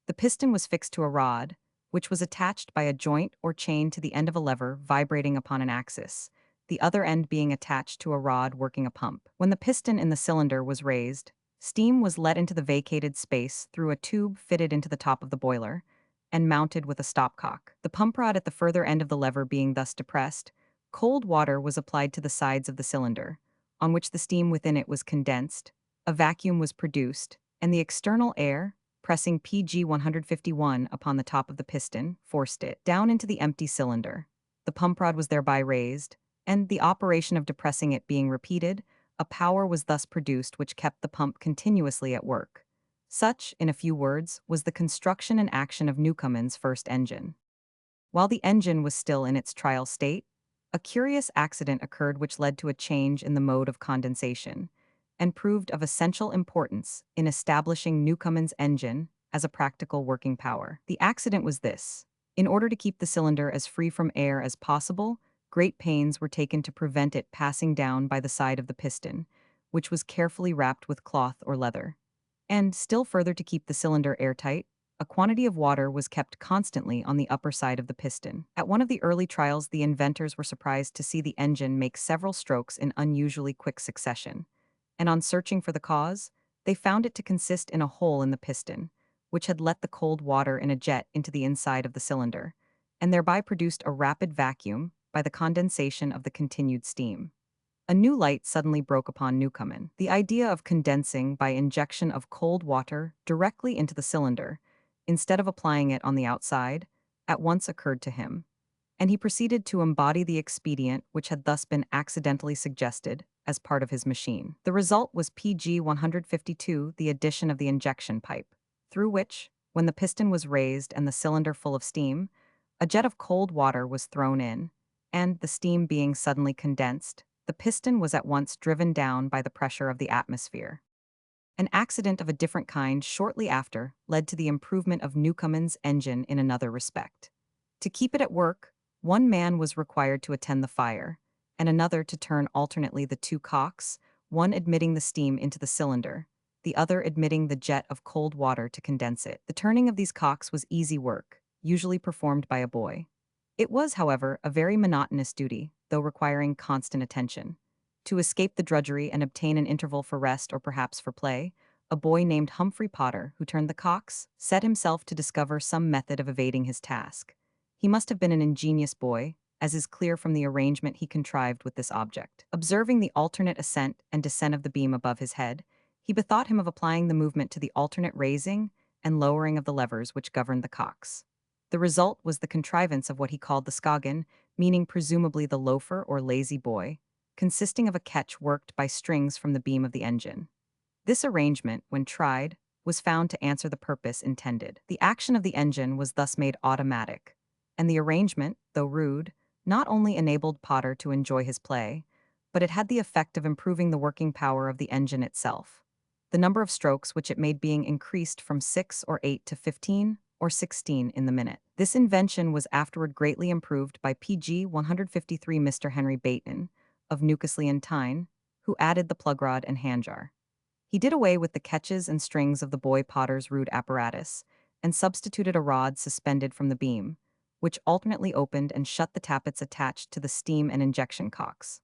The piston was fixed to a rod, which was attached by a joint or chain to the end of a lever vibrating upon an axis, the other end being attached to a rod working a pump. When the piston in the cylinder was raised, steam was let into the vacated space through a tube fitted into the top of the boiler and mounted with a stopcock. The pump rod at the further end of the lever being thus depressed, cold water was applied to the sides of the cylinder, on which the steam within it was condensed, a vacuum was produced, and the external air, pressing PG 151 upon the top of the piston, forced it down into the empty cylinder. The pump rod was thereby raised, and the operation of depressing it being repeated, a power was thus produced which kept the pump continuously at work. Such, in a few words, was the construction and action of Newcomen's first engine. While the engine was still in its trial state, a curious accident occurred which led to a change in the mode of condensation, and proved of essential importance in establishing Newcomen's engine as a practical working power. The accident was this. In order to keep the cylinder as free from air as possible, great pains were taken to prevent it passing down by the side of the piston, which was carefully wrapped with cloth or leather. And, still further to keep the cylinder airtight, a quantity of water was kept constantly on the upper side of the piston. At one of the early trials, the inventors were surprised to see the engine make several strokes in unusually quick succession, and on searching for the cause, they found it to consist in a hole in the piston, which had let the cold water in a jet into the inside of the cylinder, and thereby produced a rapid vacuum by the condensation of the continued steam. A new light suddenly broke upon Newcomen. The idea of condensing by injection of cold water directly into the cylinder, instead of applying it on the outside, at once occurred to him, and he proceeded to embody the expedient which had thus been accidentally suggested as part of his machine. The result was PG 152, the addition of the injection pipe, through which, when the piston was raised and the cylinder full of steam, a jet of cold water was thrown in, and, the steam being suddenly condensed, the piston was at once driven down by the pressure of the atmosphere. An accident of a different kind shortly after led to the improvement of Newcomen's engine in another respect. To keep it at work, one man was required to attend the fire, and another to turn alternately the two cocks, one admitting the steam into the cylinder, the other admitting the jet of cold water to condense it. The turning of these cocks was easy work, usually performed by a boy. It was, however, a very monotonous duty, though requiring constant attention. To escape the drudgery and obtain an interval for rest or perhaps for play, a boy named Humphrey Potter, who turned the cocks, set himself to discover some method of evading his task. He must have been an ingenious boy, as is clear from the arrangement he contrived with this object. Observing the alternate ascent and descent of the beam above his head, he bethought him of applying the movement to the alternate raising and lowering of the levers which governed the cocks. The result was the contrivance of what he called the skogan, meaning presumably the loafer or lazy boy, consisting of a catch worked by strings from the beam of the engine. This arrangement, when tried, was found to answer the purpose intended. The action of the engine was thus made automatic, and the arrangement, though rude, not only enabled Potter to enjoy his play, but it had the effect of improving the working power of the engine itself. The number of strokes which it made being increased from 6 or 8 to 15 or 16 in the minute. This invention was afterward greatly improved by PG 153 Mr. Henry Bateman, of Newcastle Tyne, who added the plug rod and hand jar. He did away with the catches and strings of the boy Potter's rude apparatus, and substituted a rod suspended from the beam, which alternately opened and shut the tappets attached to the steam and injection cocks.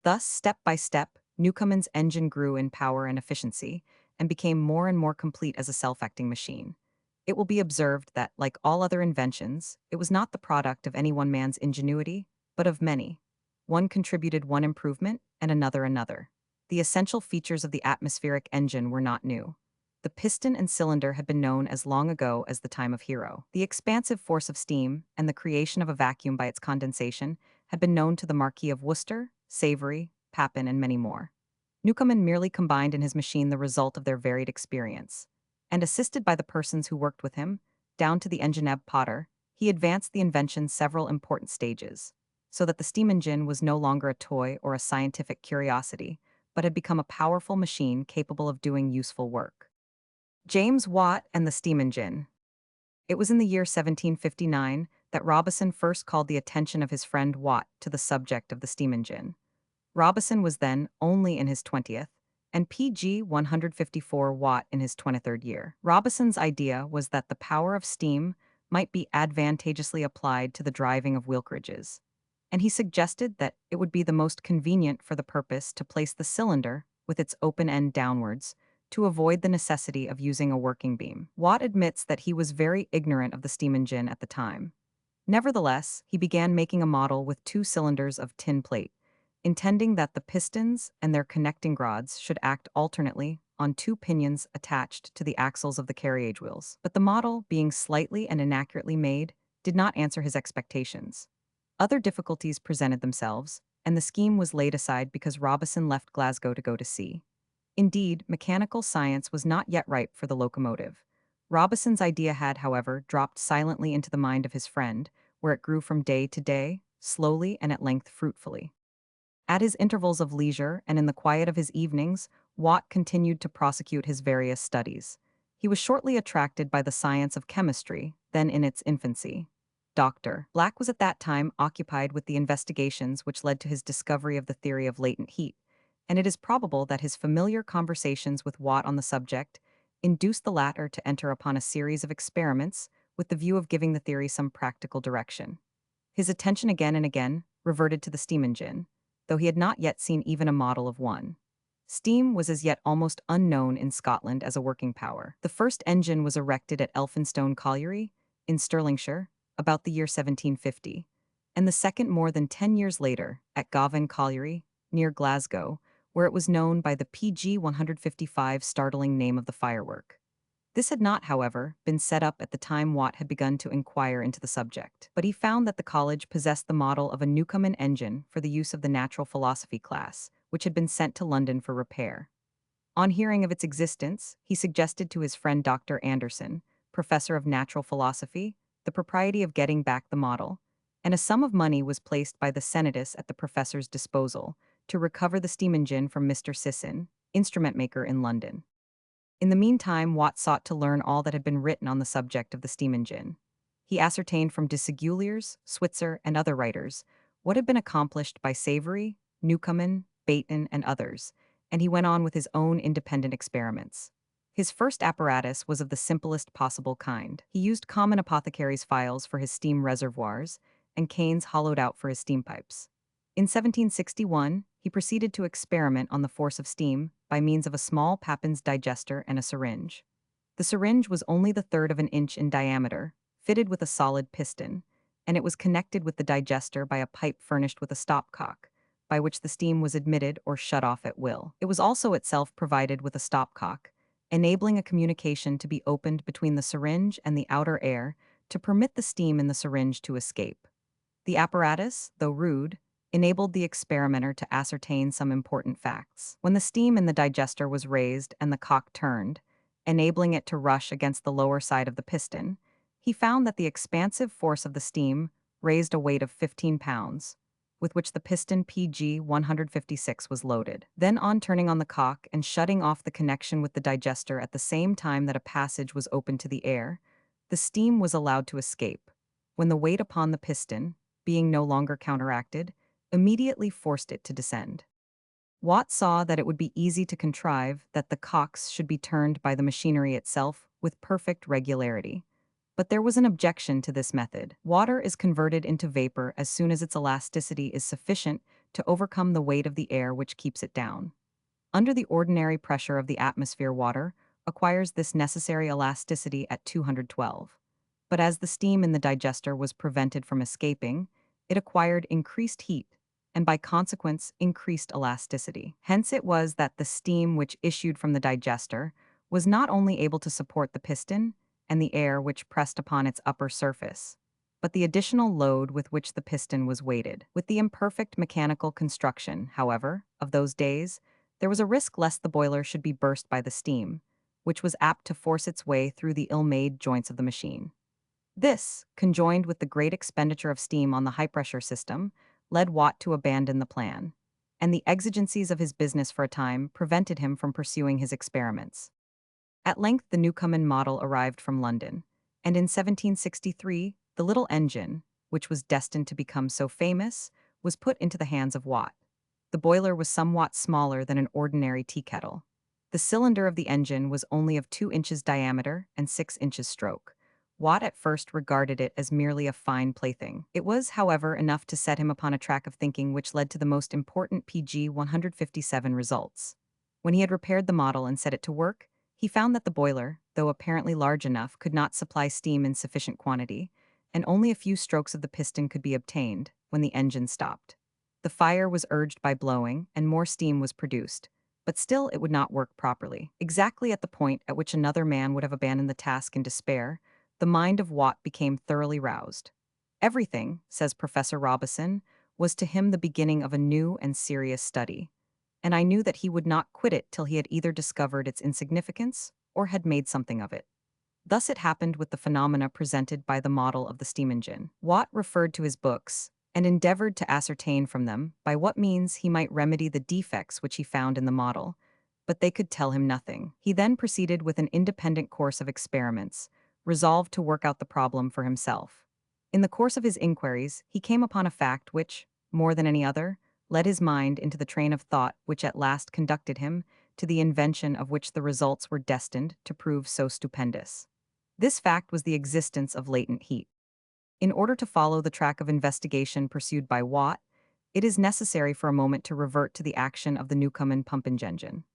Thus, step by step, Newcomen's engine grew in power and efficiency, and became more and more complete as a self-acting machine. It will be observed that, like all other inventions, it was not the product of any one man's ingenuity, but of many. One contributed one improvement, and another another. The essential features of the atmospheric engine were not new. The piston and cylinder had been known as long ago as the time of Hero. The expansive force of steam, and the creation of a vacuum by its condensation, had been known to the Marquis of Worcester, Savory, Papin, and many more. Newcomen merely combined in his machine the result of their varied experience, and assisted by the persons who worked with him, down to the engineer Potter, he advanced the invention several important stages, so that the steam engine was no longer a toy or a scientific curiosity, but had become a powerful machine capable of doing useful work. James Watt and the steam engine. It was in the year 1759 that Robison first called the attention of his friend Watt to the subject of the steam engine. Robison was then only in his 20th, and PG 154 Watt in his 23rd year. Robison's idea was that the power of steam might be advantageously applied to the driving of wheel carriages, and he suggested that it would be the most convenient for the purpose to place the cylinder with its open end downwards, to avoid the necessity of using a working beam. Watt admits that he was very ignorant of the steam engine at the time. Nevertheless, he began making a model with 2 cylinders of tin plate, intending that the pistons and their connecting rods should act alternately on 2 pinions attached to the axles of the carriage wheels. But the model, being slightly and inaccurately made, did not answer his expectations. Other difficulties presented themselves, and the scheme was laid aside because Robison left Glasgow to go to sea. Indeed, mechanical science was not yet ripe for the locomotive. Robison's idea had, however, dropped silently into the mind of his friend, where it grew from day to day, slowly and at length fruitfully. At his intervals of leisure and in the quiet of his evenings, Watt continued to prosecute his various studies. He was shortly attracted by the science of chemistry, then in its infancy. Dr. Black was at that time occupied with the investigations which led to his discovery of the theory of latent heat, and it is probable that his familiar conversations with Watt on the subject induced the latter to enter upon a series of experiments with the view of giving the theory some practical direction. His attention again and again reverted to the steam engine, though he had not yet seen even a model of one. Steam was as yet almost unknown in Scotland as a working power. The first engine was erected at Elphinstone Colliery, in Stirlingshire, about the year 1750, and the second more than 10 years later, at Govan Colliery, near Glasgow, where it was known by the PG 155 startling name of the firework. This had not, however, been set up at the time Watt had begun to inquire into the subject, but he found that the college possessed the model of a Newcomen engine for the use of the natural philosophy class, which had been sent to London for repair. On hearing of its existence, he suggested to his friend Dr. Anderson, professor of natural philosophy, the propriety of getting back the model, and a sum of money was placed by the Senatus at the professor's disposal to recover the steam engine from Mr. Sisson, instrument maker in London. In the meantime, Watt sought to learn all that had been written on the subject of the steam engine. He ascertained from de Seguliers, Switzer, and other writers what had been accomplished by Savery, Newcomen, Bateman, and others, and he went on with his own independent experiments. His first apparatus was of the simplest possible kind. He used common apothecaries' files for his steam reservoirs and canes hollowed out for his steam pipes. In 1761, he proceeded to experiment on the force of steam by means of a small Papin's digester and a syringe. The syringe was only the third of an inch in diameter, fitted with a solid piston, and it was connected with the digester by a pipe furnished with a stopcock, by which the steam was admitted or shut off at will. It was also itself provided with a stopcock, enabling a communication to be opened between the syringe and the outer air to permit the steam in the syringe to escape. The apparatus, though rude, enabled the experimenter to ascertain some important facts. When the steam in the digester was raised and the cock turned, enabling it to rush against the lower side of the piston, he found that the expansive force of the steam raised a weight of 15 pounds, with which the piston PG 156 was loaded. Then, on turning on the cock and shutting off the connection with the digester at the same time that a passage was opened to the air, the steam was allowed to escape, when the weight upon the piston, being no longer counteracted, immediately forced it to descend. Watt saw that it would be easy to contrive that the cocks should be turned by the machinery itself with perfect regularity. But there was an objection to this method. Water is converted into vapor as soon as its elasticity is sufficient to overcome the weight of the air which keeps it down. Under the ordinary pressure of the atmosphere, water acquires this necessary elasticity at 212. But as the steam in the digester was prevented from escaping, it acquired increased heat, and by consequence increased elasticity. Hence it was that the steam which issued from the digester was not only able to support the piston and the air which pressed upon its upper surface, but the additional load with which the piston was weighted. With the imperfect mechanical construction, however, of those days, there was a risk lest the boiler should be burst by the steam, which was apt to force its way through the ill-made joints of the machine. This, conjoined with the great expenditure of steam on the high-pressure system, led Watt to abandon the plan, and the exigencies of his business for a time prevented him from pursuing his experiments. At length the Newcomen model arrived from London, and in 1763 the little engine, which was destined to become so famous, was put into the hands of Watt. The boiler was somewhat smaller than an ordinary tea kettle. The cylinder of the engine was only of 2 inches diameter and 6 inches stroke. Watt at first regarded it as merely a fine plaything. It was, however, enough to set him upon a track of thinking which led to the most important PG 157 results. When he had repaired the model and set it to work, he found that the boiler, though apparently large enough, could not supply steam in sufficient quantity, and only a few strokes of the piston could be obtained when the engine stopped. The fire was urged by blowing, and more steam was produced, but still it would not work properly. Exactly at the point at which another man would have abandoned the task in despair, the mind of Watt became thoroughly roused. Everything, says Professor Robison, was to him the beginning of a new and serious study, and I knew that he would not quit it till he had either discovered its insignificance or had made something of it. Thus it happened with the phenomena presented by the model of the steam engine. Watt referred to his books and endeavored to ascertain from them by what means he might remedy the defects which he found in the model, but they could tell him nothing. He then proceeded with an independent course of experiments, resolved to work out the problem for himself. In the course of his inquiries, he came upon a fact which, more than any other, led his mind into the train of thought which at last conducted him to the invention of which the results were destined to prove so stupendous. This fact was the existence of latent heat. In order to follow the track of investigation pursued by Watt, it is necessary for a moment to revert to the action of the Newcomen pumping engine.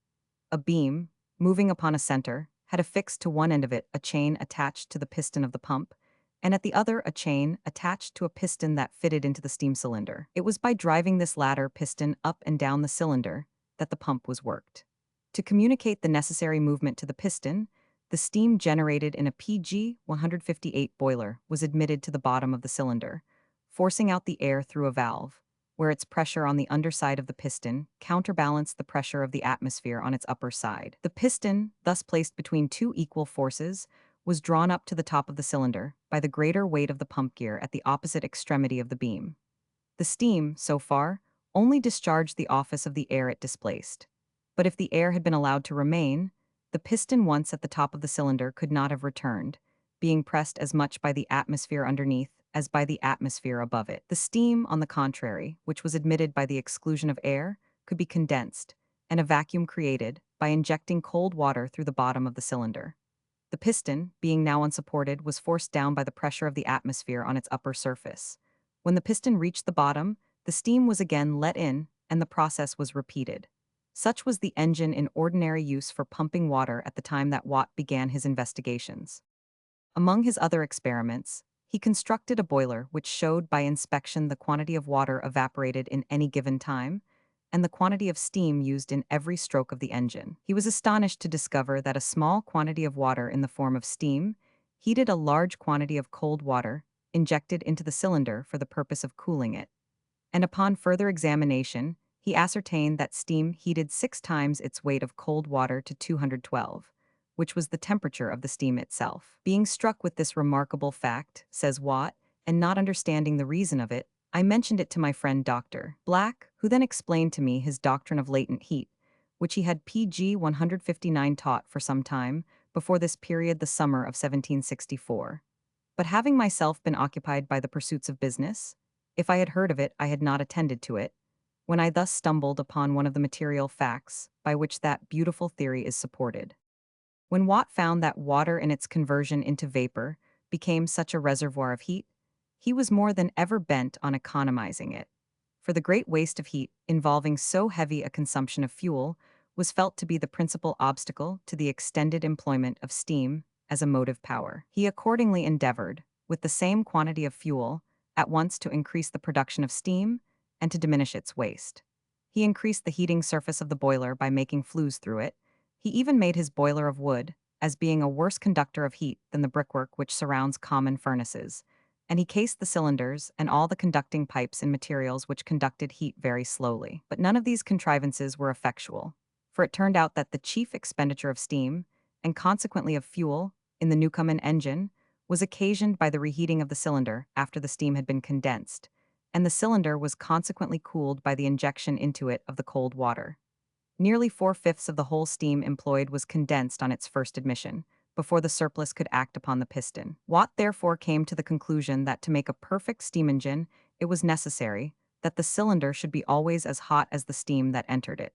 A beam, moving upon a center, had affixed to one end of it a chain attached to the piston of the pump, and at the other a chain attached to a piston that fitted into the steam cylinder. It was by driving this latter piston up and down the cylinder that the pump was worked. To communicate the necessary movement to the piston, the steam generated in a PG 158 boiler was admitted to the bottom of the cylinder, forcing out the air through a valve, where its pressure on the underside of the piston counterbalanced the pressure of the atmosphere on its upper side. The piston, thus placed between two equal forces, was drawn up to the top of the cylinder by the greater weight of the pump gear at the opposite extremity of the beam. The steam, so far, only discharged the office of the air it displaced. But if the air had been allowed to remain, the piston once at the top of the cylinder could not have returned, being pressed as much by the atmosphere underneath as by the atmosphere above it. The steam, on the contrary, which was admitted by the exclusion of air, could be condensed, and a vacuum created by injecting cold water through the bottom of the cylinder. The piston, being now unsupported, was forced down by the pressure of the atmosphere on its upper surface. When the piston reached the bottom, the steam was again let in, and the process was repeated. Such was the engine in ordinary use for pumping water at the time that Watt began his investigations. Among his other experiments, he constructed a boiler which showed by inspection the quantity of water evaporated in any given time, and the quantity of steam used in every stroke of the engine. He was astonished to discover that a small quantity of water in the form of steam heated a large quantity of cold water injected into the cylinder for the purpose of cooling it. And upon further examination, he ascertained that steam heated 6 times its weight of cold water to 212, which was the temperature of the steam itself. Being struck with this remarkable fact, says Watt, and not understanding the reason of it, I mentioned it to my friend Dr. Black, who then explained to me his doctrine of latent heat, which he had PG 159 taught for some time, before this period the summer of 1764. But having myself been occupied by the pursuits of business, if I had heard of it I had not attended to it, when I thus stumbled upon one of the material facts by which that beautiful theory is supported. When Watt found that water in its conversion into vapor became such a reservoir of heat, he was more than ever bent on economizing it. For the great waste of heat involving so heavy a consumption of fuel was felt to be the principal obstacle to the extended employment of steam as a motive power. He accordingly endeavored, with the same quantity of fuel, at once to increase the production of steam and to diminish its waste. He increased the heating surface of the boiler by making flues through it. He even made his boiler of wood, as being a worse conductor of heat than the brickwork which surrounds common furnaces, and he cased the cylinders and all the conducting pipes in materials which conducted heat very slowly. But none of these contrivances were effectual, for it turned out that the chief expenditure of steam, and consequently of fuel, in the Newcomen engine, was occasioned by the reheating of the cylinder after the steam had been condensed, and the cylinder was consequently cooled by the injection into it of the cold water. Nearly 4/5 of the whole steam employed was condensed on its first admission, before the surplus could act upon the piston. Watt therefore came to the conclusion that to make a perfect steam engine, it was necessary that the cylinder should be always as hot as the steam that entered it.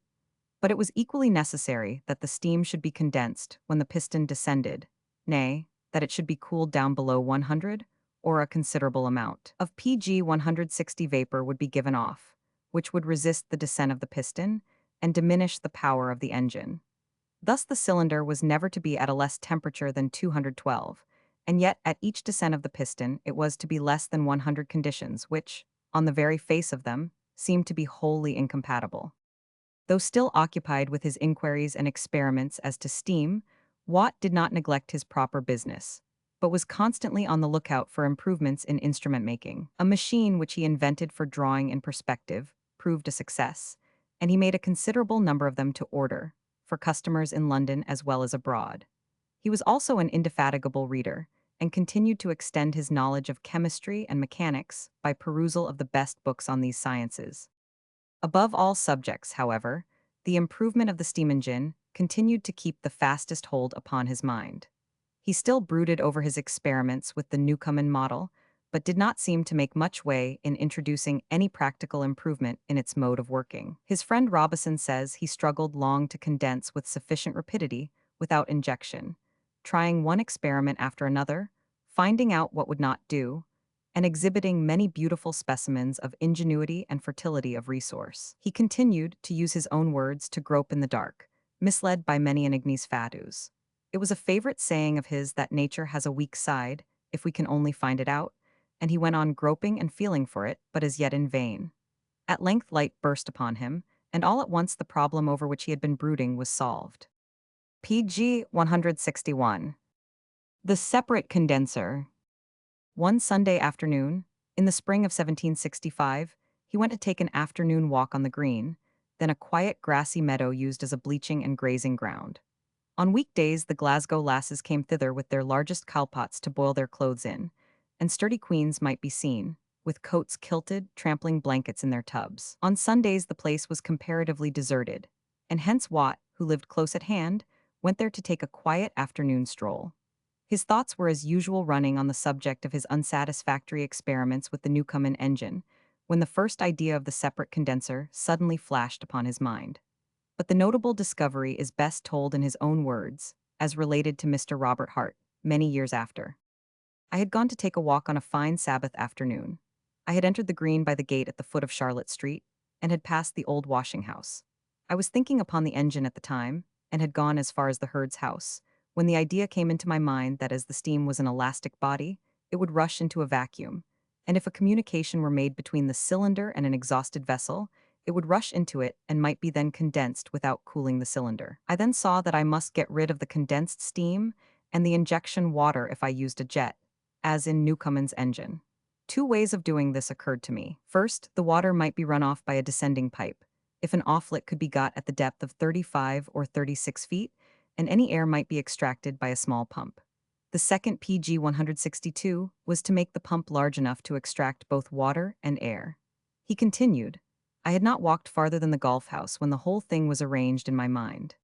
But it was equally necessary that the steam should be condensed when the piston descended, nay, that it should be cooled down below 100, or a considerable amount of PG 160 vapor would be given off, which would resist the descent of the piston and diminish the power of the engine. Thus the cylinder was never to be at a less temperature than 212, and yet at each descent of the piston it was to be less than 100 conditions which, on the very face of them, seemed to be wholly incompatible. Though still occupied with his inquiries and experiments as to steam, Watt did not neglect his proper business, but was constantly on the lookout for improvements in instrument making. A machine which he invented for drawing in perspective proved a success, and he made a considerable number of them to order, for customers in London as well as abroad. He was also an indefatigable reader, and continued to extend his knowledge of chemistry and mechanics by perusal of the best books on these sciences. Above all subjects, however, the improvement of the steam engine continued to keep the fastest hold upon his mind. He still brooded over his experiments with the Newcomen model, but did not seem to make much way in introducing any practical improvement in its mode of working. His friend Robison says he struggled long to condense with sufficient rapidity without injection, trying one experiment after another, finding out what would not do, and exhibiting many beautiful specimens of ingenuity and fertility of resource. He continued, to use his own words, to grope in the dark, misled by many an ignis fatuus. It was a favorite saying of his that nature has a weak side, if we can only find it out, and he went on groping and feeling for it, but as yet in vain. At length light burst upon him, and all at once the problem over which he had been brooding was solved. PG 161. The separate condenser. One Sunday afternoon, in the spring of 1765, he went to take an afternoon walk on the green, then a quiet grassy meadow used as a bleaching and grazing ground. On weekdays, the Glasgow lasses came thither with their largest cowpots to boil their clothes in, and sturdy queens might be seen, with coats kilted, trampling blankets in their tubs. On Sundays, the place was comparatively deserted, and hence Watt, who lived close at hand, went there to take a quiet afternoon stroll. His thoughts were as usual running on the subject of his unsatisfactory experiments with the Newcomen engine, when the first idea of the separate condenser suddenly flashed upon his mind. But the notable discovery is best told in his own words, as related to Mr. Robert Hart, many years after. I had gone to take a walk on a fine Sabbath afternoon. I had entered the green by the gate at the foot of Charlotte Street, and had passed the old washing house. I was thinking upon the engine at the time, and had gone as far as the herd's house, when the idea came into my mind that as the steam was an elastic body, it would rush into a vacuum, and if a communication were made between the cylinder and an exhausted vessel, it would rush into it and might be then condensed without cooling the cylinder. I then saw that I must get rid of the condensed steam and the injection water if I used a jet, as in Newcomen's engine. Two ways of doing this occurred to me. First, the water might be run off by a descending pipe, if an offlet could be got at the depth of 35 or 36 feet, and any air might be extracted by a small pump. The second PG 162 was to make the pump large enough to extract both water and air. He continued, I had not walked farther than the golf house when the whole thing was arranged in my mind.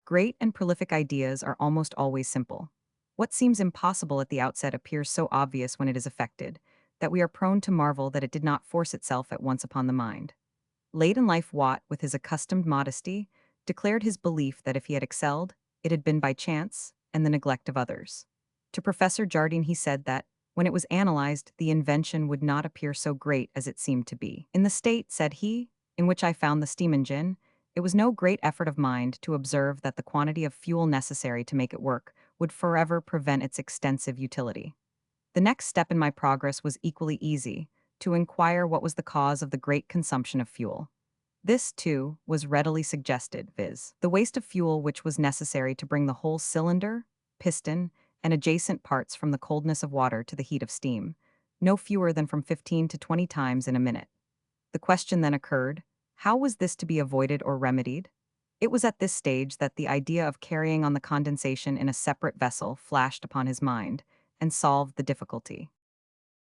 Great and prolific ideas are almost always simple. What seems impossible at the outset appears so obvious when it is effected, that we are prone to marvel that it did not force itself at once upon the mind. Late in life, Watt, with his accustomed modesty, declared his belief that if he had excelled, it had been by chance and the neglect of others. To Professor Jardine he said that, when it was analyzed, the invention would not appear so great as it seemed to be. In the state, said he, in which I found the steam engine, it was no great effort of mind to observe that the quantity of fuel necessary to make it work would forever prevent its extensive utility. The next step in my progress was equally easy, to inquire what was the cause of the great consumption of fuel. This, too, was readily suggested, viz., the waste of fuel which was necessary to bring the whole cylinder, piston, and adjacent parts from the coldness of water to the heat of steam, no fewer than from 15 to 20 times in a minute. The question then occurred, how was this to be avoided or remedied? It was at this stage that the idea of carrying on the condensation in a separate vessel flashed upon his mind, and solved the difficulty.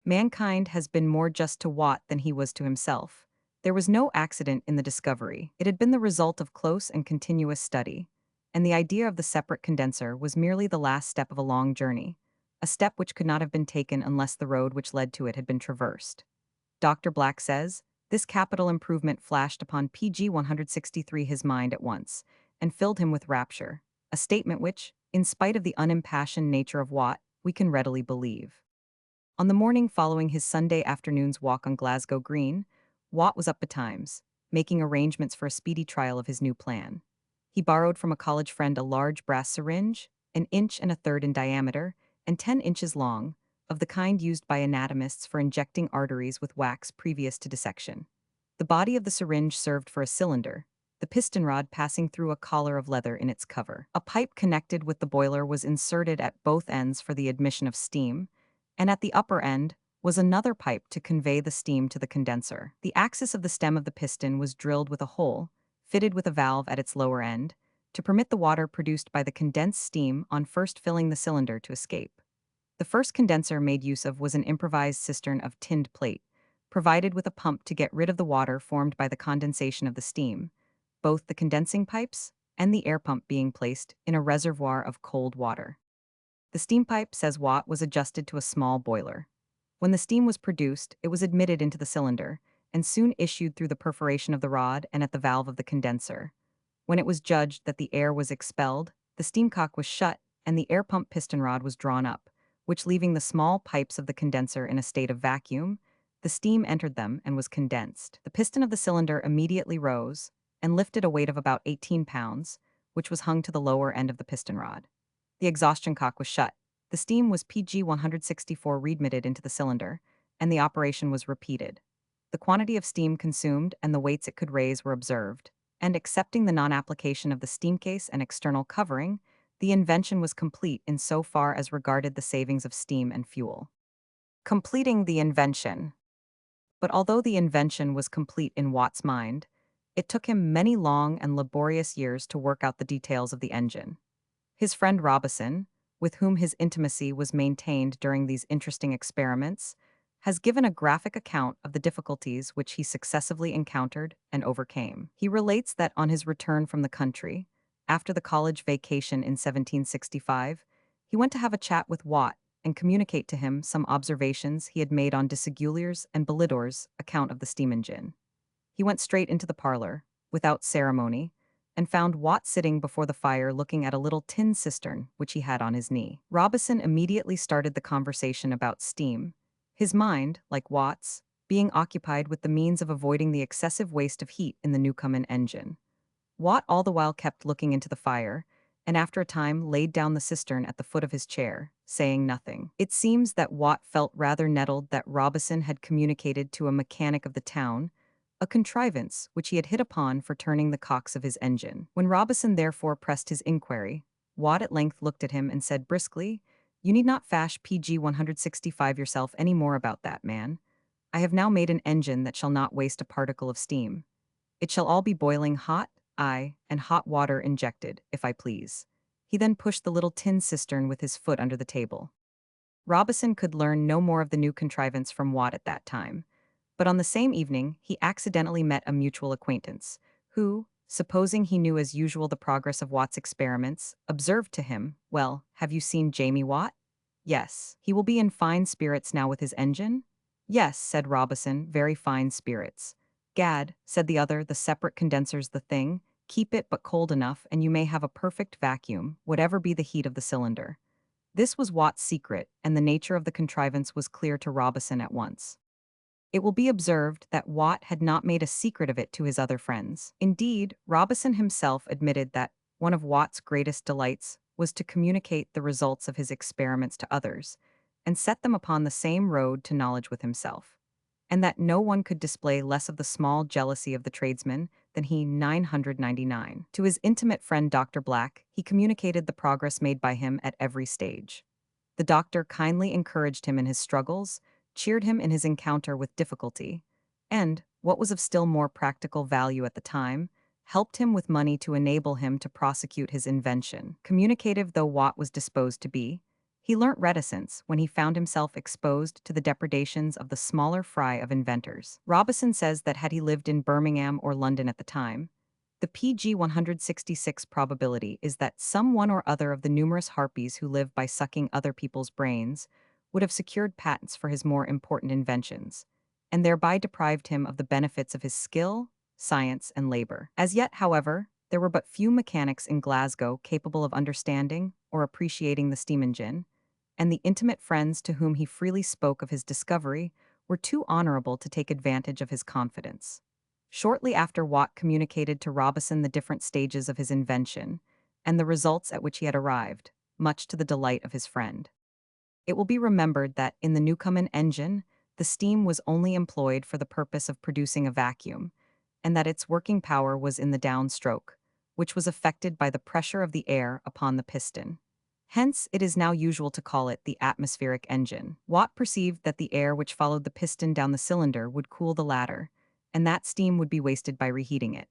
Mankind has been more just to Watt than he was to himself. There was no accident in the discovery. It had been the result of close and continuous study, and the idea of the separate condenser was merely the last step of a long journey, a step which could not have been taken unless the road which led to it had been traversed. Dr. Black says, this capital improvement flashed upon PG 163 his mind at once, and filled him with rapture, a statement which, in spite of the unimpassioned nature of Watt, we can readily believe. On the morning following his Sunday afternoon's walk on Glasgow Green, Watt was up betimes, making arrangements for a speedy trial of his new plan. He borrowed from a college friend a large brass syringe, 1.33 inches in diameter, and 10 inches long, of the kind used by anatomists for injecting arteries with wax previous to dissection. The body of the syringe served for a cylinder, the piston rod passing through a collar of leather in its cover. A pipe connected with the boiler was inserted at both ends for the admission of steam, and at the upper end was another pipe to convey the steam to the condenser. The axis of the stem of the piston was drilled with a hole, fitted with a valve at its lower end, to permit the water produced by the condensed steam on first filling the cylinder to escape. The first condenser made use of was an improvised cistern of tinned plate, provided with a pump to get rid of the water formed by the condensation of the steam, both the condensing pipes and the air pump being placed in a reservoir of cold water. The steam pipe, says Watt, was adjusted to a small boiler. When the steam was produced, it was admitted into the cylinder, and soon issued through the perforation of the rod and at the valve of the condenser. When it was judged that the air was expelled, the steam cock was shut and the air pump piston rod was drawn up, which leaving the small pipes of the condenser in a state of vacuum, the steam entered them and was condensed. The piston of the cylinder immediately rose and lifted a weight of about 18 pounds, which was hung to the lower end of the piston rod. The exhaustion cock was shut. The steam was PG 164 readmitted into the cylinder, and the operation was repeated. The quantity of steam consumed and the weights it could raise were observed, and accepting the non-application of the steam case and external covering, the invention was complete in so far as regarded the savings of steam and fuel. Completing the invention. But although the invention was complete in Watt's mind, it took him many long and laborious years to work out the details of the engine. His friend Robison, with whom his intimacy was maintained during these interesting experiments, has given a graphic account of the difficulties which he successively encountered and overcame. He relates that on his return from the country, after the college vacation in 1765, he went to have a chat with Watt and communicate to him some observations he had made on de Segulier's and Belidor's account of the steam engine. He went straight into the parlor, without ceremony, and found Watt sitting before the fire looking at a little tin cistern which he had on his knee. Robison immediately started the conversation about steam, his mind, like Watt's, being occupied with the means of avoiding the excessive waste of heat in the Newcomen engine. Watt all the while kept looking into the fire, and after a time laid down the cistern at the foot of his chair, saying nothing. It seems that Watt felt rather nettled that Robison had communicated to a mechanic of the town a contrivance which he had hit upon for turning the cocks of his engine. When Robison therefore pressed his inquiry, Watt at length looked at him and said briskly, "You need not fash PG 165 yourself any more about that, man. I have now made an engine that shall not waste a particle of steam. It shall all be boiling hot, aye, and hot water injected, if I please." He then pushed the little tin cistern with his foot under the table. Robison could learn no more of the new contrivance from Watt at that time, but on the same evening he accidentally met a mutual acquaintance, who, supposing he knew as usual the progress of Watt's experiments, observed to him, "Well, have you seen Jamie Watt?" "Yes. He will be in fine spirits now with his engine?" "Yes," said Robison, "very fine spirits." "Gad," said the other, "the separate condenser's the thing. Keep it but cold enough, and you may have a perfect vacuum, whatever be the heat of the cylinder." This was Watt's secret, and the nature of the contrivance was clear to Robison at once. It will be observed that Watt had not made a secret of it to his other friends. Indeed, Robison himself admitted that one of Watt's greatest delights was to communicate the results of his experiments to others, and set them upon the same road to knowledge with himself, and that no one could display less of the small jealousy of the tradesman than he 999. To his intimate friend Dr. Black, he communicated the progress made by him at every stage. The doctor kindly encouraged him in his struggles, cheered him in his encounter with difficulty, and, what was of still more practical value at the time, helped him with money to enable him to prosecute his invention. Communicative though Watt was disposed to be, he learnt reticence when he found himself exposed to the depredations of the smaller fry of inventors. Robison says that had he lived in Birmingham or London at the time, the PG 166 probability is that some one or other of the numerous harpies who live by sucking other people's brains would have secured patents for his more important inventions, and thereby deprived him of the benefits of his skill, science, and labor. As yet, however, there were but few mechanics in Glasgow capable of understanding or appreciating the steam engine, and the intimate friends to whom he freely spoke of his discovery were too honorable to take advantage of his confidence. Shortly after Watt communicated to Robison the different stages of his invention, and the results at which he had arrived, much to the delight of his friend. It will be remembered that in the Newcomen engine, the steam was only employed for the purpose of producing a vacuum, and that its working power was in the downstroke, which was affected by the pressure of the air upon the piston. Hence, it is now usual to call it the atmospheric engine. Watt perceived that the air which followed the piston down the cylinder would cool the latter, and that steam would be wasted by reheating it.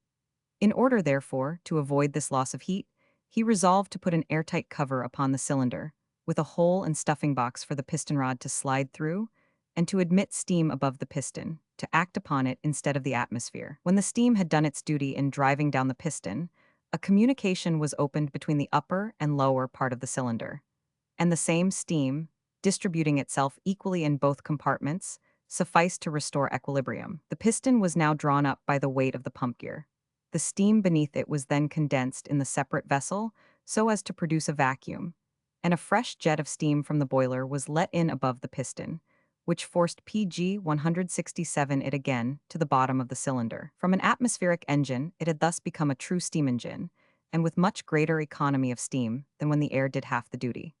In order, therefore, to avoid this loss of heat, he resolved to put an airtight cover upon the cylinder, with a hole and stuffing box for the piston rod to slide through, and to admit steam above the piston, to act upon it instead of the atmosphere. When the steam had done its duty in driving down the piston, a communication was opened between the upper and lower part of the cylinder, and the same steam, distributing itself equally in both compartments, sufficed to restore equilibrium. The piston was now drawn up by the weight of the pump gear. The steam beneath it was then condensed in the separate vessel so as to produce a vacuum, and a fresh jet of steam from the boiler was let in above the piston, which forced PG 167 it again to the bottom of the cylinder. From an atmospheric engine, it had thus become a true steam engine, and with much greater economy of steam than when the air did half the duty.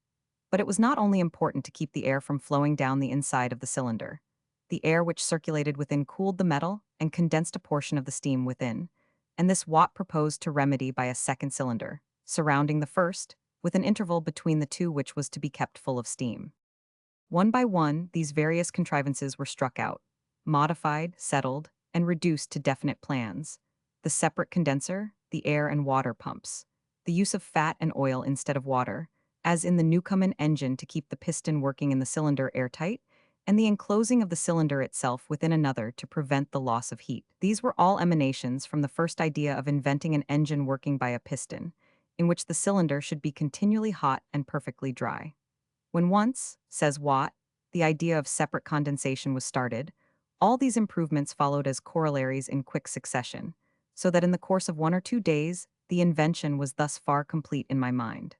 But it was not only important to keep the air from flowing down the inside of the cylinder. The air which circulated within cooled the metal and condensed a portion of the steam within, and this Watt proposed to remedy by a second cylinder, surrounding the first, with an interval between the two which was to be kept full of steam. One by one, these various contrivances were struck out, modified, settled, and reduced to definite plans. The separate condenser, the air and water pumps, the use of fat and oil instead of water, as in the Newcomen engine to keep the piston working in the cylinder airtight, and the enclosing of the cylinder itself within another to prevent the loss of heat. These were all emanations from the first idea of inventing an engine working by a piston, in which the cylinder should be continually hot and perfectly dry. When once, says Watt, the idea of separate condensation was started, all these improvements followed as corollaries in quick succession, so that in the course of 1 or 2 days, the invention was thus far complete in my mind.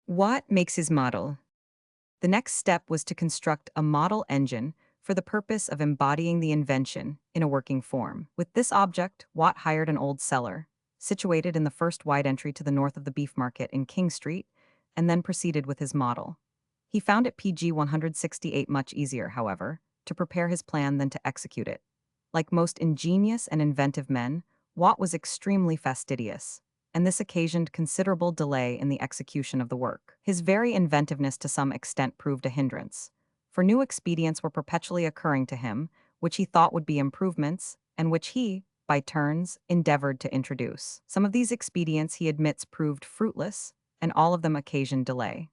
Watt makes his model. The next step was to construct a model engine for the purpose of embodying the invention in a working form. With this object, Watt hired an old cellar, situated in the first wide entry to the north of the Beef Market in King Street, and then proceeded with his model. He found it PG 168 much easier, however, to prepare his plan than to execute it. Like most ingenious and inventive men, Watt was extremely fastidious, and this occasioned considerable delay in the execution of the work. His very inventiveness to some extent proved a hindrance, for new expedients were perpetually occurring to him, which he thought would be improvements, and which he, by turns, endeavored to introduce. Some of these expedients he admits proved fruitless, and all of them occasioned delay.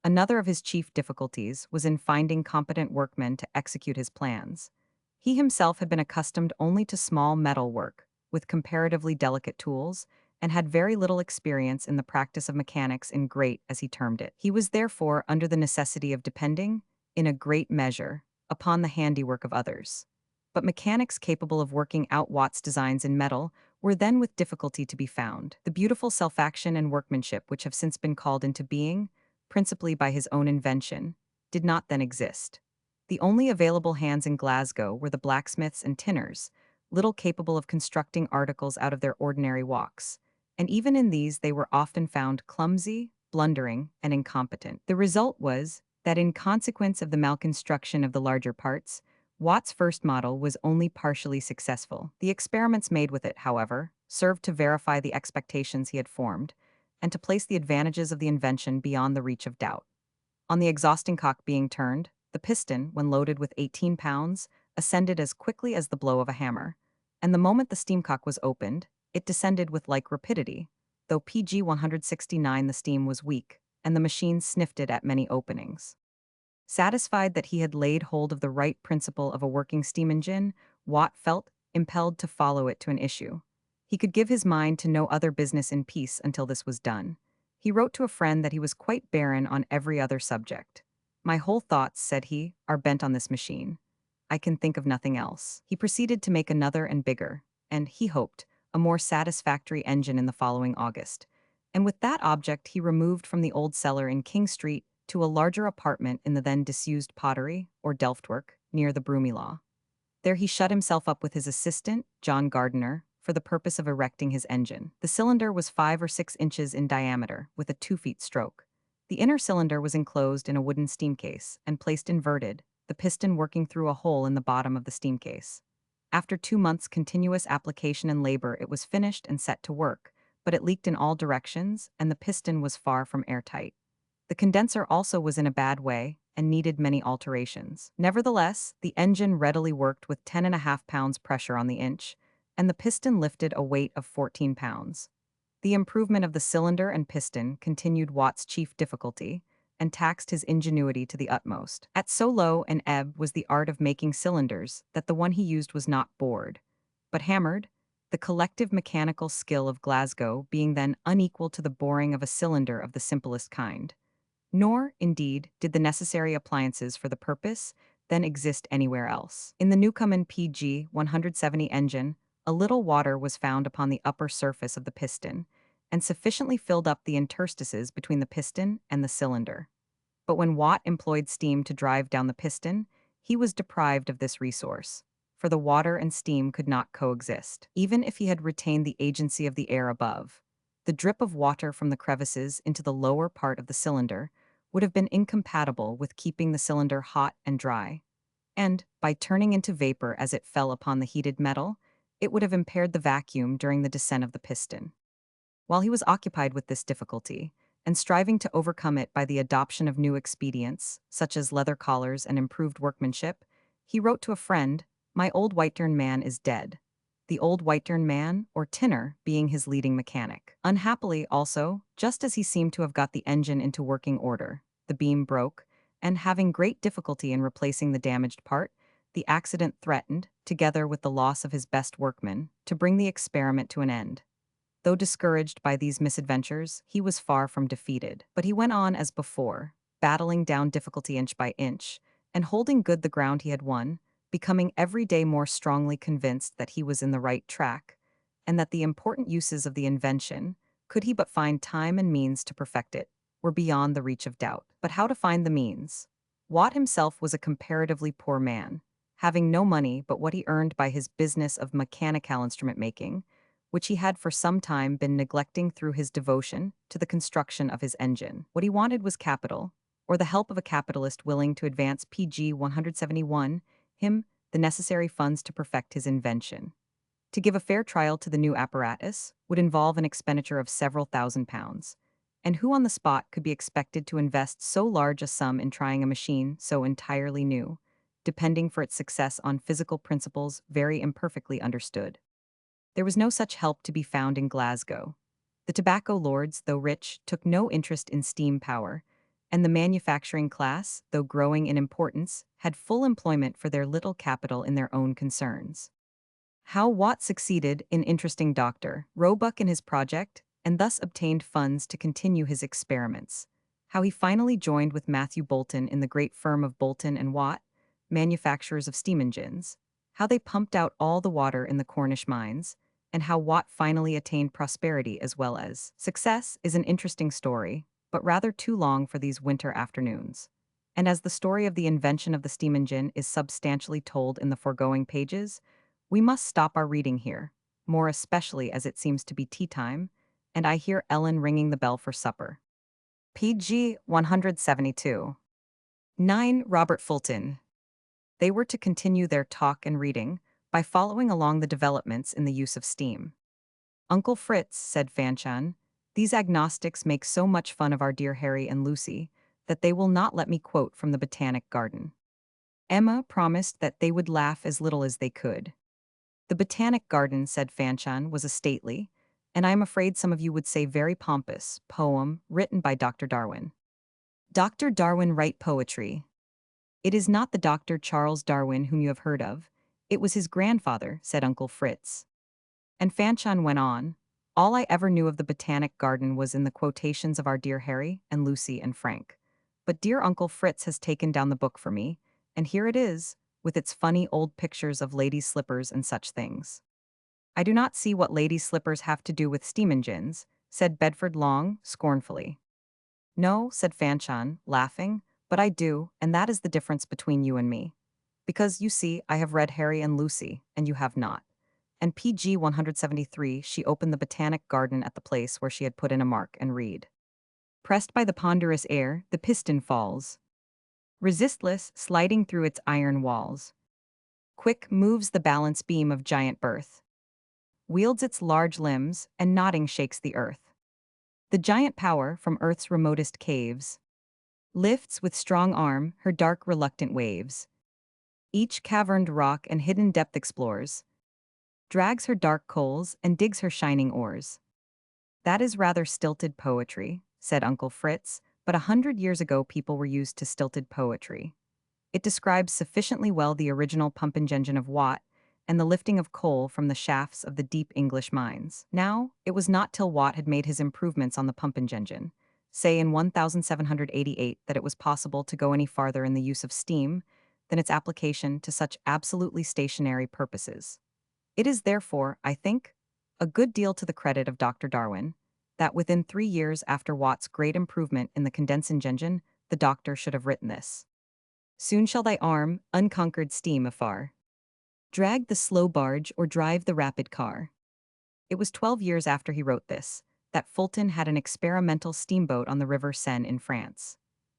Another of his chief difficulties was in finding competent workmen to execute his plans. He himself had been accustomed only to small metal work, with comparatively delicate tools, and had very little experience in the practice of mechanics in great, as he termed it. He was therefore under the necessity of depending, in a great measure, upon the handiwork of others. But mechanics capable of working out Watt's designs in metal were then with difficulty to be found. The beautiful self-action and workmanship which have since been called into being, principally by his own invention, did not then exist. The only available hands in Glasgow were the blacksmiths and tinners, little capable of constructing articles out of their ordinary walks, and even in these they were often found clumsy, blundering, and incompetent. The result was that in consequence of the malconstruction of the larger parts, Watt's first model was only partially successful. The experiments made with it, however, served to verify the expectations he had formed, and to place the advantages of the invention beyond the reach of doubt. On the exhausting cock being turned, the piston, when loaded with 18 pounds, ascended as quickly as the blow of a hammer, and the moment the steamcock was opened, it descended with like rapidity, though PG 169 the steam was weak, and the machine sniffed it at many openings. Satisfied that he had laid hold of the right principle of a working steam engine, Watt felt impelled to follow it to an issue. He could give his mind to no other business in peace until this was done. He wrote to a friend that he was quite barren on every other subject. "My whole thoughts," said he, "are bent on this machine. I can think of nothing else." He proceeded to make another and bigger, and, he hoped, a more satisfactory engine in the following August. And with that object he removed from the old cellar in King Street to a larger apartment in the then disused Pottery, or Delftwerk, near the Broomielaw. There he shut himself up with his assistant, John Gardiner, for the purpose of erecting his engine. The cylinder was 5 or 6 inches in diameter, with a 2 feet stroke. The inner cylinder was enclosed in a wooden steam case and placed inverted, the piston working through a hole in the bottom of the steam case. After 2 months' continuous application and labor, it was finished and set to work, but it leaked in all directions, and the piston was far from airtight. The condenser also was in a bad way and needed many alterations. Nevertheless, the engine readily worked with 10.5 pounds pressure on the inch, and the piston lifted a weight of 14 pounds. The improvement of the cylinder and piston continued Watt's chief difficulty, and taxed his ingenuity to the utmost. At so low an ebb was the art of making cylinders that the one he used was not bored, but hammered, the collective mechanical skill of Glasgow being then unequal to the boring of a cylinder of the simplest kind. Nor, indeed, did the necessary appliances for the purpose then exist anywhere else. In the Newcomen PG 170 engine, a little water was found upon the upper surface of the piston, and sufficiently filled up the interstices between the piston and the cylinder. But when Watt employed steam to drive down the piston, he was deprived of this resource, for the water and steam could not coexist. Even if he had retained the agency of the air above, the drip of water from the crevices into the lower part of the cylinder would have been incompatible with keeping the cylinder hot and dry, and, by turning into vapor as it fell upon the heated metal, it would have impaired the vacuum during the descent of the piston. While he was occupied with this difficulty, and striving to overcome it by the adoption of new expedients, such as leather collars and improved workmanship, he wrote to a friend, "My old white-turned man is dead." The old white-turned man, or tinner, being his leading mechanic. Unhappily, also, just as he seemed to have got the engine into working order, the beam broke, and having great difficulty in replacing the damaged part, the accident threatened, together with the loss of his best workman, to bring the experiment to an end. Though discouraged by these misadventures, he was far from defeated, but he went on as before, battling down difficulty inch by inch, and holding good the ground he had won, becoming every day more strongly convinced that he was in the right track, and that the important uses of the invention, could he but find time and means to perfect it, were beyond the reach of doubt. But how to find the means? Watt himself was a comparatively poor man, having no money but what he earned by his business of mechanical instrument making, which he had for some time been neglecting through his devotion to the construction of his engine. What he wanted was capital, or the help of a capitalist willing to advance PG 171, him, the necessary funds to perfect his invention. To give a fair trial to the new apparatus would involve an expenditure of several £1,000s, and who on the spot could be expected to invest so large a sum in trying a machine so entirely new, depending for its success on physical principles very imperfectly understood? There was no such help to be found in Glasgow. The tobacco lords, though rich, took no interest in steam power, and the manufacturing class, though growing in importance, had full employment for their little capital in their own concerns. How Watt succeeded in interesting Dr. Roebuck in his project, and thus obtained funds to continue his experiments. How he finally joined with Matthew Boulton in the great firm of Boulton and Watt, manufacturers of steam engines. How they pumped out all the water in the Cornish mines, and how Watt finally attained prosperity as well as success is an interesting story, but rather too long for these winter afternoons. And as the story of the invention of the steam engine is substantially told in the foregoing pages, we must stop our reading here, more especially as it seems to be tea time, and I hear Ellen ringing the bell for supper. PG 172. 9. Robert Fulton. They were to continue their talk and reading by following along the developments in the use of steam. "Uncle Fritz," said Fanchon, "these agnostics make so much fun of our dear Harry and Lucy that they will not let me quote from the Botanic Garden." Emma promised that they would laugh as little as they could. "The Botanic Garden," said Fanchon, "was a stately, and I am afraid some of you would say very pompous, poem written by Dr. Darwin." Dr. Darwin write poetry. "It is not the Dr. Charles Darwin whom you have heard of. It was his grandfather," said Uncle Fritz. And Fanchon went on, "All I ever knew of the Botanic Garden was in the quotations of our dear Harry and Lucy and Frank. But dear Uncle Fritz has taken down the book for me, and here it is, with its funny old pictures of ladies' slippers and such things." "I do not see what ladies' slippers have to do with steam engines," said Bedford Long, scornfully. "No," said Fanchon, laughing, "but I do, and that is the difference between you and me. Because, you see, I have read Harry and Lucy, and you have not." And PG 173, she opened the Botanic Garden at the place where she had put in a mark and read. "Pressed by the ponderous air, the piston falls. Resistless, sliding through its iron walls. Quick moves the balance beam of giant birth. Wields its large limbs, and nodding shakes the earth. The giant power from earth's remotest caves lifts with strong arm her dark reluctant waves. Each caverned rock and hidden depth explores, drags her dark coals and digs her shining ores." "That is rather stilted poetry," said Uncle Fritz, "but 100 years ago people were used to stilted poetry. It describes sufficiently well the original pumping engine of Watt and the lifting of coal from the shafts of the deep English mines. Now, it was not till Watt had made his improvements on the pumping engine, say in 1788, that it was possible to go any farther in the use of steam than its application to such absolutely stationary purposes. It is therefore, I think, a good deal to the credit of Dr. Darwin, that within 3 years after Watt's great improvement in the condensing engine, the doctor should have written this. "Soon shall thy arm, unconquered steam afar, drag the slow barge or drive the rapid car." It was 12 years after he wrote this that Fulton had an experimental steamboat on the river Seine in France.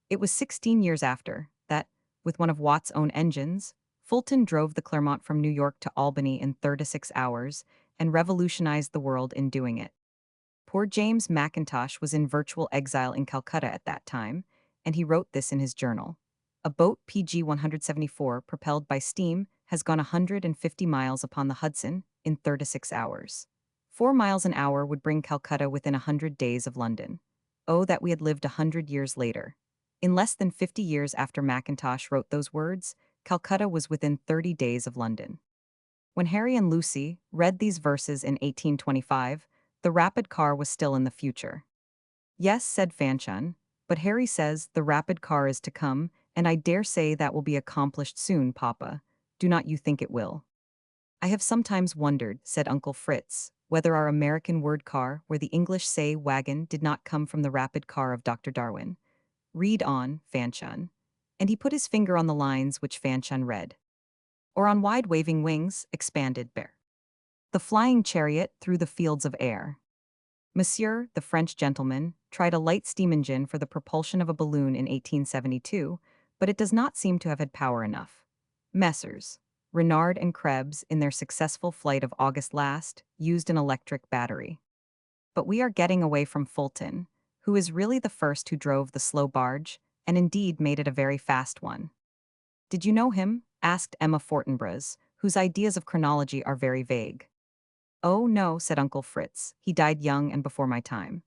It was 16 years after that, with one of Watt's own engines, Fulton drove the Clermont from New York to Albany in 36 hours and revolutionized the world in doing it. Poor James Mackintosh was in virtual exile in Calcutta at that time, and he wrote this in his journal. A boat PG 174 propelled by steam has gone 150 miles upon the Hudson in 36 hours. 4 miles an hour would bring Calcutta within 100 days of London. Oh, that we had lived 100 years later. In less than 50 years after Mackintosh wrote those words, Calcutta was within 30 days of London. When Harry and Lucy read these verses in 1825, the rapid car was still in the future. Yes, said Fanchon, but Harry says the rapid car is to come, and I dare say that will be accomplished soon, Papa. Do not you think it will? I have sometimes wondered, said Uncle Fritz, whether our American word car, where the English say wagon, did not come from the rapid car of Dr. Darwin. Read on, Fanchon. And he put his finger on the lines which Fanchon read. Or on wide waving wings, expanded Bear. The flying chariot through the fields of air. Monsieur, the French gentleman, tried a light steam engine for the propulsion of a balloon in 1872, but it does not seem to have had power enough. Messrs. Renard and Krebs, in their successful flight of August last, used an electric battery. But we are getting away from Fulton, who is really the first who drove the slow barge, and indeed made it a very fast one. Did you know him? Asked Emma Fortinbras, whose ideas of chronology are very vague. Oh, no, said Uncle Fritz, he died young and before my time.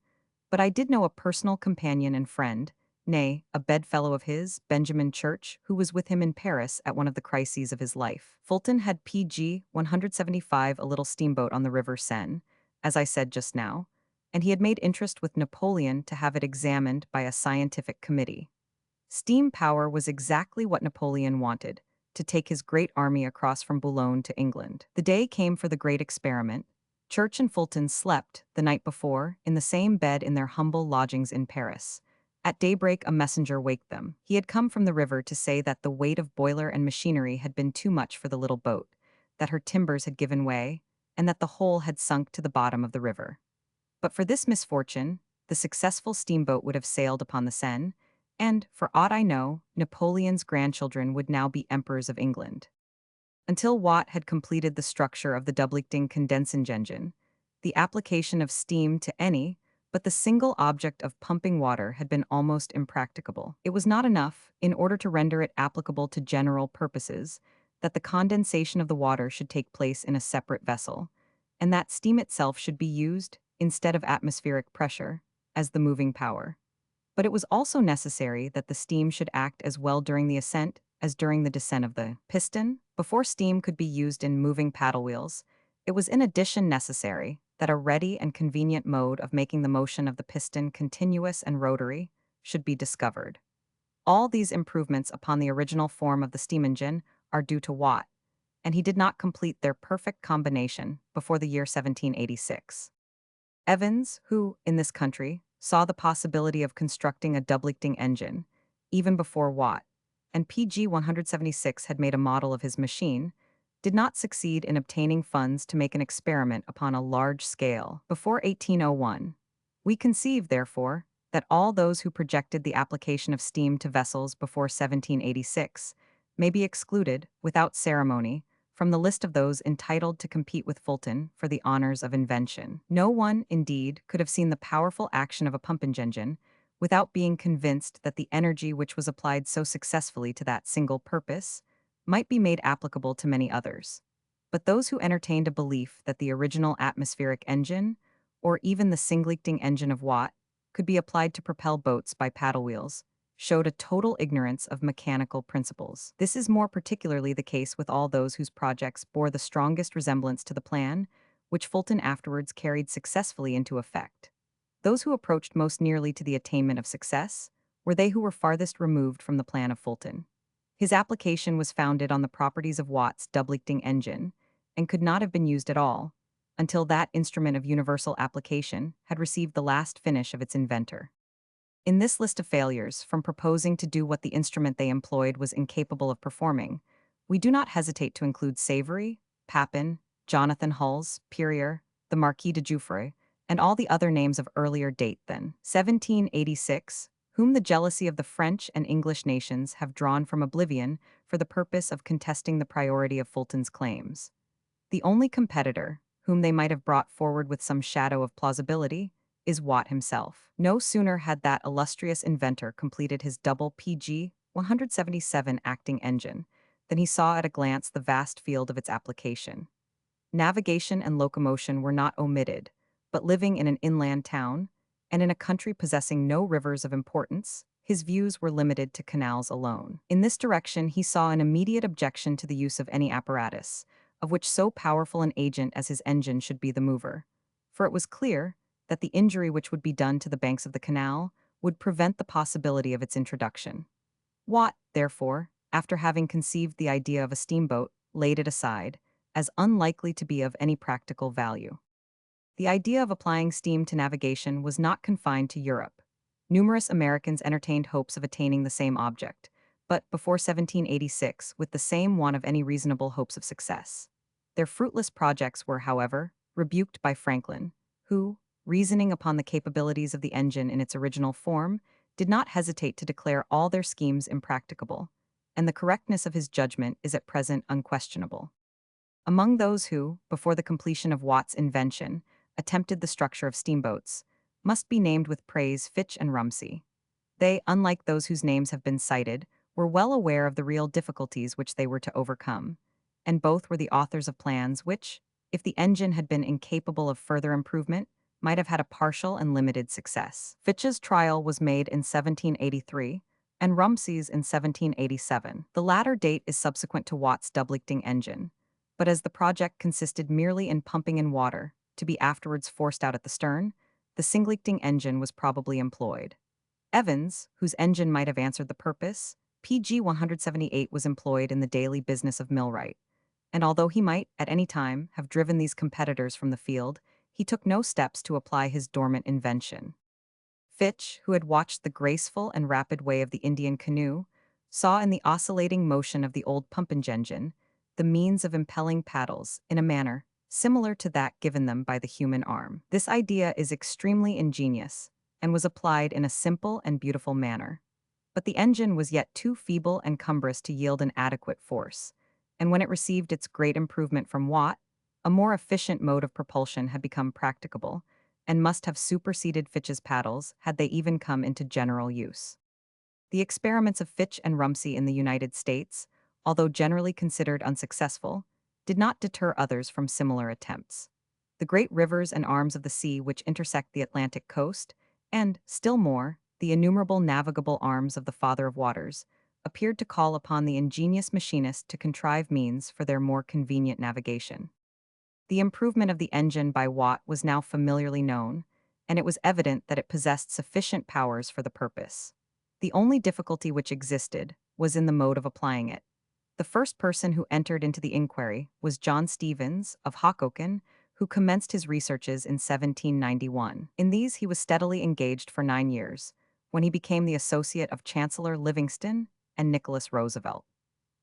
But I did know a personal companion and friend, nay, a bedfellow of his, Benjamin Church, who was with him in Paris at one of the crises of his life. Fulton had PG 175, a little steamboat on the river Seine, as I said just now, and he had made interest with Napoleon to have it examined by a scientific committee. Steam power was exactly what Napoleon wanted, to take his great army across from Boulogne to England. The day came for the great experiment. Church and Fulton slept, the night before, in the same bed in their humble lodgings in Paris. At daybreak a messenger waked them. He had come from the river to say that the weight of boiler and machinery had been too much for the little boat, that her timbers had given way, and that the whole had sunk to the bottom of the river. But for this misfortune, the successful steamboat would have sailed upon the Seine, and, for aught I know, Napoleon's grandchildren would now be emperors of England. Until Watt had completed the structure of the double-acting condensing engine, the application of steam to any but the single object of pumping water had been almost impracticable. It was not enough, in order to render it applicable to general purposes, that the condensation of the water should take place in a separate vessel, and that steam itself should be used, instead of atmospheric pressure, as the moving power. But it was also necessary that the steam should act as well during the ascent as during the descent of the piston. Before steam could be used in moving paddle wheels, it was in addition necessary that a ready and convenient mode of making the motion of the piston continuous and rotary should be discovered. All these improvements upon the original form of the steam engine are due to Watt, and he did not complete their perfect combination before the year 1786. Evans, who, in this country, saw the possibility of constructing a double-acting engine, even before Watt, and PG 176 had made a model of his machine, did not succeed in obtaining funds to make an experiment upon a large scale before 1801. We conceive, therefore, that all those who projected the application of steam to vessels before 1786 may be excluded, without ceremony, from the list of those entitled to compete with Fulton for the honors of invention. No one, indeed, could have seen the powerful action of a pumping engine without being convinced that the energy which was applied so successfully to that single purpose might be made applicable to many others. But those who entertained a belief that the original atmospheric engine, or even the single-acting engine of Watt, could be applied to propel boats by paddle wheels, showed a total ignorance of mechanical principles. This is more particularly the case with all those whose projects bore the strongest resemblance to the plan, which Fulton afterwards carried successfully into effect. Those who approached most nearly to the attainment of success were they who were farthest removed from the plan of Fulton. His application was founded on the properties of Watt's double-acting engine, and could not have been used at all, until that instrument of universal application had received the last finish of its inventor. In this list of failures, from proposing to do what the instrument they employed was incapable of performing, we do not hesitate to include Savory, Papin, Jonathan Hulls, Perrier, the Marquis de Jouffroy, and all the other names of earlier date than 1786, whom the jealousy of the French and English nations have drawn from oblivion for the purpose of contesting the priority of Fulton's claims. The only competitor, whom they might have brought forward with some shadow of plausibility, is Watt himself. No sooner had that illustrious inventor completed his double PG 177 acting engine than he saw at a glance the vast field of its application. Navigation and locomotion were not omitted, but living in an inland town, and in a country possessing no rivers of importance, his views were limited to canals alone. In this direction he saw an immediate objection to the use of any apparatus, of which so powerful an agent as his engine should be the mover, for it was clear that the injury which would be done to the banks of the canal would prevent the possibility of its introduction. Watt, therefore, after having conceived the idea of a steamboat, laid it aside, as unlikely to be of any practical value. The idea of applying steam to navigation was not confined to Europe. Numerous Americans entertained hopes of attaining the same object, but before 1786, with the same want of any reasonable hopes of success. Their fruitless projects were, however, rebuked by Franklin, who, reasoning upon the capabilities of the engine in its original form, did not hesitate to declare all their schemes impracticable, and the correctness of his judgment is at present unquestionable. Among those who, before the completion of Watt's invention, attempted the structure of steamboats, must be named with praise Fitch and Rumsey. They, unlike those whose names have been cited, were well aware of the real difficulties which they were to overcome, and both were the authors of plans which, if the engine had been incapable of further improvement, might have had a partial and limited success. Fitch's trial was made in 1783, and Rumsey's in 1787. The latter date is subsequent to Watt's double-acting engine, but as the project consisted merely in pumping in water, to be afterwards forced out at the stern, the single-acting engine was probably employed. Evans, whose engine might have answered the purpose, PG 178 was employed in the daily business of millwright, and although he might, at any time, have driven these competitors from the field, he took no steps to apply his dormant invention. Fitch, who had watched the graceful and rapid way of the Indian canoe, saw in the oscillating motion of the old pumping engine the means of impelling paddles in a manner similar to that given them by the human arm. This idea is extremely ingenious, and was applied in a simple and beautiful manner. But the engine was yet too feeble and cumbrous to yield an adequate force, and when it received its great improvement from Watt, a more efficient mode of propulsion had become practicable, and must have superseded Fitch's paddles had they even come into general use. The experiments of Fitch and Rumsey in the United States, although generally considered unsuccessful, did not deter others from similar attempts. The great rivers and arms of the sea which intersect the Atlantic coast, and, still more, the innumerable navigable arms of the Father of Waters, appeared to call upon the ingenious machinist to contrive means for their more convenient navigation. The improvement of the engine by Watt was now familiarly known, and it was evident that it possessed sufficient powers for the purpose. The only difficulty which existed was in the mode of applying it. The first person who entered into the inquiry was John Stevens, of Hoboken, who commenced his researches in 1791. In these he was steadily engaged for 9 years, when he became the associate of Chancellor Livingston and Nicholas Roosevelt.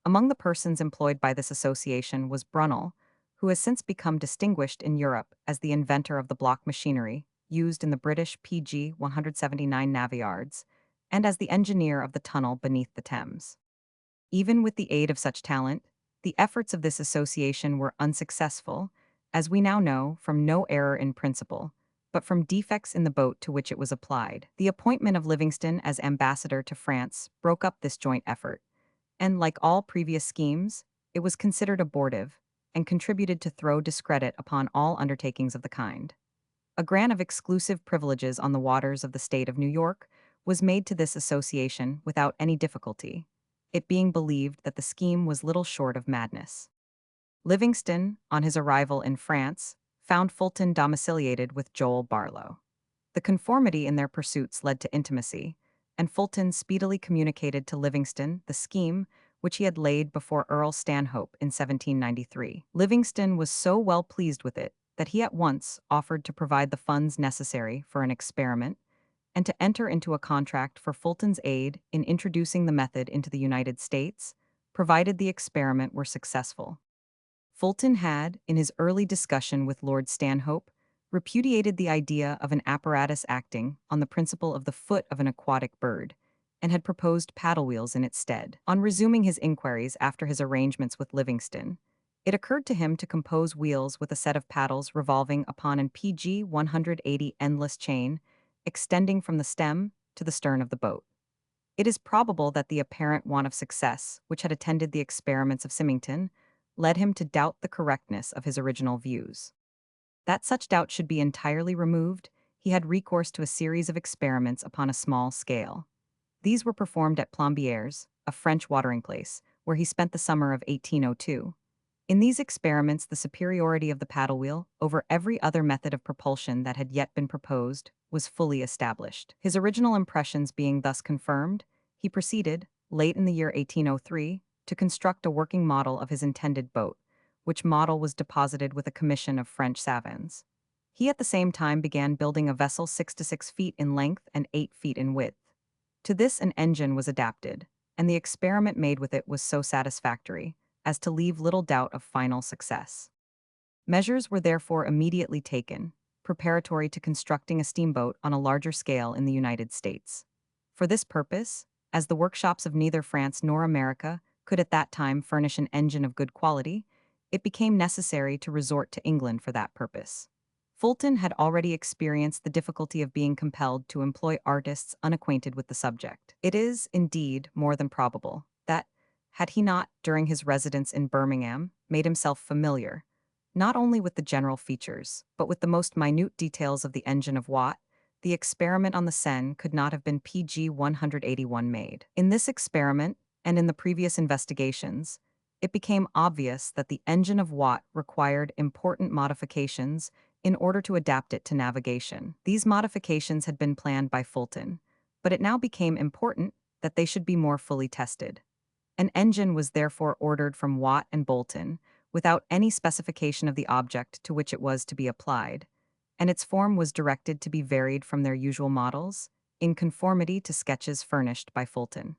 Among the persons employed by this association was Brunel, who has since become distinguished in Europe as the inventor of the block machinery used in the British PG 179 navyards, and as the engineer of the tunnel beneath the Thames. Even with the aid of such talent, the efforts of this association were unsuccessful, as we now know from no error in principle, but from defects in the boat to which it was applied. The appointment of Livingston as ambassador to France broke up this joint effort, and like all previous schemes, it was considered abortive and contributed to throw discredit upon all undertakings of the kind. A grant of exclusive privileges on the waters of the state of New York was made to this association without any difficulty, it being believed that the scheme was little short of madness. Livingston, on his arrival in France, found Fulton domiciliated with Joel Barlow. The conformity in their pursuits led to intimacy, and Fulton speedily communicated to Livingston the scheme which he had laid before Earl Stanhope in 1793. Livingston was so well pleased with it that he at once offered to provide the funds necessary for an experiment, and to enter into a contract for Fulton's aid in introducing the method into the United States, provided the experiment were successful. Fulton had, in his early discussion with Lord Stanhope, repudiated the idea of an apparatus acting on the principle of the foot of an aquatic bird, and had proposed paddle wheels in its stead. On resuming his inquiries after his arrangements with Livingston, it occurred to him to compose wheels with a set of paddles revolving upon an PG 180 endless chain, extending from the stem to the stern of the boat. It is probable that the apparent want of success, which had attended the experiments of Symington, led him to doubt the correctness of his original views. That such doubt should be entirely removed, he had recourse to a series of experiments upon a small scale. These were performed at Plombières, a French watering place, where he spent the summer of 1802. In these experiments, the superiority of the paddle wheel over every other method of propulsion that had yet been proposed was fully established. His original impressions being thus confirmed, he proceeded, late in the year 1803, to construct a working model of his intended boat, which model was deposited with a commission of French savants. He at the same time began building a vessel 6 to 6 feet in length and 8 feet in width. To this an engine was adapted, and the experiment made with it was so satisfactory as to leave little doubt of final success. Measures were therefore immediately taken, preparatory to constructing a steamboat on a larger scale in the United States. For this purpose, as the workshops of neither France nor America could at that time furnish an engine of good quality, it became necessary to resort to England for that purpose. Fulton had already experienced the difficulty of being compelled to employ artists unacquainted with the subject. It is, indeed, more than probable that, had he not, during his residence in Birmingham, made himself familiar, not only with the general features, but with the most minute details of the engine of Watt, the experiment on the Seine could not have been PG 181 made. In this experiment, and in the previous investigations, it became obvious that the engine of Watt required important modifications in order to adapt it to navigation. These modifications had been planned by Fulton, but it now became important that they should be more fully tested. An engine was therefore ordered from Watt and Bolton, without any specification of the object to which it was to be applied, and its form was directed to be varied from their usual models, in conformity to sketches furnished by Fulton.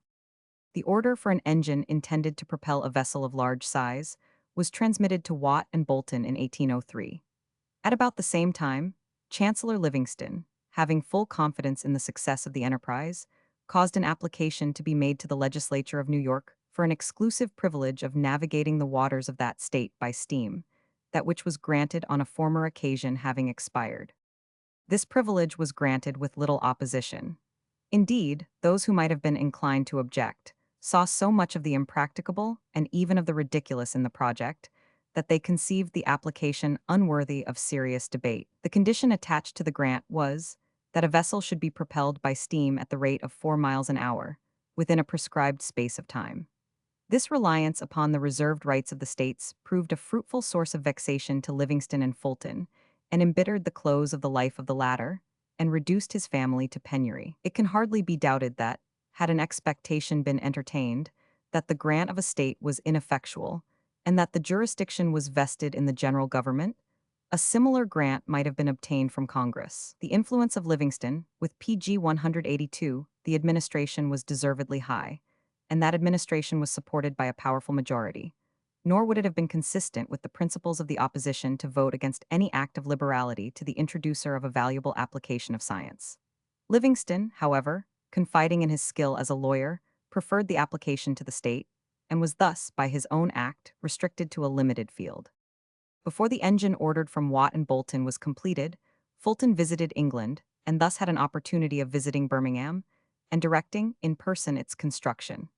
The order for an engine intended to propel a vessel of large size was transmitted to Watt and Bolton in 1803. At about the same time, Chancellor Livingston, having full confidence in the success of the enterprise, caused an application to be made to the legislature of New York for an exclusive privilege of navigating the waters of that state by steam, that which was granted on a former occasion having expired. This privilege was granted with little opposition. Indeed, those who might have been inclined to object saw so much of the impracticable and even of the ridiculous in the project that they conceived the application unworthy of serious debate. The condition attached to the grant was that a vessel should be propelled by steam at the rate of 4 miles an hour, within a prescribed space of time. This reliance upon the reserved rights of the states proved a fruitful source of vexation to Livingston and Fulton, and embittered the close of the life of the latter, and reduced his family to penury. It can hardly be doubted that, had an expectation been entertained, that the grant of a state was ineffectual, and that the jurisdiction was vested in the general government, a similar grant might have been obtained from Congress. The influence of Livingston, with PG 182, the administration was deservedly high, and that administration was supported by a powerful majority. Nor would it have been consistent with the principles of the opposition to vote against any act of liberality to the introducer of a valuable application of science. Livingston, however, confiding in his skill as a lawyer, preferred the application to the state, and was thus, by his own act, restricted to a limited field. Before the engine ordered from Watt and Bolton was completed, Fulton visited England, and thus had an opportunity of visiting Birmingham, and directing, in person, its construction.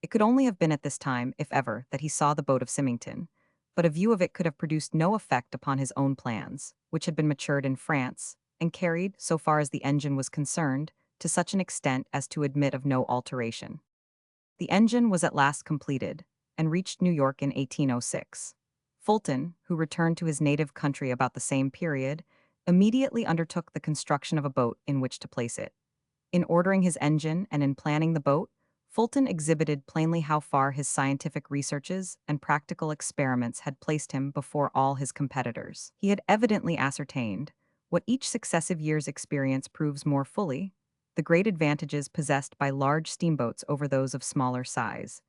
It could only have been at this time, if ever, that he saw the boat of Symington, but a view of it could have produced no effect upon his own plans, which had been matured in France, and carried, so far as the engine was concerned, to such an extent as to admit of no alteration. The engine was at last completed, and reached New York in 1806. Fulton, who returned to his native country about the same period, immediately undertook the construction of a boat in which to place it. In ordering his engine and in planning the boat, Fulton exhibited plainly how far his scientific researches and practical experiments had placed him before all his competitors. He had evidently ascertained, what each successive year's experience proves more fully, the great advantages possessed by large steamboats over those of smaller size.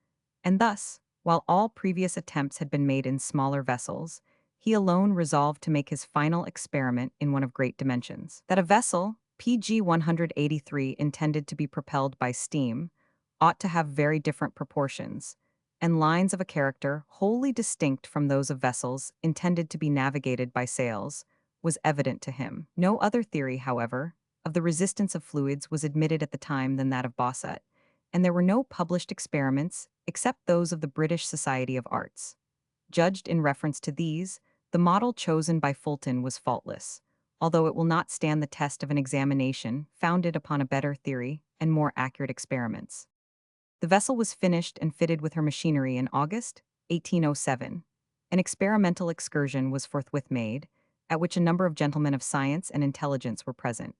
And thus, while all previous attempts had been made in smaller vessels, he alone resolved to make his final experiment in one of great dimensions. That a vessel, PG 183, intended to be propelled by steam, ought to have very different proportions, and lines of a character wholly distinct from those of vessels intended to be navigated by sails, was evident to him. No other theory, however, of the resistance of fluids was admitted at the time than that of Bossuet, and there were no published experiments except those of the British Society of Arts. Judged in reference to these, the model chosen by Fulton was faultless, although it will not stand the test of an examination founded upon a better theory and more accurate experiments. The vessel was finished and fitted with her machinery in August 1807. An experimental excursion was forthwith made, at which a number of gentlemen of science and intelligence were present.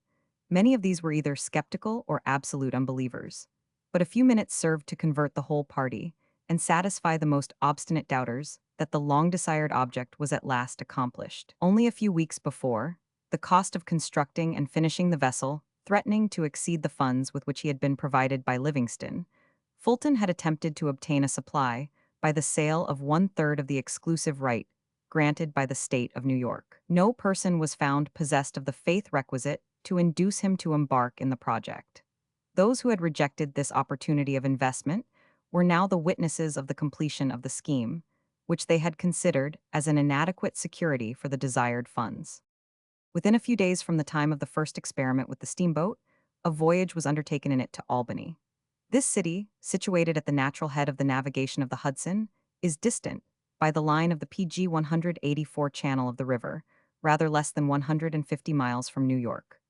Many of these were either skeptical or absolute unbelievers. But a few minutes served to convert the whole party and satisfy the most obstinate doubters that the long-desired object was at last accomplished. Only a few weeks before, the cost of constructing and finishing the vessel threatening to exceed the funds with which he had been provided by Livingston, Fulton had attempted to obtain a supply by the sale of one-third of the exclusive right granted by the state of New York. No person was found possessed of the faith requisite to induce him to embark in the project. Those who had rejected this opportunity of investment were now the witnesses of the completion of the scheme, which they had considered as an inadequate security for the desired funds. Within a few days from the time of the first experiment with the steamboat, a voyage was undertaken in it to Albany. This city, situated at the natural head of the navigation of the Hudson, is distant, by the line of the PG 184 channel of the river, rather less than 150 miles from New York.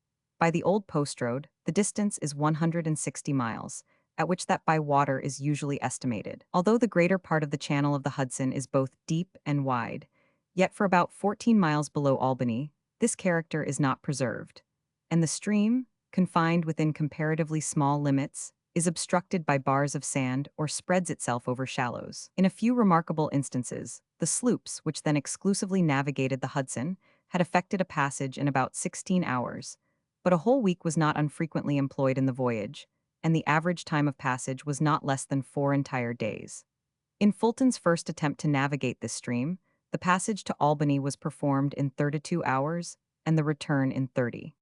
By the old post road, the distance is 160 miles, at which that by water is usually estimated. Although the greater part of the channel of the Hudson is both deep and wide, yet for about 14 miles below Albany, this character is not preserved, and the stream, confined within comparatively small limits, is obstructed by bars of sand or spreads itself over shallows. In a few remarkable instances, the sloops, which then exclusively navigated the Hudson, had effected a passage in about 16 hours, but a whole week was not unfrequently employed in the voyage, and the average time of passage was not less than 4 entire days. In Fulton's first attempt to navigate this stream, the passage to Albany was performed in 32 hours, and the return in 30.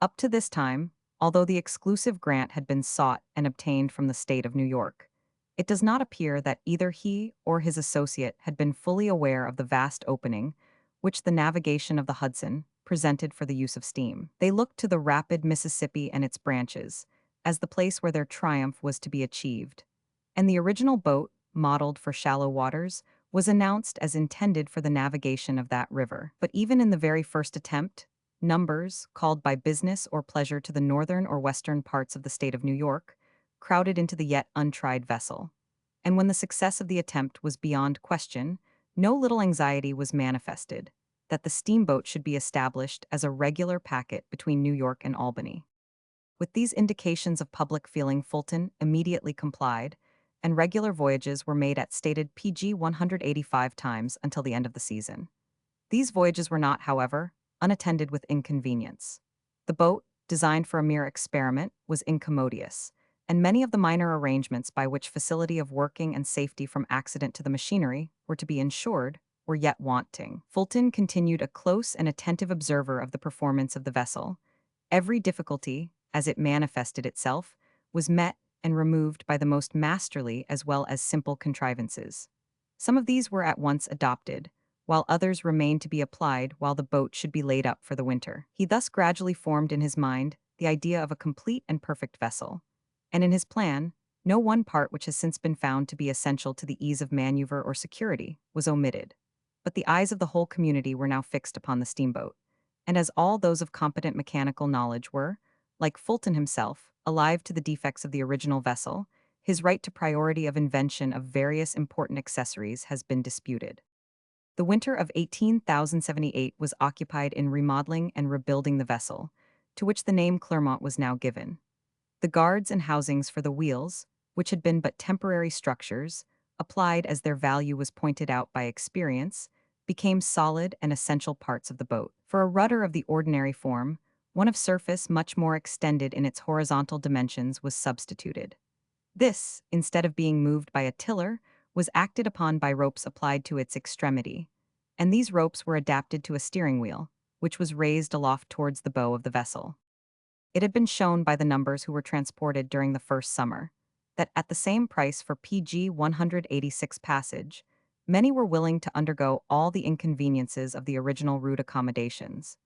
Up to this time, although the exclusive grant had been sought and obtained from the state of New York, it does not appear that either he or his associate had been fully aware of the vast opening which the navigation of the Hudson presented for the use of steam. They looked to the rapid Mississippi and its branches as the place where their triumph was to be achieved, and the original boat, modeled for shallow waters, was announced as intended for the navigation of that river. But even in the very first attempt, numbers, called by business or pleasure to the northern or western parts of the state of New York, crowded into the yet untried vessel. And when the success of the attempt was beyond question, no little anxiety was manifested that the steamboat should be established as a regular packet between New York and Albany. With these indications of public feeling, Fulton immediately complied, and regular voyages were made at stated PG 185 times until the end of the season. These voyages were not, however, unattended with inconvenience. The boat, designed for a mere experiment, was incommodious, and many of the minor arrangements by which facility of working and safety from accident to the machinery were to be ensured were yet wanting. Fulton continued a close and attentive observer of the performance of the vessel. Every difficulty, as it manifested itself, was met and removed by the most masterly as well as simple contrivances. Some of these were at once adopted, while others remained to be applied while the boat should be laid up for the winter. He thus gradually formed in his mind the idea of a complete and perfect vessel, and in his plan, no one part which has since been found to be essential to the ease of maneuver or security was omitted. But the eyes of the whole community were now fixed upon the steamboat, and as all those of competent mechanical knowledge were, like Fulton himself, alive to the defects of the original vessel, his right to priority of invention of various important accessories has been disputed. The winter of 18,078 was occupied in remodeling and rebuilding the vessel, to which the name Clermont was now given. The guards and housings for the wheels, which had been but temporary structures, applied as their value was pointed out by experience, became solid and essential parts of the boat. For a rudder of the ordinary form, one of surface much more extended in its horizontal dimensions was substituted. This, instead of being moved by a tiller, was acted upon by ropes applied to its extremity, and these ropes were adapted to a steering wheel, which was raised aloft towards the bow of the vessel. It had been shown by the numbers who were transported during the first summer that at the same price for PG 186 passage, many were willing to undergo all the inconveniences of the original rude accommodations,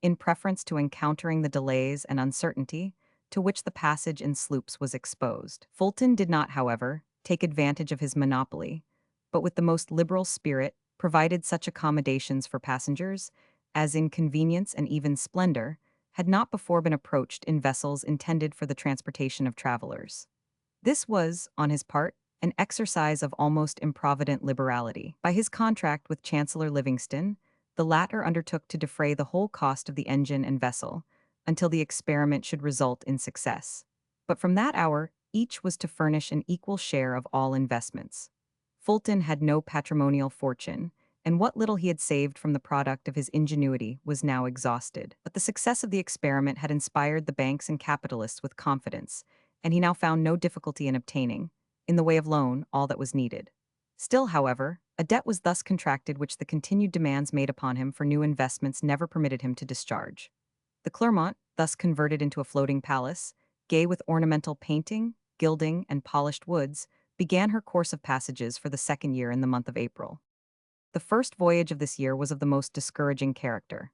in preference to encountering the delays and uncertainty to which the passage in sloops was exposed. Fulton did not, however, take advantage of his monopoly, but with the most liberal spirit provided such accommodations for passengers as in convenience and even splendor had not before been approached in vessels intended for the transportation of travelers. This was, on his part, an exercise of almost improvident liberality. By his contract with Chancellor Livingston, the latter undertook to defray the whole cost of the engine and vessel until the experiment should result in success. But from that hour, each was to furnish an equal share of all investments. Fulton had no patrimonial fortune, and what little he had saved from the product of his ingenuity was now exhausted. But the success of the experiment had inspired the banks and capitalists with confidence, and he now found no difficulty in obtaining, in the way of loan, all that was needed. Still, however, a debt was thus contracted which the continued demands made upon him for new investments never permitted him to discharge. The Clermont, thus converted into a floating palace, gay with ornamental painting, gilding, and polished woods, began her course of passages for the second year in the month of April. The first voyage of this year was of the most discouraging character.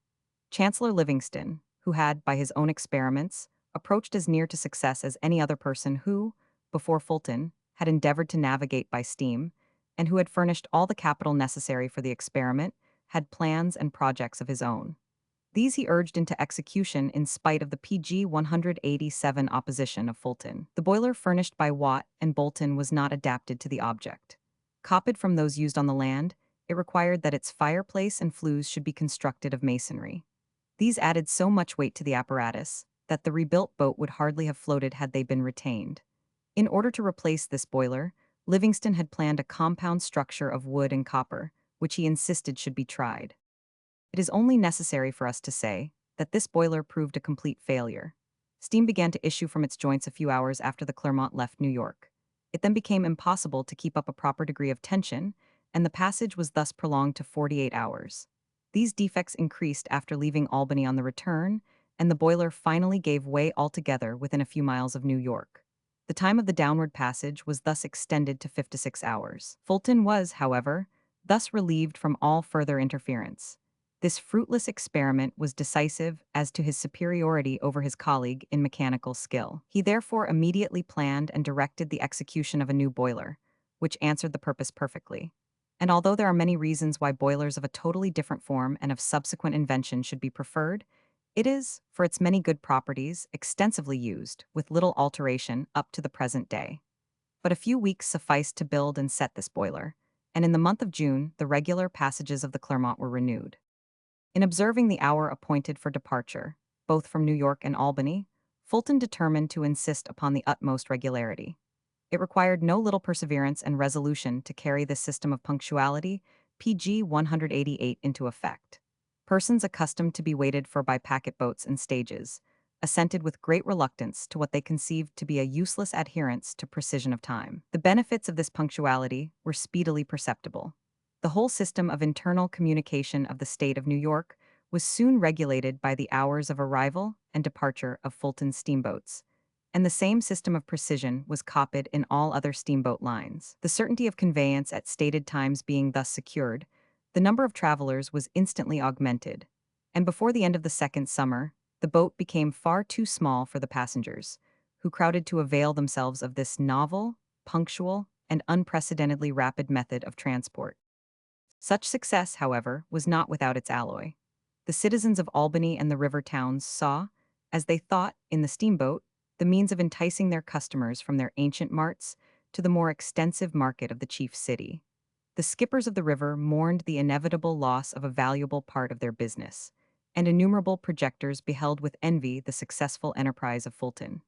Chancellor Livingston, who had, by his own experiments, approached as near to success as any other person who, before Fulton, had endeavored to navigate by steam, and who had furnished all the capital necessary for the experiment, had plans and projects of his own. These he urged into execution in spite of the PG 187 opposition of Fulton. The boiler furnished by Watt and Bolton was not adapted to the object. Copied from those used on the land, it required that its fireplace and flues should be constructed of masonry. These added so much weight to the apparatus that the rebuilt boat would hardly have floated had they been retained. In order to replace this boiler, Livingston had planned a compound structure of wood and copper, which he insisted should be tried. It is only necessary for us to say that this boiler proved a complete failure. Steam began to issue from its joints a few hours after the Clermont left New York. It then became impossible to keep up a proper degree of tension, and the passage was thus prolonged to 48 hours. These defects increased after leaving Albany on the return, and the boiler finally gave way altogether within a few miles of New York. The time of the downward passage was thus extended to 56 hours. Fulton was, however, thus relieved from all further interference. This fruitless experiment was decisive as to his superiority over his colleague in mechanical skill. He therefore immediately planned and directed the execution of a new boiler, which answered the purpose perfectly. And although there are many reasons why boilers of a totally different form and of subsequent invention should be preferred, it is, for its many good properties, extensively used, with little alteration, up to the present day. But a few weeks sufficed to build and set this boiler, and in the month of June the regular passages of the Clermont were renewed. In observing the hour appointed for departure, both from New York and Albany, Fulton determined to insist upon the utmost regularity. It required no little perseverance and resolution to carry this system of punctuality, PG 188, into effect. Persons accustomed to be waited for by packet boats and stages assented with great reluctance to what they conceived to be a useless adherence to precision of time. The benefits of this punctuality were speedily perceptible. The whole system of internal communication of the state of New York was soon regulated by the hours of arrival and departure of Fulton's steamboats, and the same system of precision was copied in all other steamboat lines. The certainty of conveyance at stated times being thus secured, the number of travelers was instantly augmented, and before the end of the second summer, the boat became far too small for the passengers, who crowded to avail themselves of this novel, punctual, and unprecedentedly rapid method of transport. Such success, however, was not without its alloy. The citizens of Albany and the river towns saw, as they thought, in the steamboat, the means of enticing their customers from their ancient marts to the more extensive market of the chief city. The skippers of the river mourned the inevitable loss of a valuable part of their business, and innumerable projectors beheld with envy the successful enterprise of Fulton.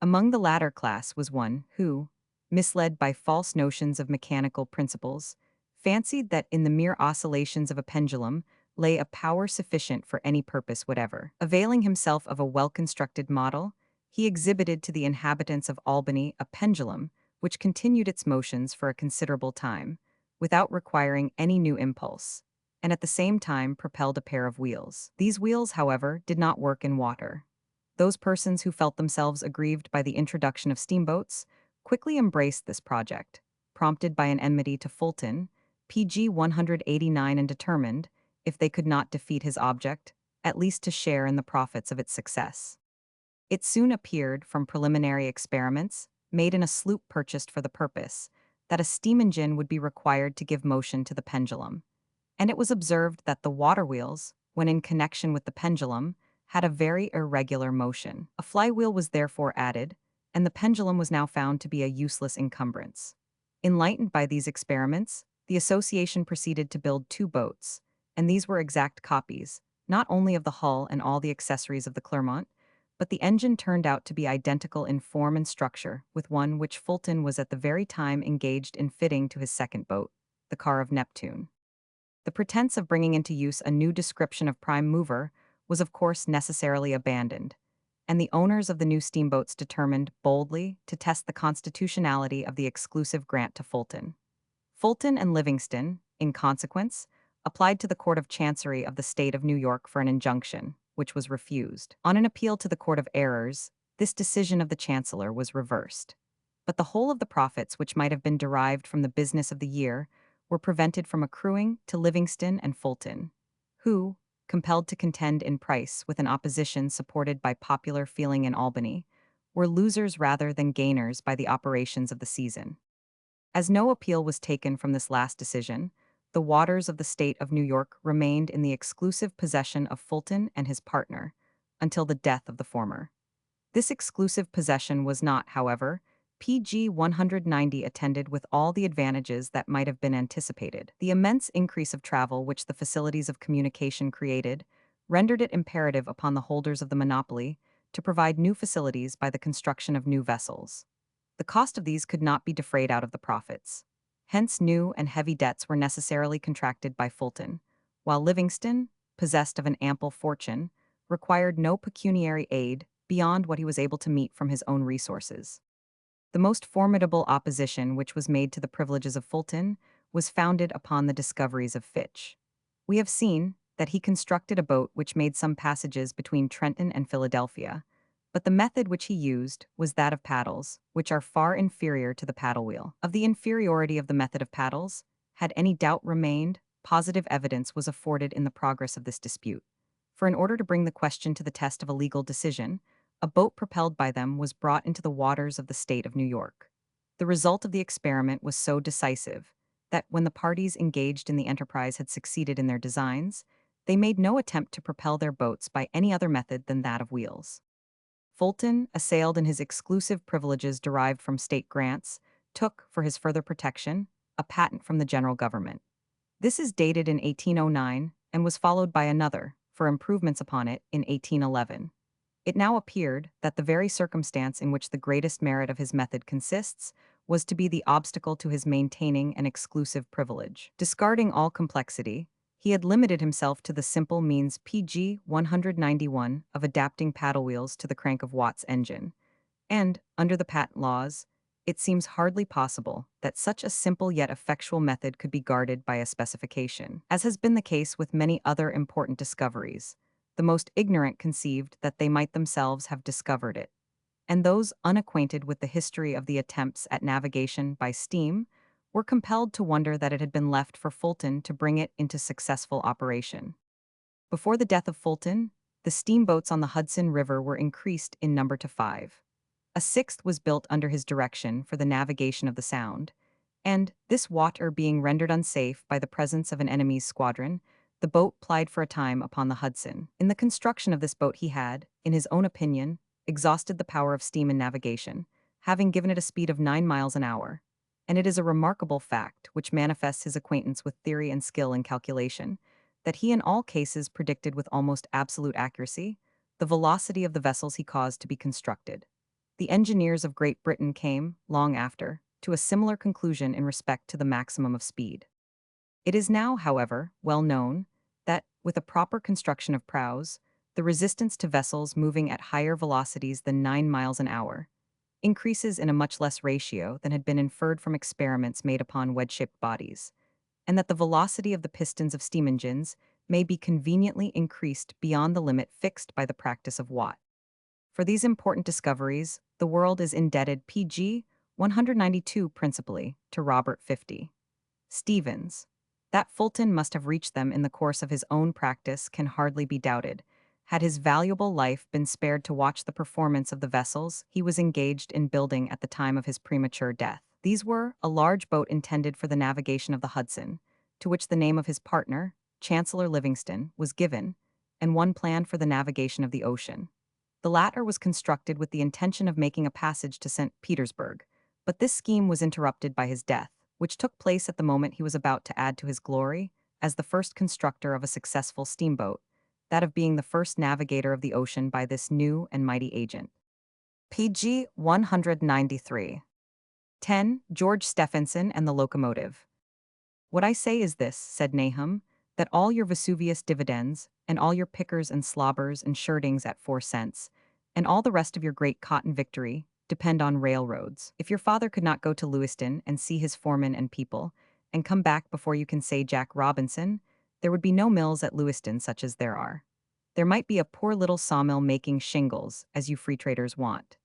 Among the latter class was one who, misled by false notions of mechanical principles, fancied that in the mere oscillations of a pendulum lay a power sufficient for any purpose whatever. Availing himself of a well-constructed model, he exhibited to the inhabitants of Albany a pendulum which continued its motions for a considerable time, without requiring any new impulse, and at the same time propelled a pair of wheels. These wheels, however, did not work in water. Those persons who felt themselves aggrieved by the introduction of steamboats quickly embraced this project, prompted by an enmity to Fulton, PG 189, and determined, if they could not defeat his object, at least to share in the profits of its success. It soon appeared, from preliminary experiments, made in a sloop purchased for the purpose, that a steam engine would be required to give motion to the pendulum, and it was observed that the water wheels, when in connection with the pendulum, had a very irregular motion. A flywheel was therefore added, and the pendulum was now found to be a useless encumbrance. Enlightened by these experiments, the association proceeded to build two boats, and these were exact copies, not only of the hull and all the accessories of the Clermont, but the engine turned out to be identical in form and structure with one which Fulton was at the very time engaged in fitting to his second boat, the car of Neptune. The pretense of bringing into use a new description of prime mover was of course necessarily abandoned, and the owners of the new steamboats determined boldly to test the constitutionality of the exclusive grant to Fulton. Fulton and Livingston, in consequence, applied to the Court of Chancery of the State of New York for an injunction, which was refused. On an appeal to the Court of Errors, this decision of the Chancellor was reversed. But the whole of the profits which might have been derived from the business of the year were prevented from accruing to Livingston and Fulton, who, compelled to contend in price with an opposition supported by popular feeling in Albany, were losers rather than gainers by the operations of the season. As no appeal was taken from this last decision, the waters of the state of New York remained in the exclusive possession of Fulton and his partner until the death of the former. This exclusive possession was not, however, PG 190 attended with all the advantages that might have been anticipated. The immense increase of travel which the facilities of communication created rendered it imperative upon the holders of the monopoly to provide new facilities by the construction of new vessels. The cost of these could not be defrayed out of the profits. Hence new and heavy debts were necessarily contracted by Fulton, while Livingston, possessed of an ample fortune, required no pecuniary aid beyond what he was able to meet from his own resources. The most formidable opposition which was made to the privileges of Fulton was founded upon the discoveries of Fitch. We have seen that he constructed a boat which made some passages between Trenton and Philadelphia, but the method which he used was that of paddles, which are far inferior to the paddle wheel. Of the inferiority of the method of paddles, had any doubt remained, positive evidence was afforded in the progress of this dispute. For in order to bring the question to the test of a legal decision, a boat propelled by them was brought into the waters of the state of New York. The result of the experiment was so decisive that when the parties engaged in the enterprise had succeeded in their designs, they made no attempt to propel their boats by any other method than that of wheels. Fulton, assailed in his exclusive privileges derived from state grants, took, for his further protection, a patent from the general government. This is dated in 1809 and was followed by another, for improvements upon it, in 1811. It now appeared that the very circumstance in which the greatest merit of his method consists was to be the obstacle to his maintaining an exclusive privilege. Discarding all complexity, he had limited himself to the simple means PG 191 of adapting paddle wheels to the crank of Watt's engine, and, under the patent laws, it seems hardly possible that such a simple yet effectual method could be guarded by a specification. As has been the case with many other important discoveries, the most ignorant conceived that they might themselves have discovered it, and those unacquainted with the history of the attempts at navigation by steam were compelled to wonder that it had been left for Fulton to bring it into successful operation. Before the death of Fulton, the steamboats on the Hudson River were increased in number to 5. A sixth was built under his direction for the navigation of the Sound, and, this water being rendered unsafe by the presence of an enemy's squadron, the boat plied for a time upon the Hudson. In the construction of this boat he had, in his own opinion, exhausted the power of steam in navigation, having given it a speed of 9 miles an hour. And it is a remarkable fact, which manifests his acquaintance with theory and skill in calculation, that he in all cases predicted with almost absolute accuracy the velocity of the vessels he caused to be constructed. The engineers of Great Britain came, long after, to a similar conclusion in respect to the maximum of speed. It is now, however, well known that, with a proper construction of prows, the resistance to vessels moving at higher velocities than 9 miles an hour increases in a much less ratio than had been inferred from experiments made upon wedge-shaped bodies, and that the velocity of the pistons of steam engines may be conveniently increased beyond the limit fixed by the practice of Watt. For these important discoveries, the world is indebted pg 192 principally to Robert 50. Stevens. That Fulton must have reached them in the course of his own practice can hardly be doubted, had his valuable life been spared to watch the performance of the vessels he was engaged in building at the time of his premature death. These were a large boat intended for the navigation of the Hudson, to which the name of his partner, Chancellor Livingston, was given, and one planned for the navigation of the ocean. The latter was constructed with the intention of making a passage to St. Petersburg, but this scheme was interrupted by his death, which took place at the moment he was about to add to his glory as the first constructor of a successful steamboat, that of being the first navigator of the ocean by this new and mighty agent. PG 193. 10. George Stephenson and the Locomotive. What I say is this, said Nahum, that all your Vesuvius dividends, and all your pickers and slobbers and shirtings at 4 cents, and all the rest of your great cotton victory, depend on railroads. If your father could not go to Lewiston and see his foreman and people, and come back before you can say Jack Robinson, there would be no mills at Lewiston such as there are. There might be a poor little sawmill making shingles, as you free traders want.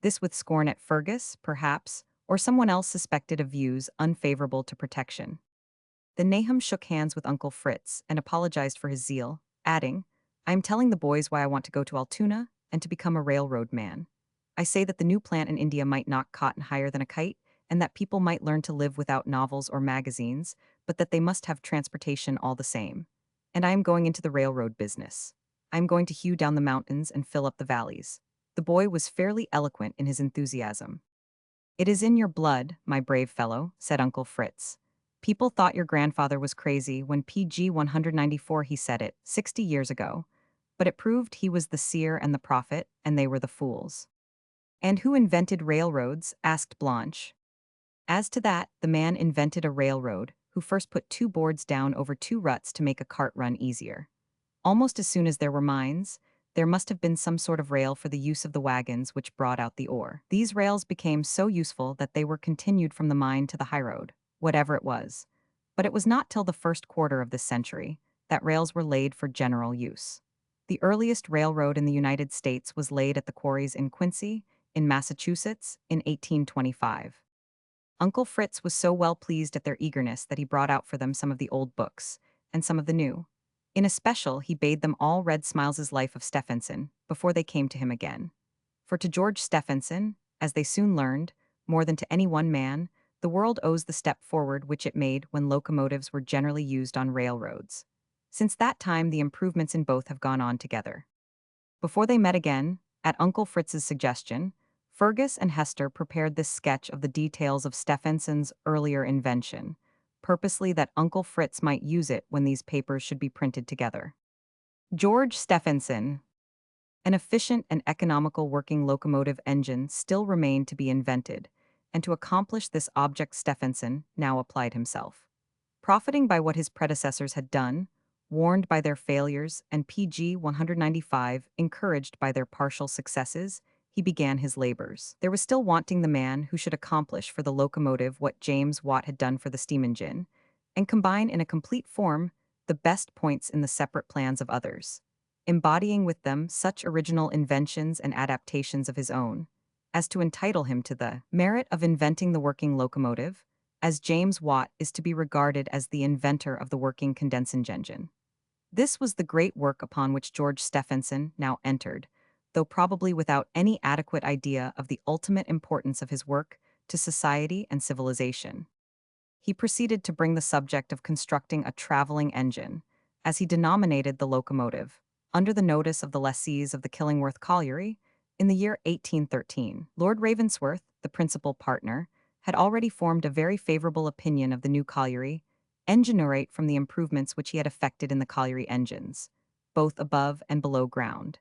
This with scorn at Fergus, perhaps, or someone else suspected of views unfavorable to protection. Then Nahum shook hands with Uncle Fritz and apologized for his zeal, adding, I am telling the boys why I want to go to Altoona and to become a railroad man. I say that the new plant in India might knock cotton higher than a kite, and that people might learn to live without novels or magazines, but that they must have transportation all the same. And I am going into the railroad business. I am going to hew down the mountains and fill up the valleys. The boy was fairly eloquent in his enthusiasm. It is in your blood, my brave fellow, said Uncle Fritz. People thought your grandfather was crazy when PG 194 he said it, 60 years ago, but it proved he was the seer and the prophet, and they were the fools. And who invented railroads? Asked Blanche. As to that, the man invented a railroad, who first put 2 boards down over 2 ruts to make a cart run easier. Almost as soon as there were mines, there must have been some sort of rail for the use of the wagons which brought out the ore. These rails became so useful that they were continued from the mine to the highroad, whatever it was. But it was not till the first quarter of this century that rails were laid for general use. The earliest railroad in the United States was laid at the quarries in Quincy, in Massachusetts, in 1825. Uncle Fritz was so well pleased at their eagerness that he brought out for them some of the old books, and some of the new. In especial, he bade them all read Smiles's Life of Stephenson before they came to him again. For to George Stephenson, as they soon learned, more than to any one man, the world owes the step forward which it made when locomotives were generally used on railroads. Since that time the improvements in both have gone on together. Before they met again, at Uncle Fritz's suggestion, Fergus and Hester prepared this sketch of the details of Stephenson's earlier invention, purposely that Uncle Fritz might use it when these papers should be printed together. George Stephenson. An efficient and economical working locomotive engine still remained to be invented, and to accomplish this object Stephenson now applied himself. Profiting by what his predecessors had done, warned by their failures, and PG 195 encouraged by their partial successes, he began his labors. There was still wanting the man who should accomplish for the locomotive what James Watt had done for the steam engine, and combine in a complete form the best points in the separate plans of others, embodying with them such original inventions and adaptations of his own, as to entitle him to the merit of inventing the working locomotive, as James Watt is to be regarded as the inventor of the working condensing engine. This was the great work upon which George Stephenson now entered, though probably without any adequate idea of the ultimate importance of his work to society and civilization. He proceeded to bring the subject of constructing a traveling engine, as he denominated the locomotive, under the notice of the lessees of the Killingworth colliery, in the year 1813. Lord Ravensworth, the principal partner, had already formed a very favorable opinion of the new colliery, engineerate from the improvements which he had effected in the colliery engines, both above and below ground.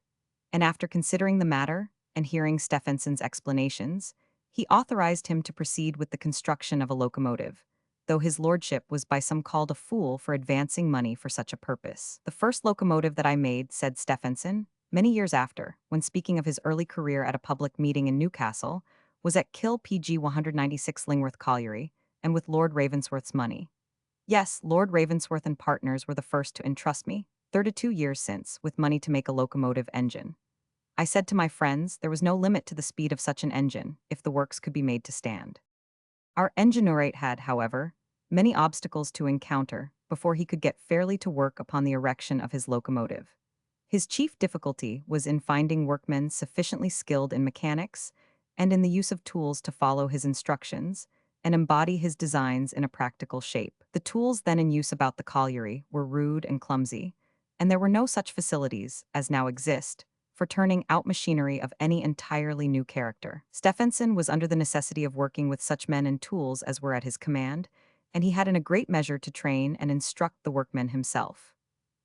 And after considering the matter, and hearing Stephenson's explanations, he authorized him to proceed with the construction of a locomotive, though his lordship was by some called a fool for advancing money for such a purpose. The first locomotive that I made, said Stephenson, many years after, when speaking of his early career at a public meeting in Newcastle, was at Kill PG 196 Lingworth Colliery, and with Lord Ravensworth's money. Yes, Lord Ravensworth and Partners were the first to entrust me, 32 years since, with money to make a locomotive engine. I said to my friends there was no limit to the speed of such an engine, if the works could be made to stand. Our engineerate had, however, many obstacles to encounter before he could get fairly to work upon the erection of his locomotive. His chief difficulty was in finding workmen sufficiently skilled in mechanics and in the use of tools to follow his instructions and embody his designs in a practical shape. The tools then in use about the colliery were rude and clumsy, and there were no such facilities, as now exist, for turning out machinery of any entirely new character. Stephenson was under the necessity of working with such men and tools as were at his command, and he had in a great measure to train and instruct the workmen himself.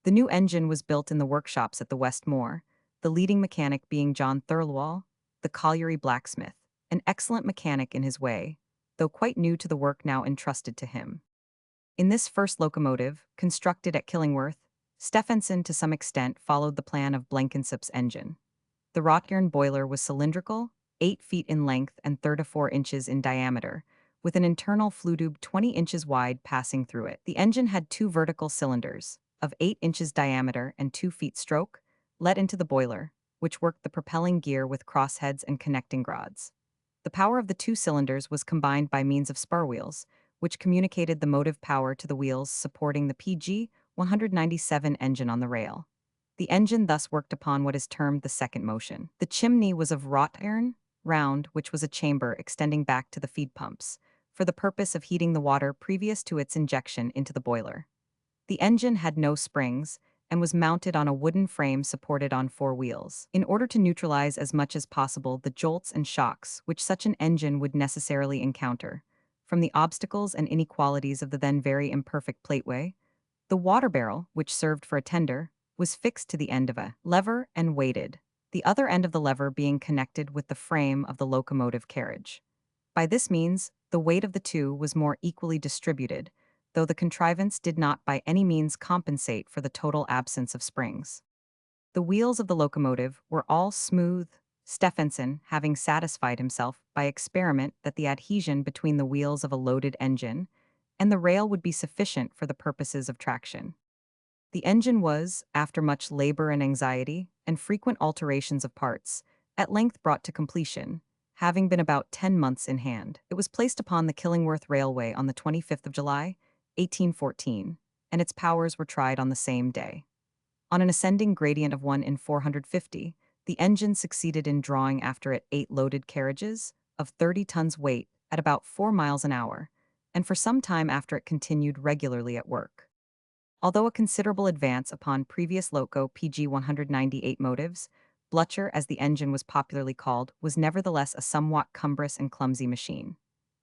The new engine was built in the workshops at the West Moor, the leading mechanic being John Thirlwall, the colliery blacksmith, an excellent mechanic in his way, though quite new to the work now entrusted to him. In this first locomotive, constructed at Killingworth, Stephenson to some extent followed the plan of Blenkinsop's engine. The wrought iron boiler was cylindrical, 8 feet in length and 34 inches in diameter, with an internal flue tube 20 inches wide passing through it. The engine had 2 vertical cylinders, of 8 inches diameter and 2 feet stroke, let into the boiler, which worked the propelling gear with crossheads and connecting rods. The power of the 2 cylinders was combined by means of spur wheels, which communicated the motive power to the wheels supporting the PG 197 engine on the rail. The engine thus worked upon what is termed the second motion. The chimney was of wrought iron, round, which was a chamber extending back to the feed pumps, for the purpose of heating the water previous to its injection into the boiler. The engine had no springs and was mounted on a wooden frame supported on 4 wheels. In order to neutralize as much as possible the jolts and shocks which such an engine would necessarily encounter, from the obstacles and inequalities of the then very imperfect plateway, the water barrel, which served for a tender, was fixed to the end of a lever and weighted, the other end of the lever being connected with the frame of the locomotive carriage. By this means, the weight of the two was more equally distributed, though the contrivance did not by any means compensate for the total absence of springs. The wheels of the locomotive were all smooth, Stephenson having satisfied himself by experiment that the adhesion between the wheels of a loaded engine and the rail would be sufficient for the purposes of traction. The engine was, after much labor and anxiety, and frequent alterations of parts, at length brought to completion, having been about 10 months in hand. It was placed upon the Killingworth Railway on the 25th of July, 1814, and its powers were tried on the same day. On an ascending gradient of 1 in 450, the engine succeeded in drawing after it 8 loaded carriages, of 30 tons weight, at about 4 miles an hour, and for some time after it continued regularly at work. Although a considerable advance upon previous loco PG 198 motives, Blutcher, as the engine was popularly called, was nevertheless a somewhat cumbrous and clumsy machine.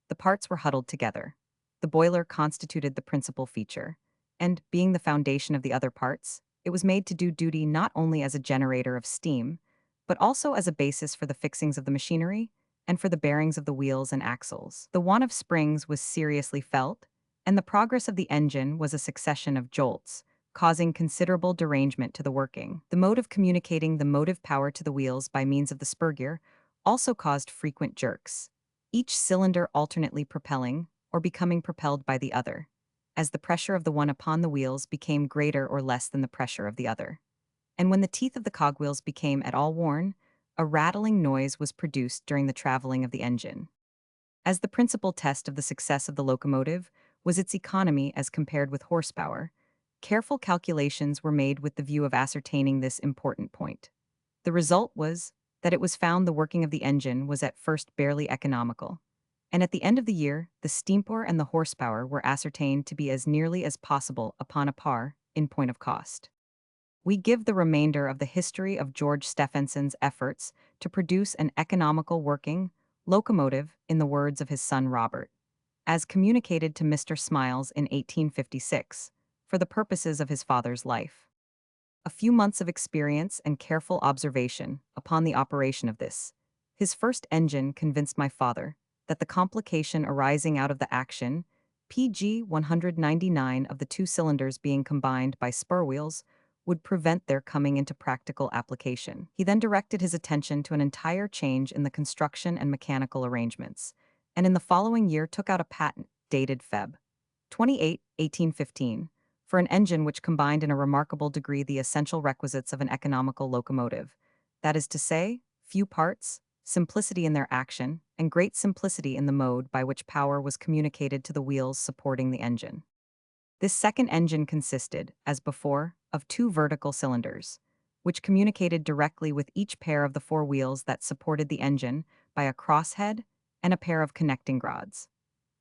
The parts were huddled together. The boiler constituted the principal feature, and, being the foundation of the other parts, it was made to do duty not only as a generator of steam, but also as a basis for the fixings of the machinery and for the bearings of the wheels and axles. The want of springs was seriously felt, and the progress of the engine was a succession of jolts, causing considerable derangement to the working. The mode of communicating the motive power to the wheels by means of the spur gear also caused frequent jerks, each cylinder alternately propelling or becoming propelled by the other, as the pressure of the one upon the wheels became greater or less than the pressure of the other. And when the teeth of the cogwheels became at all worn, a rattling noise was produced during the traveling of the engine. As the principal test of the success of the locomotive was its economy as compared with horsepower, careful calculations were made with the view of ascertaining this important point. The result was that it was found the working of the engine was at first barely economical, and at the end of the year, the steam-power and the horsepower were ascertained to be as nearly as possible upon a par in point of cost. We give the remainder of the history of George Stephenson's efforts to produce an economical working locomotive in the words of his son Robert, as communicated to Mr. Smiles in 1856, for the purposes of his father's life. A few months of experience and careful observation upon the operation of this, his first engine convinced my father that the complication arising out of the action, PG 199 of the 2 cylinders being combined by spur wheels, would prevent their coming into practical application. He then directed his attention to an entire change in the construction and mechanical arrangements, and in the following year took out a patent, dated Feb. 28, 1815, for an engine which combined in a remarkable degree the essential requisites of an economical locomotive. That is to say, few parts, simplicity in their action, and great simplicity in the mode by which power was communicated to the wheels supporting the engine. This second engine consisted, as before, of two vertical cylinders, which communicated directly with each pair of the four wheels that supported the engine by a crosshead and a pair of connecting rods.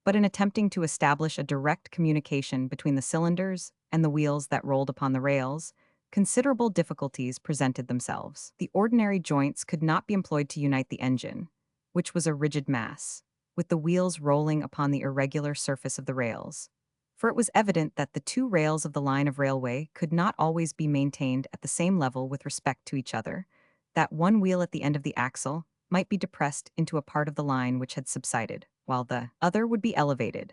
But in attempting to establish a direct communication between the cylinders and the wheels that rolled upon the rails, considerable difficulties presented themselves. The ordinary joints could not be employed to unite the engine, which was a rigid mass, with the wheels rolling upon the irregular surface of the rails. For it was evident that the two rails of the line of railway could not always be maintained at the same level with respect to each other, that one wheel at the end of the axle might be depressed into a part of the line which had subsided, while the other would be elevated.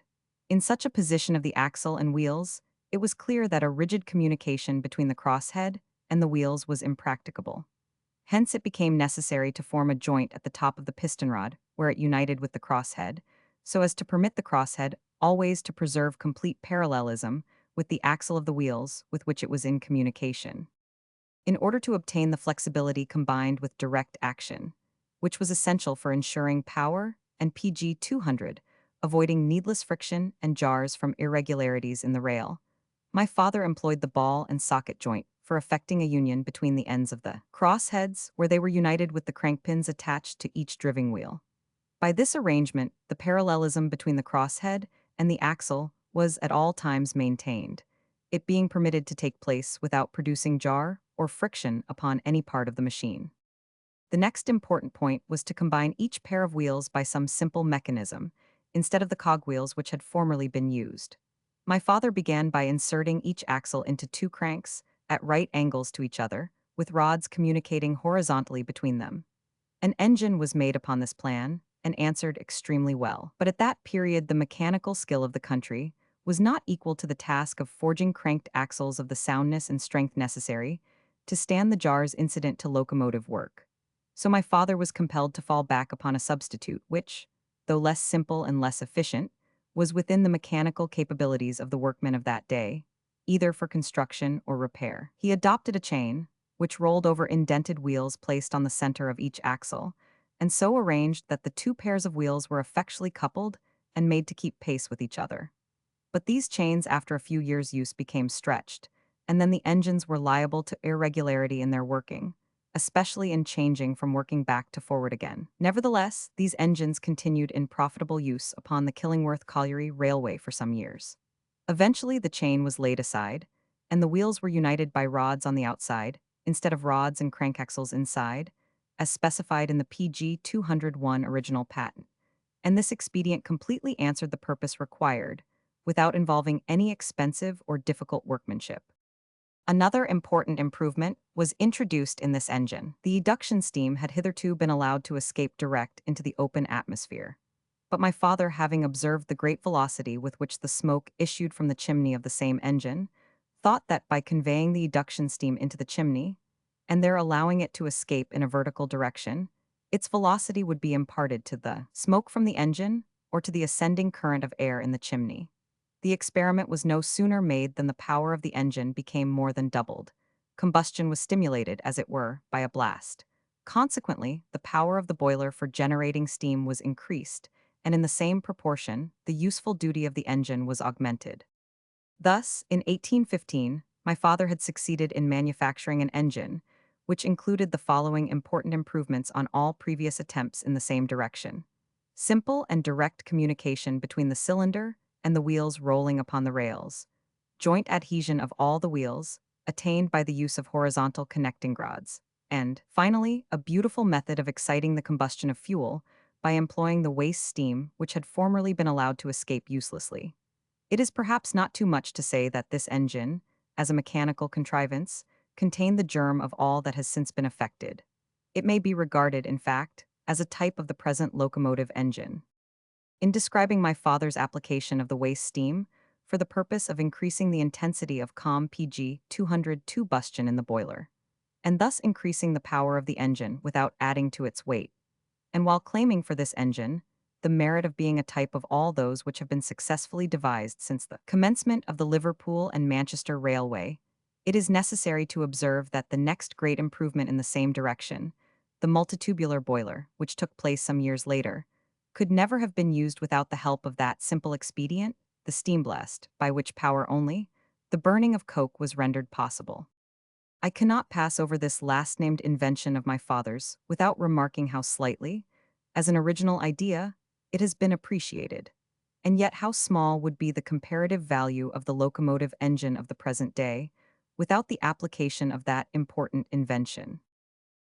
In such a position of the axle and wheels, it was clear that a rigid communication between the crosshead and the wheels was impracticable. Hence it became necessary to form a joint at the top of the piston rod, where it united with the crosshead, so as to permit the crosshead always to preserve complete parallelism with the axle of the wheels with which it was in communication. In order to obtain the flexibility combined with direct action, which was essential for ensuring power and PG 200, avoiding needless friction and jars from irregularities in the rail, my father employed the ball and socket joint for effecting a union between the ends of the crossheads, where they were united with the crankpins attached to each driving wheel. By this arrangement, the parallelism between the crosshead and the axle was at all times maintained, it being permitted to take place without producing jar or friction upon any part of the machine. The next important point was to combine each pair of wheels by some simple mechanism, instead of the cogwheels which had formerly been used. My father began by inserting each axle into two cranks, at right angles to each other, with rods communicating horizontally between them. An engine was made upon this plan, and answered extremely well. But at that period the mechanical skill of the country was not equal to the task of forging cranked axles of the soundness and strength necessary to stand the jars incident to locomotive work. So my father was compelled to fall back upon a substitute which, though less simple and less efficient, was within the mechanical capabilities of the workmen of that day, either for construction or repair. He adopted a chain, which rolled over indented wheels placed on the center of each axle, and so arranged that the two pairs of wheels were effectually coupled and made to keep pace with each other. But these chains after a few years' use became stretched, and then the engines were liable to irregularity in their working, especially in changing from working back to forward again. Nevertheless, these engines continued in profitable use upon the Killingworth Colliery Railway for some years. Eventually the chain was laid aside, and the wheels were united by rods on the outside, instead of rods and crank axles inside, as specified in the PG 201 original patent, and this expedient completely answered the purpose required, without involving any expensive or difficult workmanship. Another important improvement was introduced in this engine. The eduction steam had hitherto been allowed to escape direct into the open atmosphere. But my father, having observed the great velocity with which the smoke issued from the chimney of the same engine, thought that by conveying the eduction steam into the chimney, and there allowing it to escape in a vertical direction, its velocity would be imparted to the smoke from the engine or to the ascending current of air in the chimney. The experiment was no sooner made than the power of the engine became more than doubled. Combustion was stimulated, as it were, by a blast. Consequently, the power of the boiler for generating steam was increased, and in the same proportion, the useful duty of the engine was augmented. Thus, in 1815, my father had succeeded in manufacturing an engine, which included the following important improvements on all previous attempts in the same direction. Simple and direct communication between the cylinder and the wheels rolling upon the rails. Joint adhesion of all the wheels, attained by the use of horizontal connecting rods. And, finally, a beautiful method of exciting the combustion of fuel by employing the waste steam which had formerly been allowed to escape uselessly. It is perhaps not too much to say that this engine, as a mechanical contrivance, contained the germ of all that has since been effected. It may be regarded, in fact, as a type of the present locomotive engine. In describing my father's application of the waste steam, for the purpose of increasing the intensity of COM PG 202 bustion in the boiler, and thus increasing the power of the engine without adding to its weight, and while claiming for this engine the merit of being a type of all those which have been successfully devised since the commencement of the Liverpool and Manchester Railway, it is necessary to observe that the next great improvement in the same direction, the multitubular boiler, which took place some years later, could never have been used without the help of that simple expedient, the steam blast, by which power only, the burning of coke was rendered possible. I cannot pass over this last-named invention of my father's without remarking how slightly, as an original idea, it has been appreciated, and yet how small would be the comparative value of the locomotive engine of the present day without the application of that important invention.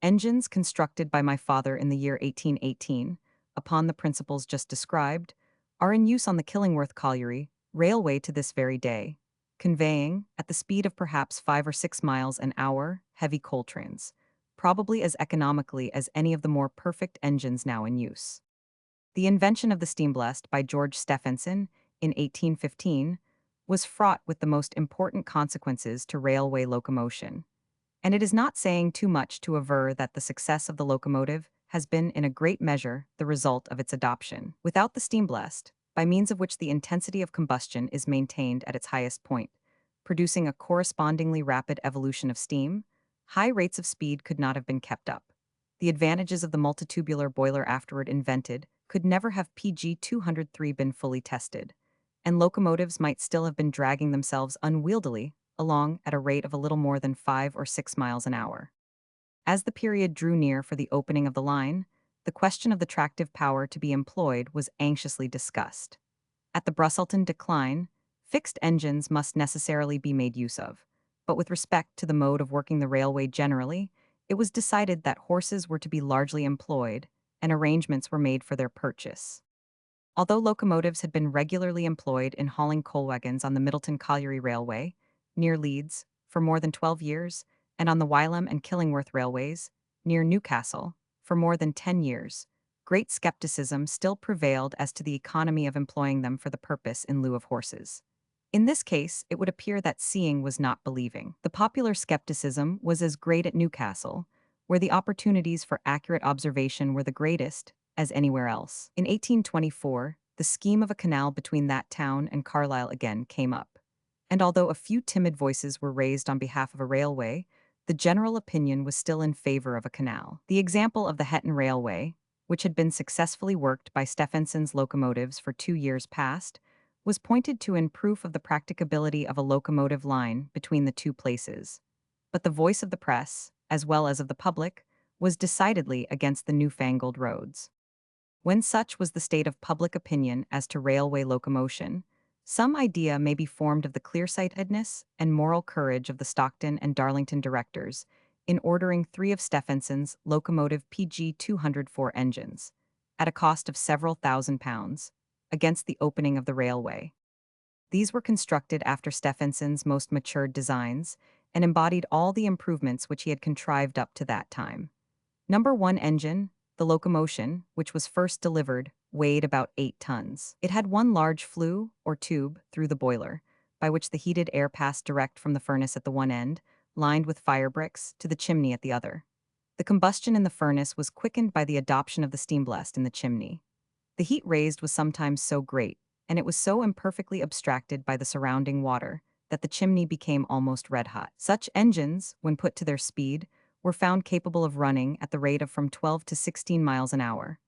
Engines constructed by my father in the year 1818, upon the principles just described, are in use on the Killingworth Colliery Railway to this very day, conveying, at the speed of perhaps 5 or 6 miles an hour, heavy coal trains, probably as economically as any of the more perfect engines now in use. The invention of the steam blast by George Stephenson in 1815 was fraught with the most important consequences to railway locomotion, and it is not saying too much to aver that the success of the locomotive has been in a great measure the result of its adoption. Without the steam blast, by means of which the intensity of combustion is maintained at its highest point, producing a correspondingly rapid evolution of steam, high rates of speed could not have been kept up. The advantages of the multitubular boiler afterward invented could never have PG 203 been fully tested, and locomotives might still have been dragging themselves unwieldily along at a rate of a little more than 5 or 6 miles an hour. As the period drew near for the opening of the line, the question of the tractive power to be employed was anxiously discussed. At the Brusselton decline, fixed engines must necessarily be made use of, but with respect to the mode of working the railway generally, it was decided that horses were to be largely employed, and arrangements were made for their purchase. Although locomotives had been regularly employed in hauling coal wagons on the Middleton Colliery Railway, near Leeds, for more than 12 years, and on the Wylam and Killingworth Railways, near Newcastle, for more than 10 years, great skepticism still prevailed as to the economy of employing them for the purpose in lieu of horses. In this case, it would appear that seeing was not believing. The popular skepticism was as great at Newcastle, where the opportunities for accurate observation were the greatest, as anywhere else. In 1824, the scheme of a canal between that town and Carlisle again came up, and although a few timid voices were raised on behalf of a railway, the general opinion was still in favor of a canal. The example of the Hetton Railway, which had been successfully worked by Stephenson's locomotives for 2 years past, was pointed to in proof of the practicability of a locomotive line between the two places. But the voice of the press, as well as of the public, was decidedly against the newfangled roads. When such was the state of public opinion as to railway locomotion, some idea may be formed of the clear-sightedness and moral courage of the Stockton and Darlington directors in ordering 3 of Stephenson's locomotive PG 204 engines, at a cost of several £1,000s, against the opening of the railway. These were constructed after Stephenson's most matured designs and embodied all the improvements which he had contrived up to that time. Number 1 engine, the locomotion, which was first delivered, weighed about 8 tons. It had one large flue, or tube, through the boiler, by which the heated air passed direct from the furnace at the one end, lined with fire bricks, to the chimney at the other. The combustion in the furnace was quickened by the adoption of the steam blast in the chimney. The heat raised was sometimes so great, and it was so imperfectly abstracted by the surrounding water, that the chimney became almost red-hot. Such engines, when put to their speed, were found capable of running at the rate of from 12 to 16 miles an hour.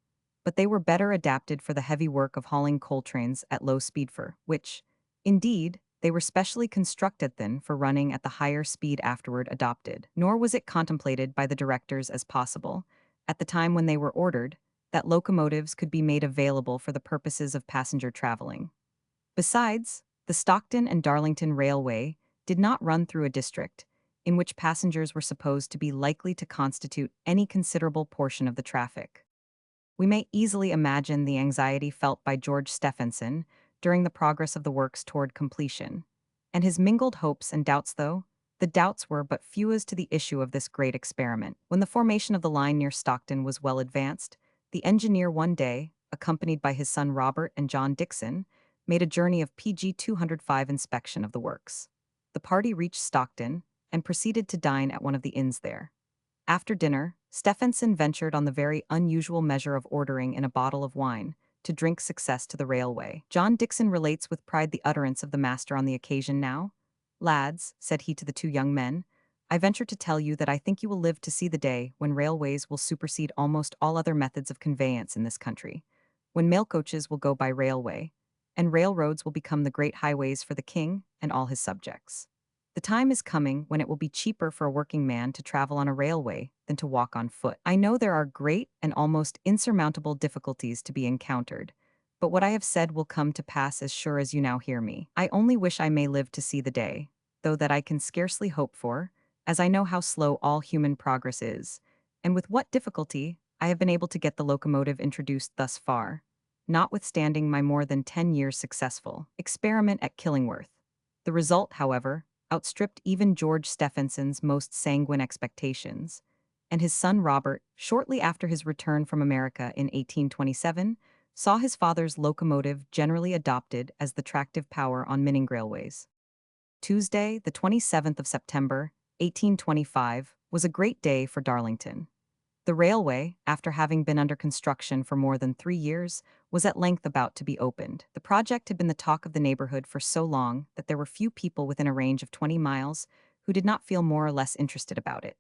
But they were better adapted for the heavy work of hauling coal trains at low speed for which, indeed, they were specially constructed then for running at the higher speed afterward adopted. Nor was it contemplated by the directors as possible, at the time when they were ordered, that locomotives could be made available for the purposes of passenger traveling. Besides, the Stockton and Darlington Railway did not run through a district in which passengers were supposed to be likely to constitute any considerable portion of the traffic. We may easily imagine the anxiety felt by George Stephenson during the progress of the works toward completion, and his mingled hopes and doubts, though the doubts were but few as to the issue of this great experiment. When the formation of the line near Stockton was well advanced, the engineer one day, accompanied by his son Robert and John Dixon, made a journey of PG 205 inspection of the works. The party reached Stockton and proceeded to dine at one of the inns there. After dinner, Stephenson ventured on the very unusual measure of ordering in a bottle of wine to drink success to the railway. John Dickson relates with pride the utterance of the master on the occasion now. "Lads," said he to the two young men, "I venture to tell you that I think you will live to see the day when railways will supersede almost all other methods of conveyance in this country, when mail coaches will go by railway, and railroads will become the great highways for the king and all his subjects. The time is coming when it will be cheaper for a working man to travel on a railway than to walk on foot. I know there are great and almost insurmountable difficulties to be encountered, but what I have said will come to pass as sure as you now hear me. I only wish I may live to see the day, though that I can scarcely hope for, as I know how slow all human progress is, and with what difficulty I have been able to get the locomotive introduced thus far, notwithstanding my more than 10 years' successful experiment at Killingworth. The result, however, outstripped even George Stephenson's most sanguine expectations, and his son Robert, shortly after his return from America in 1827, saw his father's locomotive generally adopted as the tractive power on Minning railways. Tuesday, the 27th of September, 1825, was a great day for Darlington. The railway, after having been under construction for more than 3 years, was at length about to be opened. The project had been the talk of the neighborhood for so long that there were few people within a range of 20 miles who did not feel more or less interested about it.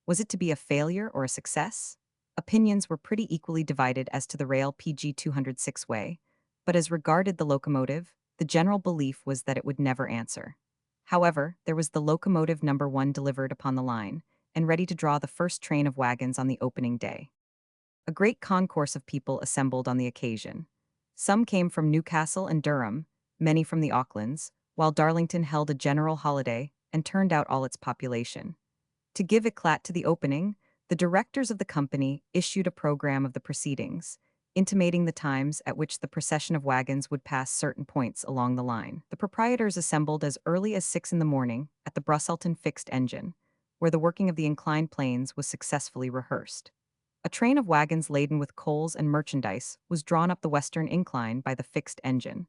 Was it to be a failure or a success? Opinions were pretty equally divided as to the rail PG 206 way, but as regarded the locomotive, the general belief was that it would never answer. However, there was the locomotive number 1 delivered upon the line, and ready to draw the first train of wagons on the opening day. A great concourse of people assembled on the occasion. Some came from Newcastle and Durham, many from the Aucklands, while Darlington held a general holiday and turned out all its population. To give eclat to the opening, the directors of the company issued a program of the proceedings, intimating the times at which the procession of wagons would pass certain points along the line. The proprietors assembled as early as 6 in the morning at the Brusselton fixed engine, where the working of the inclined planes was successfully rehearsed. A train of wagons laden with coals and merchandise was drawn up the western incline by the fixed engine,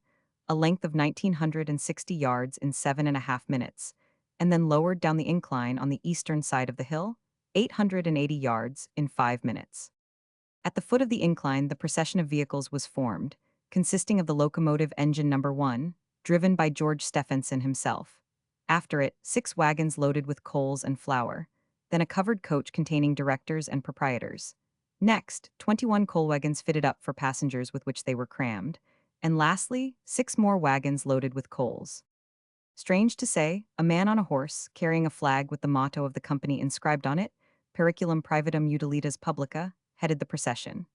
a length of 1,960 yards in 7.5 minutes, and then lowered down the incline on the eastern side of the hill, 880 yards in 5 minutes. At the foot of the incline, the procession of vehicles was formed, consisting of the locomotive engine number 1, driven by George Stephenson himself. After it, 6 wagons loaded with coals and flour, then a covered coach containing directors and proprietors. Next, 21 coal wagons fitted up for passengers with which they were crammed, and lastly, 6 more wagons loaded with coals. Strange to say, a man on a horse, carrying a flag with the motto of the company inscribed on it, Periculum Privatum Utilitas Publica, headed the procession.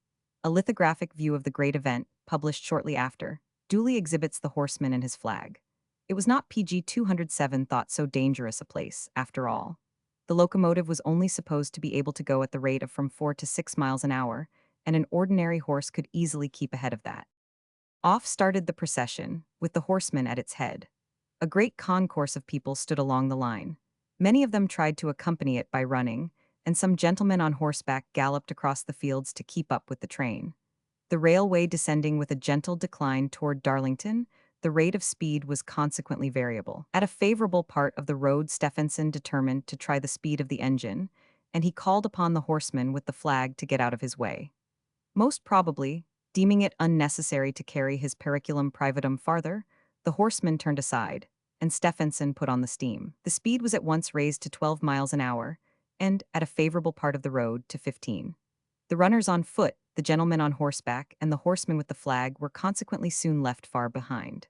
A lithographic view of the great event, published shortly after, duly exhibits the horseman and his flag. It was not PG 207 thought so dangerous a place, after all. The locomotive was only supposed to be able to go at the rate of from 4 to 6 miles an hour, and an ordinary horse could easily keep ahead of that. Off started the procession, with the horseman at its head. A great concourse of people stood along the line. Many of them tried to accompany it by running, and some gentlemen on horseback galloped across the fields to keep up with the train. The railway descending with a gentle decline toward Darlington, the rate of speed was consequently variable. At a favorable part of the road, Stephenson determined to try the speed of the engine, and he called upon the horseman with the flag to get out of his way. Most probably, deeming it unnecessary to carry his periculum privatum farther, the horseman turned aside, and Stephenson put on the steam. The speed was at once raised to 12 miles an hour, and, at a favorable part of the road, to 15. The runners on foot, the gentlemen on horseback, and the horseman with the flag were consequently soon left far behind.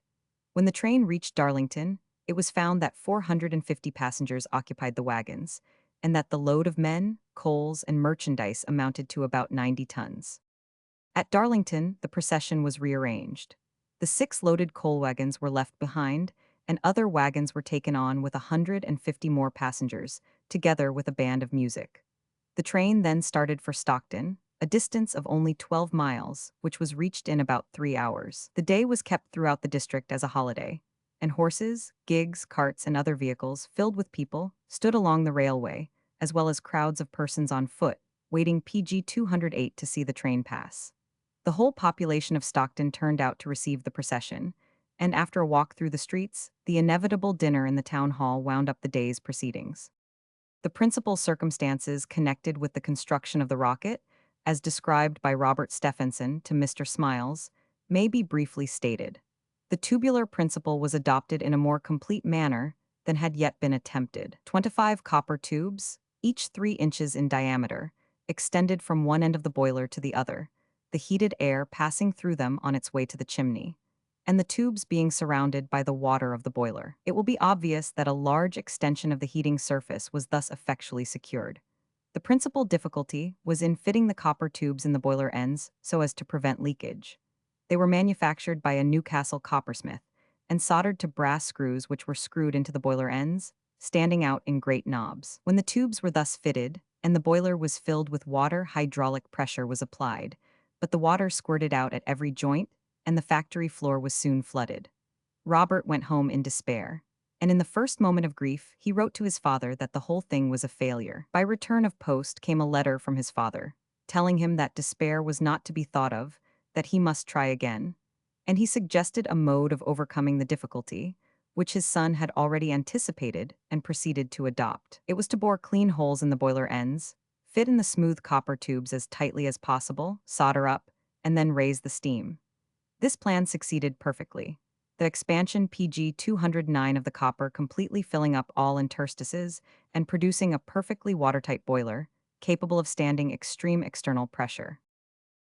When the train reached Darlington, it was found that 450 passengers occupied the wagons, and that the load of men, coals, and merchandise amounted to about 90 tons. At Darlington, the procession was rearranged. The 6 loaded coal wagons were left behind, and other wagons were taken on with 150 more passengers, together with a band of music. The train then started for Stockton, a distance of only 12 miles, which was reached in about 3 hours. The day was kept throughout the district as a holiday, and horses, gigs, carts, and other vehicles filled with people stood along the railway, as well as crowds of persons on foot, waiting PG 208 to see the train pass. The whole population of Stockton turned out to receive the procession, and after a walk through the streets, the inevitable dinner in the town hall wound up the day's proceedings. The principal circumstances connected with the construction of the rocket, as described by Robert Stephenson to Mr. Smiles, may be briefly stated. The tubular principle was adopted in a more complete manner than had yet been attempted. 25 copper tubes, each 3 inches in diameter, extended from one end of the boiler to the other, the heated air passing through them on its way to the chimney, and the tubes being surrounded by the water of the boiler. It will be obvious that a large extension of the heating surface was thus effectually secured. The principal difficulty was in fitting the copper tubes in the boiler ends so as to prevent leakage. They were manufactured by a Newcastle coppersmith and soldered to brass screws which were screwed into the boiler ends, standing out in great knobs. When the tubes were thus fitted and the boiler was filled with water, hydraulic pressure was applied, but the water squirted out at every joint and the factory floor was soon flooded. Robert went home in despair, and in the first moment of grief, he wrote to his father that the whole thing was a failure. By return of post came a letter from his father, telling him that despair was not to be thought of, that he must try again, and he suggested a mode of overcoming the difficulty, which his son had already anticipated and proceeded to adopt. It was to bore clean holes in the boiler ends, fit in the smooth copper tubes as tightly as possible, solder up, and then raise the steam. This plan succeeded perfectly. The expansion PG 209 of the copper completely filling up all interstices and producing a perfectly watertight boiler, capable of standing extreme external pressure.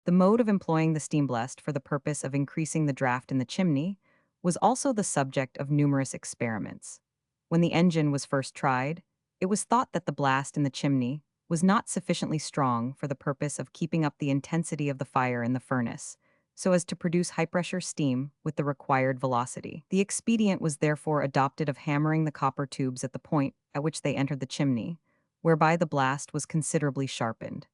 The mode of employing the steam blast for the purpose of increasing the draft in the chimney was also the subject of numerous experiments. When the engine was first tried, it was thought that the blast in the chimney was not sufficiently strong for the purpose of keeping up the intensity of the fire in the furnace, so as to produce high-pressure steam with the required velocity. The expedient was therefore adopted of hammering the copper tubes at the point at which they entered the chimney, whereby the blast was considerably sharpened.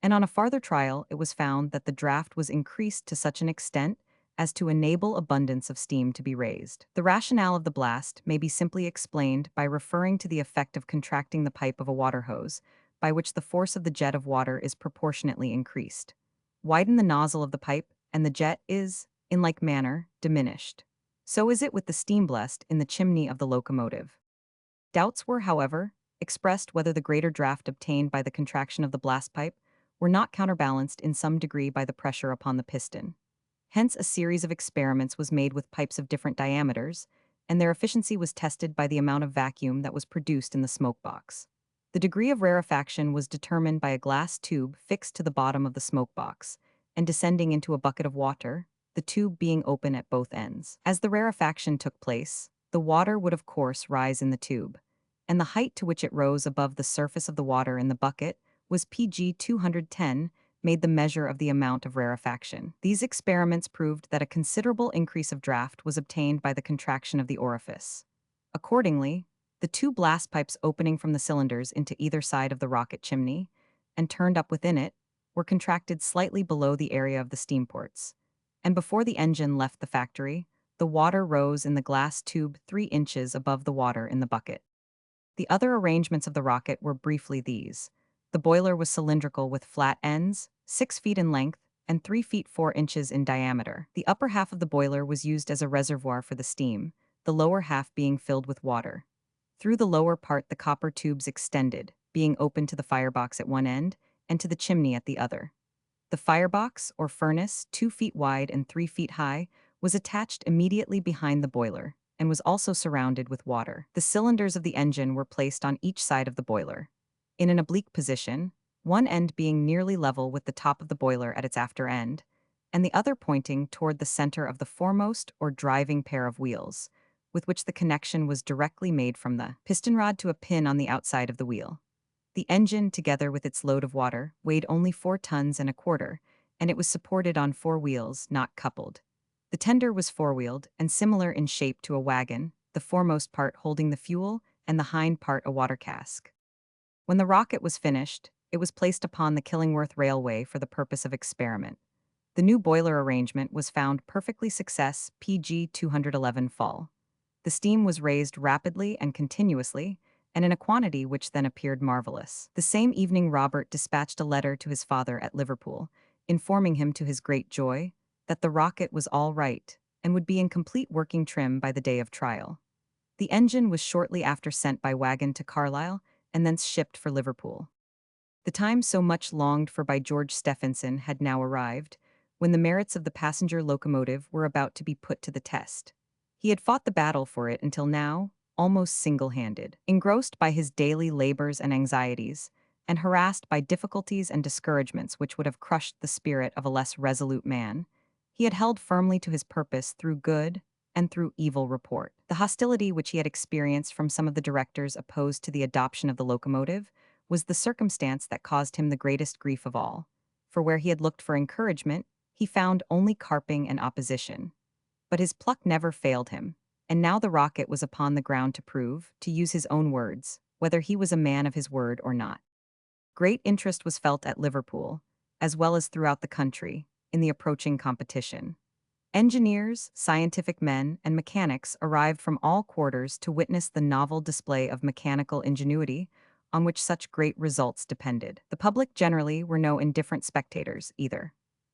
And on a farther trial, it was found that the draft was increased to such an extent as to enable abundance of steam to be raised. The rationale of the blast may be simply explained by referring to the effect of contracting the pipe of a water hose, by which the force of the jet of water is proportionately increased. Widen the nozzle of the pipe, and the jet is, in like manner, diminished. So is it with the steam blast in the chimney of the locomotive. Doubts were, however, expressed whether the greater draft obtained by the contraction of the blast pipe were not counterbalanced in some degree by the pressure upon the piston. Hence, a series of experiments was made with pipes of different diameters, and their efficiency was tested by the amount of vacuum that was produced in the smoke box. The degree of rarefaction was determined by a glass tube fixed to the bottom of the smoke box, and descending into a bucket of water, the tube being open at both ends. As the rarefaction took place, the water would of course rise in the tube, and the height to which it rose above the surface of the water in the bucket was PG 210, made the measure of the amount of rarefaction. These experiments proved that a considerable increase of draft was obtained by the contraction of the orifice. Accordingly, the 2 blast pipes opening from the cylinders into either side of the rocket chimney, and turned up within it, were contracted slightly below the area of the steam ports, and before the engine left the factory, the water rose in the glass tube 3 inches above the water in the bucket. The other arrangements of the rocket were briefly these. The boiler was cylindrical with flat ends, 6 feet in length, and 3 feet 4 inches in diameter. The upper half of the boiler was used as a reservoir for the steam, the lower half being filled with water. Through the lower part the copper tubes extended, being open to the firebox at one end and to the chimney at the other. The firebox, or furnace, 2 feet wide and 3 feet high, was attached immediately behind the boiler, and was also surrounded with water. The cylinders of the engine were placed on each side of the boiler, in an oblique position, one end being nearly level with the top of the boiler at its after end, and the other pointing toward the center of the foremost or driving pair of wheels, with which the connection was directly made from the piston rod to a pin on the outside of the wheel. The engine, together with its load of water, weighed only 4 tons and a quarter, and it was supported on 4 wheels, not coupled. The tender was four-wheeled and similar in shape to a wagon, the foremost part holding the fuel and the hind part a water cask. When the rocket was finished, it was placed upon the Killingworth Railway for the purpose of experiment. The new boiler arrangement was found perfectly success PG 211 fall. The steam was raised rapidly and continuously, and in a quantity which then appeared marvelous. The same evening Robert dispatched a letter to his father at Liverpool, informing him to his great joy that the rocket was all right and would be in complete working trim by the day of trial. The engine was shortly after sent by wagon to Carlisle and thence shipped for Liverpool. The time so much longed for by George Stephenson had now arrived, when the merits of the passenger locomotive were about to be put to the test. He had fought the battle for it until now, almost single-handed. Engrossed by his daily labors and anxieties, and harassed by difficulties and discouragements which would have crushed the spirit of a less resolute man, he had held firmly to his purpose through good and through evil report. The hostility which he had experienced from some of the directors opposed to the adoption of the locomotive was the circumstance that caused him the greatest grief of all, for where he had looked for encouragement, he found only carping and opposition. But his pluck never failed him, and now the rocket was upon the ground to prove, to use his own words, whether he was a man of his word or not. Great interest was felt at Liverpool, as well as throughout the country, in the approaching competition. Engineers, scientific men, and mechanics arrived from all quarters to witness the novel display of mechanical ingenuity on which such great results depended. The public generally were no indifferent spectators, either.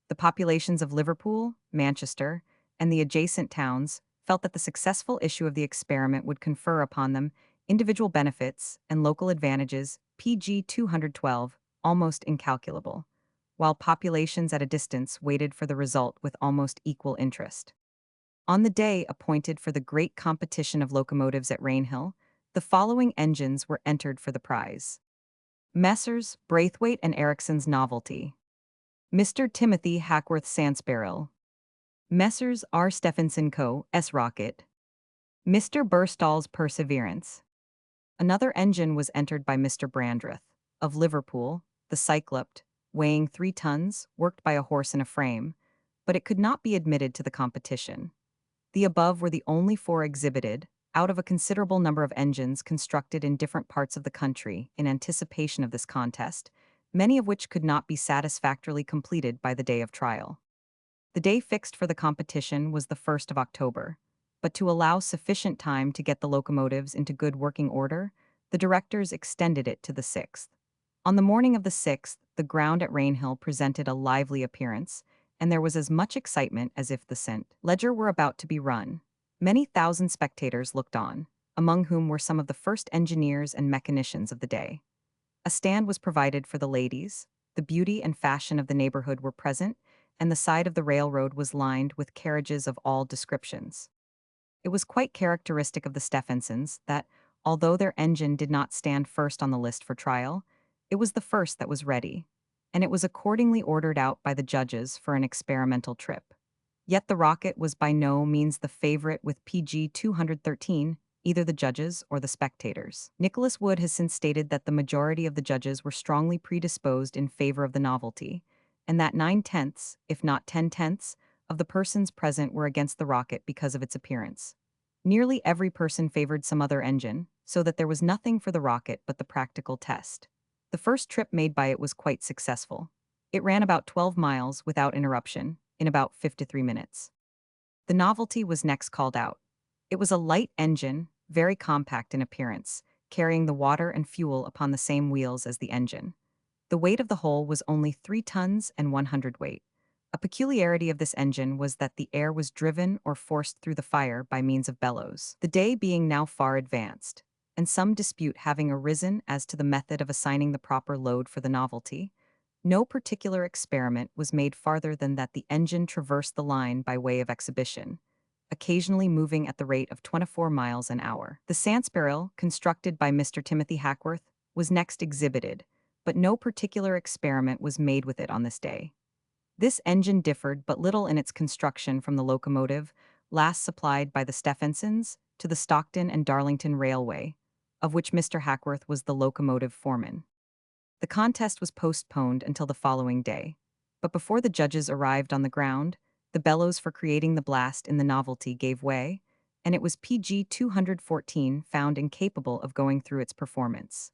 The populations of Liverpool, Manchester, and the adjacent towns felt that the successful issue of the experiment would confer upon them individual benefits and local advantages, PG 212, almost incalculable, while populations at a distance waited for the result with almost equal interest. On the day appointed for the great competition of locomotives at Rainhill, the following engines were entered for the prize. Messrs. Braithwaite and Ericsson's Novelty. Mr. Timothy Hackworth's Sandsparill. Messrs. R. Stephenson Co. S. Rocket. Mr. Burstall's Perseverance. Another engine was entered by Mr. Brandreth, of Liverpool, the Cyclopt, weighing 3 tons, worked by a horse in a frame, but it could not be admitted to the competition. The above were the only 4 exhibited, out of a considerable number of engines constructed in different parts of the country in anticipation of this contest, many of which could not be satisfactorily completed by the day of trial. The day fixed for the competition was the 1st of October, but to allow sufficient time to get the locomotives into good working order, the directors extended it to the 6th. On the morning of the 6th, the ground at Rainhill presented a lively appearance, and there was as much excitement as if the St. Leger were about to be run. Many thousand spectators looked on, among whom were some of the first engineers and mechanicians of the day. A stand was provided for the ladies, the beauty and fashion of the neighborhood were present, and the side of the railroad was lined with carriages of all descriptions. It was quite characteristic of the Stephensons that, although their engine did not stand first on the list for trial, it was the first that was ready, and it was accordingly ordered out by the judges for an experimental trip. Yet the rocket was by no means the favorite with PG 213, either the judges or the spectators. Nicholas Wood has since stated that the majority of the judges were strongly predisposed in favor of the novelty, and that 9/10, if not 10/10, of the persons present were against the rocket because of its appearance. Nearly every person favored some other engine, so that there was nothing for the rocket but the practical test. The first trip made by it was quite successful. It ran about 12 miles without interruption, in about 53 minutes. The novelty was next called out. It was a light engine, very compact in appearance, carrying the water and fuel upon the same wheels as the engine. The weight of the whole was only 3 tons and 100 weight. A peculiarity of this engine was that the air was driven or forced through the fire by means of bellows. The day being now far advanced, and some dispute having arisen as to the method of assigning the proper load for the novelty, no particular experiment was made farther than that the engine traversed the line by way of exhibition, occasionally moving at the rate of 24 miles an hour. The Sandsparill, constructed by Mr. Timothy Hackworth, was next exhibited, but no particular experiment was made with it on this day. This engine differed but little in its construction from the locomotive last supplied by the Stephensons to the Stockton and Darlington Railway, of which Mr. Hackworth was the locomotive foreman. The contest was postponed until the following day, but before the judges arrived on the ground, the bellows for creating the blast in the novelty gave way, and it was PG 214 found incapable of going through its performance.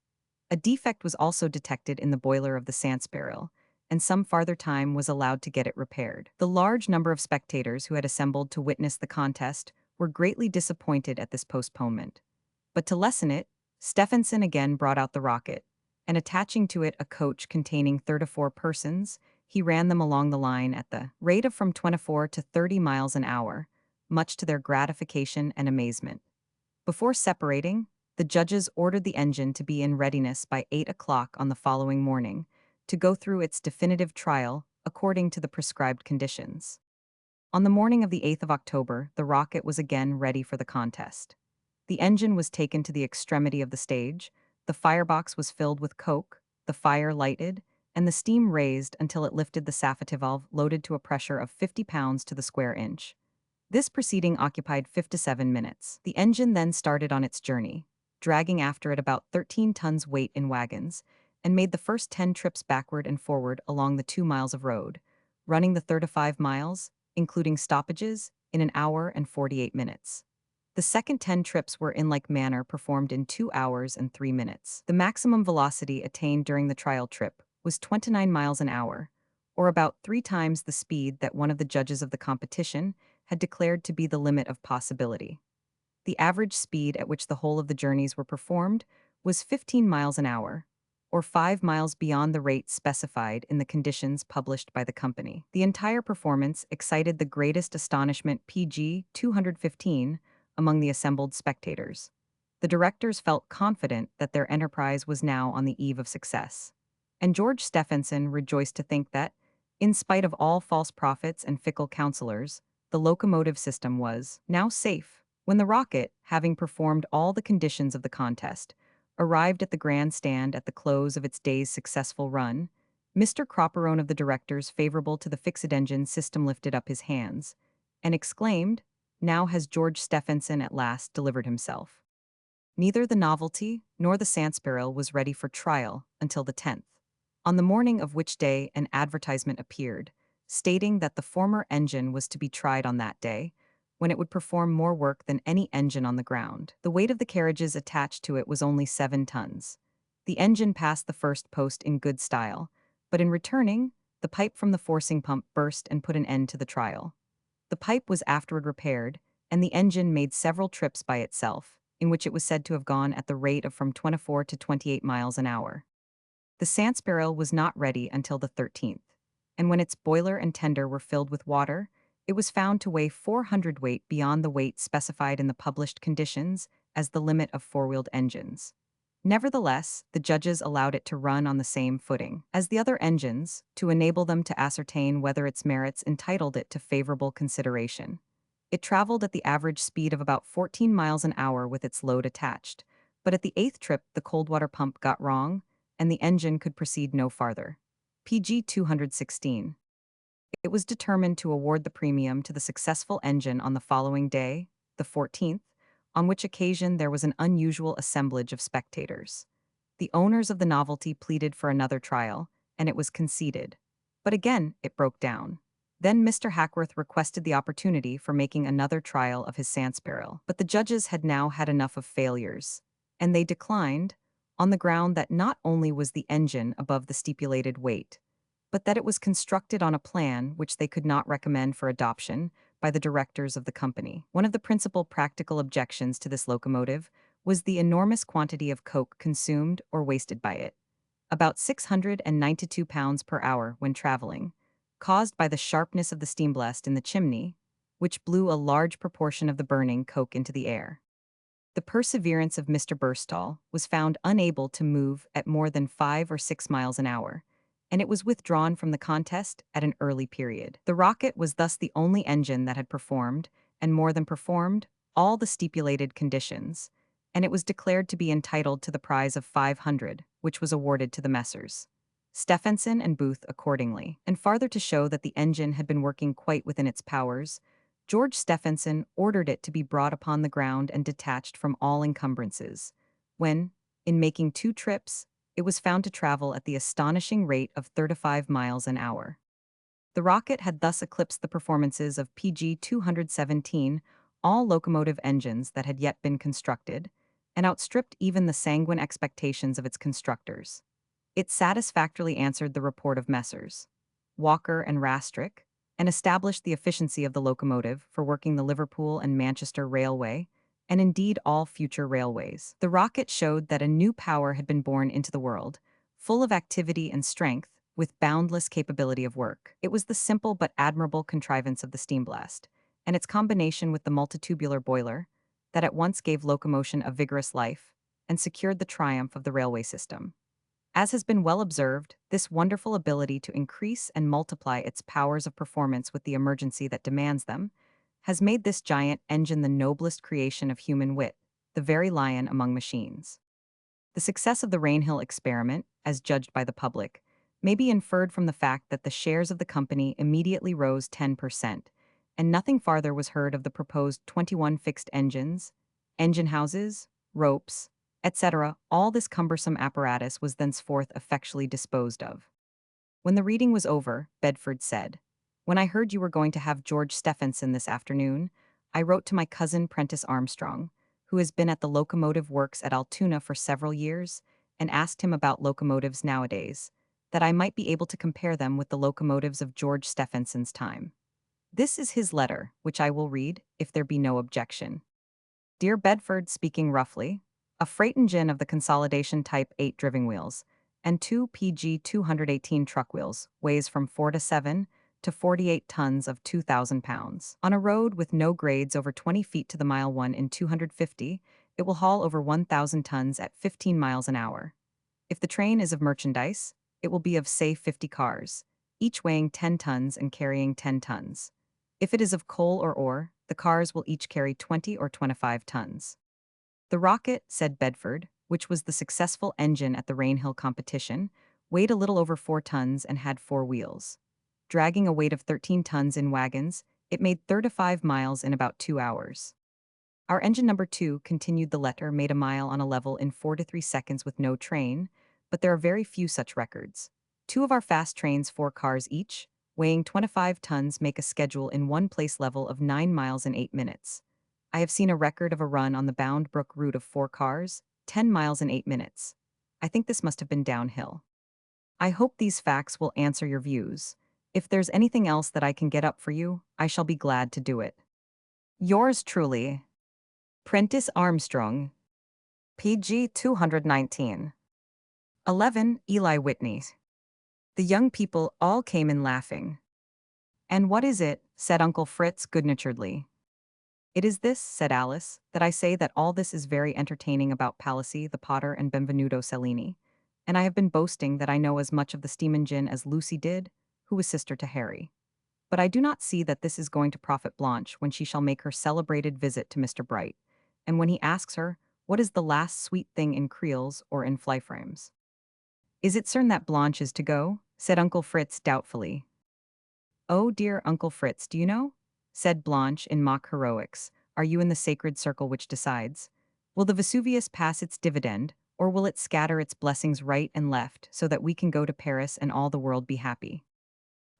A defect was also detected in the boiler of the Sandsparill, and some farther time was allowed to get it repaired. The large number of spectators who had assembled to witness the contest were greatly disappointed at this postponement. But to lessen it, Stephenson again brought out the rocket, and attaching to it a coach containing 34 persons, he ran them along the line at the rate of from 24 to 30 miles an hour, much to their gratification and amazement. Before separating, the judges ordered the engine to be in readiness by 8 o'clock on the following morning, to go through its definitive trial according to the prescribed conditions. On the morning of the 8th of October, the rocket was again ready for the contest. The engine was taken to the extremity of the stage, the firebox was filled with coke, the fire lighted, and the steam raised until it lifted the safety valve loaded to a pressure of 50 pounds to the square inch. This proceeding occupied 57 minutes. The engine then started on its journey, dragging after it about 13 tons weight in wagons, and made the first 10 trips backward and forward along the 2 miles of road, running the 35 miles, including stoppages, in an hour and 48 minutes. The second 10 trips were in like manner performed in 2 hours and 3 minutes. The maximum velocity attained during the trial trip was 29 miles an hour, or about 3 times the speed that one of the judges of the competition had declared to be the limit of possibility. The average speed at which the whole of the journeys were performed was 15 miles an hour, or 5 miles beyond the rate specified in the conditions published by the company. The entire performance excited the greatest astonishment PG 215 among the assembled spectators. The directors felt confident that their enterprise was now on the eve of success. And George Stephenson rejoiced to think that, in spite of all false prophets and fickle counselors, the locomotive system was now safe. When the rocket, having performed all the conditions of the contest, arrived at the grandstand at the close of its day's successful run, Mr. Cropperone of the directors favorable to the fixed engine system lifted up his hands and exclaimed, "Now has George Stephenson at last delivered himself." Neither the Novelty nor the Sandspiral was ready for trial until the 10th, on the morning of which day an advertisement appeared, stating that the former engine was to be tried on that day, when it would perform more work than any engine on the ground. The weight of the carriages attached to it was only 7 tons. The engine passed the first post in good style, but in returning, the pipe from the forcing pump burst and put an end to the trial. The pipe was afterward repaired, and the engine made several trips by itself, in which it was said to have gone at the rate of from 24 to 28 miles an hour. The Sandspiral was not ready until the 13th, and when its boiler and tender were filled with water, it was found to weigh 400 weight beyond the weight specified in the published conditions as the limit of four-wheeled engines. Nevertheless, the judges allowed it to run on the same footing as the other engines to enable them to ascertain whether its merits entitled it to favorable consideration. It traveled at the average speed of about 14 miles an hour with its load attached, but at the 8th trip the cold water pump got wrong, and the engine could proceed no farther. PG 216. It was determined to award the premium to the successful engine on the following day, the 14th, on which occasion there was an unusual assemblage of spectators. The owners of the Novelty pleaded for another trial, and it was conceded. But again, it broke down. Then Mr. Hackworth requested the opportunity for making another trial of his Sandspiral, but the judges had now had enough of failures, and they declined, on the ground that not only was the engine above the stipulated weight, but that it was constructed on a plan which they could not recommend for adoption by the directors of the company. One of the principal practical objections to this locomotive was the enormous quantity of coke consumed or wasted by it, about 692 pounds per hour when traveling, caused by the sharpness of the steam blast in the chimney, which blew a large proportion of the burning coke into the air. The perseverance of Mr. Burstall was found unable to move at more than 5 or 6 miles an hour, and it was withdrawn from the contest at an early period. The rocket was thus the only engine that had performed, and more than performed, all the stipulated conditions, and it was declared to be entitled to the prize of 500, which was awarded to the Messrs. Stephenson and Booth accordingly. And farther to show that the engine had been working quite within its powers, George Stephenson ordered it to be brought upon the ground and detached from all encumbrances, when, in making 2 trips, it was found to travel at the astonishing rate of 35 miles an hour. The rocket had thus eclipsed the performances of PG 217, all locomotive engines that had yet been constructed, and outstripped even the sanguine expectations of its constructors. It satisfactorily answered the report of Messrs. Walker and Rastrick, and established the efficiency of the locomotive for working the Liverpool and Manchester Railway, and indeed all future railways. The rocket showed that a new power had been born into the world, full of activity and strength, with boundless capability of work. It was the simple but admirable contrivance of the steam blast, and its combination with the multitubular boiler, that at once gave locomotion a vigorous life, and secured the triumph of the railway system. As has been well observed, this wonderful ability to increase and multiply its powers of performance with the emergency that demands them has made this giant engine the noblest creation of human wit, the very lion among machines. The success of the Rainhill experiment, as judged by the public, may be inferred from the fact that the shares of the company immediately rose 10%, and nothing farther was heard of the proposed 21 fixed engines, engine houses, ropes, etc. All this cumbersome apparatus was thenceforth effectually disposed of. When the reading was over, Bedford said, "When I heard you were going to have George Stephenson this afternoon, I wrote to my cousin Prentice Armstrong, who has been at the locomotive works at Altoona for several years, and asked him about locomotives nowadays, that I might be able to compare them with the locomotives of George Stephenson's time. This is his letter, which I will read, if there be no objection. Dear Bedford, speaking roughly, a freight engine of the consolidation type 8 driving wheels and 2 PG 218 truck wheels weighs from 4 to 7 to 48 tons of 2,000 pounds. On a road with no grades over 20 feet to the mile 1 in 250, it will haul over 1,000 tons at 15 miles an hour. If the train is of merchandise, it will be of, say, 50 cars, each weighing 10 tons and carrying 10 tons. If it is of coal or ore, the cars will each carry 20 or 25 tons. The rocket, said Bedford, which was the successful engine at the Rainhill competition, weighed a little over 4 tons and had 4 wheels. Dragging a weight of 13 tons in wagons, it made 35 miles in about 2 hours. Our engine number 2, continued the letter, made a mile on a level in 4 to 3 seconds with no train, but there are very few such records. 2 of our fast trains, 4 cars each, weighing 25 tons, make a schedule in one place level of 9 miles in 8 minutes. I have seen a record of a run on the Bound Brook route of 4 cars, 10 miles in 8 minutes. I think this must have been downhill. I hope these facts will answer your views. If there's anything else that I can get up for you, I shall be glad to do it. Yours truly, Prentice Armstrong, PG 219. 11. Eli Whitney. The young people all came in laughing. And what is it? Said Uncle Fritz good-naturedly. It is this, said Alice, that I say that all this is very entertaining about Palissy, the potter, and Benvenuto Cellini, and I have been boasting that I know as much of the steam engine as Lucy did, who was sister to Harry. But I do not see that this is going to profit Blanche when she shall make her celebrated visit to Mr. Bright, and when he asks her, what is the last sweet thing in creels or in fly-frames? Is it certain that Blanche is to go? Said Uncle Fritz doubtfully. Oh dear Uncle Fritz, do you know? Said Blanche in mock heroics. Are you in the sacred circle which decides? Will the Vesuvius pass its dividend, or will it scatter its blessings right and left so that we can go to Paris and all the world be happy?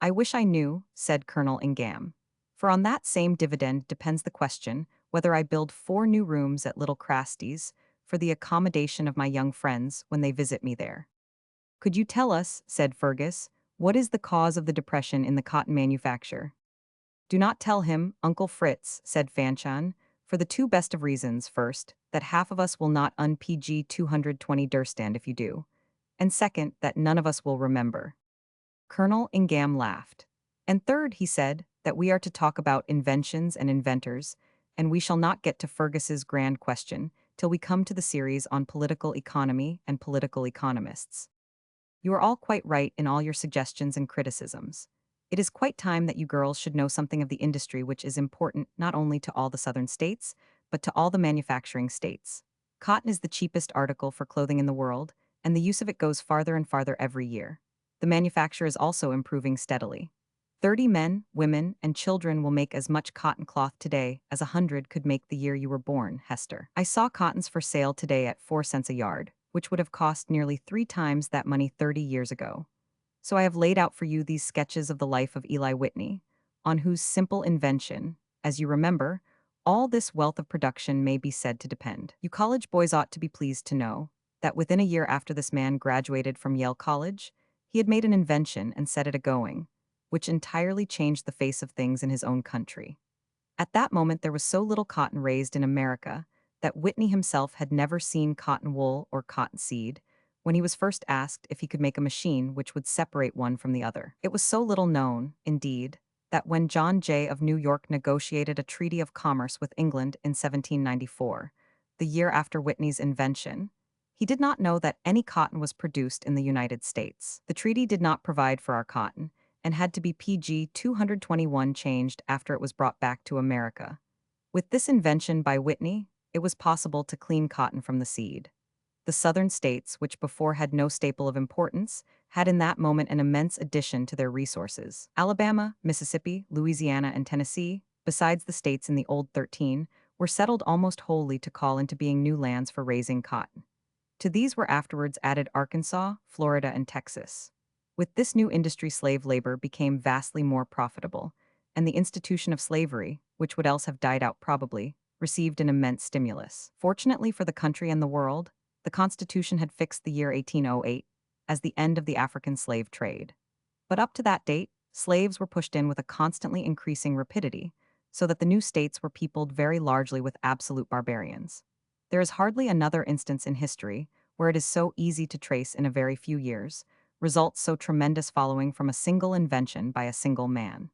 I wish I knew, said Colonel Ingham. For on that same dividend depends the question whether I build 4 new rooms at Little Crasty's for the accommodation of my young friends when they visit me there. Could you tell us, said Fergus, what is the cause of the depression in the cotton manufacture? Do not tell him, Uncle Fritz, said Fanshawe, for the 2 best of reasons. First, that half of us will not un-PG 220 durstand if you do, and second, that none of us will remember. Colonel Ingham laughed. And third, he said, that we are to talk about inventions and inventors, and we shall not get to Fergus's grand question till we come to the series on political economy and political economists. You are all quite right in all your suggestions and criticisms. It is quite time that you girls should know something of the industry which is important not only to all the southern states, but to all the manufacturing states. Cotton is the cheapest article for clothing in the world, and the use of it goes farther and farther every year. The manufacture is also improving steadily. 30 men, women, and children will make as much cotton cloth today as 100 could make the year you were born, Hester. I saw cottons for sale today at 4 cents a yard, which would have cost nearly 3 times that money 30 years ago. So I have laid out for you these sketches of the life of Eli Whitney, on whose simple invention, as you remember, all this wealth of production may be said to depend. You college boys ought to be pleased to know that within a year after this man graduated from Yale College, he had made an invention and set it a-going, which entirely changed the face of things in his own country. At that moment there was so little cotton raised in America that Whitney himself had never seen cotton wool or cotton seed, when he was first asked if he could make a machine which would separate one from the other. It was so little known, indeed, that when John Jay of New York negotiated a treaty of commerce with England in 1794, the year after Whitney's invention, He did not know that any cotton was produced in the United States. The treaty did not provide for our cotton and had to be PG 221 changed after it was brought back to America. With this invention by Whitney, it was possible to clean cotton from the seed. The southern states, which before had no staple of importance, had in that moment an immense addition to their resources. Alabama, Mississippi, Louisiana, and Tennessee, besides the states in the Old 13, were settled almost wholly to call into being new lands for raising cotton. To these were afterwards added Arkansas, Florida, and Texas. With this new industry, slave labor became vastly more profitable, and the institution of slavery, which would else have died out probably, received an immense stimulus. Fortunately for the country and the world, the Constitution had fixed the year 1808 as the end of the African slave trade. But up to that date, slaves were pushed in with a constantly increasing rapidity, so that the new states were peopled very largely with absolute barbarians. There is hardly another instance in history where it is so easy to trace in a very few years results so tremendous following from a single invention by a single man.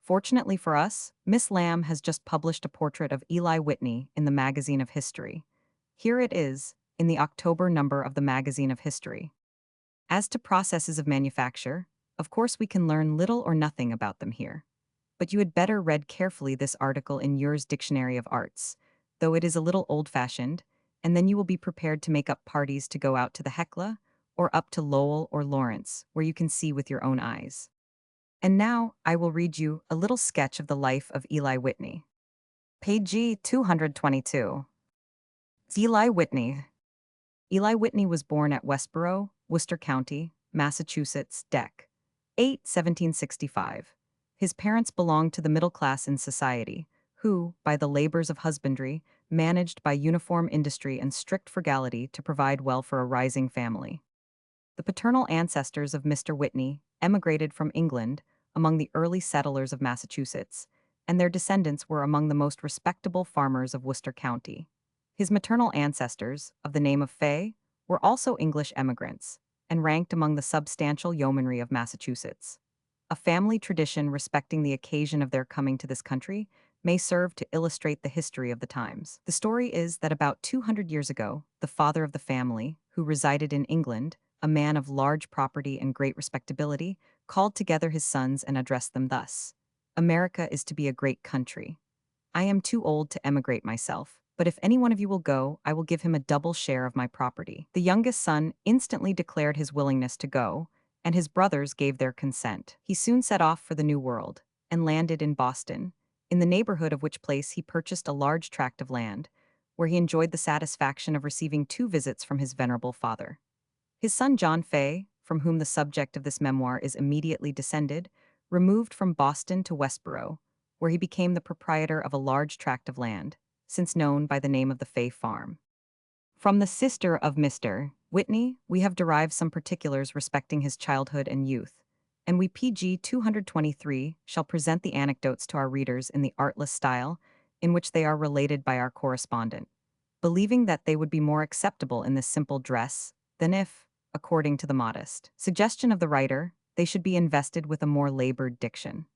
Fortunately for us, Miss Lamb has just published a portrait of Eli Whitney in the Magazine of History. Here it is, in the October number of the Magazine of History. As to processes of manufacture, of course we can learn little or nothing about them here. But you had better read carefully this article in Yours Dictionary of Arts, though it is a little old-fashioned, and then you will be prepared to make up parties to go out to the Hecla, or up to Lowell or Lawrence, where you can see with your own eyes. And now I will read you a little sketch of the life of Eli Whitney. Page 222. Eli Whitney. Eli Whitney was born at Westborough, Worcester County, Massachusetts, Dec. 8, 1765. His parents belonged to the middle class in society, who, by the labors of husbandry, managed by uniform industry and strict frugality to provide well for a rising family. The paternal ancestors of Mr. Whitney emigrated from England among the early settlers of Massachusetts, and their descendants were among the most respectable farmers of Worcester County. His maternal ancestors, of the name of Fay, were also English emigrants, and ranked among the substantial yeomanry of Massachusetts. A family tradition respecting the occasion of their coming to this country may serve to illustrate the history of the times. The story is that about 200 years ago, the father of the family, who resided in England, a man of large property and great respectability, called together his sons and addressed them thus: America is to be a great country. I am too old to emigrate myself, but if any one of you will go, I will give him a double share of my property. The youngest son instantly declared his willingness to go, and his brothers gave their consent. He soon set off for the New World, and landed in Boston, in the neighborhood of which place he purchased a large tract of land, where he enjoyed the satisfaction of receiving 2 visits from his venerable father. His son John Fay, from whom the subject of this memoir is immediately descended, removed from Boston to Westborough, where he became the proprietor of a large tract of land, since known by the name of the Fay Farm. From the sister of Mr. Whitney, we have derived some particulars respecting his childhood and youth, and we PG 223 shall present the anecdotes to our readers in the artless style in which they are related by our correspondent, believing that they would be more acceptable in this simple dress than if, according to the modest suggestion of the writer, they should be invested with a more labored diction.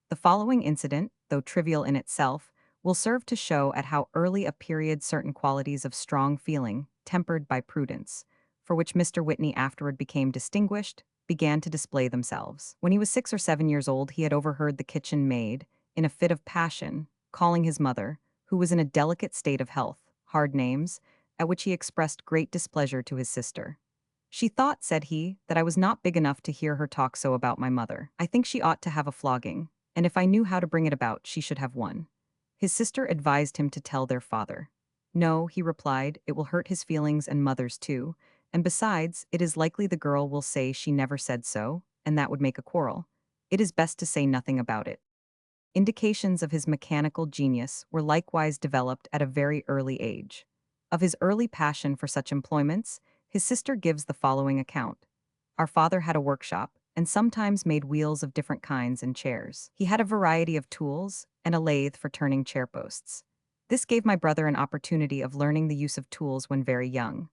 The following incident, though trivial in itself, will serve to show at how early a period certain qualities of strong feeling, tempered by prudence, for which Mr. Whitney afterward became distinguished, began to display themselves. When he was 6 or 7 years old, he had overheard the kitchen maid, in a fit of passion, calling his mother, who was in a delicate state of health, hard names, at which he expressed great displeasure to his sister. She thought, said he, that I was not big enough to hear her talk so about my mother. I think she ought to have a flogging, and if I knew how to bring it about, she should have one. His sister advised him to tell their father. No, he replied, it will hurt his feelings and mother's too, and besides, it is likely the girl will say she never said so, and that would make a quarrel. It is best to say nothing about it. Indications of his mechanical genius were likewise developed at a very early age. Of his early passion for such employments, his sister gives the following account. Our father had a workshop, and sometimes made wheels of different kinds and chairs. He had a variety of tools, and a lathe for turning chair posts. This gave my brother an opportunity of learning the use of tools when very young.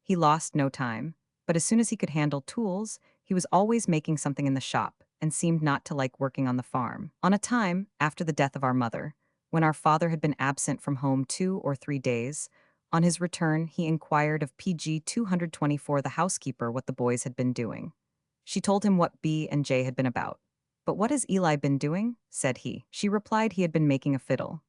He lost no time, but as soon as he could handle tools, he was always making something in the shop, and seemed not to like working on the farm. On a time, after the death of our mother, when our father had been absent from home 2 or 3 days, On his return, he inquired of PG 224, the housekeeper, what the boys had been doing. She told him what B and J had been about. "But what has Eli been doing?" said he. She replied he had been making a fiddle.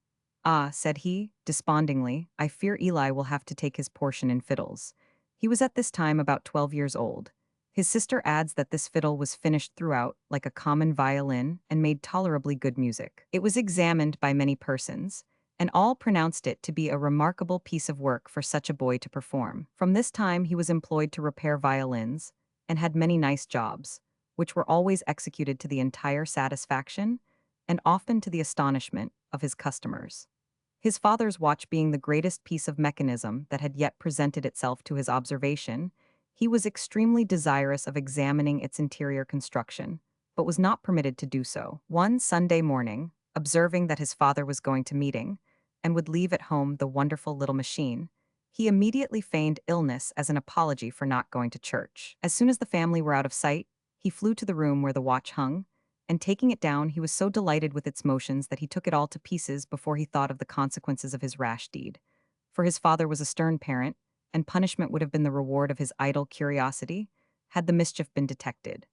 "Ah," said he, despondingly, "I fear Eli will have to take his portion in fiddles." He was at this time about 12 years old. His sister adds that this fiddle was finished throughout, like a common violin, and made tolerably good music. It was examined by many persons, and all pronounced it to be a remarkable piece of work for such a boy to perform. From this time he was employed to repair violins, and had many nice jobs, which were always executed to the entire satisfaction, and often to the astonishment, of his customers. His father's watch being the greatest piece of mechanism that had yet presented itself to his observation, he was extremely desirous of examining its interior construction, but was not permitted to do so. One Sunday morning, observing that his father was going to meeting, and would leave at home the wonderful little machine, he immediately feigned illness as an apology for not going to church. As soon as the family were out of sight, he flew to the room where the watch hung, and taking it down, he was so delighted with its motions that he took it all to pieces before he thought of the consequences of his rash deed. For his father was a stern parent, and punishment would have been the reward of his idle curiosity, had the mischief been detected.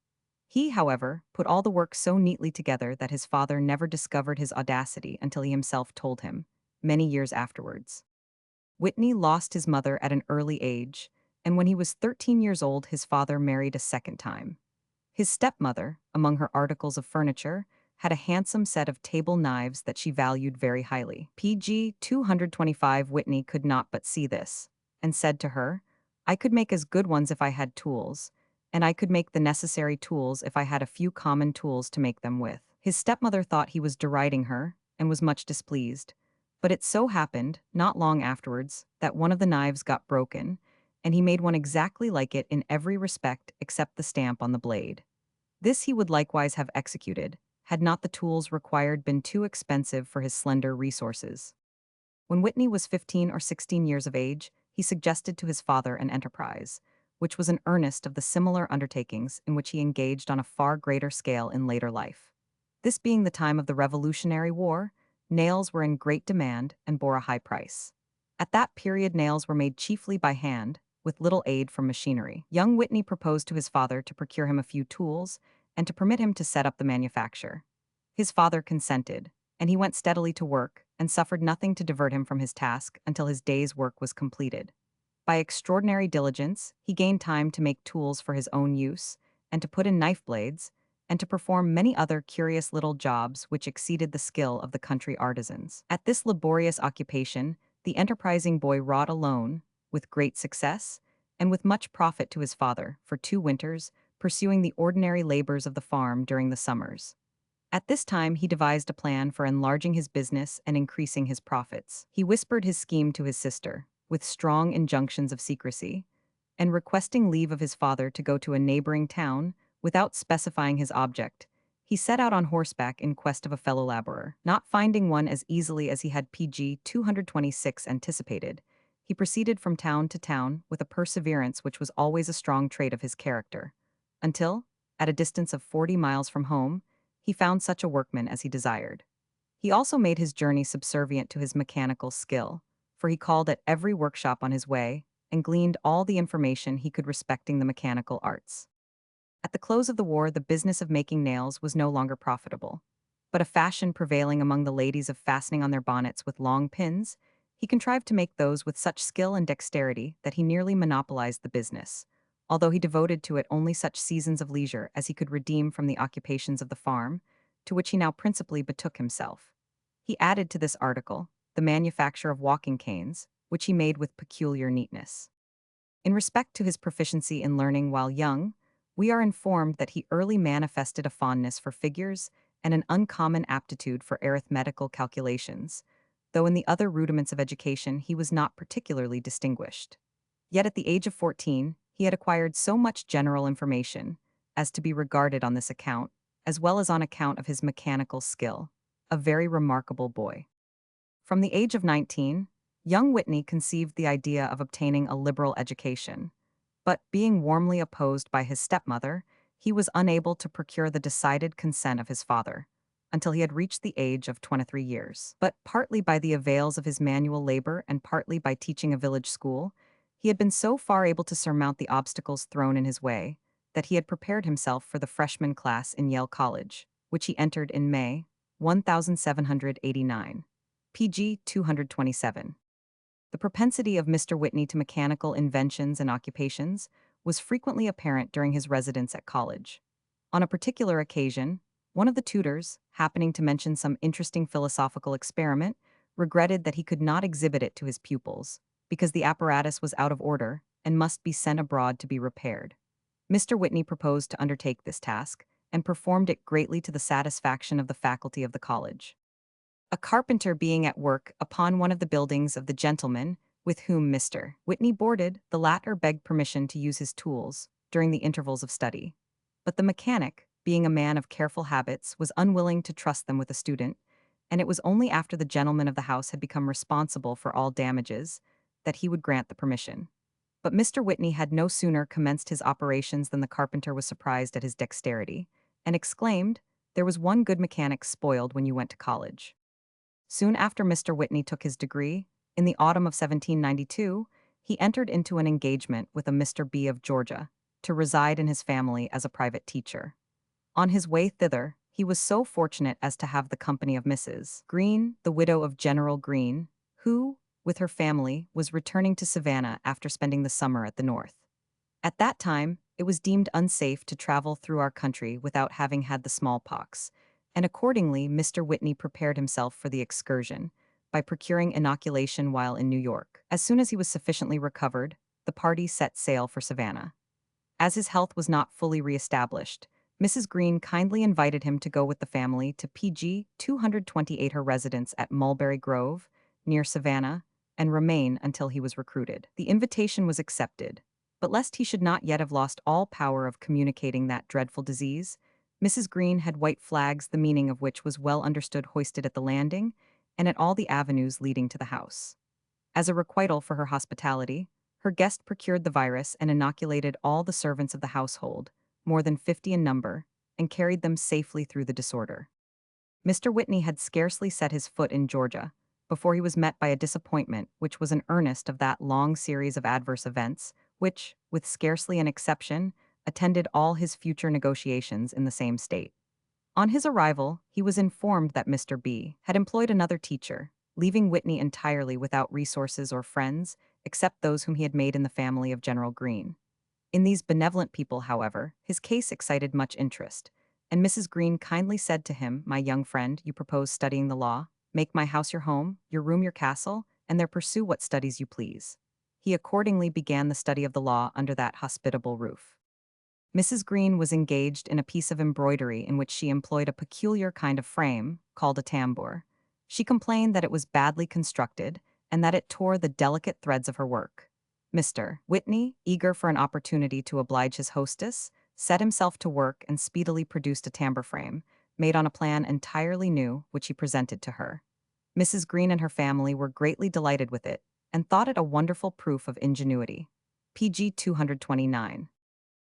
He, however, put all the work so neatly together that his father never discovered his audacity until he himself told him, many years afterwards. Whitney lost his mother at an early age, and when he was 13 years old, his father married a second time. His stepmother, among her articles of furniture, had a handsome set of table knives that she valued very highly. PG 225 Whitney could not but see this, and said to her, "I could make as good ones if I had tools, and I could make the necessary tools if I had a few common tools to make them with." His stepmother thought he was deriding her, and was much displeased. But it so happened, not long afterwards, that one of the knives got broken, and he made one exactly like it in every respect except the stamp on the blade. This he would likewise have executed, had not the tools required been too expensive for his slender resources. When Whitney was 15 or 16 years of age, he suggested to his father an enterprise, which was an earnest of the similar undertakings in which he engaged on a far greater scale in later life. This being the time of the Revolutionary War, nails were in great demand and bore a high price. At that period nails were made chiefly by hand, with little aid from machinery. Young Whitney proposed to his father to procure him a few tools and to permit him to set up the manufacture. His father consented, and he went steadily to work and suffered nothing to divert him from his task until his day's work was completed. By extraordinary diligence, he gained time to make tools for his own use, and to put in knife blades, and to perform many other curious little jobs which exceeded the skill of the country artisans. At this laborious occupation, the enterprising boy wrought alone, with great success, and with much profit to his father, for 2 winters, pursuing the ordinary labors of the farm during the summers. At this time he devised a plan for enlarging his business and increasing his profits. He whispered his scheme to his sister, with strong injunctions of secrecy, and requesting leave of his father to go to a neighboring town, without specifying his object, he set out on horseback in quest of a fellow laborer. Not finding one as easily as he had PG 226 anticipated, he proceeded from town to town with a perseverance which was always a strong trait of his character, until, at a distance of 40 miles from home, he found such a workman as he desired. He also made his journey subservient to his mechanical skill, for he called at every workshop on his way, and gleaned all the information he could respecting the mechanical arts. At the close of the war, the business of making nails was no longer profitable, but a fashion prevailing among the ladies of fastening on their bonnets with long pins, he contrived to make those with such skill and dexterity that he nearly monopolized the business, although he devoted to it only such seasons of leisure as he could redeem from the occupations of the farm, to which he now principally betook himself. He added to this article the manufacture of walking canes, which he made with peculiar neatness. In respect to his proficiency in learning while young, we are informed that he early manifested a fondness for figures and an uncommon aptitude for arithmetical calculations, though in the other rudiments of education he was not particularly distinguished. Yet at the age of 14, he had acquired so much general information as to be regarded on this account, as well as on account of his mechanical skill, a very remarkable boy. From the age of 19, young Whitney conceived the idea of obtaining a liberal education, but being warmly opposed by his stepmother, he was unable to procure the decided consent of his father, until he had reached the age of 23 years. But partly by the avails of his manual labor and partly by teaching a village school, he had been so far able to surmount the obstacles thrown in his way that he had prepared himself for the freshman class in Yale College, which he entered in May 1789. pg 227. The propensity of Mr. Whitney to mechanical inventions and occupations was frequently apparent during his residence at college. On a particular occasion, one of the tutors, happening to mention some interesting philosophical experiment, regretted that he could not exhibit it to his pupils, because the apparatus was out of order and must be sent abroad to be repaired. Mr. Whitney proposed to undertake this task, and performed it greatly to the satisfaction of the faculty of the college. A carpenter being at work upon one of the buildings of the gentleman with whom Mr. Whitney boarded, the latter begged permission to use his tools during the intervals of study. But the mechanic, being a man of careful habits, was unwilling to trust them with a student, and it was only after the gentleman of the house had become responsible for all damages that he would grant the permission. But Mr. Whitney had no sooner commenced his operations than the carpenter was surprised at his dexterity, and exclaimed, "There was one good mechanic spoiled when you went to college." Soon after Mr. Whitney took his degree, in the autumn of 1792, he entered into an engagement with a Mr. B. of Georgia, to reside in his family as a private teacher. On his way thither, he was so fortunate as to have the company of Mrs. Green, the widow of General Green, who, with her family, was returning to Savannah after spending the summer at the North. At that time, it was deemed unsafe to travel through our country without having had the smallpox, and accordingly Mr. Whitney prepared himself for the excursion by procuring inoculation while in New York. As soon as he was sufficiently recovered, the party set sail for Savannah. As his health was not fully reestablished, Mrs. Green kindly invited him to go with the family to PG 228, her residence at Mulberry Grove, near Savannah, and remain until he was recruited. The invitation was accepted, but lest he should not yet have lost all power of communicating that dreadful disease, Mrs. Green had white flags the meaning of which was well understood hoisted at the landing and at all the avenues leading to the house. As a requital for her hospitality, her guest procured the virus and inoculated all the servants of the household, more than 50 in number, and carried them safely through the disorder. Mr. Whitney had scarcely set his foot in Georgia before he was met by a disappointment which was an earnest of that long series of adverse events which, with scarcely an exception, attended all his future negotiations in the same state. On his arrival, he was informed that Mr. B. had employed another teacher, leaving Whitney entirely without resources or friends, except those whom he had made in the family of General Green. In these benevolent people, however, his case excited much interest, and Mrs. Green kindly said to him, "My young friend, you propose studying the law. Make my house your home, your room your castle, and there pursue what studies you please." He accordingly began the study of the law under that hospitable roof. Mrs. Green was engaged in a piece of embroidery in which she employed a peculiar kind of frame, called a tambour. She complained that it was badly constructed, and that it tore the delicate threads of her work. Mr. Whitney, eager for an opportunity to oblige his hostess, set himself to work and speedily produced a tambour frame, made on a plan entirely new, which he presented to her. Mrs. Green and her family were greatly delighted with it, and thought it a wonderful proof of ingenuity. pg 229.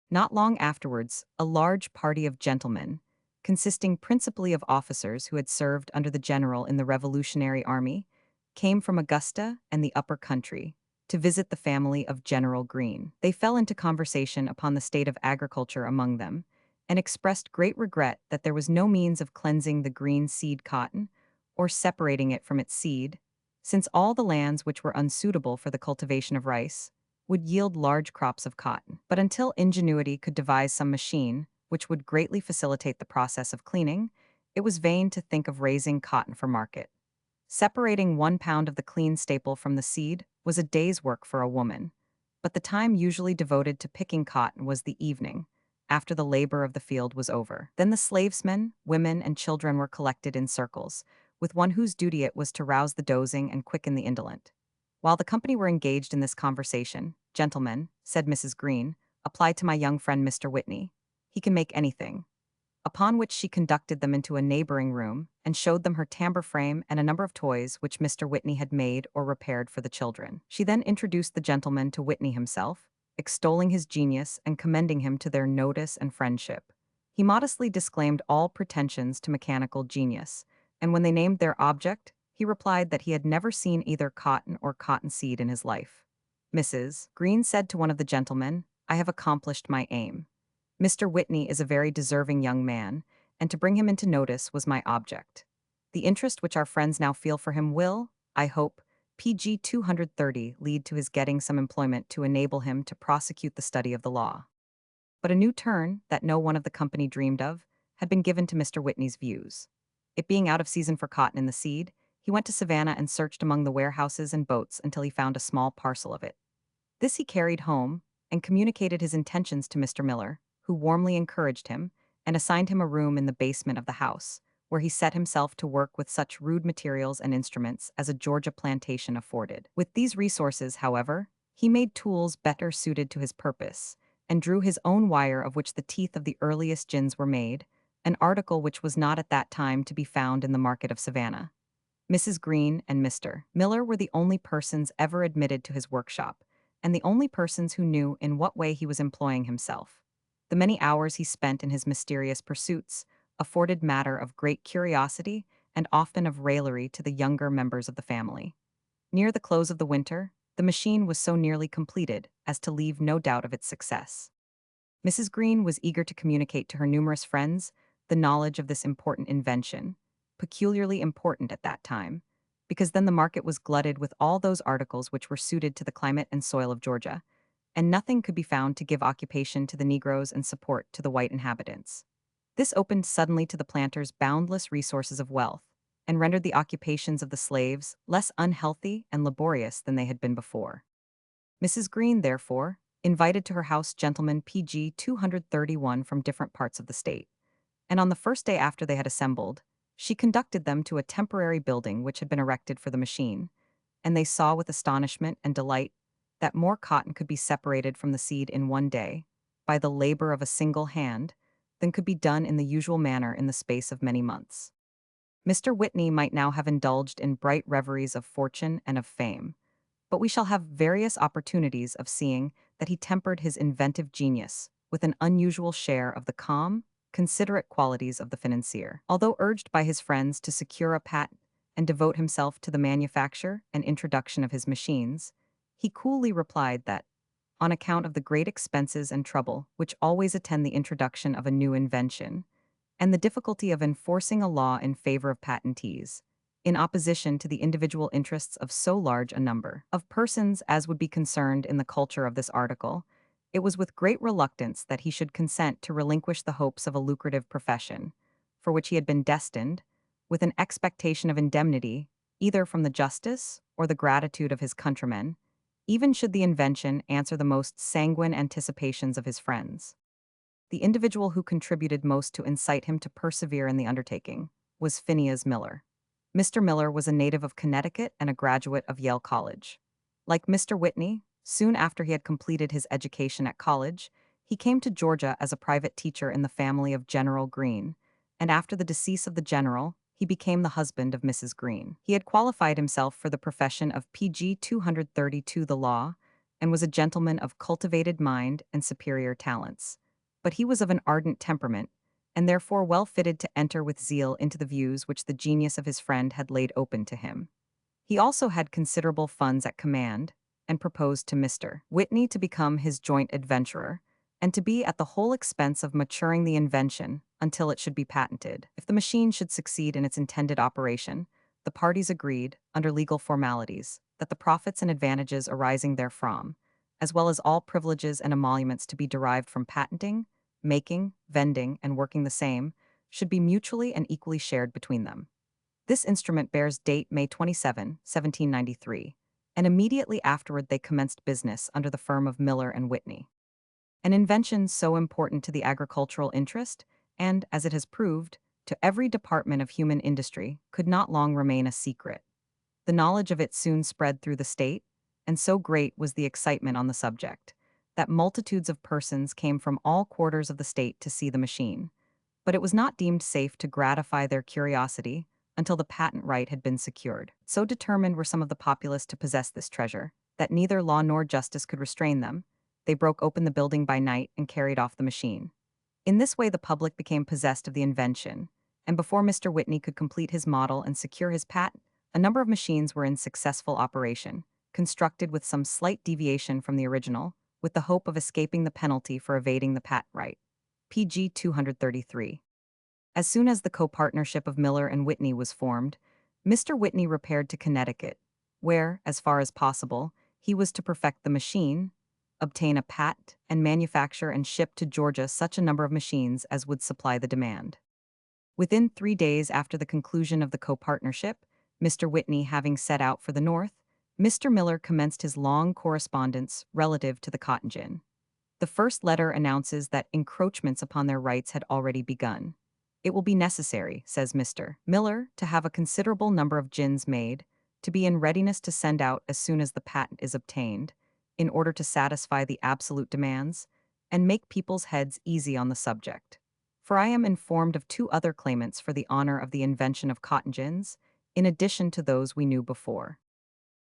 Not long afterwards, a large party of gentlemen, consisting principally of officers who had served under the general in the Revolutionary Army, came from Augusta and the upper country to visit the family of General Green. They fell into conversation upon the state of agriculture among them, and expressed great regret that there was no means of cleansing the green seed cotton, or separating it from its seed, since all the lands which were unsuitable for the cultivation of rice would yield large crops of cotton. But until ingenuity could devise some machine which would greatly facilitate the process of cleaning, it was vain to think of raising cotton for market. Separating 1 pound of the clean staple from the seed was a day's work for a woman, but the time usually devoted to picking cotton was the evening, after the labor of the field was over. Then the slavesmen, women, and children were collected in circles, with one whose duty it was to rouse the dozing and quicken the indolent. While the company were engaged in this conversation, "Gentlemen," said Mrs. Green, "apply to my young friend Mr. Whitney. He can make anything." Upon which she conducted them into a neighboring room, and showed them her tambour frame and a number of toys which Mr. Whitney had made or repaired for the children. She then introduced the gentleman to Whitney himself, extolling his genius and commending him to their notice and friendship. He modestly disclaimed all pretensions to mechanical genius, and when they named their object, he replied that he had never seen either cotton or cottonseed in his life. Mrs. Green said to one of the gentlemen, "I have accomplished my aim. Mr. Whitney is a very deserving young man, and to bring him into notice was my object. The interest which our friends now feel for him will, I hope, PG 230 lead to his getting some employment to enable him to prosecute the study of the law." But a new turn, that no one of the company dreamed of, had been given to Mr. Whitney's views. It being out of season for cotton in the seed, he went to Savannah and searched among the warehouses and boats until he found a small parcel of it. This he carried home and communicated his intentions to Mr. Miller, who warmly encouraged him and assigned him a room in the basement of the house, where he set himself to work with such rude materials and instruments as a Georgia plantation afforded. With these resources, however, he made tools better suited to his purpose, and drew his own wire of which the teeth of the earliest gins were made, an article which was not at that time to be found in the market of Savannah. Mrs. Green and Mr. Miller were the only persons ever admitted to his workshop, and the only persons who knew in what way he was employing himself. The many hours he spent in his mysterious pursuits afforded matter of great curiosity and often of raillery to the younger members of the family. Near the close of the winter, the machine was so nearly completed as to leave no doubt of its success. Mrs. Green was eager to communicate to her numerous friends the knowledge of this important invention, peculiarly important at that time, because then the market was glutted with all those articles which were suited to the climate and soil of Georgia, and nothing could be found to give occupation to the Negroes and support to the white inhabitants. This opened suddenly to the planters boundless resources of wealth, and rendered the occupations of the slaves less unhealthy and laborious than they had been before. Mrs. Green, therefore, invited to her house gentlemen PG 231 from different parts of the state, and on the first day after they had assembled, she conducted them to a temporary building which had been erected for the machine, and they saw with astonishment and delight that more cotton could be separated from the seed in one day, by the labor of a single hand, than could be done in the usual manner in the space of many months. Mr. Whitney might now have indulged in bright reveries of fortune and of fame, but we shall have various opportunities of seeing that he tempered his inventive genius with an unusual share of the calm, considerate qualities of the financier. Although urged by his friends to secure a patent and devote himself to the manufacture and introduction of his machines, he coolly replied that, on account of the great expenses and trouble which always attend the introduction of a new invention, and the difficulty of enforcing a law in favor of patentees, in opposition to the individual interests of so large a number of persons as would be concerned in the culture of this article, it was with great reluctance that he should consent to relinquish the hopes of a lucrative profession, for which he had been destined, with an expectation of indemnity, either from the justice or the gratitude of his countrymen, even should the invention answer the most sanguine anticipations of his friends. The individual who contributed most to incite him to persevere in the undertaking was Phineas Miller. Mr. Miller was a native of Connecticut and a graduate of Yale College. Like Mr. Whitney, soon after he had completed his education at college, he came to Georgia as a private teacher in the family of General Green, and after the decease of the general, he became the husband of Mrs. Green. He had qualified himself for the profession of PG 232 the law, and was a gentleman of cultivated mind and superior talents. But he was of an ardent temperament, and therefore well fitted to enter with zeal into the views which the genius of his friend had laid open to him. He also had considerable funds at command, and proposed to Mr. Whitney to become his joint adventurer, and to be at the whole expense of maturing the invention until it should be patented. If the machine should succeed in its intended operation, the parties agreed, under legal formalities, that the profits and advantages arising therefrom, as well as all privileges and emoluments to be derived from patenting, making, vending, and working the same, should be mutually and equally shared between them. This instrument bears date May 27, 1793, and immediately afterward they commenced business under the firm of Miller and Whitney. An invention so important to the agricultural interest, and, as it has proved, to every department of human industry, could not long remain a secret. The knowledge of it soon spread through the state, and so great was the excitement on the subject, that multitudes of persons came from all quarters of the state to see the machine. But it was not deemed safe to gratify their curiosity until the patent right had been secured. So determined were some of the populace to possess this treasure, that neither law nor justice could restrain them. They broke open the building by night and carried off the machine. In this way, the public became possessed of the invention, and before Mr. Whitney could complete his model and secure his patent, a number of machines were in successful operation, constructed with some slight deviation from the original, with the hope of escaping the penalty for evading the patent right. PG 233. As soon as the co-partnership of Miller and Whitney was formed, Mr. Whitney repaired to Connecticut, where, as far as possible, he was to perfect the machine, obtain a patent, and manufacture and ship to Georgia such a number of machines as would supply the demand. Within 3 days after the conclusion of the co-partnership, Mr. Whitney having set out for the North, Mr. Miller commenced his long correspondence relative to the cotton gin. The first letter announces that encroachments upon their rights had already begun. It will be necessary, says Mr. Miller, to have a considerable number of gins made, to be in readiness to send out as soon as the patent is obtained, in order to satisfy the absolute demands, and make people's heads easy on the subject. For I am informed of 2 other claimants for the honor of the invention of cotton gins, in addition to those we knew before.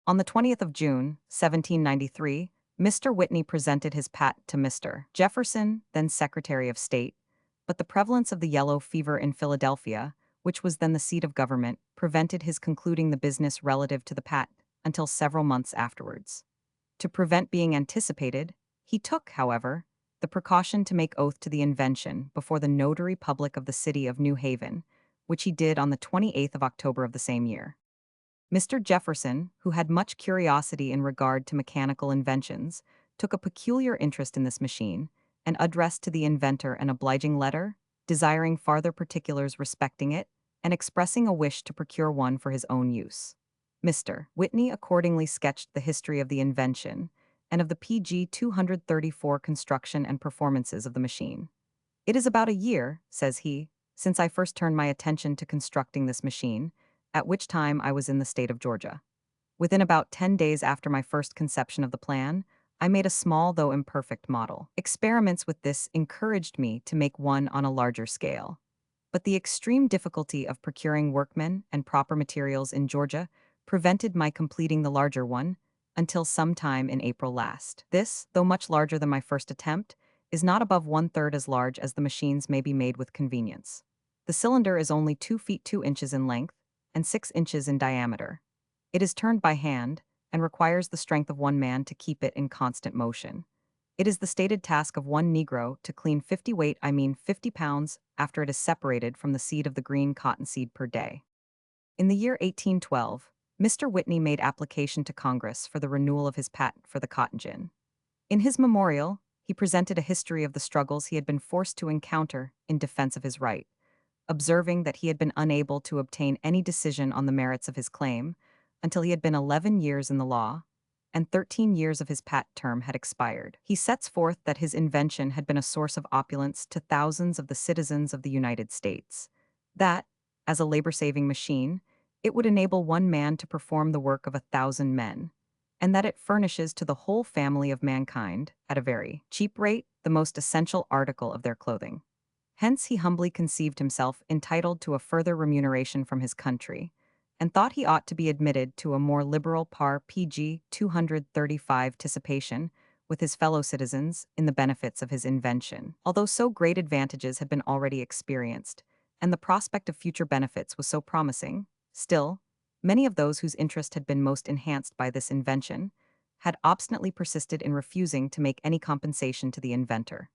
On the 20th of June, 1793, Mr. Whitney presented his patent to Mr. Jefferson, then Secretary of State, but the prevalence of the yellow fever in Philadelphia, which was then the seat of government, prevented his concluding the business relative to the patent until several months afterwards. To prevent being anticipated, he took, however, the precaution to make oath to the invention before the notary public of the city of New Haven, which he did on the 28th of October of the same year. Mr. Jefferson, who had much curiosity in regard to mechanical inventions, took a peculiar interest in this machine, and addressed to the inventor an obliging letter, desiring farther particulars respecting it, and expressing a wish to procure one for his own use. Mr. Whitney accordingly sketched the history of the invention, and of the PG 234 construction and performances of the machine. It is about a year, says he, since I first turned my attention to constructing this machine, at which time I was in the state of Georgia. Within about 10 days after my first conception of the plan, I made a small though imperfect model. Experiments with this encouraged me to make one on a larger scale. But the extreme difficulty of procuring workmen and proper materials in Georgia prevented my completing the larger one until sometime in April last. This, though much larger than my first attempt, is not above 1/3 as large as the machines may be made with convenience. The cylinder is only 2 feet 2 inches in length and 6 inches in diameter. It is turned by hand and requires the strength of one man to keep it in constant motion. It is the stated task of one Negro to clean 50 pounds after it is separated from the seed of the green cotton seed per day. In the year 1812, Mr. Whitney made application to Congress for the renewal of his patent for the cotton gin. In his memorial, he presented a history of the struggles he had been forced to encounter in defense of his right, observing that he had been unable to obtain any decision on the merits of his claim until he had been 11 years in the law, and 13 years of his patent term had expired. He sets forth that his invention had been a source of opulence to thousands of the citizens of the United States, that, as a labor-saving machine, it would enable one man to perform the work of 1,000 men, and that it furnishes to the whole family of mankind, at a very cheap rate, the most essential article of their clothing. Hence he humbly conceived himself entitled to a further remuneration from his country, and thought he ought to be admitted to a more liberal par PG 235 participation with his fellow citizens in the benefits of his invention. Although so great advantages had been already experienced, and the prospect of future benefits was so promising, still, many of those whose interest had been most enhanced by this invention had obstinately persisted in refusing to make any compensation to the inventor.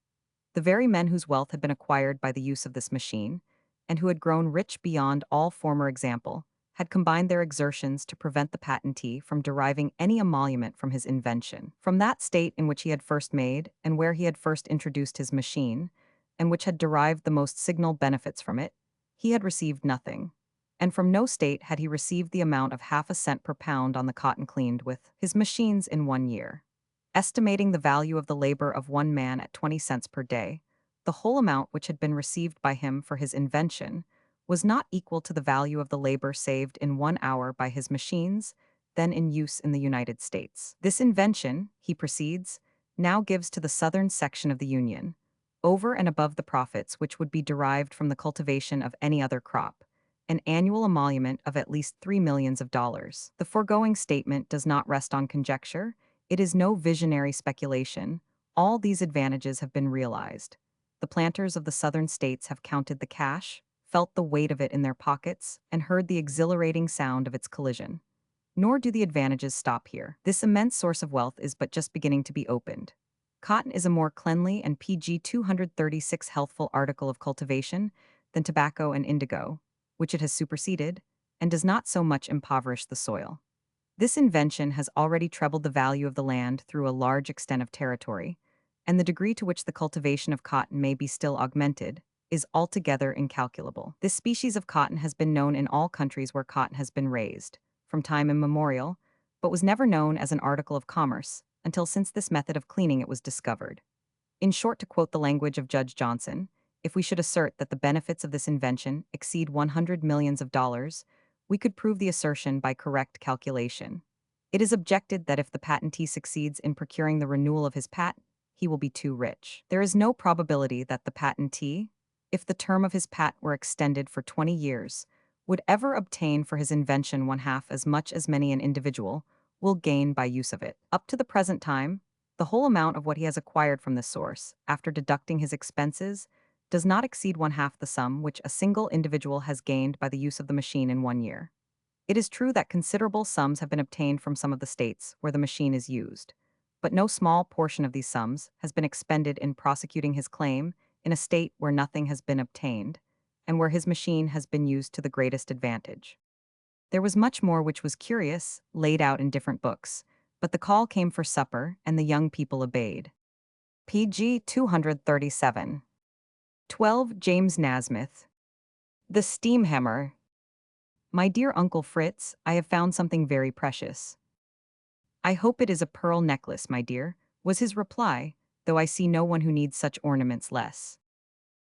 The very men whose wealth had been acquired by the use of this machine, and who had grown rich beyond all former example, had combined their exertions to prevent the patentee from deriving any emolument from his invention. From that state in which he had first made, and where he had first introduced his machine, and which had derived the most signal benefits from it, he had received nothing. And from no state had he received the amount of half a cent per pound on the cotton cleaned with his machines in 1 year. Estimating the value of the labor of one man at 20 cents per day, the whole amount which had been received by him for his invention was not equal to the value of the labor saved in 1 hour by his machines, then in use in the United States. This invention, he proceeds, now gives to the southern section of the Union, over and above the profits which would be derived from the cultivation of any other crop, an annual emolument of at least $3 millions. The foregoing statement does not rest on conjecture. It is no visionary speculation. All these advantages have been realized. the planters of the southern states have counted the cash, felt the weight of it in their pockets, and heard the exhilarating sound of its collision. Nor do the advantages stop here. This immense source of wealth is but just beginning to be opened. Cotton is a more cleanly and PG 236 healthful article of cultivation than tobacco and indigo, which it has superseded, and does not so much impoverish the soil. This invention has already trebled the value of the land through a large extent of territory, and the degree to which the cultivation of cotton may be still augmented is altogether incalculable. This species of cotton has been known in all countries where cotton has been raised, from time immemorial, but was never known as an article of commerce until since this method of cleaning it was discovered. In short, to quote the language of Judge Johnson, if we should assert that the benefits of this invention exceed 100 millions of dollars, we could prove the assertion by correct calculation. It is objected that if the patentee succeeds in procuring the renewal of his patent, he will be too rich. There is no probability that the patentee, if the term of his patent were extended for 20 years, would ever obtain for his invention one half as much as many an individual will gain by use of it. Up to the present time, the whole amount of what he has acquired from this source, after deducting his expenses, does not exceed one half the sum which a single individual has gained by the use of the machine in 1 year. It is true that considerable sums have been obtained from some of the states where the machine is used, but no small portion of these sums has been expended in prosecuting his claim in a state where nothing has been obtained, and where his machine has been used to the greatest advantage. There was much more which was curious, laid out in different books, but the call came for supper, and the young people obeyed. PG 237. 12. James Nasmyth. The Steam Hammer. My dear Uncle Fritz, I have found something very precious. I hope it is a pearl necklace, my dear, was his reply, though I see no one who needs such ornaments less.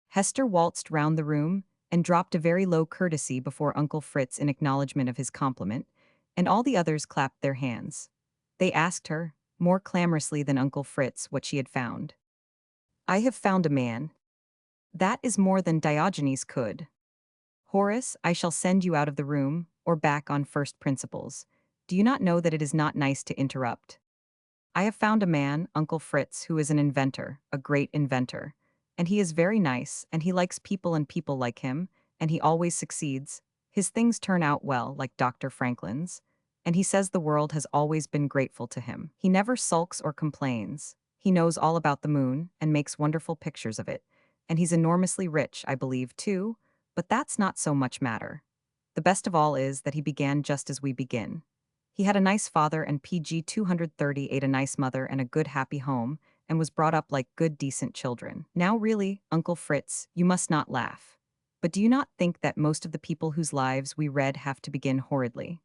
Hester waltzed round the room and dropped a very low courtesy before Uncle Fritz in acknowledgment of his compliment, and all the others clapped their hands. They asked her, more clamorously than Uncle Fritz, what she had found. I have found a man. That is more than Diogenes could. Horace, I shall send you out of the room, or back on first principles. Do you not know that it is not nice to interrupt? I have found a man, Uncle Fritz, who is an inventor, a great inventor. And he is very nice, and he likes people and people like him, and he always succeeds. His things turn out well, like Dr. Franklin's, and he says the world has always been grateful to him. He never sulks or complains. He knows all about the moon, and makes wonderful pictures of it. And he's enormously rich, I believe, too, but that's not so much matter. The best of all is that he began just as we begin. He had a nice father, and PG 238 a nice mother and a good happy home, and was brought up like good decent children. Now really, Uncle Fritz, you must not laugh. But do you not think that most of the people whose lives we read have to begin horridly?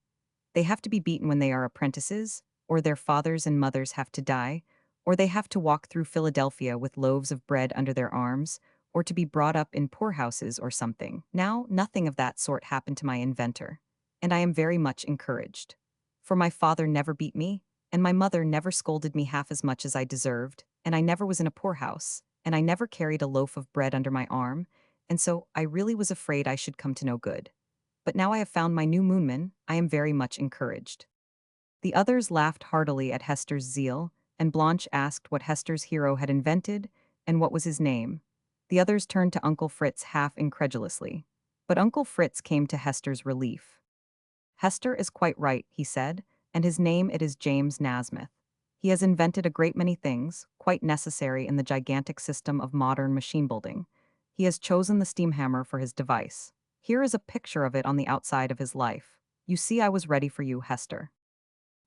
They have to be beaten when they are apprentices, or their fathers and mothers have to die, or they have to walk through Philadelphia with loaves of bread under their arms, or to be brought up in poorhouses or something. Now, nothing of that sort happened to my inventor, and I am very much encouraged. For my father never beat me, and my mother never scolded me half as much as I deserved, and I never was in a poorhouse, and I never carried a loaf of bread under my arm, and so I really was afraid I should come to no good. But now I have found my new moonman, I am very much encouraged. The others laughed heartily at Hester's zeal, and Blanche asked what Hester's hero had invented, and what was his name. The others turned to Uncle Fritz half incredulously, but Uncle Fritz came to Hester's relief. Hester is quite right, he said, and his name it is James Nasmyth. He has invented a great many things, quite necessary in the gigantic system of modern machine building. He has chosen the steam hammer for his device. Here is a picture of it on the outside of his life. You see, I was ready for you, Hester.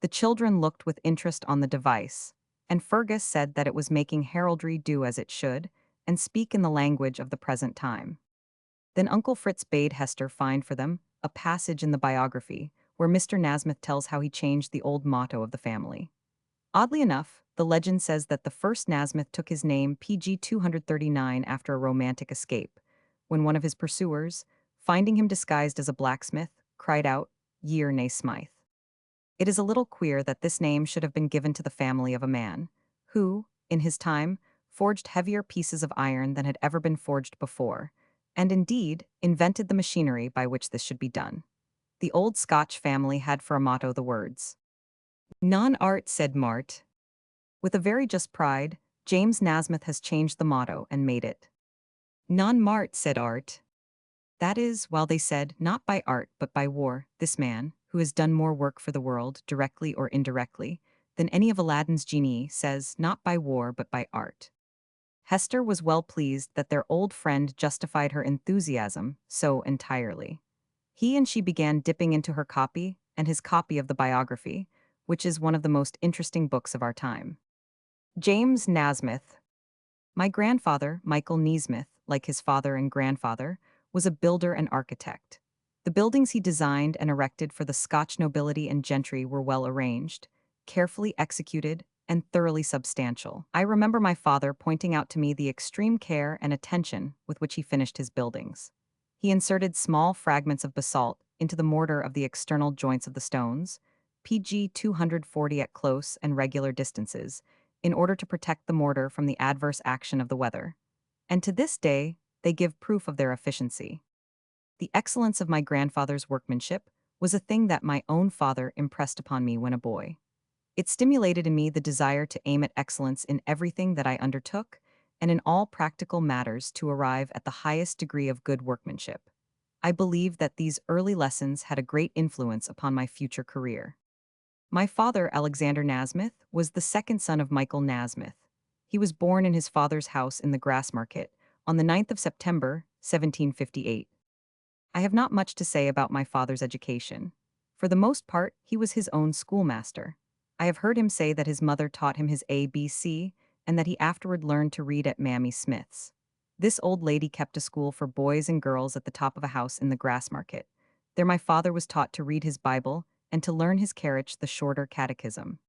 The children looked with interest on the device, and Fergus said that it was making heraldry do as it should, and speak in the language of the present time. Then Uncle Fritz bade Hester find for them a passage in the biography, where Mr. Nasmyth tells how he changed the old motto of the family. Oddly enough, the legend says that the first Nasmyth took his name PG 239 after a romantic escape, when one of his pursuers, finding him disguised as a blacksmith, cried out, "Year nae Smythe." It is a little queer that this name should have been given to the family of a man, who, in his time, forged heavier pieces of iron than had ever been forged before, and indeed invented the machinery by which this should be done. The old Scotch family had for a motto the words, "Non art sed mart." With a very just pride, James Nasmyth has changed the motto and made it, Non mart, said art. That is, while they said, not by art but by war, this man, who has done more work for the world, directly or indirectly, than any of Aladdin's genii, says, not by war but by art. Hester was well pleased that their old friend justified her enthusiasm so entirely. He and she began dipping into her copy and his copy of the biography, which is one of the most interesting books of our time. James Nasmyth. My grandfather, Michael Neesmith, like his father and grandfather, was a builder and architect. The buildings he designed and erected for the Scotch nobility and gentry were well arranged, carefully executed, and thoroughly substantial. I remember my father pointing out to me the extreme care and attention with which he finished his buildings. He inserted small fragments of basalt into the mortar of the external joints of the stones, PG 240 at close and regular distances, in order to protect the mortar from the adverse action of the weather. And to this day, they give proof of their efficiency. The excellence of my grandfather's workmanship was a thing that my own father impressed upon me when a boy. It stimulated in me the desire to aim at excellence in everything that I undertook, and in all practical matters to arrive at the highest degree of good workmanship. I believe that these early lessons had a great influence upon my future career. My father, Alexander Nasmyth, was the second son of Michael Nasmyth. He was born in his father's house in the Grassmarket on the 9th of September, 1758. I have not much to say about my father's education. For the most part, he was his own schoolmaster. I have heard him say that his mother taught him his ABC and that he afterward learned to read at Mammy Smith's. This old lady kept a school for boys and girls at the top of a house in the Grassmarket. There my father was taught to read his Bible and to learn his carriage, the shorter catechism.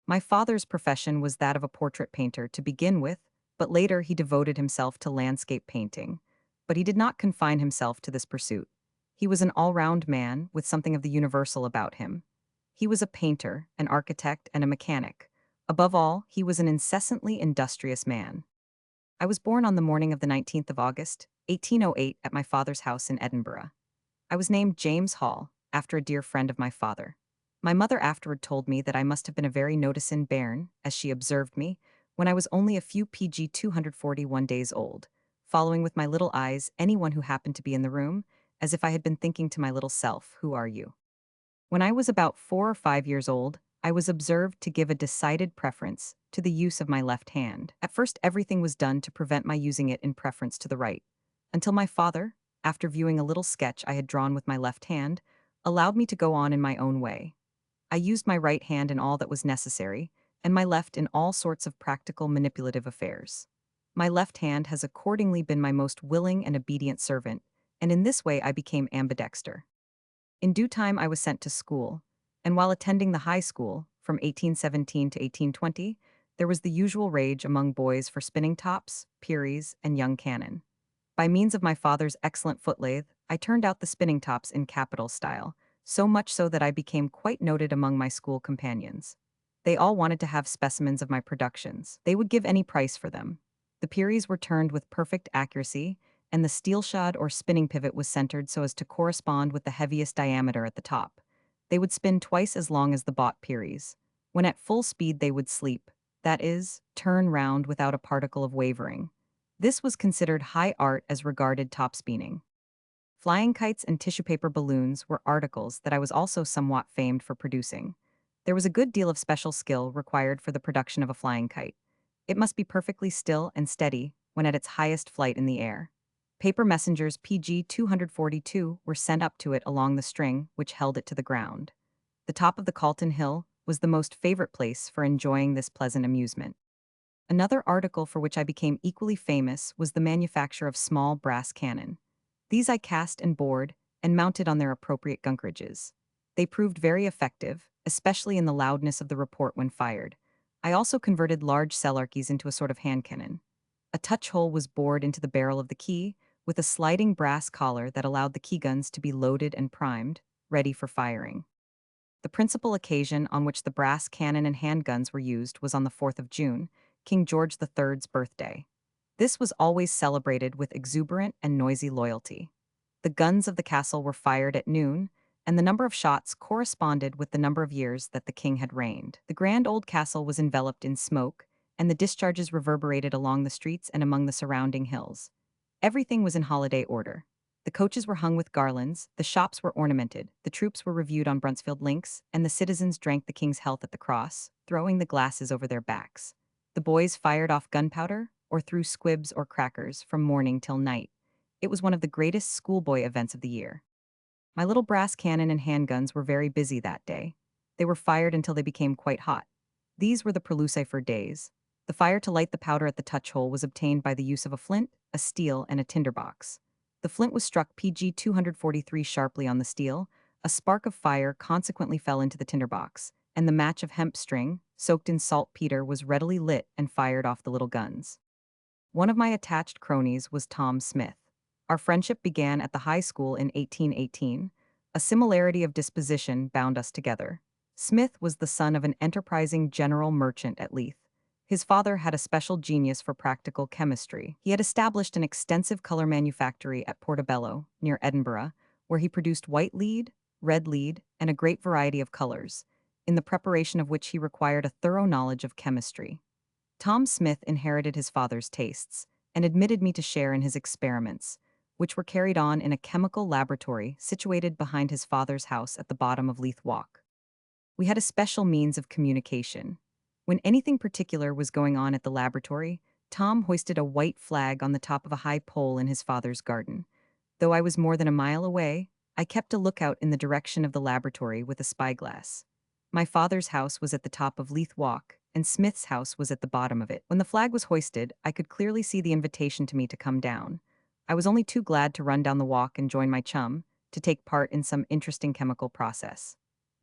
My father's profession was that of a portrait painter to begin with, but later he devoted himself to landscape painting. But he did not confine himself to this pursuit. He was an all-round man with something of the universal about him. He was a painter, an architect, and a mechanic. Above all, he was an incessantly industrious man. I was born on the morning of the 19th of August, 1808, at my father's house in Edinburgh. I was named James Hall, after a dear friend of my father. My mother afterward told me that I must have been a very noticing bairn, as she observed me, when I was only a few PG 241 days old, following with my little eyes anyone who happened to be in the room, as if I had been thinking to my little self, who are you? When I was about 4 or 5 years old, I was observed to give a decided preference to the use of my left hand. At first, everything was done to prevent my using it in preference to the right, until my father, after viewing a little sketch I had drawn with my left hand, allowed me to go on in my own way. I used my right hand in all that was necessary, and my left in all sorts of practical manipulative affairs. My left hand has accordingly been my most willing and obedient servant, and in this way I became ambidexter. In due time I was sent to school, and while attending the high school, from 1817 to 1820, there was the usual rage among boys for spinning tops, peries, and young cannon. By means of my father's excellent foot lathe, I turned out the spinning tops in capital style, so much so that I became quite noted among my school companions. They all wanted to have specimens of my productions. They would give any price for them. The peries were turned with perfect accuracy, and the steel shod or spinning pivot was centered so as to correspond with the heaviest diameter at the top. They would spin twice as long as the bought peries. When at full speed they would sleep, that is, turn round without a particle of wavering. This was considered high art as regarded top spinning. Flying kites and tissue paper balloons were articles that I was also somewhat famed for producing. There was a good deal of special skill required for the production of a flying kite. It must be perfectly still and steady when at its highest flight in the air. Paper messengers PG 242 were sent up to it along the string which held it to the ground. The top of the Calton Hill was the most favorite place for enjoying this pleasant amusement. Another article for which I became equally famous was the manufacture of small brass cannon. These I cast and bored, and mounted on their appropriate gunkrages. They proved very effective, especially in the loudness of the report when fired. I also converted large cellarkeys into a sort of hand cannon. A touch hole was bored into the barrel of the key, with a sliding brass collar that allowed the key guns to be loaded and primed, ready for firing. The principal occasion on which the brass cannon and handguns were used was on the 4th of June, King George III's birthday. This was always celebrated with exuberant and noisy loyalty. The guns of the castle were fired at noon, and the number of shots corresponded with the number of years that the king had reigned. The grand old castle was enveloped in smoke, and the discharges reverberated along the streets and among the surrounding hills. Everything was in holiday order. The coaches were hung with garlands, the shops were ornamented, the troops were reviewed on Bruntsfield links, and the citizens drank the king's health at the cross, throwing the glasses over their backs. The boys fired off gunpowder or threw squibs or crackers from morning till night. It was one of the greatest schoolboy events of the year. My little brass cannon and handguns were very busy that day. They were fired until they became quite hot. These were the Prelucifer days. The fire to light the powder at the touch hole was obtained by the use of a flint, a steel, and a tinderbox. The flint was struck PG 243 sharply on the steel, a spark of fire consequently fell into the tinderbox, and the match of hemp string, soaked in saltpeter, was readily lit and fired off the little guns. One of my attached cronies was Tom Smith. Our friendship began at the high school in 1818. A similarity of disposition bound us together. Smith was the son of an enterprising general merchant at Leith. His father had a special genius for practical chemistry. He had established an extensive color manufactory at Portobello, near Edinburgh, where he produced white lead, red lead, and a great variety of colors, in the preparation of which he required a thorough knowledge of chemistry. Tom Smith inherited his father's tastes and admitted me to share in his experiments, which were carried on in a chemical laboratory situated behind his father's house at the bottom of Leith Walk. We had a special means of communication. When anything particular was going on at the laboratory, Tom hoisted a white flag on the top of a high pole in his father's garden. Though I was more than a mile away, I kept a lookout in the direction of the laboratory with a spyglass. My father's house was at the top of Leith Walk, and Smith's house was at the bottom of it. When the flag was hoisted, I could clearly see the invitation to me to come down. I was only too glad to run down the walk and join my chum, to take part in some interesting chemical process.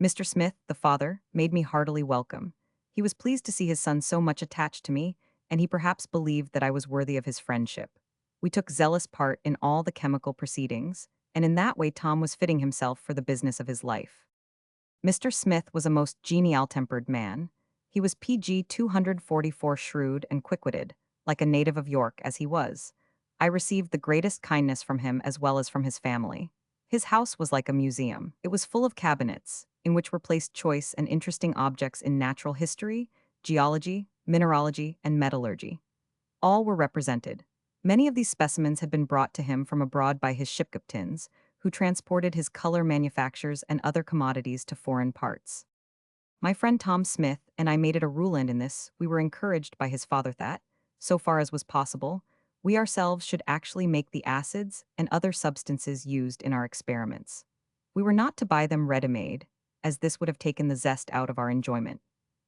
Mr. Smith, the father, made me heartily welcome. He was pleased to see his son so much attached to me, and he perhaps believed that I was worthy of his friendship. We took zealous part in all the chemical proceedings, and in that way Tom was fitting himself for the business of his life. Mr. Smith was a most genial-tempered man. He was PG 244 shrewd and quick-witted, like a native of York as he was. I received the greatest kindness from him as well as from his family. His house was like a museum. It was full of cabinets, in which were placed choice and interesting objects in natural history, geology, mineralogy, and metallurgy. All were represented. Many of these specimens had been brought to him from abroad by his ship captains, who transported his color manufactures and other commodities to foreign parts. My friend Tom Smith and I made it a rule, and in this we were encouraged by his father that, so far as was possible, we ourselves should actually make the acids and other substances used in our experiments. We were not to buy them ready-made, as this would have taken the zest out of our enjoyment.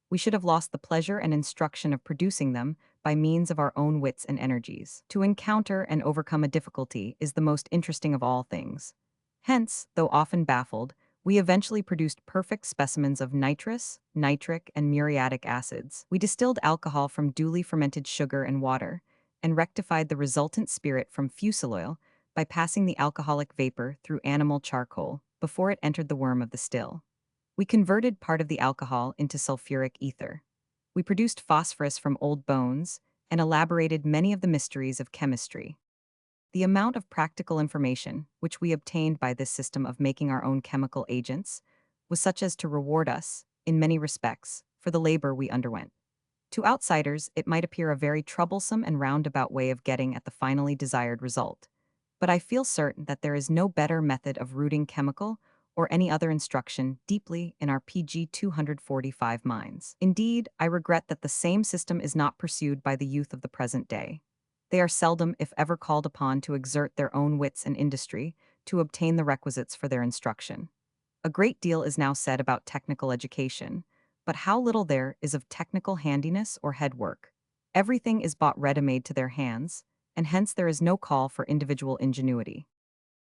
We should have lost the pleasure and instruction of producing them by means of our own wits and energies. To encounter and overcome a difficulty is the most interesting of all things. Hence, though often baffled, we eventually produced perfect specimens of nitrous, nitric, and muriatic acids. We distilled alcohol from duly fermented sugar and water, and rectified the resultant spirit from fusel oil by passing the alcoholic vapor through animal charcoal before it entered the worm of the still. We converted part of the alcohol into sulfuric ether. We produced phosphorus from old bones and elaborated many of the mysteries of chemistry. The amount of practical information which we obtained by this system of making our own chemical agents was such as to reward us, in many respects, for the labor we underwent. To outsiders, it might appear a very troublesome and roundabout way of getting at the finally desired result, but I feel certain that there is no better method of rooting chemical or any other instruction deeply in our PG 245 minds. Indeed, I regret that the same system is not pursued by the youth of the present day. They are seldom, if ever, called upon to exert their own wits and industry to obtain the requisites for their instruction. A great deal is now said about technical education, but how little there is of technical handiness or head work. Everything is bought ready-made to their hands, and hence there is no call for individual ingenuity.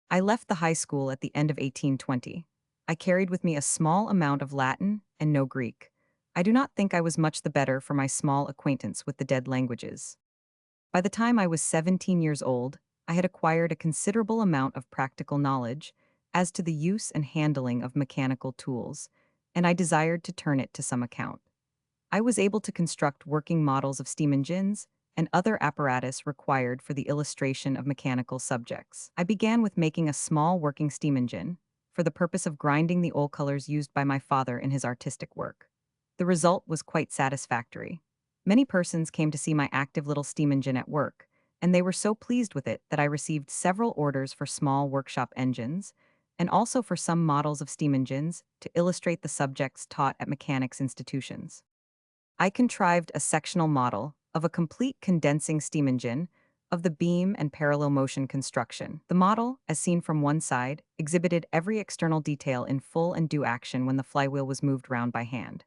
I left the high school at the end of 1820. I carried with me a small amount of Latin and no Greek. I do not think I was much the better for my small acquaintance with the dead languages. By the time I was 17 years old, I had acquired a considerable amount of practical knowledge as to the use and handling of mechanical tools, and I desired to turn it to some account. I was able to construct working models of steam engines and other apparatus required for the illustration of mechanical subjects. I began with making a small working steam engine for the purpose of grinding the oil colors used by my father in his artistic work. The result was quite satisfactory. Many persons came to see my active little steam engine at work, and they were so pleased with it that I received several orders for small workshop engines, and also for some models of steam engines to illustrate the subjects taught at mechanics institutions. I contrived a sectional model of a complete condensing steam engine of the beam and parallel motion construction. The model, as seen from one side, exhibited every external detail in full and due action when the flywheel was moved round by hand,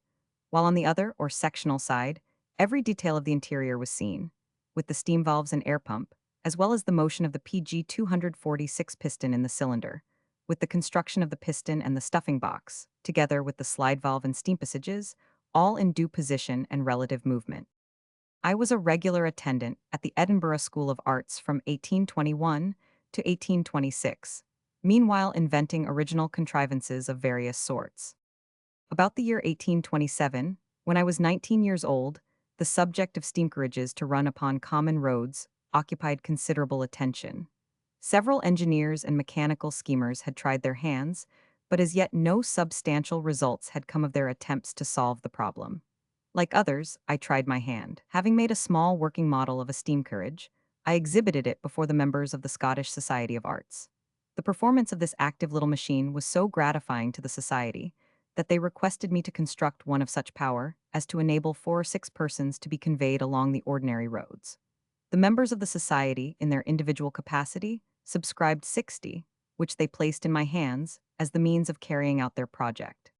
while on the other, or sectional side, every detail of the interior was seen, with the steam valves and air pump, as well as the motion of the PG 246 piston in the cylinder, with the construction of the piston and the stuffing box, together with the slide valve and steam passages, all in due position and relative movement. I was a regular attendant at the Edinburgh School of Arts from 1821 to 1826, meanwhile inventing original contrivances of various sorts. About the year 1827, when I was 19 years old, the subject of steam carriages to run upon common roads occupied considerable attention. Several engineers and mechanical schemers had tried their hands, but as yet no substantial results had come of their attempts to solve the problem. Like others, I tried my hand. Having made a small working model of a steam carriage, I exhibited it before the members of the Scottish Society of Arts. The performance of this active little machine was so gratifying to the society that they requested me to construct one of such power as to enable 4 or 6 persons to be conveyed along the ordinary roads. The members of the society, in their individual capacity, subscribed 60, which they placed in my hands as the means of carrying out their project.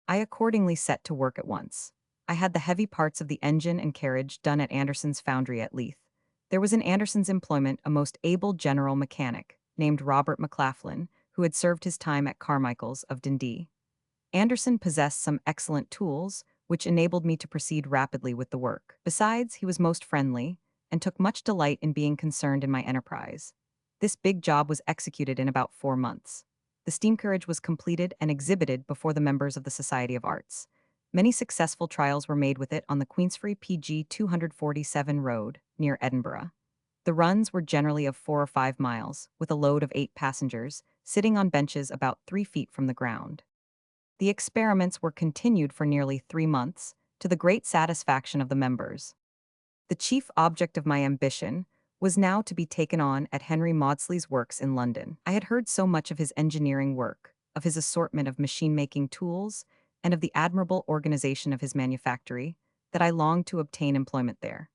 I accordingly set to work at once. I had the heavy parts of the engine and carriage done at Anderson's foundry at Leith. There was in Anderson's employment a most able general mechanic, named Robert McLaughlin, who had served his time at Carmichael's of Dundee. Anderson possessed some excellent tools, which enabled me to proceed rapidly with the work. Besides, he was most friendly, and took much delight in being concerned in my enterprise. This big job was executed in about 4 months. The steam carriage was completed and exhibited before the members of the Society of Arts. Many successful trials were made with it on the Queensferry PG 247 road, near Edinburgh. The runs were generally of 4 or 5 miles, with a load of 8 passengers, sitting on benches about 3 feet from the ground. The experiments were continued for nearly 3 months, to the great satisfaction of the members. The chief object of my ambition was now to be taken on at Henry Maudsley's works in London. I had heard so much of his engineering work, of his assortment of machine-making tools, and of the admirable organization of his manufactory, that I longed to obtain employment there.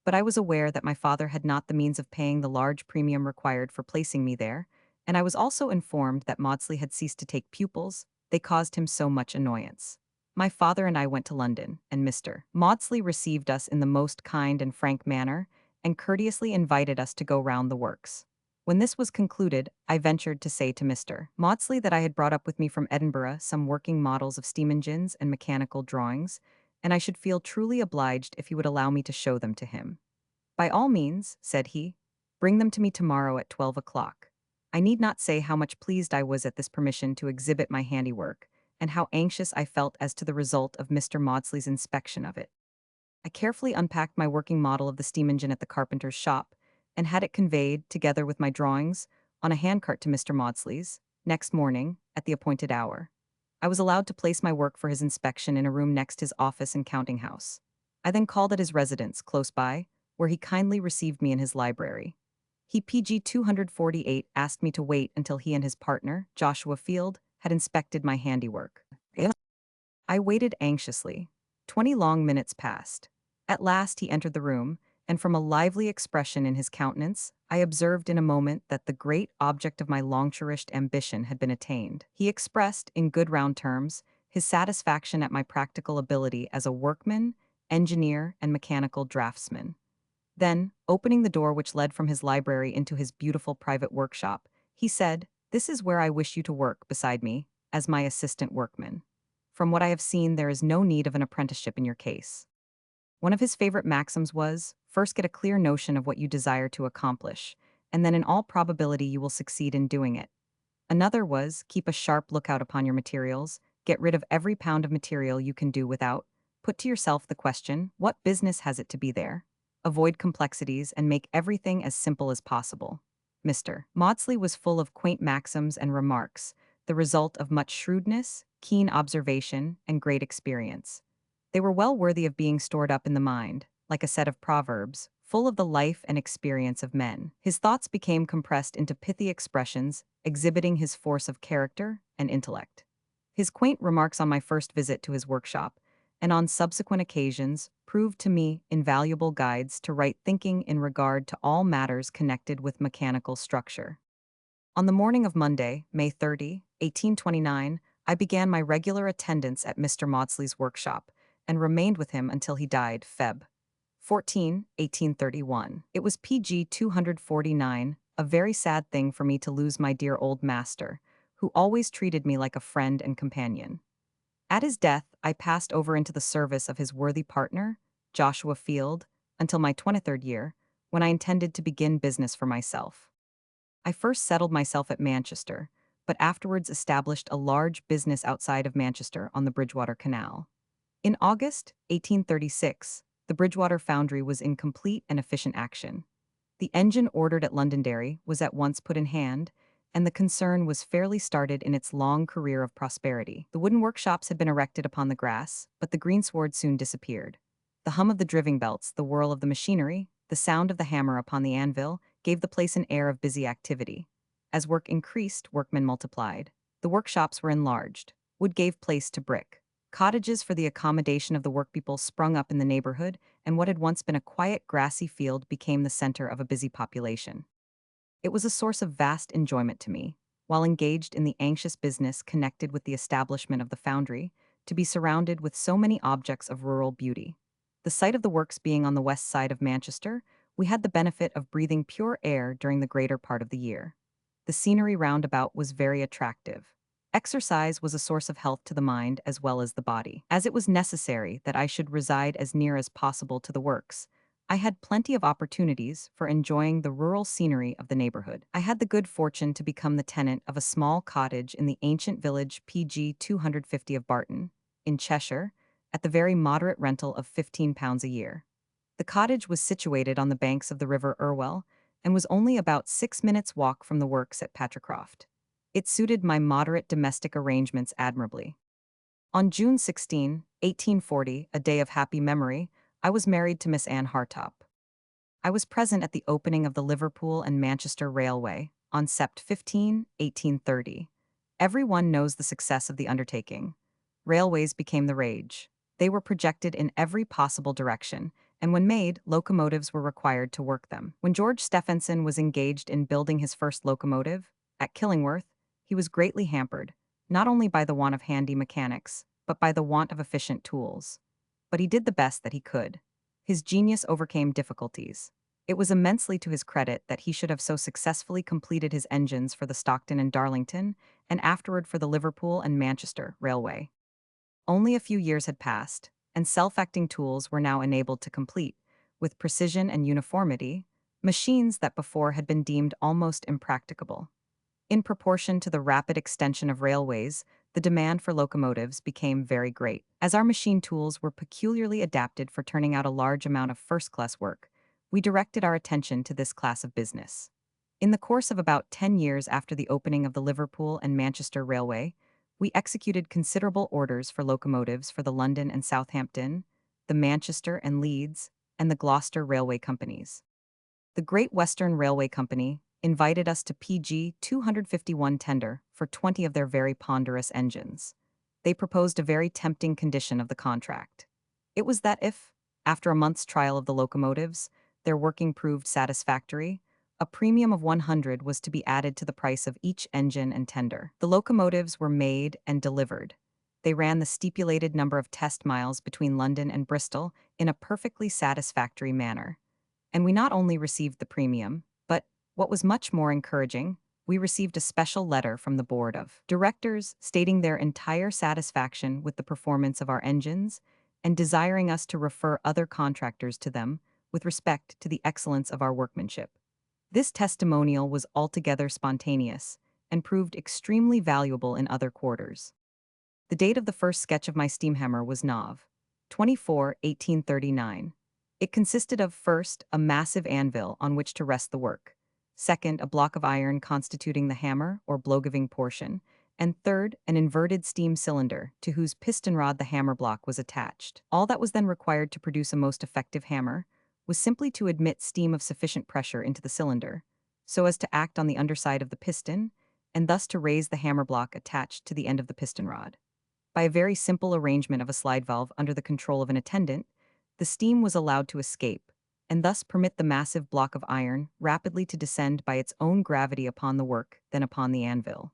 But I was aware that my father had not the means of paying the large premium required for placing me there, and I was also informed that Maudsley had ceased to take pupils, they caused him so much annoyance. My father and I went to London, and Mr. Maudsley received us in the most kind and frank manner, and courteously invited us to go round the works. When this was concluded, I ventured to say to Mr. Maudsley that I had brought up with me from Edinburgh some working models of steam engines and mechanical drawings, and I should feel truly obliged if he would allow me to show them to him. By all means, said he, bring them to me tomorrow at 12 o'clock. I need not say how much pleased I was at this permission to exhibit my handiwork, and how anxious I felt as to the result of Mr. Maudsley's inspection of it. I carefully unpacked my working model of the steam engine at the carpenter's shop, and had it conveyed, together with my drawings, on a handcart to Mr. Maudsley's, next morning, at the appointed hour. I was allowed to place my work for his inspection in a room next his office and counting-house. I then called at his residence, close by, where he kindly received me in his library. He PG 248 asked me to wait until he and his partner, Joshua Field, had inspected my handiwork. I waited anxiously. 20 long minutes passed. At last he entered the room, and from a lively expression in his countenance, I observed in a moment that the great object of my long-cherished ambition had been attained. He expressed, in good round terms, his satisfaction at my practical ability as a workman, engineer, and mechanical draftsman. Then, opening the door which led from his library into his beautiful private workshop, he said, "This is where I wish you to work beside me, as my assistant workman. From what I have seen, there is no need of an apprenticeship in your case." One of his favorite maxims was, first get a clear notion of what you desire to accomplish, and then in all probability you will succeed in doing it. Another was, keep a sharp lookout upon your materials, get rid of every pound of material you can do without, put to yourself the question, what business has it to be there? Avoid complexities and make everything as simple as possible. Mr. Maudsley was full of quaint maxims and remarks, the result of much shrewdness, keen observation, and great experience. They were well worthy of being stored up in the mind, like a set of proverbs, full of the life and experience of men. His thoughts became compressed into pithy expressions, exhibiting his force of character and intellect. His quaint remarks on my first visit to his workshop, and on subsequent occasions, proved to me invaluable guides to right thinking in regard to all matters connected with mechanical structure. On the morning of Monday, May 30, 1829, I began my regular attendance at Mr. Maudsley's workshop, and remained with him until he died, Feb. 14, 1831. It was PG 249, a very sad thing for me to lose my dear old master, who always treated me like a friend and companion. At his death, I passed over into the service of his worthy partner, Joshua Field, until my 23rd year, when I intended to begin business for myself. I first settled myself at Manchester, but afterwards established a large business outside of Manchester on the Bridgewater Canal. In August 1836, the Bridgewater Foundry was in complete and efficient action. The engine ordered at Londonderry was at once put in hand, and the concern was fairly started in its long career of prosperity. The wooden workshops had been erected upon the grass, but the greensward soon disappeared. The hum of the driving belts, the whirl of the machinery, the sound of the hammer upon the anvil, gave the place an air of busy activity. As work increased, workmen multiplied. The workshops were enlarged. Wood gave place to brick. Cottages for the accommodation of the workpeople sprung up in the neighborhood, and what had once been a quiet, grassy field became the center of a busy population. It was a source of vast enjoyment to me, while engaged in the anxious business connected with the establishment of the foundry, to be surrounded with so many objects of rural beauty. The site of the works being on the west side of Manchester, we had the benefit of breathing pure air during the greater part of the year. The scenery round about was very attractive. Exercise was a source of health to the mind as well as the body. As it was necessary that I should reside as near as possible to the works, I had plenty of opportunities for enjoying the rural scenery of the neighborhood. I had the good fortune to become the tenant of a small cottage in the ancient village PG 250 of Barton, in Cheshire, at the very moderate rental of £15 a year. The cottage was situated on the banks of the River Irwell, and was only about 6 minutes' walk from the works at Patricroft. It suited my moderate domestic arrangements admirably. On June 16, 1840, a day of happy memory, I was married to Miss Anne Hartop. I was present at the opening of the Liverpool and Manchester Railway on Sept. 15, 1830. Every one knows the success of the undertaking. Railways became the rage. They were projected in every possible direction, and when made, locomotives were required to work them. When George Stephenson was engaged in building his first locomotive, at Killingworth, he was greatly hampered, not only by the want of handy mechanics, but by the want of efficient tools. But he did the best that he could. His genius overcame difficulties. It was immensely to his credit that he should have so successfully completed his engines for the Stockton and Darlington, and afterward for the Liverpool and Manchester Railway. Only a few years had passed, and self-acting tools were now enabled to complete, with precision and uniformity, machines that before had been deemed almost impracticable. In proportion to the rapid extension of railways, the demand for locomotives became very great. As our machine tools were peculiarly adapted for turning out a large amount of first-class work, we directed our attention to this class of business. In the course of about 10 years after the opening of the Liverpool and Manchester Railway, we executed considerable orders for locomotives for the London and Southampton, the Manchester and Leeds, and the Gloucester Railway Companies. The Great Western Railway Company invited us to PG 251 tender for 20 of their very ponderous engines. They proposed a very tempting condition of the contract. It was that if, after a month's trial of the locomotives, their working proved satisfactory, a premium of 100 was to be added to the price of each engine and tender. The locomotives were made and delivered. They ran the stipulated number of test miles between London and Bristol in a perfectly satisfactory manner. And we not only received the premium, but, what was much more encouraging, we received a special letter from the board of directors stating their entire satisfaction with the performance of our engines and desiring us to refer other contractors to them with respect to the excellence of our workmanship. This testimonial was altogether spontaneous and proved extremely valuable in other quarters. The date of the first sketch of my steam hammer was Nov. 24, 1839. It consisted of, first, a massive anvil on which to rest the work, second, a block of iron constituting the hammer or blow-giving portion, and third, an inverted steam cylinder to whose piston rod the hammer block was attached. All that was then required to produce a most effective hammer was simply to admit steam of sufficient pressure into the cylinder, so as to act on the underside of the piston, and thus to raise the hammer block attached to the end of the piston rod. By a very simple arrangement of a slide valve under the control of an attendant, the steam was allowed to escape, and thus permit the massive block of iron rapidly to descend by its own gravity upon the work than upon the anvil.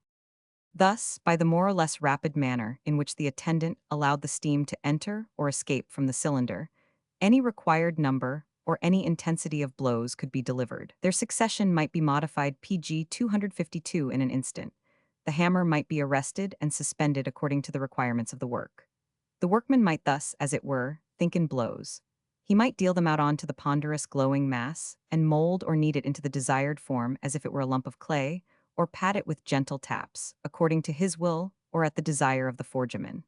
Thus, by the more or less rapid manner in which the attendant allowed the steam to enter or escape from the cylinder, any required number or any intensity of blows could be delivered. Their succession might be modified PG 252 in an instant. The hammer might be arrested and suspended according to the requirements of the work. The workman might thus, as it were, think in blows. He might deal them out onto the ponderous glowing mass and mold or knead it into the desired form as if it were a lump of clay, or pat it with gentle taps, according to his will or at the desire of the forgeman.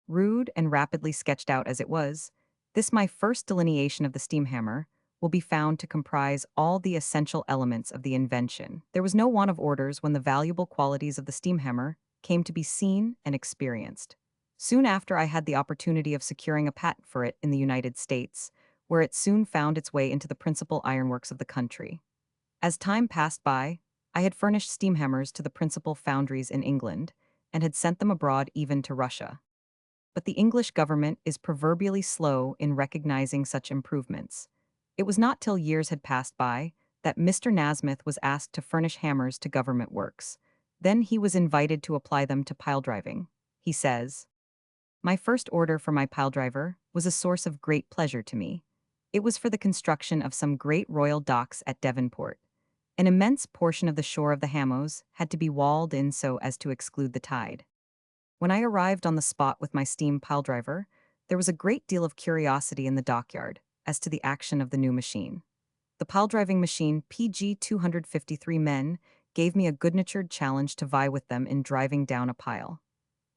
Rude and rapidly sketched out as it was, this my first delineation of the steam hammer will be found to comprise all the essential elements of the invention. There was no want of orders when the valuable qualities of the steam hammer came to be seen and experienced. Soon after I had the opportunity of securing a patent for it in the United States, where it soon found its way into the principal ironworks of the country. As time passed by, I had furnished steam hammers to the principal foundries in England, and had sent them abroad even to Russia. But the English government is proverbially slow in recognizing such improvements. It was not till years had passed by that Mr. Nasmyth was asked to furnish hammers to government works. Then he was invited to apply them to pile driving. He says, "My first order for my pile driver was a source of great pleasure to me. It was for the construction of some great royal docks at Devonport. An immense portion of the shore of the Hammos had to be walled in so as to exclude the tide. When I arrived on the spot with my steam pile driver, there was a great deal of curiosity in the dockyard as to the action of the new machine. The pile driving machine PG 253 men gave me a good-natured challenge to vie with them in driving down a pile.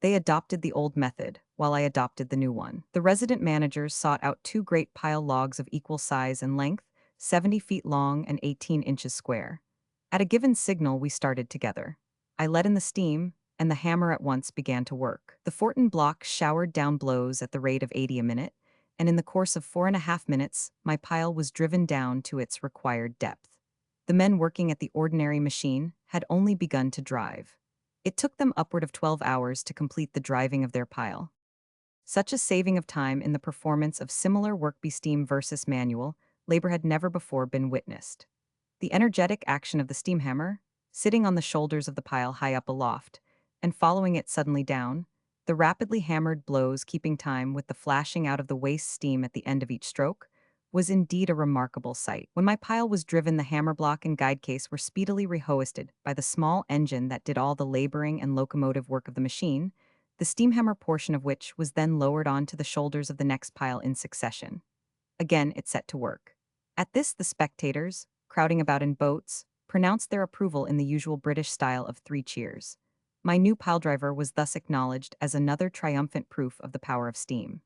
They adopted the old method, while I adopted the new one. The resident managers sought out two great pile logs of equal size and length, 70 feet long and 18 inches square. At a given signal, we started together. I let in the steam, and the hammer at once began to work. The Fortin block showered down blows at the rate of 80 a minute, and in the course of 4.5 minutes, my pile was driven down to its required depth. The men working at the ordinary machine had only begun to drive. It took them upward of 12 hours to complete the driving of their pile. Such a saving of time in the performance of similar work by steam versus manual labor had never before been witnessed. The energetic action of the steam hammer, sitting on the shoulders of the pile high up aloft, and following it suddenly down, the rapidly hammered blows keeping time with the flashing out of the waste steam at the end of each stroke, was indeed a remarkable sight. When my pile was driven, the hammer block and guide case were speedily rehoisted by the small engine that did all the laboring and locomotive work of the machine, the steam hammer portion of which was then lowered on to the shoulders of the next pile in succession. Again it set to work. At this the spectators, crowding about in boats, pronounced their approval in the usual British style of 3 cheers. My new pile driver was thus acknowledged as another triumphant proof of the power of steam.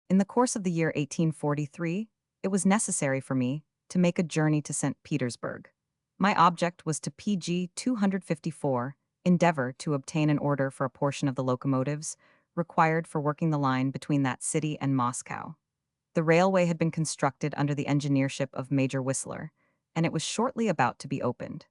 In the course of the year 1843, it was necessary for me to make a journey to St. Petersburg. My object was to PG 254 endeavor to obtain an order for a portion of the locomotives required for working the line between that city and Moscow. The railway had been constructed under the engineership of Major Whistler, and it was shortly about to be opened.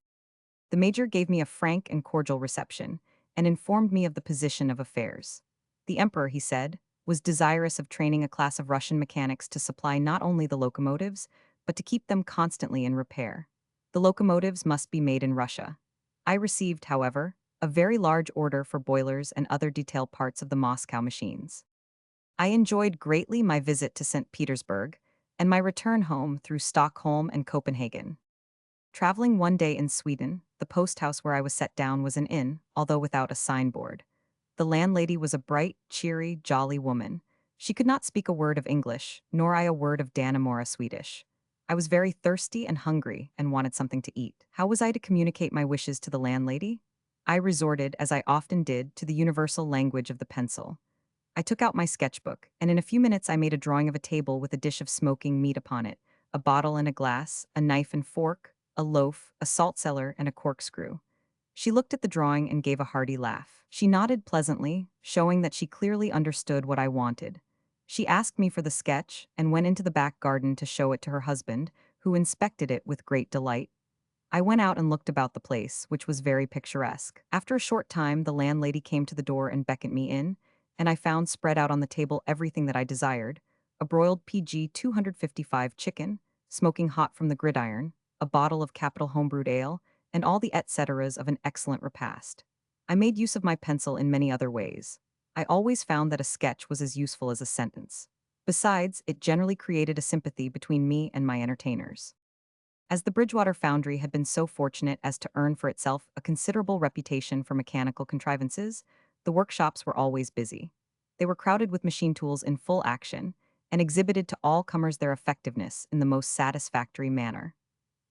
The major gave me a frank and cordial reception, and informed me of the position of affairs. The emperor, he said, was desirous of training a class of Russian mechanics to supply not only the locomotives, but to keep them constantly in repair. The locomotives must be made in Russia. I received, however, a very large order for boilers and other detail parts of the Moscow machines. I enjoyed greatly my visit to St. Petersburg and my return home through Stockholm and Copenhagen. Traveling one day in Sweden, the post house where I was set down was an inn, although without a signboard. The landlady was a bright, cheery, jolly woman. She could not speak a word of English, nor I a word of Dannemora Swedish. I was very thirsty and hungry and wanted something to eat. How was I to communicate my wishes to the landlady? I resorted, as I often did, to the universal language of the pencil. I took out my sketchbook, and in a few minutes I made a drawing of a table with a dish of smoking meat upon it, a bottle and a glass, a knife and fork, a loaf, a salt cellar, and a corkscrew. She looked at the drawing and gave a hearty laugh. She nodded pleasantly, showing that she clearly understood what I wanted. She asked me for the sketch and went into the back garden to show it to her husband, who inspected it with great delight. I went out and looked about the place, which was very picturesque. After a short time, the landlady came to the door and beckoned me in, and I found spread out on the table everything that I desired: a broiled PG 255 chicken, smoking hot from the gridiron, a bottle of capital homebrewed ale, and all the et ceteras of an excellent repast. I made use of my pencil in many other ways. I always found that a sketch was as useful as a sentence. Besides, it generally created a sympathy between me and my entertainers. As the Bridgewater Foundry had been so fortunate as to earn for itself a considerable reputation for mechanical contrivances, the workshops were always busy. They were crowded with machine tools in full action and exhibited to all comers their effectiveness in the most satisfactory manner.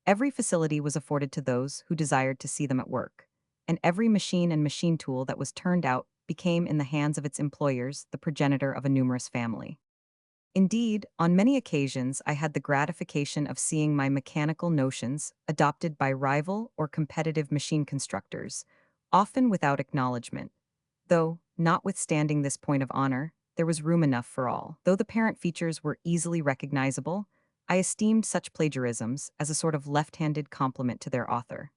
Every facility was afforded to those who desired to see them at work, and every machine and machine tool that was turned out became in the hands of its employers the progenitor of a numerous family. Indeed, on many occasions I had the gratification of seeing my mechanical notions adopted by rival or competitive machine constructors, often without acknowledgement. Though, notwithstanding this point of honor, there was room enough for all. Though the parent features were easily recognizable, I esteemed such plagiarisms as a sort of left-handed compliment to their author.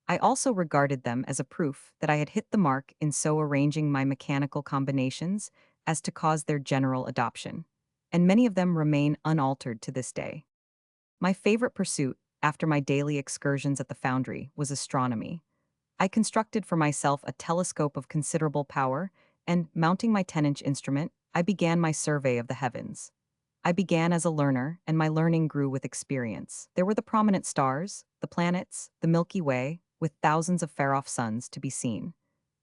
I also regarded them as a proof that I had hit the mark in so arranging my mechanical combinations as to cause their general adoption, and many of them remain unaltered to this day. My favorite pursuit, after my daily excursions at the foundry, was astronomy. I constructed for myself a telescope of considerable power, and, mounting my 10-inch instrument, I began my survey of the heavens. I began as a learner, and my learning grew with experience. There were the prominent stars, the planets, the Milky Way, with thousands of far-off suns to be seen.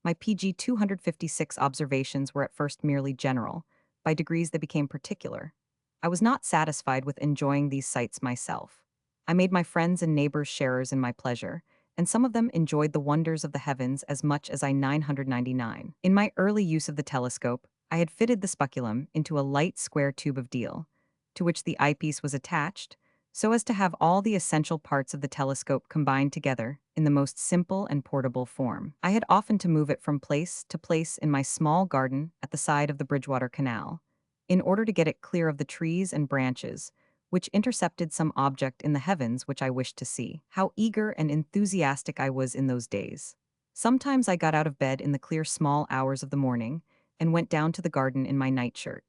My PG 256 observations were at first merely general. By degrees they became particular. I was not satisfied with enjoying these sights myself. I made my friends and neighbors sharers in my pleasure, and some of them enjoyed the wonders of the heavens as much as I 999. In my early use of the telescope, I had fitted the speculum into a light square tube of deal, to which the eyepiece was attached, so as to have all the essential parts of the telescope combined together in the most simple and portable form. I had often to move it from place to place in my small garden at the side of the Bridgewater Canal, in order to get it clear of the trees and branches, which intercepted some object in the heavens which I wished to see. How eager and enthusiastic I was in those days! Sometimes I got out of bed in the clear small hours of the morning and went down to the garden in my nightshirt.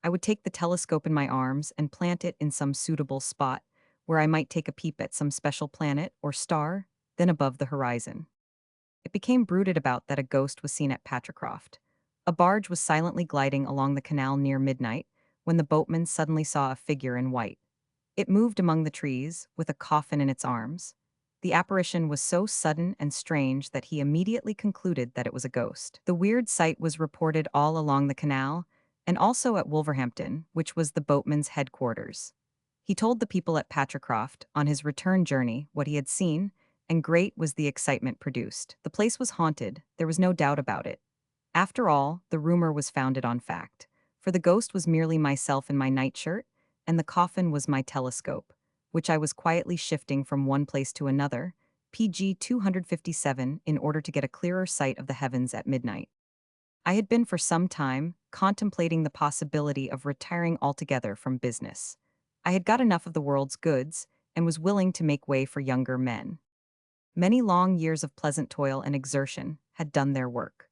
I would take the telescope in my arms and plant it in some suitable spot where I might take a peep at some special planet or star, then above the horizon. It became bruited about that a ghost was seen at Patricroft. A barge was silently gliding along the canal near midnight when the boatman suddenly saw a figure in white. It moved among the trees, with a coffin in its arms. The apparition was so sudden and strange that he immediately concluded that it was a ghost. The weird sight was reported all along the canal, and also at Wolverhampton, which was the boatman's headquarters. He told the people at Patricroft, on his return journey, what he had seen, and great was the excitement produced. The place was haunted, there was no doubt about it. After all, the rumor was founded on fact, for the ghost was merely myself in my nightshirt, and the coffin was my telescope, which I was quietly shifting from one place to another, PG 257, in order to get a clearer sight of the heavens at midnight. I had been for some time contemplating the possibility of retiring altogether from business. I had got enough of the world's goods and was willing to make way for younger men. Many long years of pleasant toil and exertion had done their work.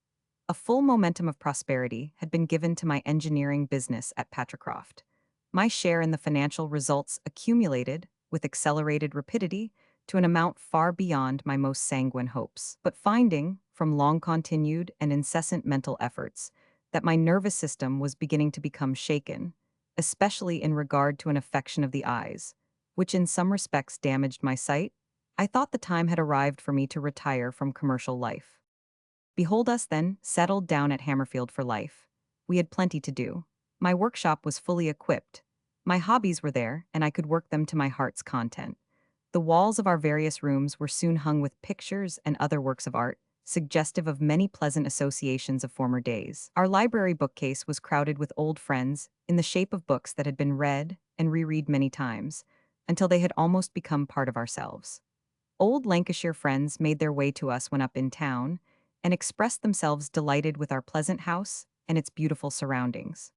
A full momentum of prosperity had been given to my engineering business at Patricroft. My share in the financial results accumulated, with accelerated rapidity, to an amount far beyond my most sanguine hopes. But finding, from long-continued and incessant mental efforts, that my nervous system was beginning to become shaken, especially in regard to an affection of the eyes, which in some respects damaged my sight, I thought the time had arrived for me to retire from commercial life. Behold us, then, settled down at Hammerfield for life. We had plenty to do. My workshop was fully equipped. My hobbies were there, and I could work them to my heart's content. The walls of our various rooms were soon hung with pictures and other works of art, suggestive of many pleasant associations of former days. Our library bookcase was crowded with old friends in the shape of books that had been read and reread many times, until they had almost become part of ourselves. Old Lancashire friends made their way to us when up in town, and expressed themselves delighted with our pleasant house and its beautiful surroundings.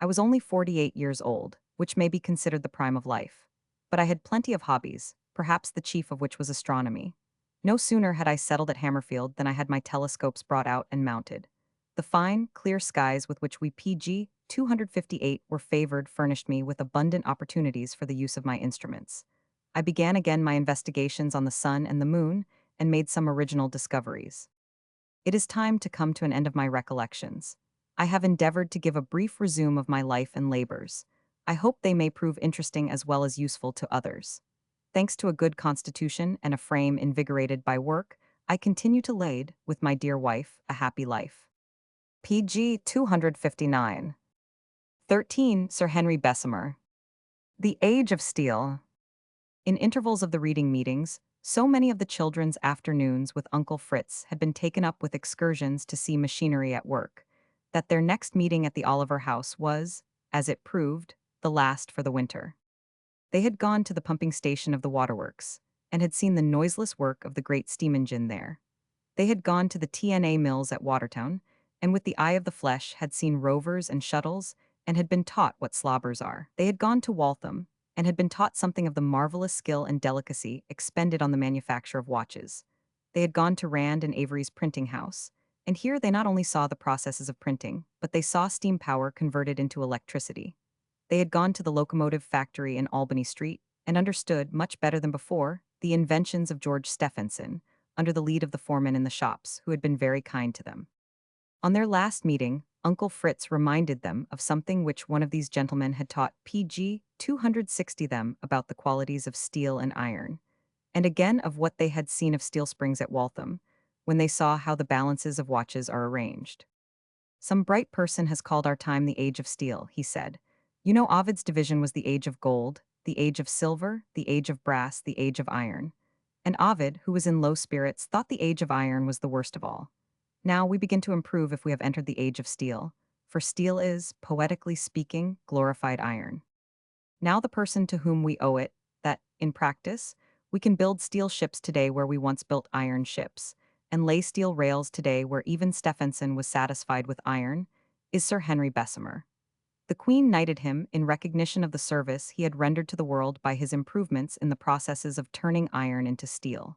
I was only 48 years old, which may be considered the prime of life. But I had plenty of hobbies, perhaps the chief of which was astronomy. No sooner had I settled at Hammerfield than I had my telescopes brought out and mounted. The fine, clear skies with which we PG 258 were favored furnished me with abundant opportunities for the use of my instruments. I began again my investigations on the sun and the moon and made some original discoveries. It is time to come to an end of my recollections. I have endeavored to give a brief resume of my life and labors. I hope they may prove interesting as well as useful to others. Thanks to a good constitution and a frame invigorated by work, I continue to lead, with my dear wife, a happy life. PG 259. 13. Sir Henry Bessemer. The Age of Steel. In intervals of the reading meetings, so many of the children's afternoons with Uncle Fritz had been taken up with excursions to see machinery at work, that their next meeting at the Oliver House was, as it proved, the last for the winter. They had gone to the pumping station of the waterworks, and had seen the noiseless work of the great steam engine there. They had gone to the TNA mills at Watertown, and with the eye of the flesh had seen rovers and shuttles, and had been taught what slobbers are. They had gone to Waltham, and had been taught something of the marvelous skill and delicacy expended on the manufacture of watches. They had gone to Rand and Avery's printing house, and here they not only saw the processes of printing, but they saw steam power converted into electricity. They had gone to the locomotive factory in Albany Street, and understood, much better than before, the inventions of George Stephenson, under the lead of the foreman in the shops, who had been very kind to them. On their last meeting, Uncle Fritz reminded them of something which one of these gentlemen had taught PG 260 them about the qualities of steel and iron, and again of what they had seen of steel springs at Waltham, when they saw how the balances of watches are arranged. Some bright person has called our time the age of steel, he said. You know Ovid's division was the age of gold, the age of silver, the age of brass, the age of iron. And Ovid, who was in low spirits, thought the age of iron was the worst of all. Now we begin to improve if we have entered the age of steel, for steel is, poetically speaking, glorified iron. Now the person to whom we owe it, that, in practice, we can build steel ships today where we once built iron ships, and lay steel rails today where even Stephenson was satisfied with iron, is Sir Henry Bessemer. The Queen knighted him in recognition of the service he had rendered to the world by his improvements in the processes of turning iron into steel.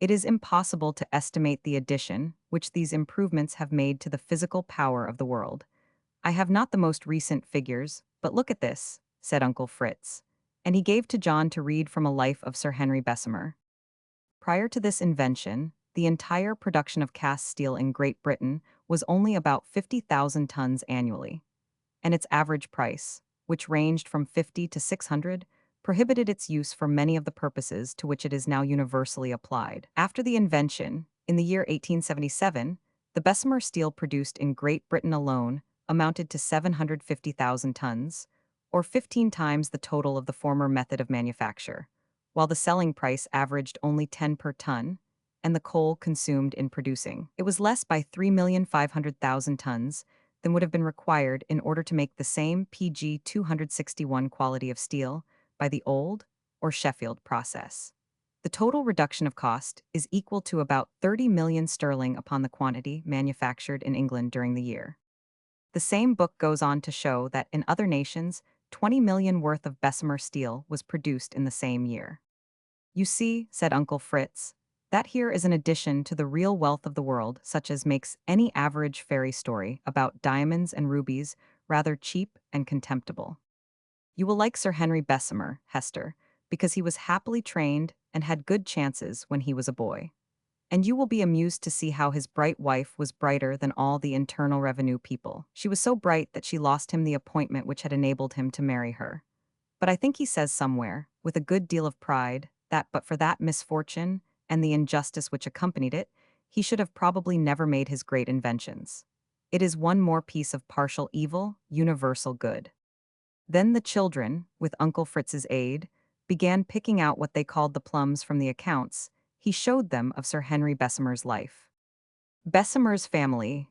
It is impossible to estimate the addition which these improvements have made to the physical power of the world. I have not the most recent figures, but look at this, said Uncle Fritz, and he gave to John to read from a life of Sir Henry Bessemer. Prior to this invention, the entire production of cast steel in Great Britain was only about 50,000 tons annually, and its average price, which ranged from 50 to 600, prohibited its use for many of the purposes to which it is now universally applied. After the invention, in the year 1877, the Bessemer steel produced in Great Britain alone amounted to 750,000 tons, or 15 times the total of the former method of manufacture, while the selling price averaged only 10 per ton, and the coal consumed in producing. It was less by 3,500,000 tons than would have been required in order to make the same PG 261 quality of steel by the old or Sheffield process. The total reduction of cost is equal to about 30 million sterling upon the quantity manufactured in England during the year. The same book goes on to show that in other nations, 20 million worth of Bessemer steel was produced in the same year. You see, said Uncle Fritz, that here is an addition to the real wealth of the world, such as makes any average fairy story about diamonds and rubies rather cheap and contemptible. You will like Sir Henry Bessemer, Hester, because he was happily trained and had good chances when he was a boy. And you will be amused to see how his bright wife was brighter than all the Internal Revenue people. She was so bright that she lost him the appointment which had enabled him to marry her. But I think he says somewhere, with a good deal of pride, that but for that misfortune and the injustice which accompanied it, he should have probably never made his great inventions. It is one more piece of partial evil, universal good. Then the children, with Uncle Fritz's aid, began picking out what they called the plums from the accounts he showed them of Sir Henry Bessemer's life. Bessemer's family.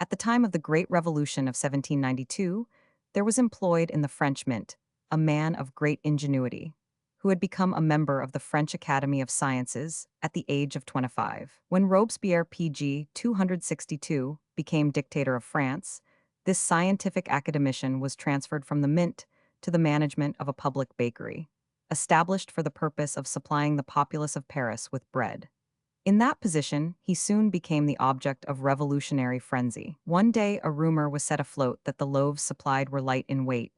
At the time of the Great Revolution of 1792, there was employed in the French mint a man of great ingenuity, who had become a member of the French Academy of Sciences at the age of 25. When Robespierre PG 262 became dictator of France, This scientific academician was transferred from the mint to the management of a public bakery, established for the purpose of supplying the populace of Paris with bread. In that position, he soon became the object of revolutionary frenzy. One day, a rumor was set afloat that the loaves supplied were light in weight,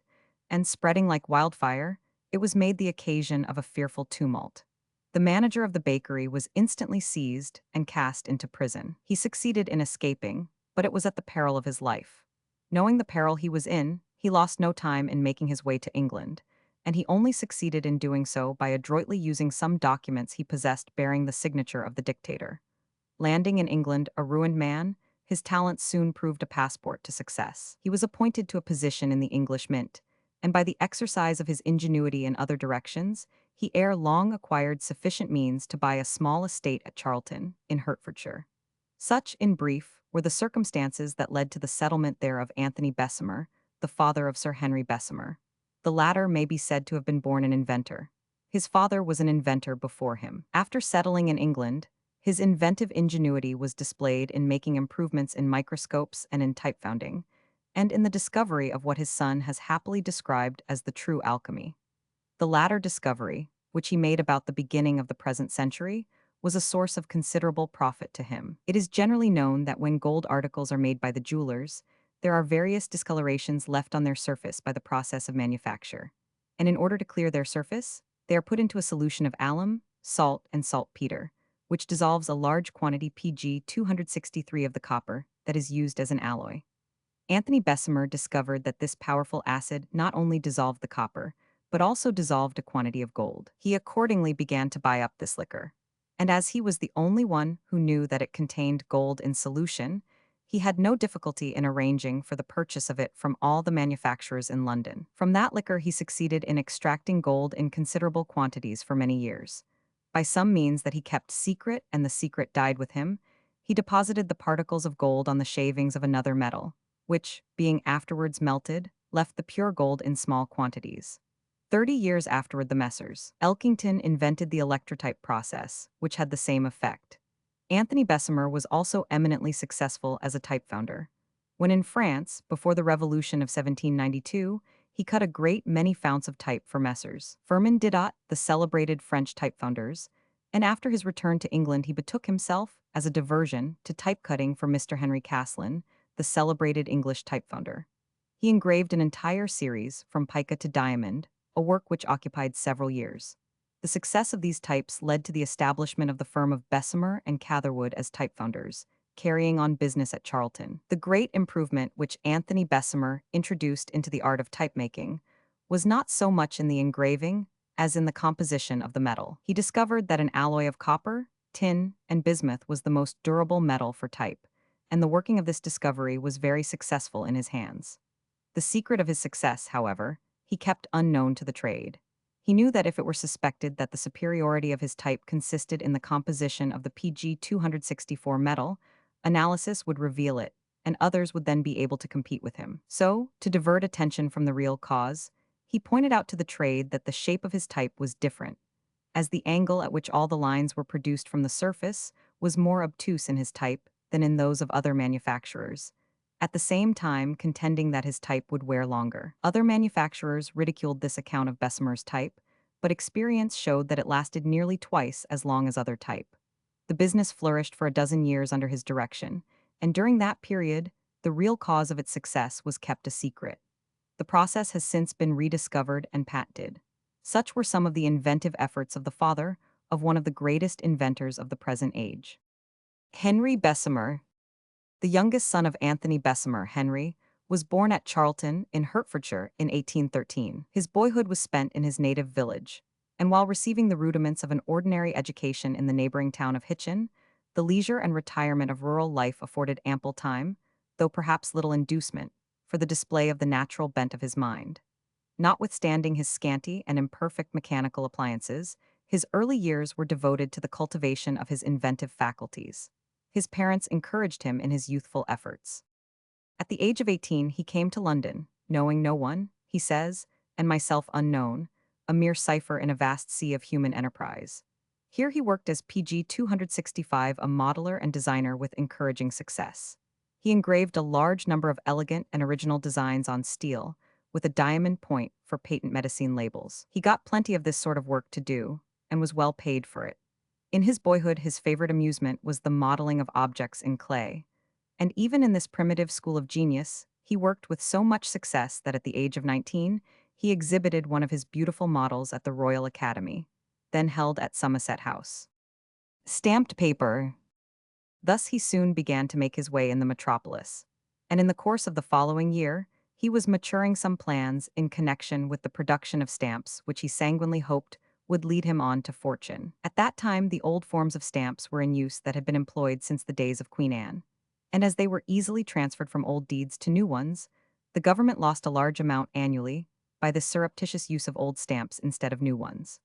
and spreading like wildfire, it was made the occasion of a fearful tumult. The manager of the bakery was instantly seized and cast into prison. He succeeded in escaping, but it was at the peril of his life. Knowing the peril he was in, he lost no time in making his way to England, and he only succeeded in doing so by adroitly using some documents he possessed bearing the signature of the dictator. Landing in England a ruined man, his talents soon proved a passport to success. He was appointed to a position in the English mint, and by the exercise of his ingenuity in other directions, he ere long acquired sufficient means to buy a small estate at Charlton, in Hertfordshire. Such, in brief, were the circumstances that led to the settlement there of Anthony Bessemer, the father of Sir Henry Bessemer. The latter may be said to have been born an inventor. His father was an inventor before him. After settling in England, his inventive ingenuity was displayed in making improvements in microscopes and in type founding, and in the discovery of what his son has happily described as the true alchemy. The latter discovery, which he made about the beginning of the present century, was a source of considerable profit to him. It is generally known that when gold articles are made by the jewelers, there are various discolorations left on their surface by the process of manufacture, and in order to clear their surface, they are put into a solution of alum, salt, and saltpeter, which dissolves a large quantity Pg 263 of the copper that is used as an alloy. Anthony Bessemer discovered that this powerful acid not only dissolved the copper, but also dissolved a quantity of gold. He accordingly began to buy up this liquor, and as he was the only one who knew that it contained gold in solution, he had no difficulty in arranging for the purchase of it from all the manufacturers in London. From that liquor he succeeded in extracting gold in considerable quantities for many years. By some means that he kept secret and the secret died with him, he deposited the particles of gold on the shavings of another metal, which, being afterwards melted, left the pure gold in small quantities. 30 years afterward the Messrs. Elkington invented the electrotype process, which had the same effect. Anthony Bessemer was also eminently successful as a type founder. When in France, before the Revolution of 1792, he cut a great many founts of type for Messrs. Firmin Didot, the celebrated French type founders, and after his return to England he betook himself, as a diversion, to type cutting for Mr. Henry Caslin, the celebrated English type founder. He engraved an entire series, from pica to diamond, a work which occupied several years. The success of these types led to the establishment of the firm of Bessemer and Catherwood as type founders, carrying on business at Charlton. The great improvement which Anthony Bessemer introduced into the art of type making was not so much in the engraving as in the composition of the metal. He discovered that an alloy of copper, tin, and bismuth was the most durable metal for type, and the working of this discovery was very successful in his hands. The secret of his success, however, he kept unknown to the trade. He knew that if it were suspected that the superiority of his type consisted in the composition of the Pg 264 metal, analysis would reveal it, and others would then be able to compete with him. So, to divert attention from the real cause, he pointed out to the trade that the shape of his type was different, as the angle at which all the lines were produced from the surface was more obtuse in his type than in those of other manufacturers, at the same time contending that his type would wear longer. Other manufacturers ridiculed this account of Bessemer's type, but experience showed that it lasted nearly twice as long as other type. The business flourished for a dozen years under his direction, and during that period, the real cause of its success was kept a secret. The process has since been rediscovered and patented. Such were some of the inventive efforts of the father of one of the greatest inventors of the present age. Henry Bessemer, the youngest son of Anthony Bessemer, Henry, was born at Charlton in Hertfordshire in 1813. His boyhood was spent in his native village, and while receiving the rudiments of an ordinary education in the neighboring town of Hitchin, the leisure and retirement of rural life afforded ample time, though perhaps little inducement, for the display of the natural bent of his mind. Notwithstanding his scanty and imperfect mechanical appliances, his early years were devoted to the cultivation of his inventive faculties. His parents encouraged him in his youthful efforts. At the age of 18, he came to London, knowing no one, he says, and myself unknown, a mere cipher in a vast sea of human enterprise. Here he worked as Pg 265, a modeler and designer with encouraging success. He engraved a large number of elegant and original designs on steel, with a diamond point for patent medicine labels. He got plenty of this sort of work to do, and was well paid for it. In his boyhood, his favorite amusement was the modeling of objects in clay. And even in this primitive school of genius, he worked with so much success that at the age of 19, he exhibited one of his beautiful models at the Royal Academy, then held at Somerset House. Stamped paper. Thus he soon began to make his way in the metropolis. And in the course of the following year, he was maturing some plans in connection with the production of stamps, which he sanguinely hoped would lead him on to fortune. At that time, the old forms of stamps were in use that had been employed since the days of Queen Anne. And as they were easily transferred from old deeds to new ones, the government lost a large amount annually by the surreptitious use of old stamps instead of new ones.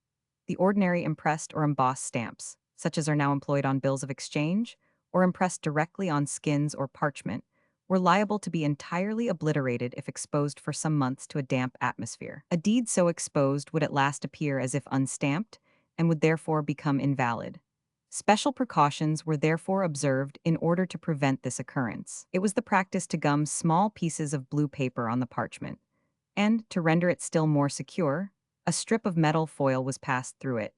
The ordinary impressed or embossed stamps, such as are now employed on bills of exchange, or impressed directly on skins or parchment, were liable to be entirely obliterated if exposed for some months to a damp atmosphere. A deed so exposed would at last appear as if unstamped, and would therefore become invalid. Special precautions were therefore observed in order to prevent this occurrence. It was the practice to gum small pieces of blue paper on the parchment, and, to render it still more secure, a strip of metal foil was passed through it,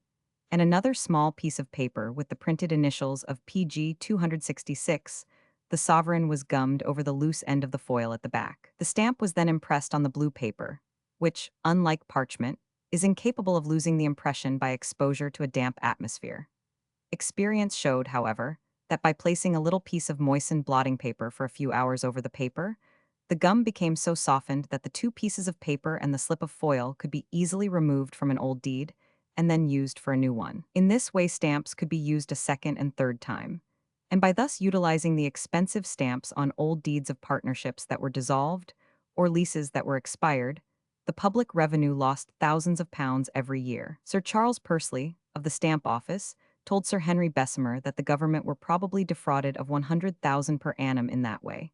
and another small piece of paper with the printed initials of PG 266, the sovereign was gummed over the loose end of the foil at the back. The stamp was then impressed on the blue paper, which, unlike parchment, is incapable of losing the impression by exposure to a damp atmosphere. Experience showed, however, that by placing a little piece of moistened blotting paper for a few hours over the paper, the gum became so softened that the two pieces of paper and the slip of foil could be easily removed from an old deed and then used for a new one. In this way, stamps could be used a second and third time. And by thus utilizing the expensive stamps on old deeds of partnerships that were dissolved or leases that were expired, the public revenue lost thousands of pounds every year. Sir Charles Pursley, of the Stamp Office, told Sir Henry Bessemer that the government were probably defrauded of 100,000 per annum in that way.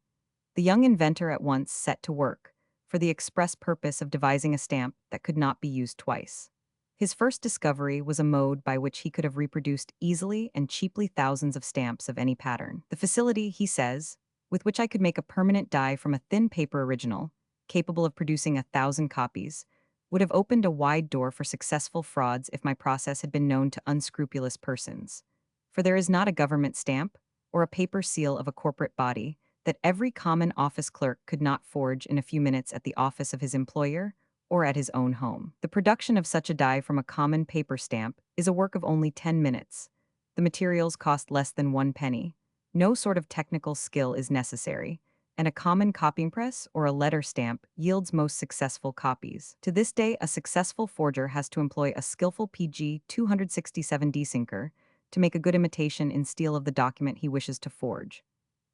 The young inventor at once set to work, for the express purpose of devising a stamp that could not be used twice. His first discovery was a mode by which he could have reproduced easily and cheaply thousands of stamps of any pattern. The facility, he says, with which I could make a permanent die from a thin paper original, capable of producing 1,000 copies, would have opened a wide door for successful frauds if my process had been known to unscrupulous persons. For there is not a government stamp, or a paper seal of a corporate body, that every common office clerk could not forge in a few minutes at the office of his employer, or at his own home. The production of such a die from a common paper stamp is a work of only 10 minutes. The materials cost less than 1 penny. No sort of technical skill is necessary, and a common copying press or a letter stamp yields most successful copies. To this day, a successful forger has to employ a skillful PG 267 desinker to make a good imitation in steel of the document he wishes to forge.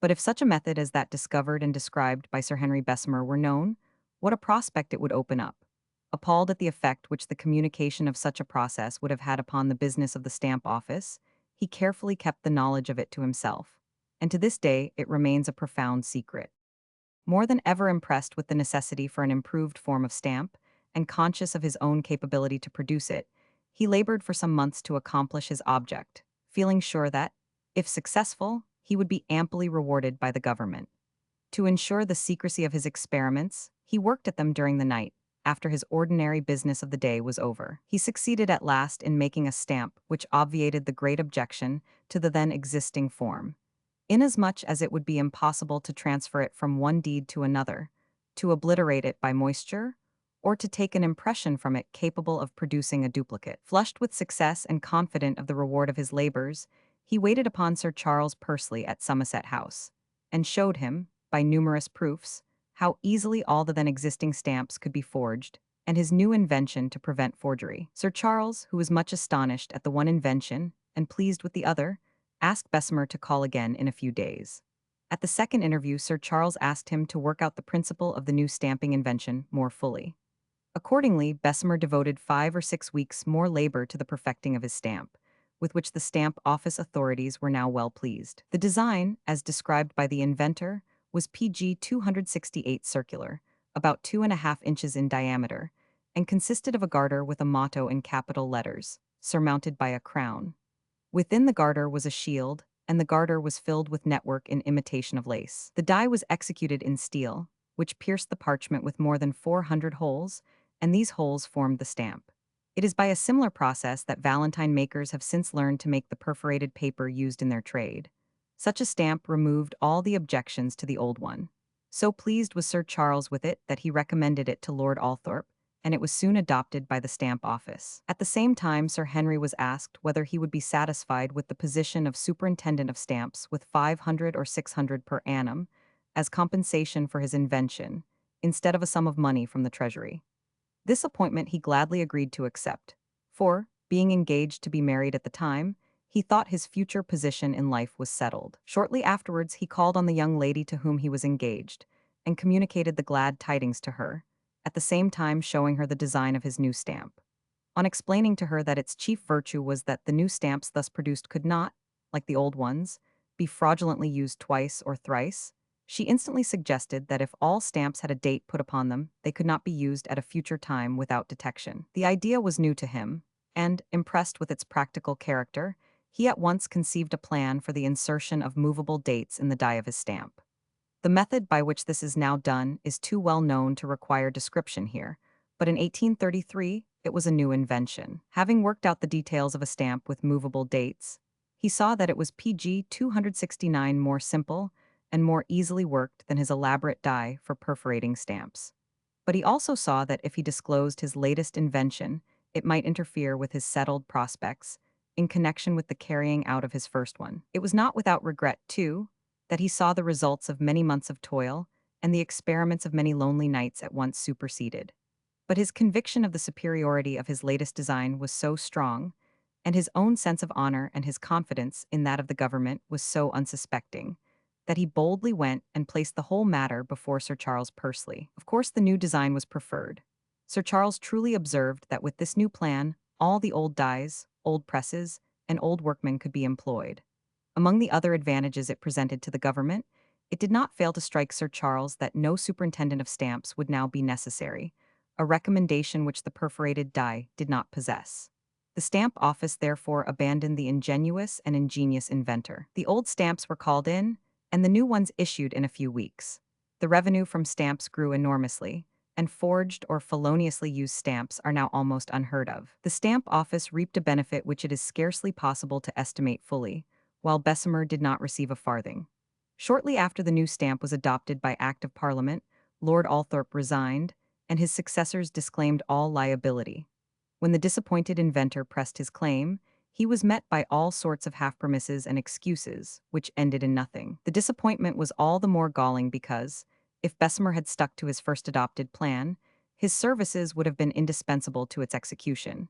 But if such a method as that discovered and described by Sir Henry Bessemer were known, what a prospect it would open up. Appalled at the effect which the communication of such a process would have had upon the business of the Stamp Office, he carefully kept the knowledge of it to himself, and to this day it remains a profound secret. More than ever impressed with the necessity for an improved form of stamp, and conscious of his own capability to produce it, he labored for some months to accomplish his object, feeling sure that, if successful, he would be amply rewarded by the government. To ensure the secrecy of his experiments, he worked at them during the night, after his ordinary business of the day was over. He succeeded at last in making a stamp which obviated the great objection to the then existing form, inasmuch as it would be impossible to transfer it from one deed to another, to obliterate it by moisture, or to take an impression from it capable of producing a duplicate. Flushed with success and confident of the reward of his labors, he waited upon Sir Charles Pursley at Somerset House, and showed him, by numerous proofs, how easily all the then existing stamps could be forged, and his new invention to prevent forgery. Sir Charles, who was much astonished at the one invention and pleased with the other, asked Bessemer to call again in a few days. At the second interview, Sir Charles asked him to work out the principle of the new stamping invention more fully. Accordingly, Bessemer devoted 5 or 6 weeks more labor to the perfecting of his stamp, with which the Stamp Office authorities were now well pleased. The design, as described by the inventor, was PG 268 circular, about 2.5 inches in diameter, and consisted of a garter with a motto in capital letters, surmounted by a crown. Within the garter was a shield, and the garter was filled with network in imitation of lace. The die was executed in steel, which pierced the parchment with more than 400 holes, and these holes formed the stamp. It is by a similar process that valentine makers have since learned to make the perforated paper used in their trade. Such a stamp removed all the objections to the old one. So pleased was Sir Charles with it that he recommended it to Lord Althorp, and it was soon adopted by the Stamp Office. At the same time, Sir Henry was asked whether he would be satisfied with the position of Superintendent of Stamps with 500 or 600 per annum as compensation for his invention, instead of a sum of money from the Treasury. This appointment he gladly agreed to accept, for, being engaged to be married at the time, he thought his future position in life was settled. Shortly afterwards, he called on the young lady to whom he was engaged, and communicated the glad tidings to her, at the same time showing her the design of his new stamp. On explaining to her that its chief virtue was that the new stamps thus produced could not, like the old ones, be fraudulently used twice or thrice, she instantly suggested that if all stamps had a date put upon them, they could not be used at a future time without detection. The idea was new to him, and, impressed with its practical character, he at once conceived a plan for the insertion of movable dates in the die of his stamp. The method by which this is now done is too well known to require description here, but in 1833 it was a new invention. Having worked out the details of a stamp with movable dates, he saw that it was PG 269 more simple and more easily worked than his elaborate die for perforating stamps. But he also saw that if he disclosed his latest invention, it might interfere with his settled prospects in connection with the carrying out of his first one. It was not without regret, too, that he saw the results of many months of toil and the experiments of many lonely nights at once superseded. But his conviction of the superiority of his latest design was so strong, and his own sense of honor and his confidence in that of the government was so unsuspecting, that he boldly went and placed the whole matter before Sir Charles Percy. Of course, the new design was preferred. Sir Charles truly observed that with this new plan, all the old dies, old presses, and old workmen could be employed. Among the other advantages it presented to the government, it did not fail to strike Sir Charles that no superintendent of stamps would now be necessary, a recommendation which the perforated die did not possess. The Stamp Office therefore abandoned the ingenious and ingenious inventor. The old stamps were called in, and the new ones issued in a few weeks. The revenue from stamps grew enormously, and forged or feloniously used stamps are now almost unheard of. The Stamp Office reaped a benefit which it is scarcely possible to estimate fully, while Bessemer did not receive a farthing. Shortly after the new stamp was adopted by Act of Parliament, Lord Althorp resigned, and his successors disclaimed all liability. When the disappointed inventor pressed his claim, he was met by all sorts of half-promises and excuses, which ended in nothing. The disappointment was all the more galling because, if Bessemer had stuck to his first adopted plan, his services would have been indispensable to its execution,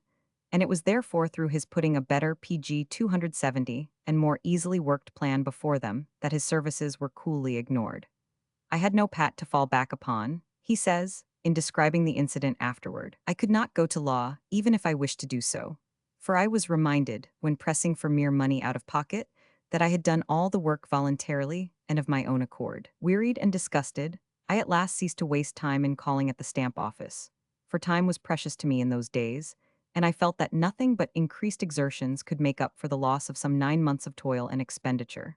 and it was therefore through his putting a better PG 270 and more easily worked plan before them that his services were coolly ignored. I had no pat to fall back upon, he says, in describing the incident afterward. I could not go to law, even if I wished to do so, for I was reminded, when pressing for mere money out of pocket, that I had done all the work voluntarily and of my own accord. Wearied and disgusted, I at last ceased to waste time in calling at the Stamp Office, for time was precious to me in those days, and I felt that nothing but increased exertions could make up for the loss of some 9 months of toil and expenditure.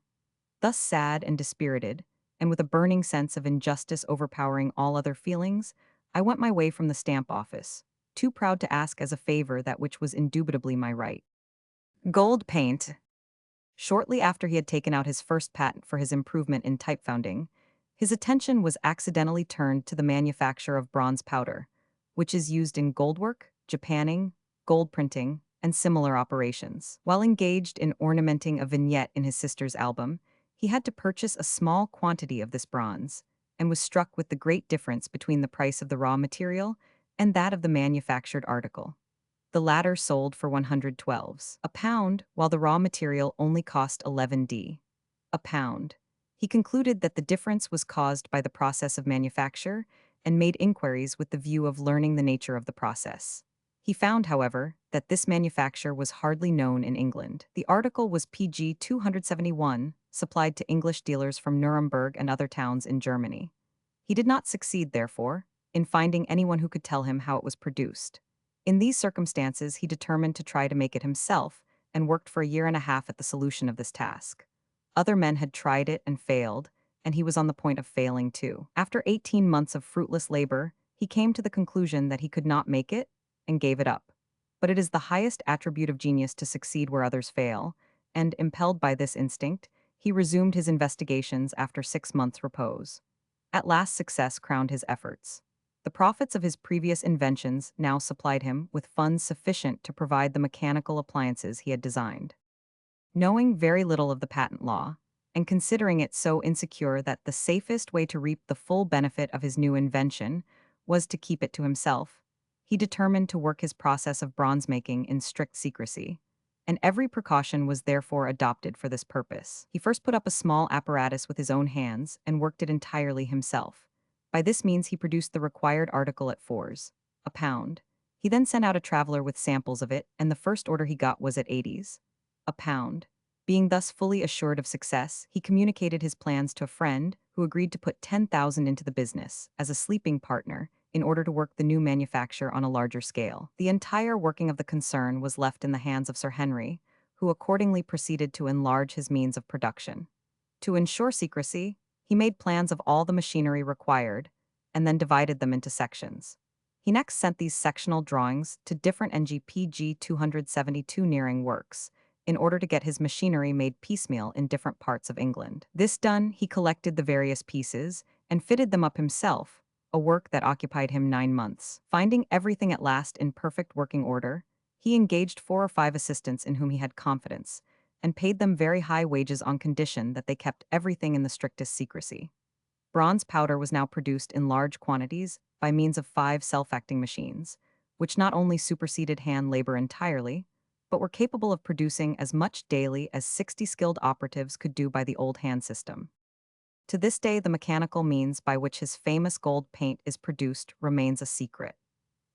Thus sad and dispirited, and with a burning sense of injustice overpowering all other feelings, I went my way from the Stamp Office, too proud to ask as a favor that which was indubitably my right. Gold paint. Shortly after he had taken out his first patent for his improvement in type founding, his attention was accidentally turned to the manufacture of bronze powder, which is used in goldwork, japanning, gold printing, and similar operations. While engaged in ornamenting a vignette in his sister's album, he had to purchase a small quantity of this bronze, and was struck with the great difference between the price of the raw material and that of the manufactured article. The latter sold for 112s a pound, while the raw material only cost 11d a pound. He concluded that the difference was caused by the process of manufacture and made inquiries with the view of learning the nature of the process. He found, however, that this manufacture was hardly known in England. The article was PG 271, supplied to English dealers from Nuremberg and other towns in Germany. He did not succeed, therefore, in finding anyone who could tell him how it was produced. In these circumstances, he determined to try to make it himself, and worked for a year and a half at the solution of this task. Other men had tried it and failed, and he was on the point of failing too. After 18 months of fruitless labor, he came to the conclusion that he could not make it and gave it up. But it is the highest attribute of genius to succeed where others fail, and, impelled by this instinct, he resumed his investigations after 6 months' repose. At last, success crowned his efforts. The profits of his previous inventions now supplied him with funds sufficient to provide the mechanical appliances he had designed. Knowing very little of the patent law, and considering it so insecure that the safest way to reap the full benefit of his new invention was to keep it to himself, he determined to work his process of bronze making in strict secrecy, and every precaution was therefore adopted for this purpose. He first put up a small apparatus with his own hands and worked it entirely himself. By this means he produced the required article at fours, a pound. He then sent out a traveler with samples of it, and the first order he got was at 80s, a pound. Being thus fully assured of success, he communicated his plans to a friend who agreed to put 10,000 into the business as a sleeping partner in order to work the new manufacture on a larger scale. The entire working of the concern was left in the hands of Sir Henry, who accordingly proceeded to enlarge his means of production. To ensure secrecy, he made plans of all the machinery required and then divided them into sections. He next sent these sectional drawings to different NGPG 272 nearing works in order to get his machinery made piecemeal in different parts of England. This done, he collected the various pieces and fitted them up himself, a work that occupied him 9 months. Finding everything at last in perfect working order, he engaged 4 or 5 assistants in whom he had confidence, and paid them very high wages on condition that they kept everything in the strictest secrecy. Bronze powder was now produced in large quantities by means of 5 self-acting machines, which not only superseded hand labor entirely, but were capable of producing as much daily as 60 skilled operatives could do by the old hand system. To this day, the mechanical means by which his famous gold paint is produced remains a secret.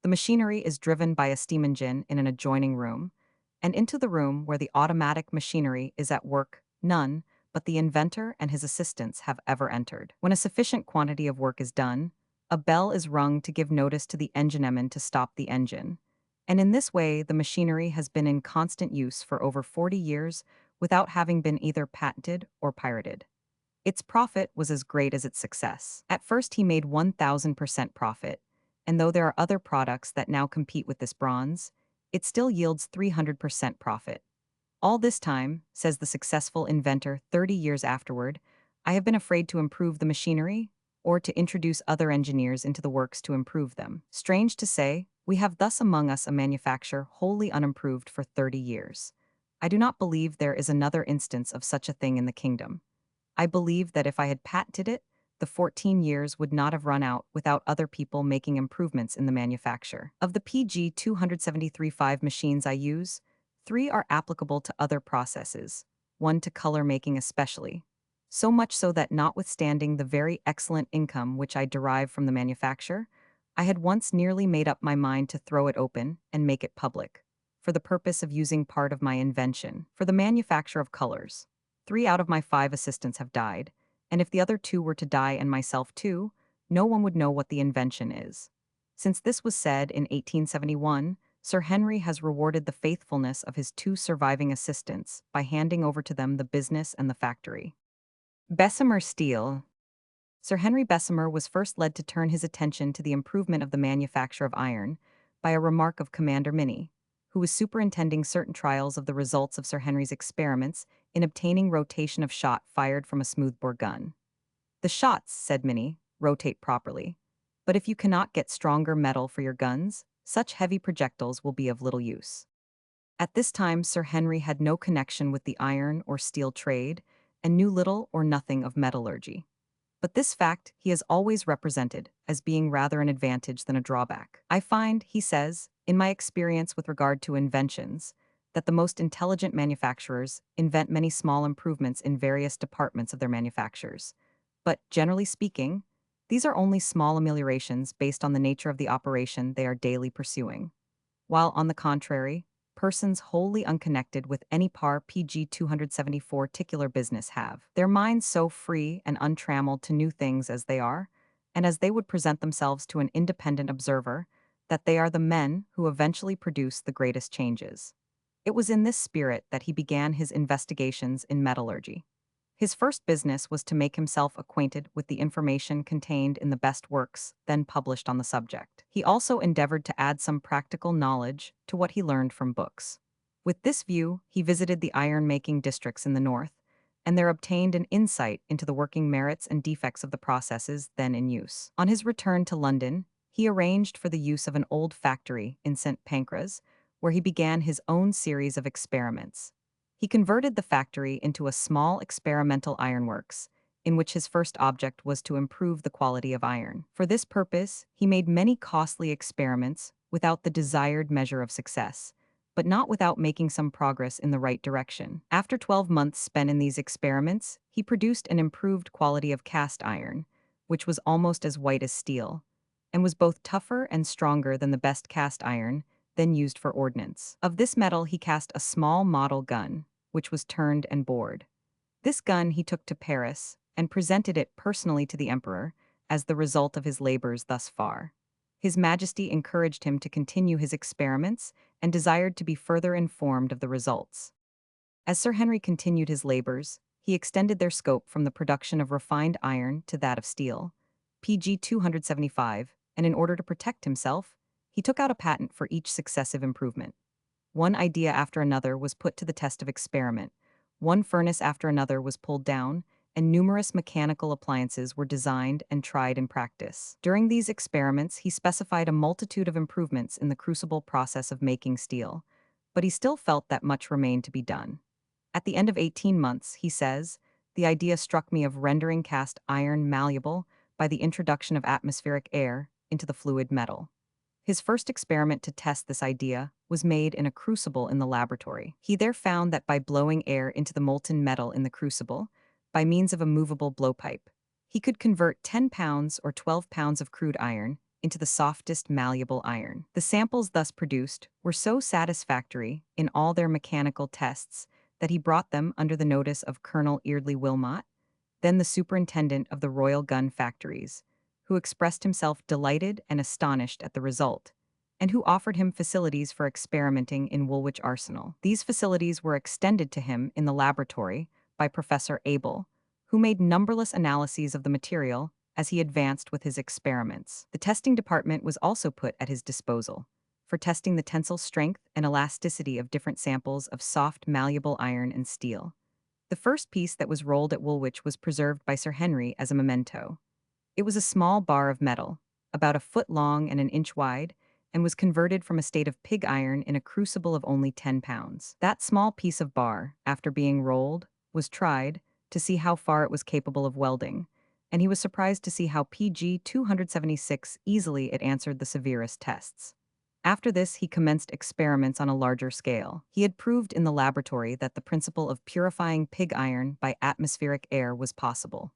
The machinery is driven by a steam engine in an adjoining room, and into the room where the automatic machinery is at work, none but the inventor and his assistants have ever entered. When a sufficient quantity of work is done, a bell is rung to give notice to the engineman to stop the engine, and in this way the machinery has been in constant use for over 40 years without having been either patented or pirated. Its profit was as great as its success. At first he made 1,000% profit, and though there are other products that now compete with this bronze, it still yields 300% profit. All this time, says the successful inventor 30 years afterward, I have been afraid to improve the machinery or to introduce other engineers into the works to improve them. Strange to say, we have thus among us a manufacture wholly unimproved for 30 years. I do not believe there is another instance of such a thing in the kingdom. I believe that if I had patented it, the 14 years would not have run out without other people making improvements in the manufacture. Of the PG 273.5 machines I use, 3 are applicable to other processes, 1 to color making especially. So much so that notwithstanding the very excellent income which I derive from the manufacture, I had once nearly made up my mind to throw it open and make it public, for the purpose of using part of my invention for the manufacture of colors. 3 out of my 5 assistants have died, and if the other 2 were to die and myself too, no one would know what the invention is. Since this was said in 1871, Sir Henry has rewarded the faithfulness of his 2 surviving assistants by handing over to them the business and the factory. Bessemer Steel. Sir Henry Bessemer was first led to turn his attention to the improvement of the manufacture of iron by a remark of Commander Minnie, who was superintending certain trials of the results of Sir Henry's experiments in obtaining rotation of shot fired from a smoothbore gun. The shots, said Minnie, rotate properly, but if you cannot get stronger metal for your guns, such heavy projectiles will be of little use. At this time Sir Henry had no connection with the iron or steel trade and knew little or nothing of metallurgy. But this fact he has always represented as being rather an advantage than a drawback. I find, he says, in my experience with regard to inventions, that the most intelligent manufacturers invent many small improvements in various departments of their manufactures. But, generally speaking, these are only small ameliorations based on the nature of the operation they are daily pursuing. While, on the contrary, persons wholly unconnected with any par PG 274 particular business have their minds so free and untrammeled to new things as they are, and as they would present themselves to an independent observer, that they are the men who eventually produce the greatest changes. It was in this spirit that he began his investigations in metallurgy. His first business was to make himself acquainted with the information contained in the best works then published on the subject. He also endeavored to add some practical knowledge to what he learned from books. With this view, he visited the iron-making districts in the north, and there obtained an insight into the working merits and defects of the processes then in use. On his return to London, he arranged for the use of an old factory in St. Pancras, where he began his own series of experiments. He converted the factory into a small experimental ironworks, in which his first object was to improve the quality of iron. For this purpose, he made many costly experiments without the desired measure of success, but not without making some progress in the right direction. After 12 months spent in these experiments, he produced an improved quality of cast iron, which was almost as white as steel, and was both tougher and stronger than the best cast iron then used for ordnance. Of this metal he cast a small model gun, which was turned and bored. This gun he took to Paris and presented it personally to the emperor as the result of his labors thus far. His Majesty encouraged him to continue his experiments and desired to be further informed of the results. As Sir Henry continued his labors, he extended their scope from the production of refined iron to that of steel, PG 275, and in order to protect himself, he took out a patent for each successive improvement. One idea after another was put to the test of experiment, one furnace after another was pulled down, and numerous mechanical appliances were designed and tried in practice. During these experiments, he specified a multitude of improvements in the crucible process of making steel, but he still felt that much remained to be done. At the end of 18 months, he says, the idea struck me of rendering cast iron malleable by the introduction of atmospheric air into the fluid metal. His first experiment to test this idea was made in a crucible in the laboratory. He there found that by blowing air into the molten metal in the crucible, by means of a movable blowpipe, he could convert 10 pounds or 12 pounds of crude iron into the softest malleable iron. The samples thus produced were so satisfactory in all their mechanical tests that he brought them under the notice of Colonel Eardley Wilmot, then the superintendent of the Royal Gun Factories, who expressed himself delighted and astonished at the result, and who offered him facilities for experimenting in Woolwich Arsenal. These facilities were extended to him in the laboratory by Professor Abel, who made numberless analyses of the material as he advanced with his experiments. The testing department was also put at his disposal for testing the tensile strength and elasticity of different samples of soft, malleable iron and steel. The first piece that was rolled at Woolwich was preserved by Sir Henry as a memento. It was a small bar of metal, about a foot long and an inch wide, and was converted from a state of pig iron in a crucible of only 10 pounds. That small piece of bar, after being rolled, was tried to see how far it was capable of welding, and he was surprised to see how PG 276 easily it answered the severest tests. After this, he commenced experiments on a larger scale. He had proved in the laboratory that the principle of purifying pig iron by atmospheric air was possible.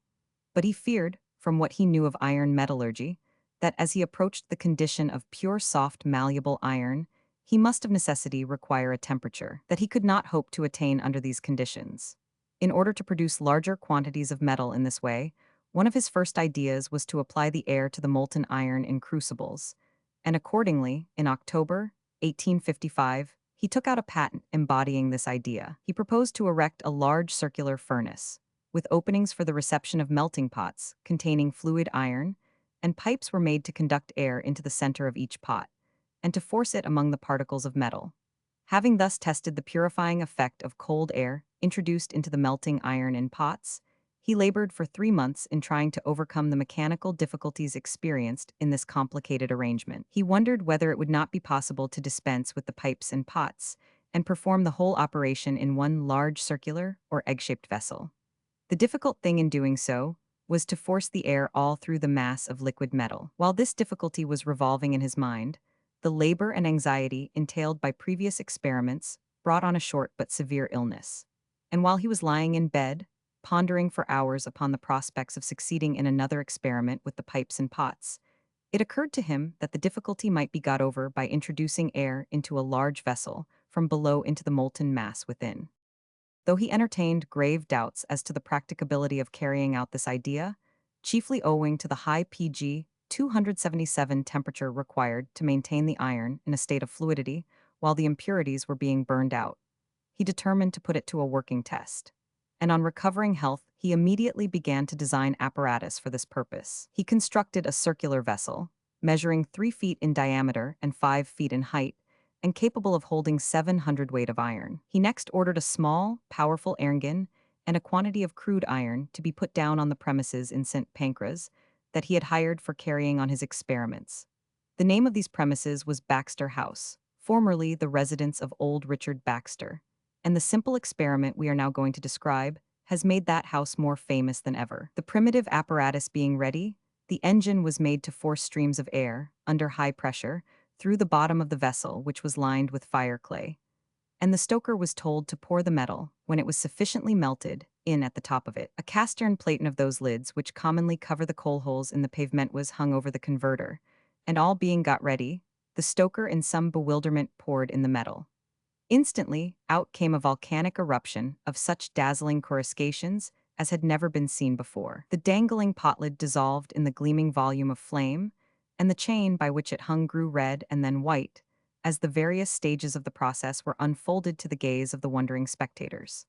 But he feared, from what he knew of iron metallurgy, that as he approached the condition of pure soft malleable iron, he must of necessity require a temperature that he could not hope to attain under these conditions. In order to produce larger quantities of metal in this way, one of his first ideas was to apply the air to the molten iron in crucibles, and accordingly, in October 1855, he took out a patent embodying this idea. He proposed to erect a large circular furnace, with openings for the reception of melting pots containing fluid iron, and pipes were made to conduct air into the center of each pot, and to force it among the particles of metal. Having thus tested the purifying effect of cold air introduced into the melting iron in pots, he labored for 3 months in trying to overcome the mechanical difficulties experienced in this complicated arrangement. He wondered whether it would not be possible to dispense with the pipes and pots, and perform the whole operation in one large circular or egg-shaped vessel. The difficult thing in doing so was to force the air all through the mass of liquid metal. While this difficulty was revolving in his mind, the labor and anxiety entailed by previous experiments brought on a short but severe illness. And while he was lying in bed, pondering for hours upon the prospects of succeeding in another experiment with the pipes and pots, it occurred to him that the difficulty might be got over by introducing air into a large vessel from below into the molten mass within. Though he entertained grave doubts as to the practicability of carrying out this idea, chiefly owing to the high PG 277 temperature required to maintain the iron in a state of fluidity while the impurities were being burned out, he determined to put it to a working test. And on recovering health, he immediately began to design apparatus for this purpose. He constructed a circular vessel, measuring 3 feet in diameter and 5 feet in height, and capable of holding 700 weight of iron. He next ordered a small, powerful engine and a quantity of crude iron to be put down on the premises in St. Pancras that he had hired for carrying on his experiments. The name of these premises was Baxter House, formerly the residence of old Richard Baxter, and the simple experiment we are now going to describe has made that house more famous than ever. The primitive apparatus being ready, the engine was made to force streams of air, under high pressure, through the bottom of the vessel, which was lined with fire clay, and the stoker was told to pour the metal, when it was sufficiently melted, in at the top of it. A cast-iron plate of those lids which commonly cover the coal holes in the pavement was hung over the converter, and all being got ready, the stoker in some bewilderment poured in the metal. Instantly, out came a volcanic eruption of such dazzling coruscations as had never been seen before. The dangling potlid dissolved in the gleaming volume of flame, and the chain by which it hung grew red and then white, as the various stages of the process were unfolded to the gaze of the wondering spectators.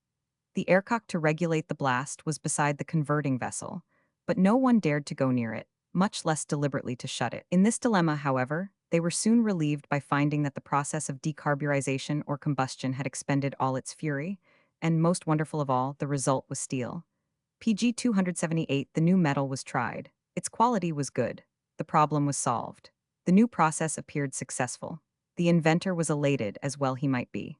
The aircock to regulate the blast was beside the converting vessel, but no one dared to go near it, much less deliberately to shut it. In this dilemma, however, they were soon relieved by finding that the process of decarburization or combustion had expended all its fury, and, most wonderful of all, the result was steel. PG 278, the new metal was tried. Its quality was good. The problem was solved. The new process appeared successful. The inventor was elated, as well he might be.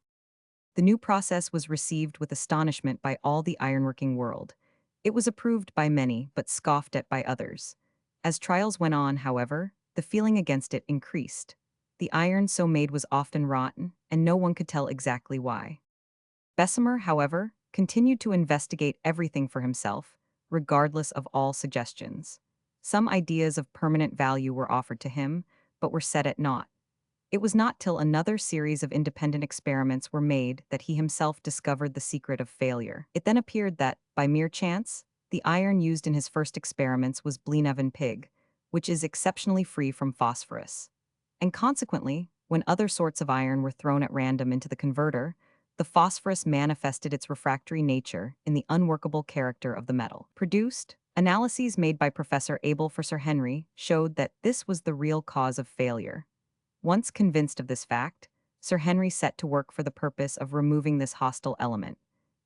The new process was received with astonishment by all the ironworking world. It was approved by many, but scoffed at by others. As trials went on, however, the feeling against it increased. The iron so made was often rotten, and no one could tell exactly why. Bessemer, however, continued to investigate everything for himself, regardless of all suggestions. Some ideas of permanent value were offered to him, but were set at naught. It was not till another series of independent experiments were made that he himself discovered the secret of failure. It then appeared that, by mere chance, the iron used in his first experiments was Bleneven pig, which is exceptionally free from phosphorus. And consequently, when other sorts of iron were thrown at random into the converter, the phosphorus manifested its refractory nature in the unworkable character of the metal. Produced, analyses made by Professor Abel for Sir Henry showed that this was the real cause of failure. Once convinced of this fact, Sir Henry set to work for the purpose of removing this hostile element.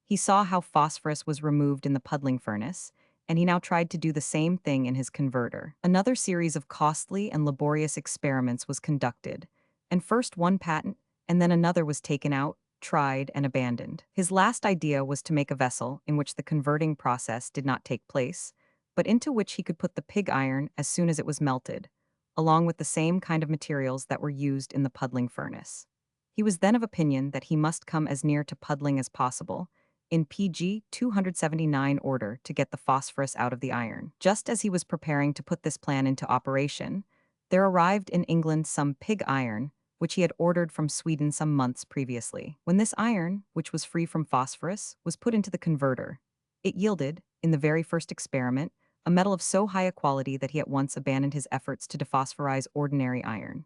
He saw how phosphorus was removed in the puddling furnace, and he now tried to do the same thing in his converter. Another series of costly and laborious experiments was conducted, and first one patent, and then another was taken out, tried, and abandoned. His last idea was to make a vessel in which the converting process did not take place, but into which he could put the pig iron as soon as it was melted, along with the same kind of materials that were used in the puddling furnace. He was then of opinion that he must come as near to puddling as possible, in PG 279 order to get the phosphorus out of the iron. Just as he was preparing to put this plan into operation, there arrived in England some pig iron, which he had ordered from Sweden some months previously. When this iron, which was free from phosphorus, was put into the converter, it yielded, in the very first experiment, a metal of so high a quality that he at once abandoned his efforts to dephosphorize ordinary iron.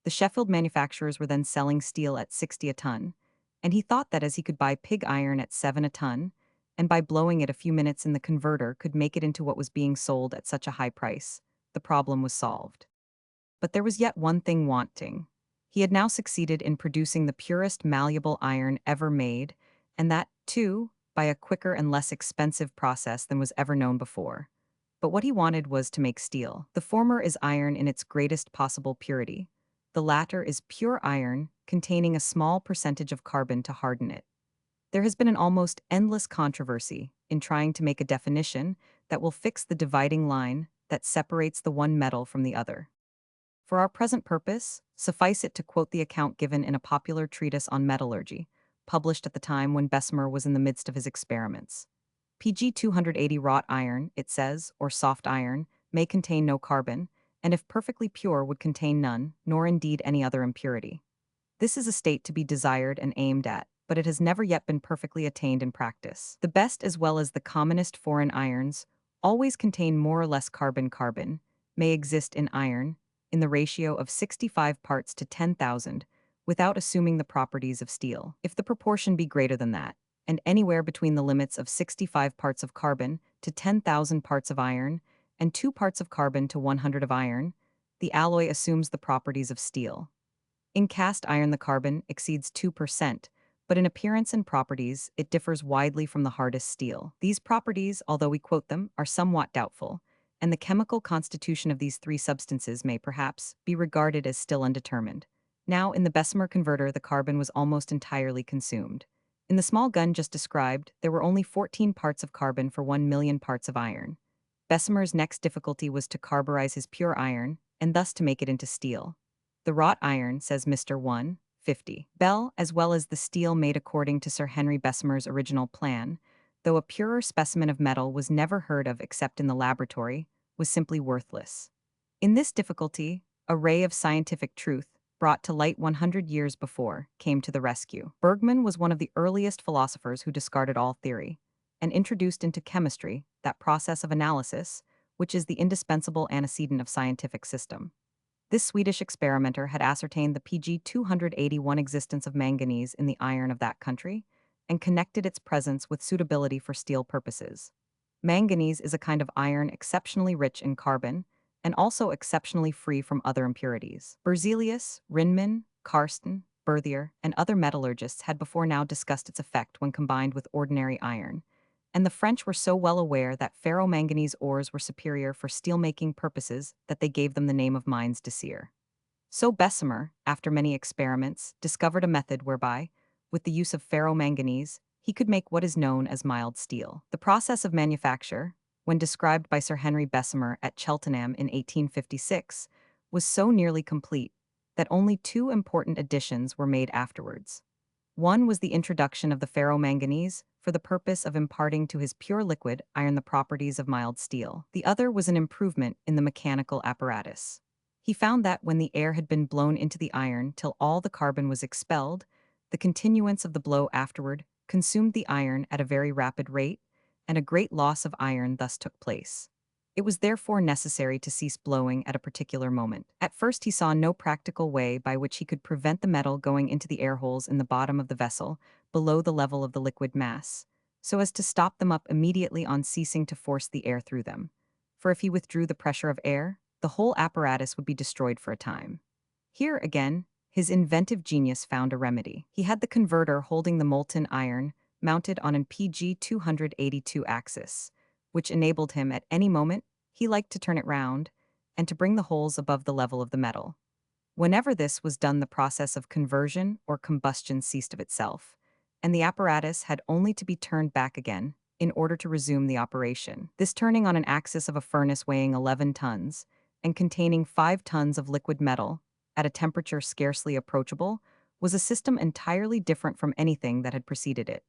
The Sheffield manufacturers were then selling steel at 60 a ton, and he thought that as he could buy pig iron at 7 a ton, and by blowing it a few minutes in the converter could make it into what was being sold at such a high price, the problem was solved. But there was yet one thing wanting. He had now succeeded in producing the purest malleable iron ever made, and that, too, by a quicker and less expensive process than was ever known before. But what he wanted was to make steel. The former is iron in its greatest possible purity. The latter is pure iron, containing a small percentage of carbon to harden it. There has been an almost endless controversy in trying to make a definition that will fix the dividing line that separates the one metal from the other. For our present purpose, suffice it to quote the account given in a popular treatise on metallurgy, published at the time when Bessemer was in the midst of his experiments. PG 280 wrought iron, it says, or soft iron, may contain no carbon, and if perfectly pure would contain none, nor indeed any other impurity. This is a state to be desired and aimed at, but it has never yet been perfectly attained in practice. The best as well as the commonest foreign irons always contain more or less carbon-carbon, may exist in iron, in the ratio of 65 parts to 10,000, without assuming the properties of steel. If the proportion be greater than that, and anywhere between the limits of 65 parts of carbon to 10,000 parts of iron, and 2 parts of carbon to 100 of iron, the alloy assumes the properties of steel. In cast iron, the carbon exceeds 2%, but in appearance and properties, it differs widely from the hardest steel. These properties, although we quote them, are somewhat doubtful, and the chemical constitution of these three substances may perhaps be regarded as still undetermined. Now, in the Bessemer converter, the carbon was almost entirely consumed. In the small gun just described, there were only 14 parts of carbon for 1 million parts of iron. Bessemer's next difficulty was to carburize his pure iron, and thus to make it into steel. The wrought iron, says Mr. 150 Bell, as well as the steel made according to Sir Henry Bessemer's original plan, though a purer specimen of metal was never heard of except in the laboratory, was simply worthless. In this difficulty, a ray of scientific truth, brought to light 100 years before, came to the rescue. Bergman was one of the earliest philosophers who discarded all theory, and introduced into chemistry that process of analysis, which is the indispensable antecedent of scientific system. This Swedish experimenter had ascertained the Pg 281 existence of manganese in the iron of that country, and connected its presence with suitability for steel purposes. Manganese is a kind of iron exceptionally rich in carbon, and also exceptionally free from other impurities. Berzelius, Rinman, Karsten, Berthier, and other metallurgists had before now discussed its effect when combined with ordinary iron, and the French were so well aware that ferromanganese ores were superior for steelmaking purposes that they gave them the name of mines de cire. So Bessemer, after many experiments, discovered a method whereby, with the use of ferromanganese, he could make what is known as mild steel. The process of manufacture, when described by Sir Henry Bessemer at Cheltenham in 1856, was so nearly complete that only two important additions were made afterwards. One was the introduction of the ferromanganese for the purpose of imparting to his pure liquid iron the properties of mild steel. The other was an improvement in the mechanical apparatus. He found that when the air had been blown into the iron till all the carbon was expelled, the continuance of the blow afterward consumed the iron at a very rapid rate, and a great loss of iron thus took place. It was therefore necessary to cease blowing at a particular moment. At first he saw no practical way by which he could prevent the metal going into the air holes in the bottom of the vessel, below the level of the liquid mass, so as to stop them up immediately on ceasing to force the air through them. For if he withdrew the pressure of air, the whole apparatus would be destroyed for a time. Here, again, his inventive genius found a remedy. He had the converter holding the molten iron mounted on an PG 282 axis, which enabled him at any moment he liked to turn it round and to bring the holes above the level of the metal. Whenever this was done, the process of conversion or combustion ceased of itself, and the apparatus had only to be turned back again in order to resume the operation. This turning on an axis of a furnace weighing 11 tons and containing 5 tons of liquid metal at a temperature scarcely approachable was a system entirely different from anything that had preceded it.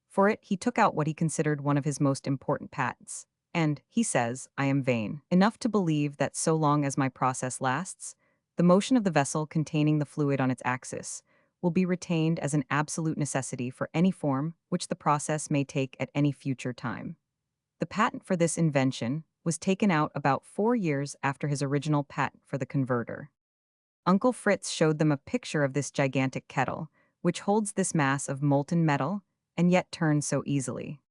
For it, he took out what he considered one of his most important patents. And, he says, I am vain enough to believe that so long as my process lasts, the motion of the vessel containing the fluid on its axis will be retained as an absolute necessity for any form which the process may take at any future time. The patent for this invention was taken out about 4 years after his original patent for the converter. Uncle Fritz showed them a picture of this gigantic kettle, which holds this mass of molten metal and yet turns so easily.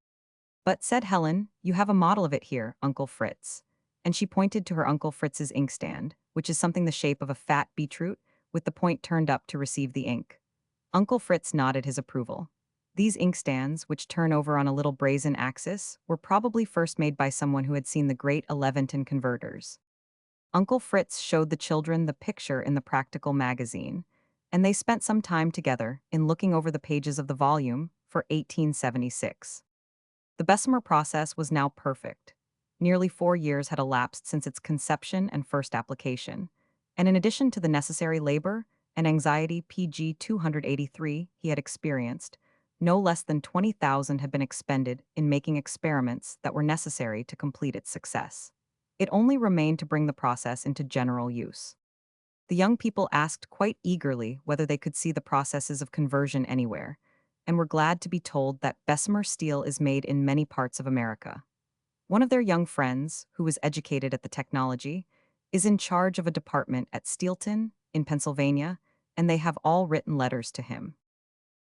But, said Helen, you have a model of it here, Uncle Fritz. And she pointed to her Uncle Fritz's inkstand, which is something the shape of a fat beetroot, with the point turned up to receive the ink. Uncle Fritz nodded his approval. These inkstands, which turn over on a little brazen axis, were probably first made by someone who had seen the great Eleventon converters. Uncle Fritz showed the children the picture in the Practical magazine, and they spent some time together in looking over the pages of the volume for 1876. The Bessemer process was now perfect. Nearly 4 years had elapsed since its conception and first application, and in addition to the necessary labor and anxiety PG 283 he had experienced, no less than 20,000 had been expended in making experiments that were necessary to complete its success. It only remained to bring the process into general use. The young people asked quite eagerly whether they could see the processes of conversion anywhere, and were glad to be told that Bessemer steel is made in many parts of America. One of their young friends, who was educated at the technology, is in charge of a department at Steelton, in Pennsylvania, and they have all written letters to him.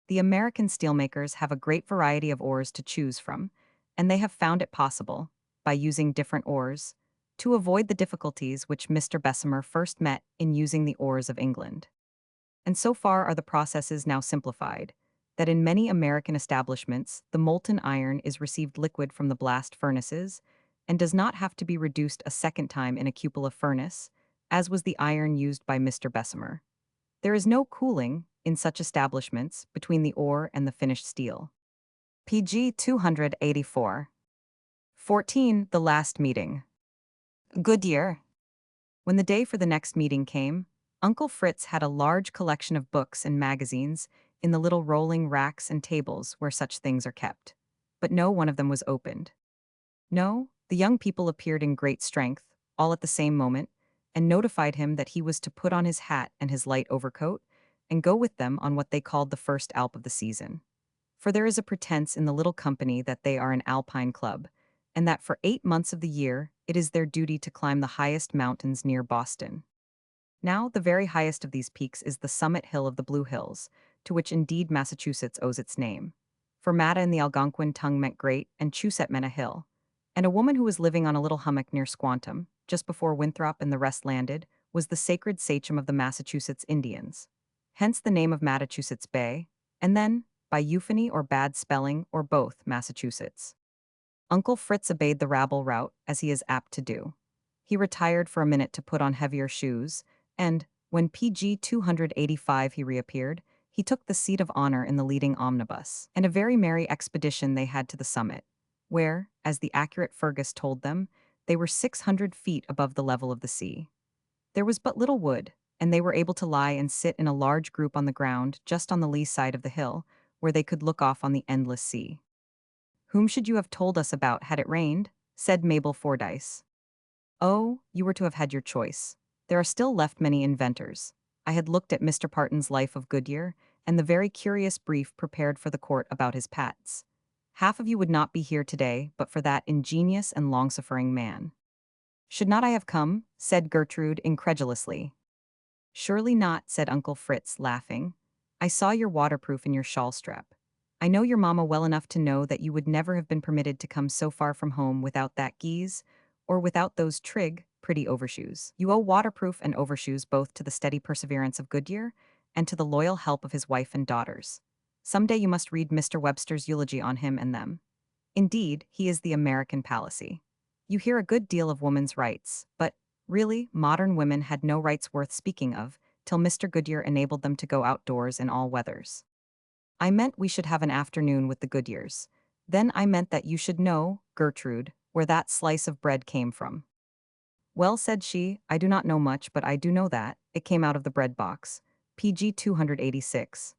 The American steelmakers have a great variety of ores to choose from, and they have found it possible, by using different ores, to avoid the difficulties which Mr. Bessemer first met in using the ores of England. And so far are the processes now simplified, that in many American establishments the molten iron is received liquid from the blast furnaces, and does not have to be reduced a second time in a cupola furnace, as was the iron used by Mr. Bessemer. There is no cooling, in such establishments, between the ore and the finished steel. PG 284. 14. The last meeting. Goodyear. When the day for the next meeting came, Uncle Fritz had a large collection of books and magazines in the little rolling racks and tables where such things are kept. But no one of them was opened. No, the young people appeared in great strength, all at the same moment, and notified him that he was to put on his hat and his light overcoat, and go with them on what they called the first Alp of the season. For there is a pretense in the little company that they are an Alpine club, and that for 8 months of the year it is their duty to climb the highest mountains near Boston. Now the very highest of these peaks is the summit hill of the Blue Hills, to which indeed Massachusetts owes its name. For Matta in the Algonquin tongue meant great, and Chuset meant a hill. And a woman who was living on a little hummock near Squantum, just before Winthrop and the rest landed, was the sacred sachem of the Massachusetts Indians. Hence the name of Massachusetts Bay, and then, by euphony or bad spelling, or both, Massachusetts. Uncle Fritz obeyed the rabble rout, as he is apt to do. He retired for a minute to put on heavier shoes, and, when PG 285 he reappeared, he took the seat of honor in the leading omnibus. And a very merry expedition they had to the summit, where, as the accurate Fergus told them, they were 600 feet above the level of the sea. There was but little wood, and they were able to lie and sit in a large group on the ground just on the lee side of the hill, where they could look off on the endless sea. "Whom should you have told us about had it rained?" said Mabel Fordyce. "Oh, you were to have had your choice. There are still left many inventors. I had looked at Mr. Parton's Life of Goodyear, and the very curious brief prepared for the court about his pats. Half of you would not be here today but for that ingenious and long-suffering man." "Should not I have come?" said Gertrude incredulously. "Surely not," said Uncle Fritz, laughing. "I saw your waterproof in your shawl strap. I know your mamma well enough to know that you would never have been permitted to come so far from home without that guise, or without those trig, pretty overshoes. You owe waterproof and overshoes both to the steady perseverance of Goodyear and to the loyal help of his wife and daughters. Some day you must read Mr. Webster's eulogy on him and them. Indeed, he is the American Palissy. You hear a good deal of woman's rights, but, really, modern women had no rights worth speaking of, till Mr. Goodyear enabled them to go outdoors in all weathers. I meant we should have an afternoon with the Goodyears. Then I meant that you should know, Gertrude, where that slice of bread came from." "Well," said she, "I do not know much, but I do know that it came out of the bread box." PG 286.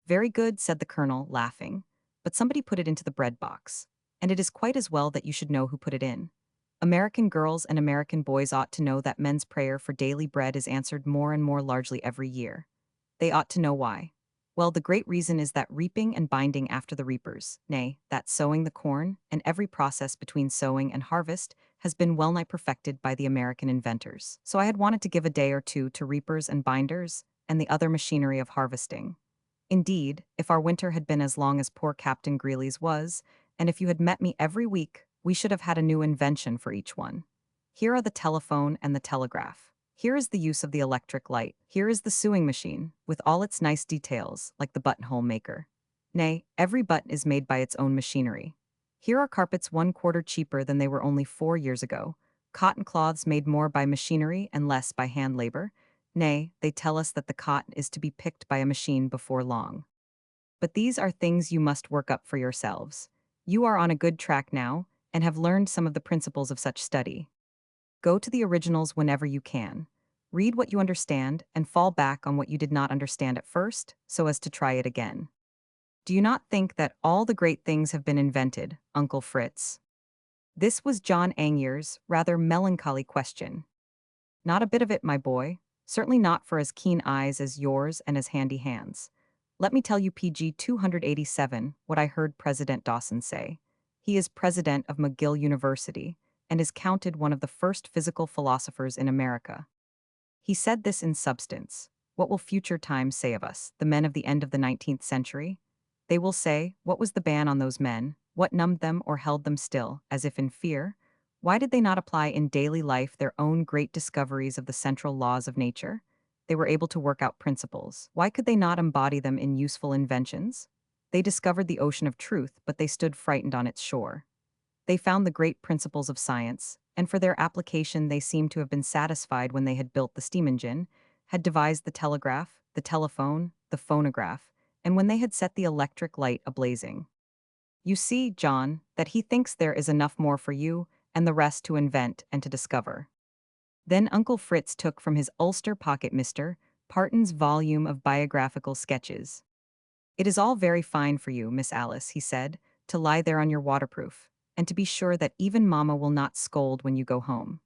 "Very good," said the colonel, laughing. "But somebody put it into the bread box. And it is quite as well that you should know who put it in. American girls and American boys ought to know that men's prayer for daily bread is answered more and more largely every year. They ought to know why. Well, the great reason is that reaping and binding after the reapers, nay, that sowing the corn, and every process between sowing and harvest, has been well-nigh perfected by the American inventors. So I had wanted to give a day or two to reapers and binders, and the other machinery of harvesting. Indeed, if our winter had been as long as poor Captain Greeley's was, and if you had met me every week, we should have had a new invention for each one. Here are the telephone and the telegraph. Here is the use of the electric light. Here is the sewing machine, with all its nice details, like the buttonhole maker. Nay, every button is made by its own machinery. Here are carpets 1/4 cheaper than they were only 4 years ago, cotton cloths made more by machinery and less by hand labor. Nay, they tell us that the cotton is to be picked by a machine before long. But these are things you must work up for yourselves. You are on a good track now, and have learned some of the principles of such study. Go to the originals whenever you can. Read what you understand and fall back on what you did not understand at first, so as to try it again. Do you not think that all the great things have been invented, Uncle Fritz?" This was John Angyer's rather melancholy question. "Not a bit of it, my boy. Certainly not for as keen eyes as yours and as handy hands. Let me tell you PG 287 what I heard President Dawson say. He is president of McGill University, and is counted one of the first physical philosophers in America. He said this in substance: What will future times say of us, the men of the end of the 19th century? They will say, what was the ban on those men? What numbed them or held them still, as if in fear? Why did they not apply in daily life their own great discoveries of the central laws of nature? They were able to work out principles. Why could they not embody them in useful inventions? They discovered the ocean of truth, but they stood frightened on its shore. They found the great principles of science, and for their application they seemed to have been satisfied when they had built the steam engine, had devised the telegraph, the telephone, the phonograph, and when they had set the electric light ablazing. You see, John, that he thinks there is enough more for you and the rest to invent and to discover. Then Uncle Fritz took from his ulster pocket Mr. Parton's volume of biographical sketches. It is all very fine for you, Miss Alice, he said, to lie there on your waterproof, and to be sure that even Mamma will not scold when you go home.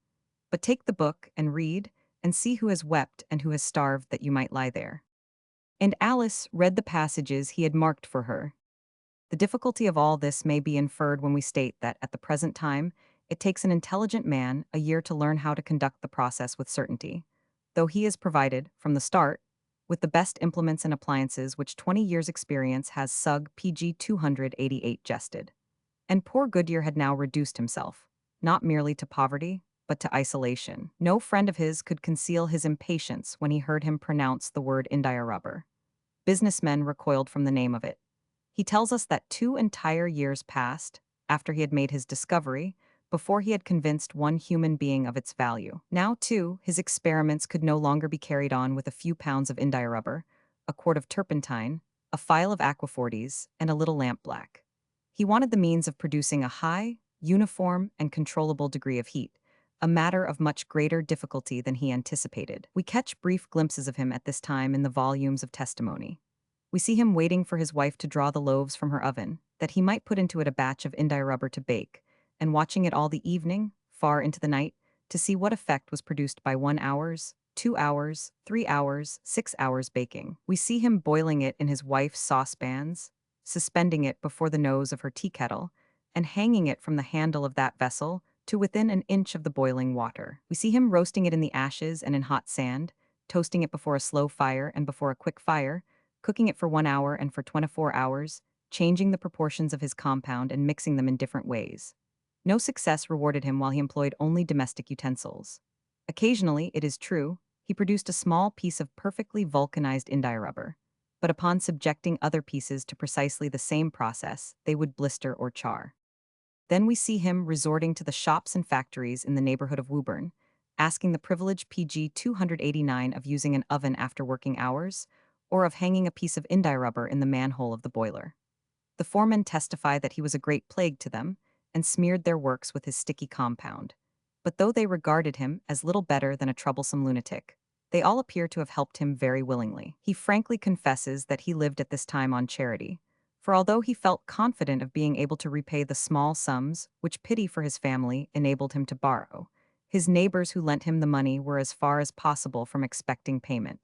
But take the book and read, and see who has wept and who has starved that you might lie there. And Alice read the passages he had marked for her. The difficulty of all this may be inferred when we state that, at the present time, it takes an intelligent man a year to learn how to conduct the process with certainty, though he is provided, from the start, with the best implements and appliances which 20 years' experience has sug PG 288 jested. And poor Goodyear had now reduced himself, not merely to poverty, but to isolation. No friend of his could conceal his impatience when he heard him pronounce the word india rubber. Businessmen recoiled from the name of it. He tells us that 2 entire years passed, after he had made his discovery, before he had convinced one human being of its value. Now, too, his experiments could no longer be carried on with a few pounds of india rubber, a quart of turpentine, a phial of aquafortis, and a little lampblack. He wanted the means of producing a high, uniform, and controllable degree of heat, a matter of much greater difficulty than he anticipated. We catch brief glimpses of him at this time in the volumes of testimony. We see him waiting for his wife to draw the loaves from her oven, that he might put into it a batch of india rubber to bake, and watching it all the evening, far into the night, to see what effect was produced by 1 hour's, 2 hours, 3 hours, 6 hours baking. We see him boiling it in his wife's saucepans, suspending it before the nose of her tea kettle, and hanging it from the handle of that vessel to within an inch of the boiling water. We see him roasting it in the ashes and in hot sand, toasting it before a slow fire and before a quick fire, cooking it for 1 hour and for 24 hours, changing the proportions of his compound and mixing them in different ways. No success rewarded him while he employed only domestic utensils. Occasionally, it is true, he produced a small piece of perfectly vulcanized india rubber, but upon subjecting other pieces to precisely the same process, they would blister or char. Then we see him resorting to the shops and factories in the neighborhood of Woburn, asking the privilege PG 289 of using an oven after working hours, or of hanging a piece of india rubber in the manhole of the boiler. The foremen testify that he was a great plague to them, and smeared their works with his sticky compound. But though they regarded him as little better than a troublesome lunatic, they all appear to have helped him very willingly. He frankly confesses that he lived at this time on charity, for although he felt confident of being able to repay the small sums which pity for his family enabled him to borrow, his neighbors who lent him the money were as far as possible from expecting payment.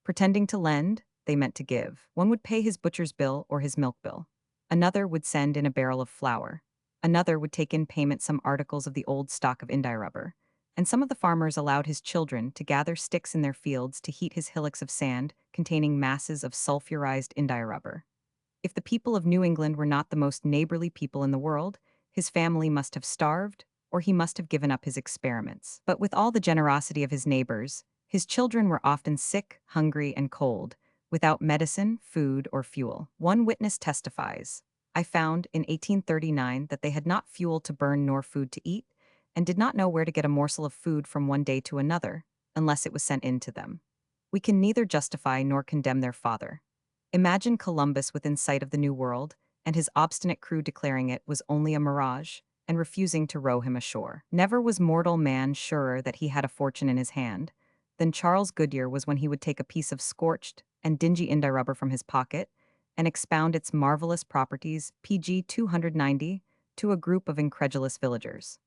Pretending to lend, they meant to give. One would pay his butcher's bill or his milk bill. Another would send in a barrel of flour. Another would take in payment some articles of the old stock of india rubber. And some of the farmers allowed his children to gather sticks in their fields to heat his hillocks of sand containing masses of sulfurized india rubber. If the people of New England were not the most neighborly people in the world, his family must have starved, or he must have given up his experiments. But with all the generosity of his neighbors, his children were often sick, hungry, and cold, without medicine, food, or fuel. One witness testifies, I found in 1839 that they had not fuel to burn nor food to eat, and did not know where to get a morsel of food from one day to another, unless it was sent in to them. We can neither justify nor condemn their father. Imagine Columbus within sight of the New World, and his obstinate crew declaring it was only a mirage, and refusing to row him ashore. Never was mortal man surer that he had a fortune in his hand than Charles Goodyear was when he would take a piece of scorched and dingy india rubber from his pocket and expound its marvelous properties, PG 290, to a group of incredulous villagers.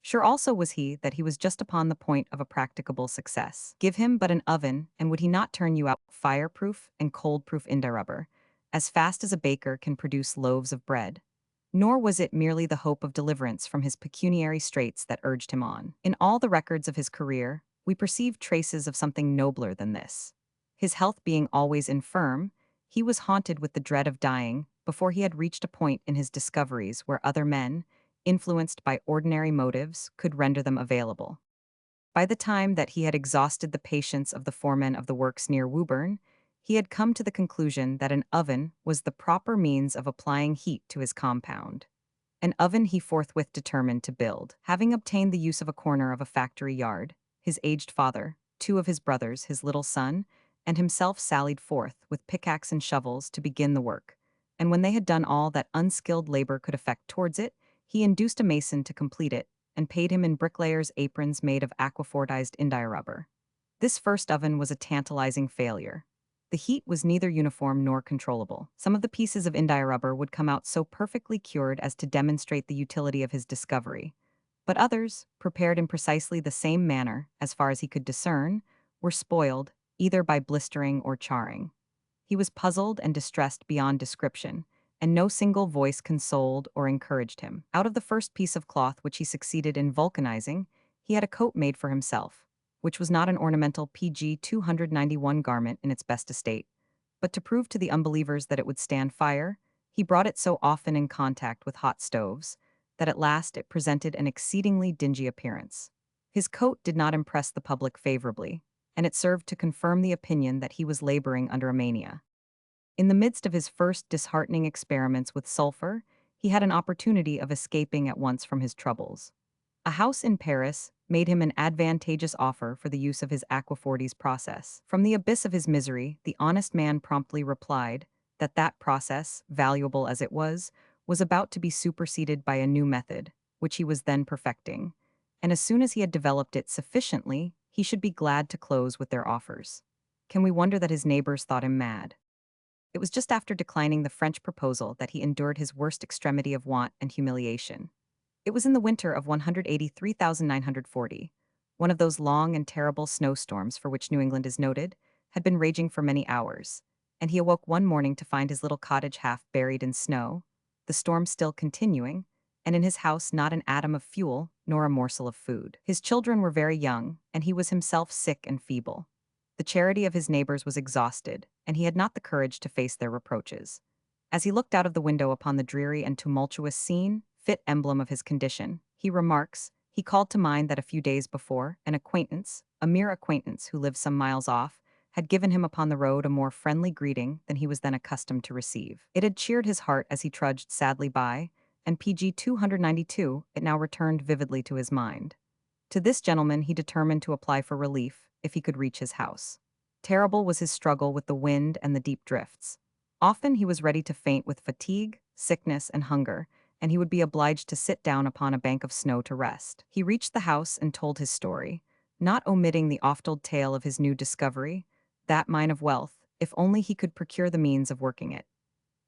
Sure also was he that he was just upon the point of a practicable success. Give him but an oven, and would he not turn you out fireproof and cold-proof india rubber, as fast as a baker can produce loaves of bread? Nor was it merely the hope of deliverance from his pecuniary straits that urged him on. In all the records of his career, we perceive traces of something nobler than this. His health being always infirm, he was haunted with the dread of dying before he had reached a point in his discoveries where other men, influenced by ordinary motives, could render them available. By the time that he had exhausted the patience of the foreman of the works near Woburn, he had come to the conclusion that an oven was the proper means of applying heat to his compound. An oven he forthwith determined to build. Having obtained the use of a corner of a factory yard, his aged father, two of his brothers, his little son, and himself sallied forth with pickaxe and shovels to begin the work, and when they had done all that unskilled labor could effect towards it, he induced a mason to complete it, and paid him in bricklayers' aprons made of aquafortized india-rubber. This first oven was a tantalizing failure. The heat was neither uniform nor controllable. Some of the pieces of india-rubber would come out so perfectly cured as to demonstrate the utility of his discovery, but others, prepared in precisely the same manner, as far as he could discern, were spoiled, either by blistering or charring. He was puzzled and distressed beyond description, and no single voice consoled or encouraged him. Out of the first piece of cloth which he succeeded in vulcanizing, he had a coat made for himself, which was not an ornamental PG 291 garment in its best estate, but to prove to the unbelievers that it would stand fire, he brought it so often in contact with hot stoves that at last it presented an exceedingly dingy appearance. His coat did not impress the public favorably, and it served to confirm the opinion that he was laboring under a mania. In the midst of his first disheartening experiments with sulfur, he had an opportunity of escaping at once from his troubles. A house in Paris made him an advantageous offer for the use of his aquafortis process. From the abyss of his misery, the honest man promptly replied that that process, valuable as it was about to be superseded by a new method, which he was then perfecting, and as soon as he had developed it sufficiently, he should be glad to close with their offers. Can we wonder that his neighbors thought him mad? It was just after declining the French proposal that he endured his worst extremity of want and humiliation. It was in the winter of 183,940. One of those long and terrible snowstorms for which New England is noted had been raging for many hours, and he awoke one morning to find his little cottage half buried in snow, the storm still continuing, and in his house not an atom of fuel nor a morsel of food. His children were very young, and he was himself sick and feeble. The charity of his neighbors was exhausted, and he had not the courage to face their reproaches. As he looked out of the window upon the dreary and tumultuous scene, fit emblem of his condition, he remarks, he called to mind that a few days before, an acquaintance, a mere acquaintance who lived some miles off, had given him upon the road a more friendly greeting than he was then accustomed to receive. It had cheered his heart as he trudged sadly by, and PG 292, it now returned vividly to his mind. To this gentleman he determined to apply for relief, if he could reach his house. Terrible was his struggle with the wind and the deep drifts. Often he was ready to faint with fatigue, sickness, and hunger, and he would be obliged to sit down upon a bank of snow to rest. He reached the house and told his story, not omitting the oft-told tale of his new discovery, that mine of wealth, if only he could procure the means of working it.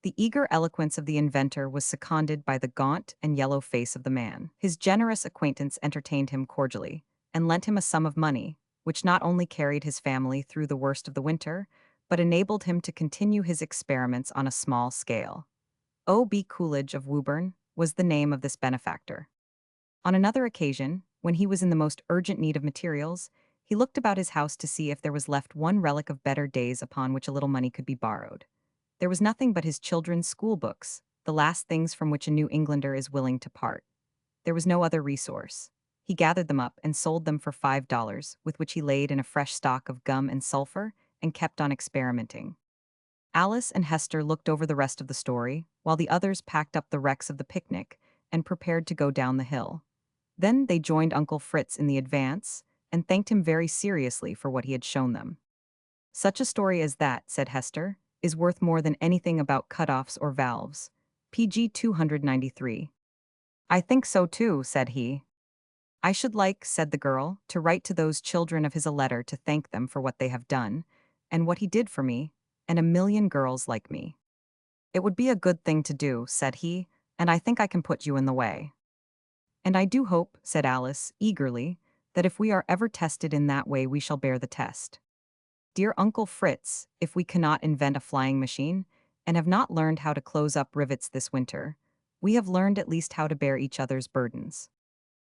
The eager eloquence of the inventor was seconded by the gaunt and yellow face of the man. His generous acquaintance entertained him cordially, and lent him a sum of money, which not only carried his family through the worst of the winter, but enabled him to continue his experiments on a small scale. O.B. Coolidge of Woburn was the name of this benefactor. On another occasion, when he was in the most urgent need of materials, he looked about his house to see if there was left one relic of better days upon which a little money could be borrowed. There was nothing but his children's school books, the last things from which a New Englander is willing to part. There was no other resource. He gathered them up and sold them for $5, with which he laid in a fresh stock of gum and sulfur, and kept on experimenting. Alice and Hester looked over the rest of the story, while the others packed up the wrecks of the picnic and prepared to go down the hill. Then they joined Uncle Fritz in the advance, and thanked him very seriously for what he had shown them. "Such a story as that," said Hester, "is worth more than anything about cutoffs or valves." PG 293. "I think so too," said he. "I should like," said the girl, "to write to those children of his a letter to thank them for what they have done, and what he did for me, and a million girls like me." "It would be a good thing to do," said he, "and I think I can put you in the way." "And I do hope," said Alice, eagerly, "that if we are ever tested in that way we shall bear the test. Dear Uncle Fritz, if we cannot invent a flying machine, and have not learned how to close up rivets this winter, we have learned at least how to bear each other's burdens."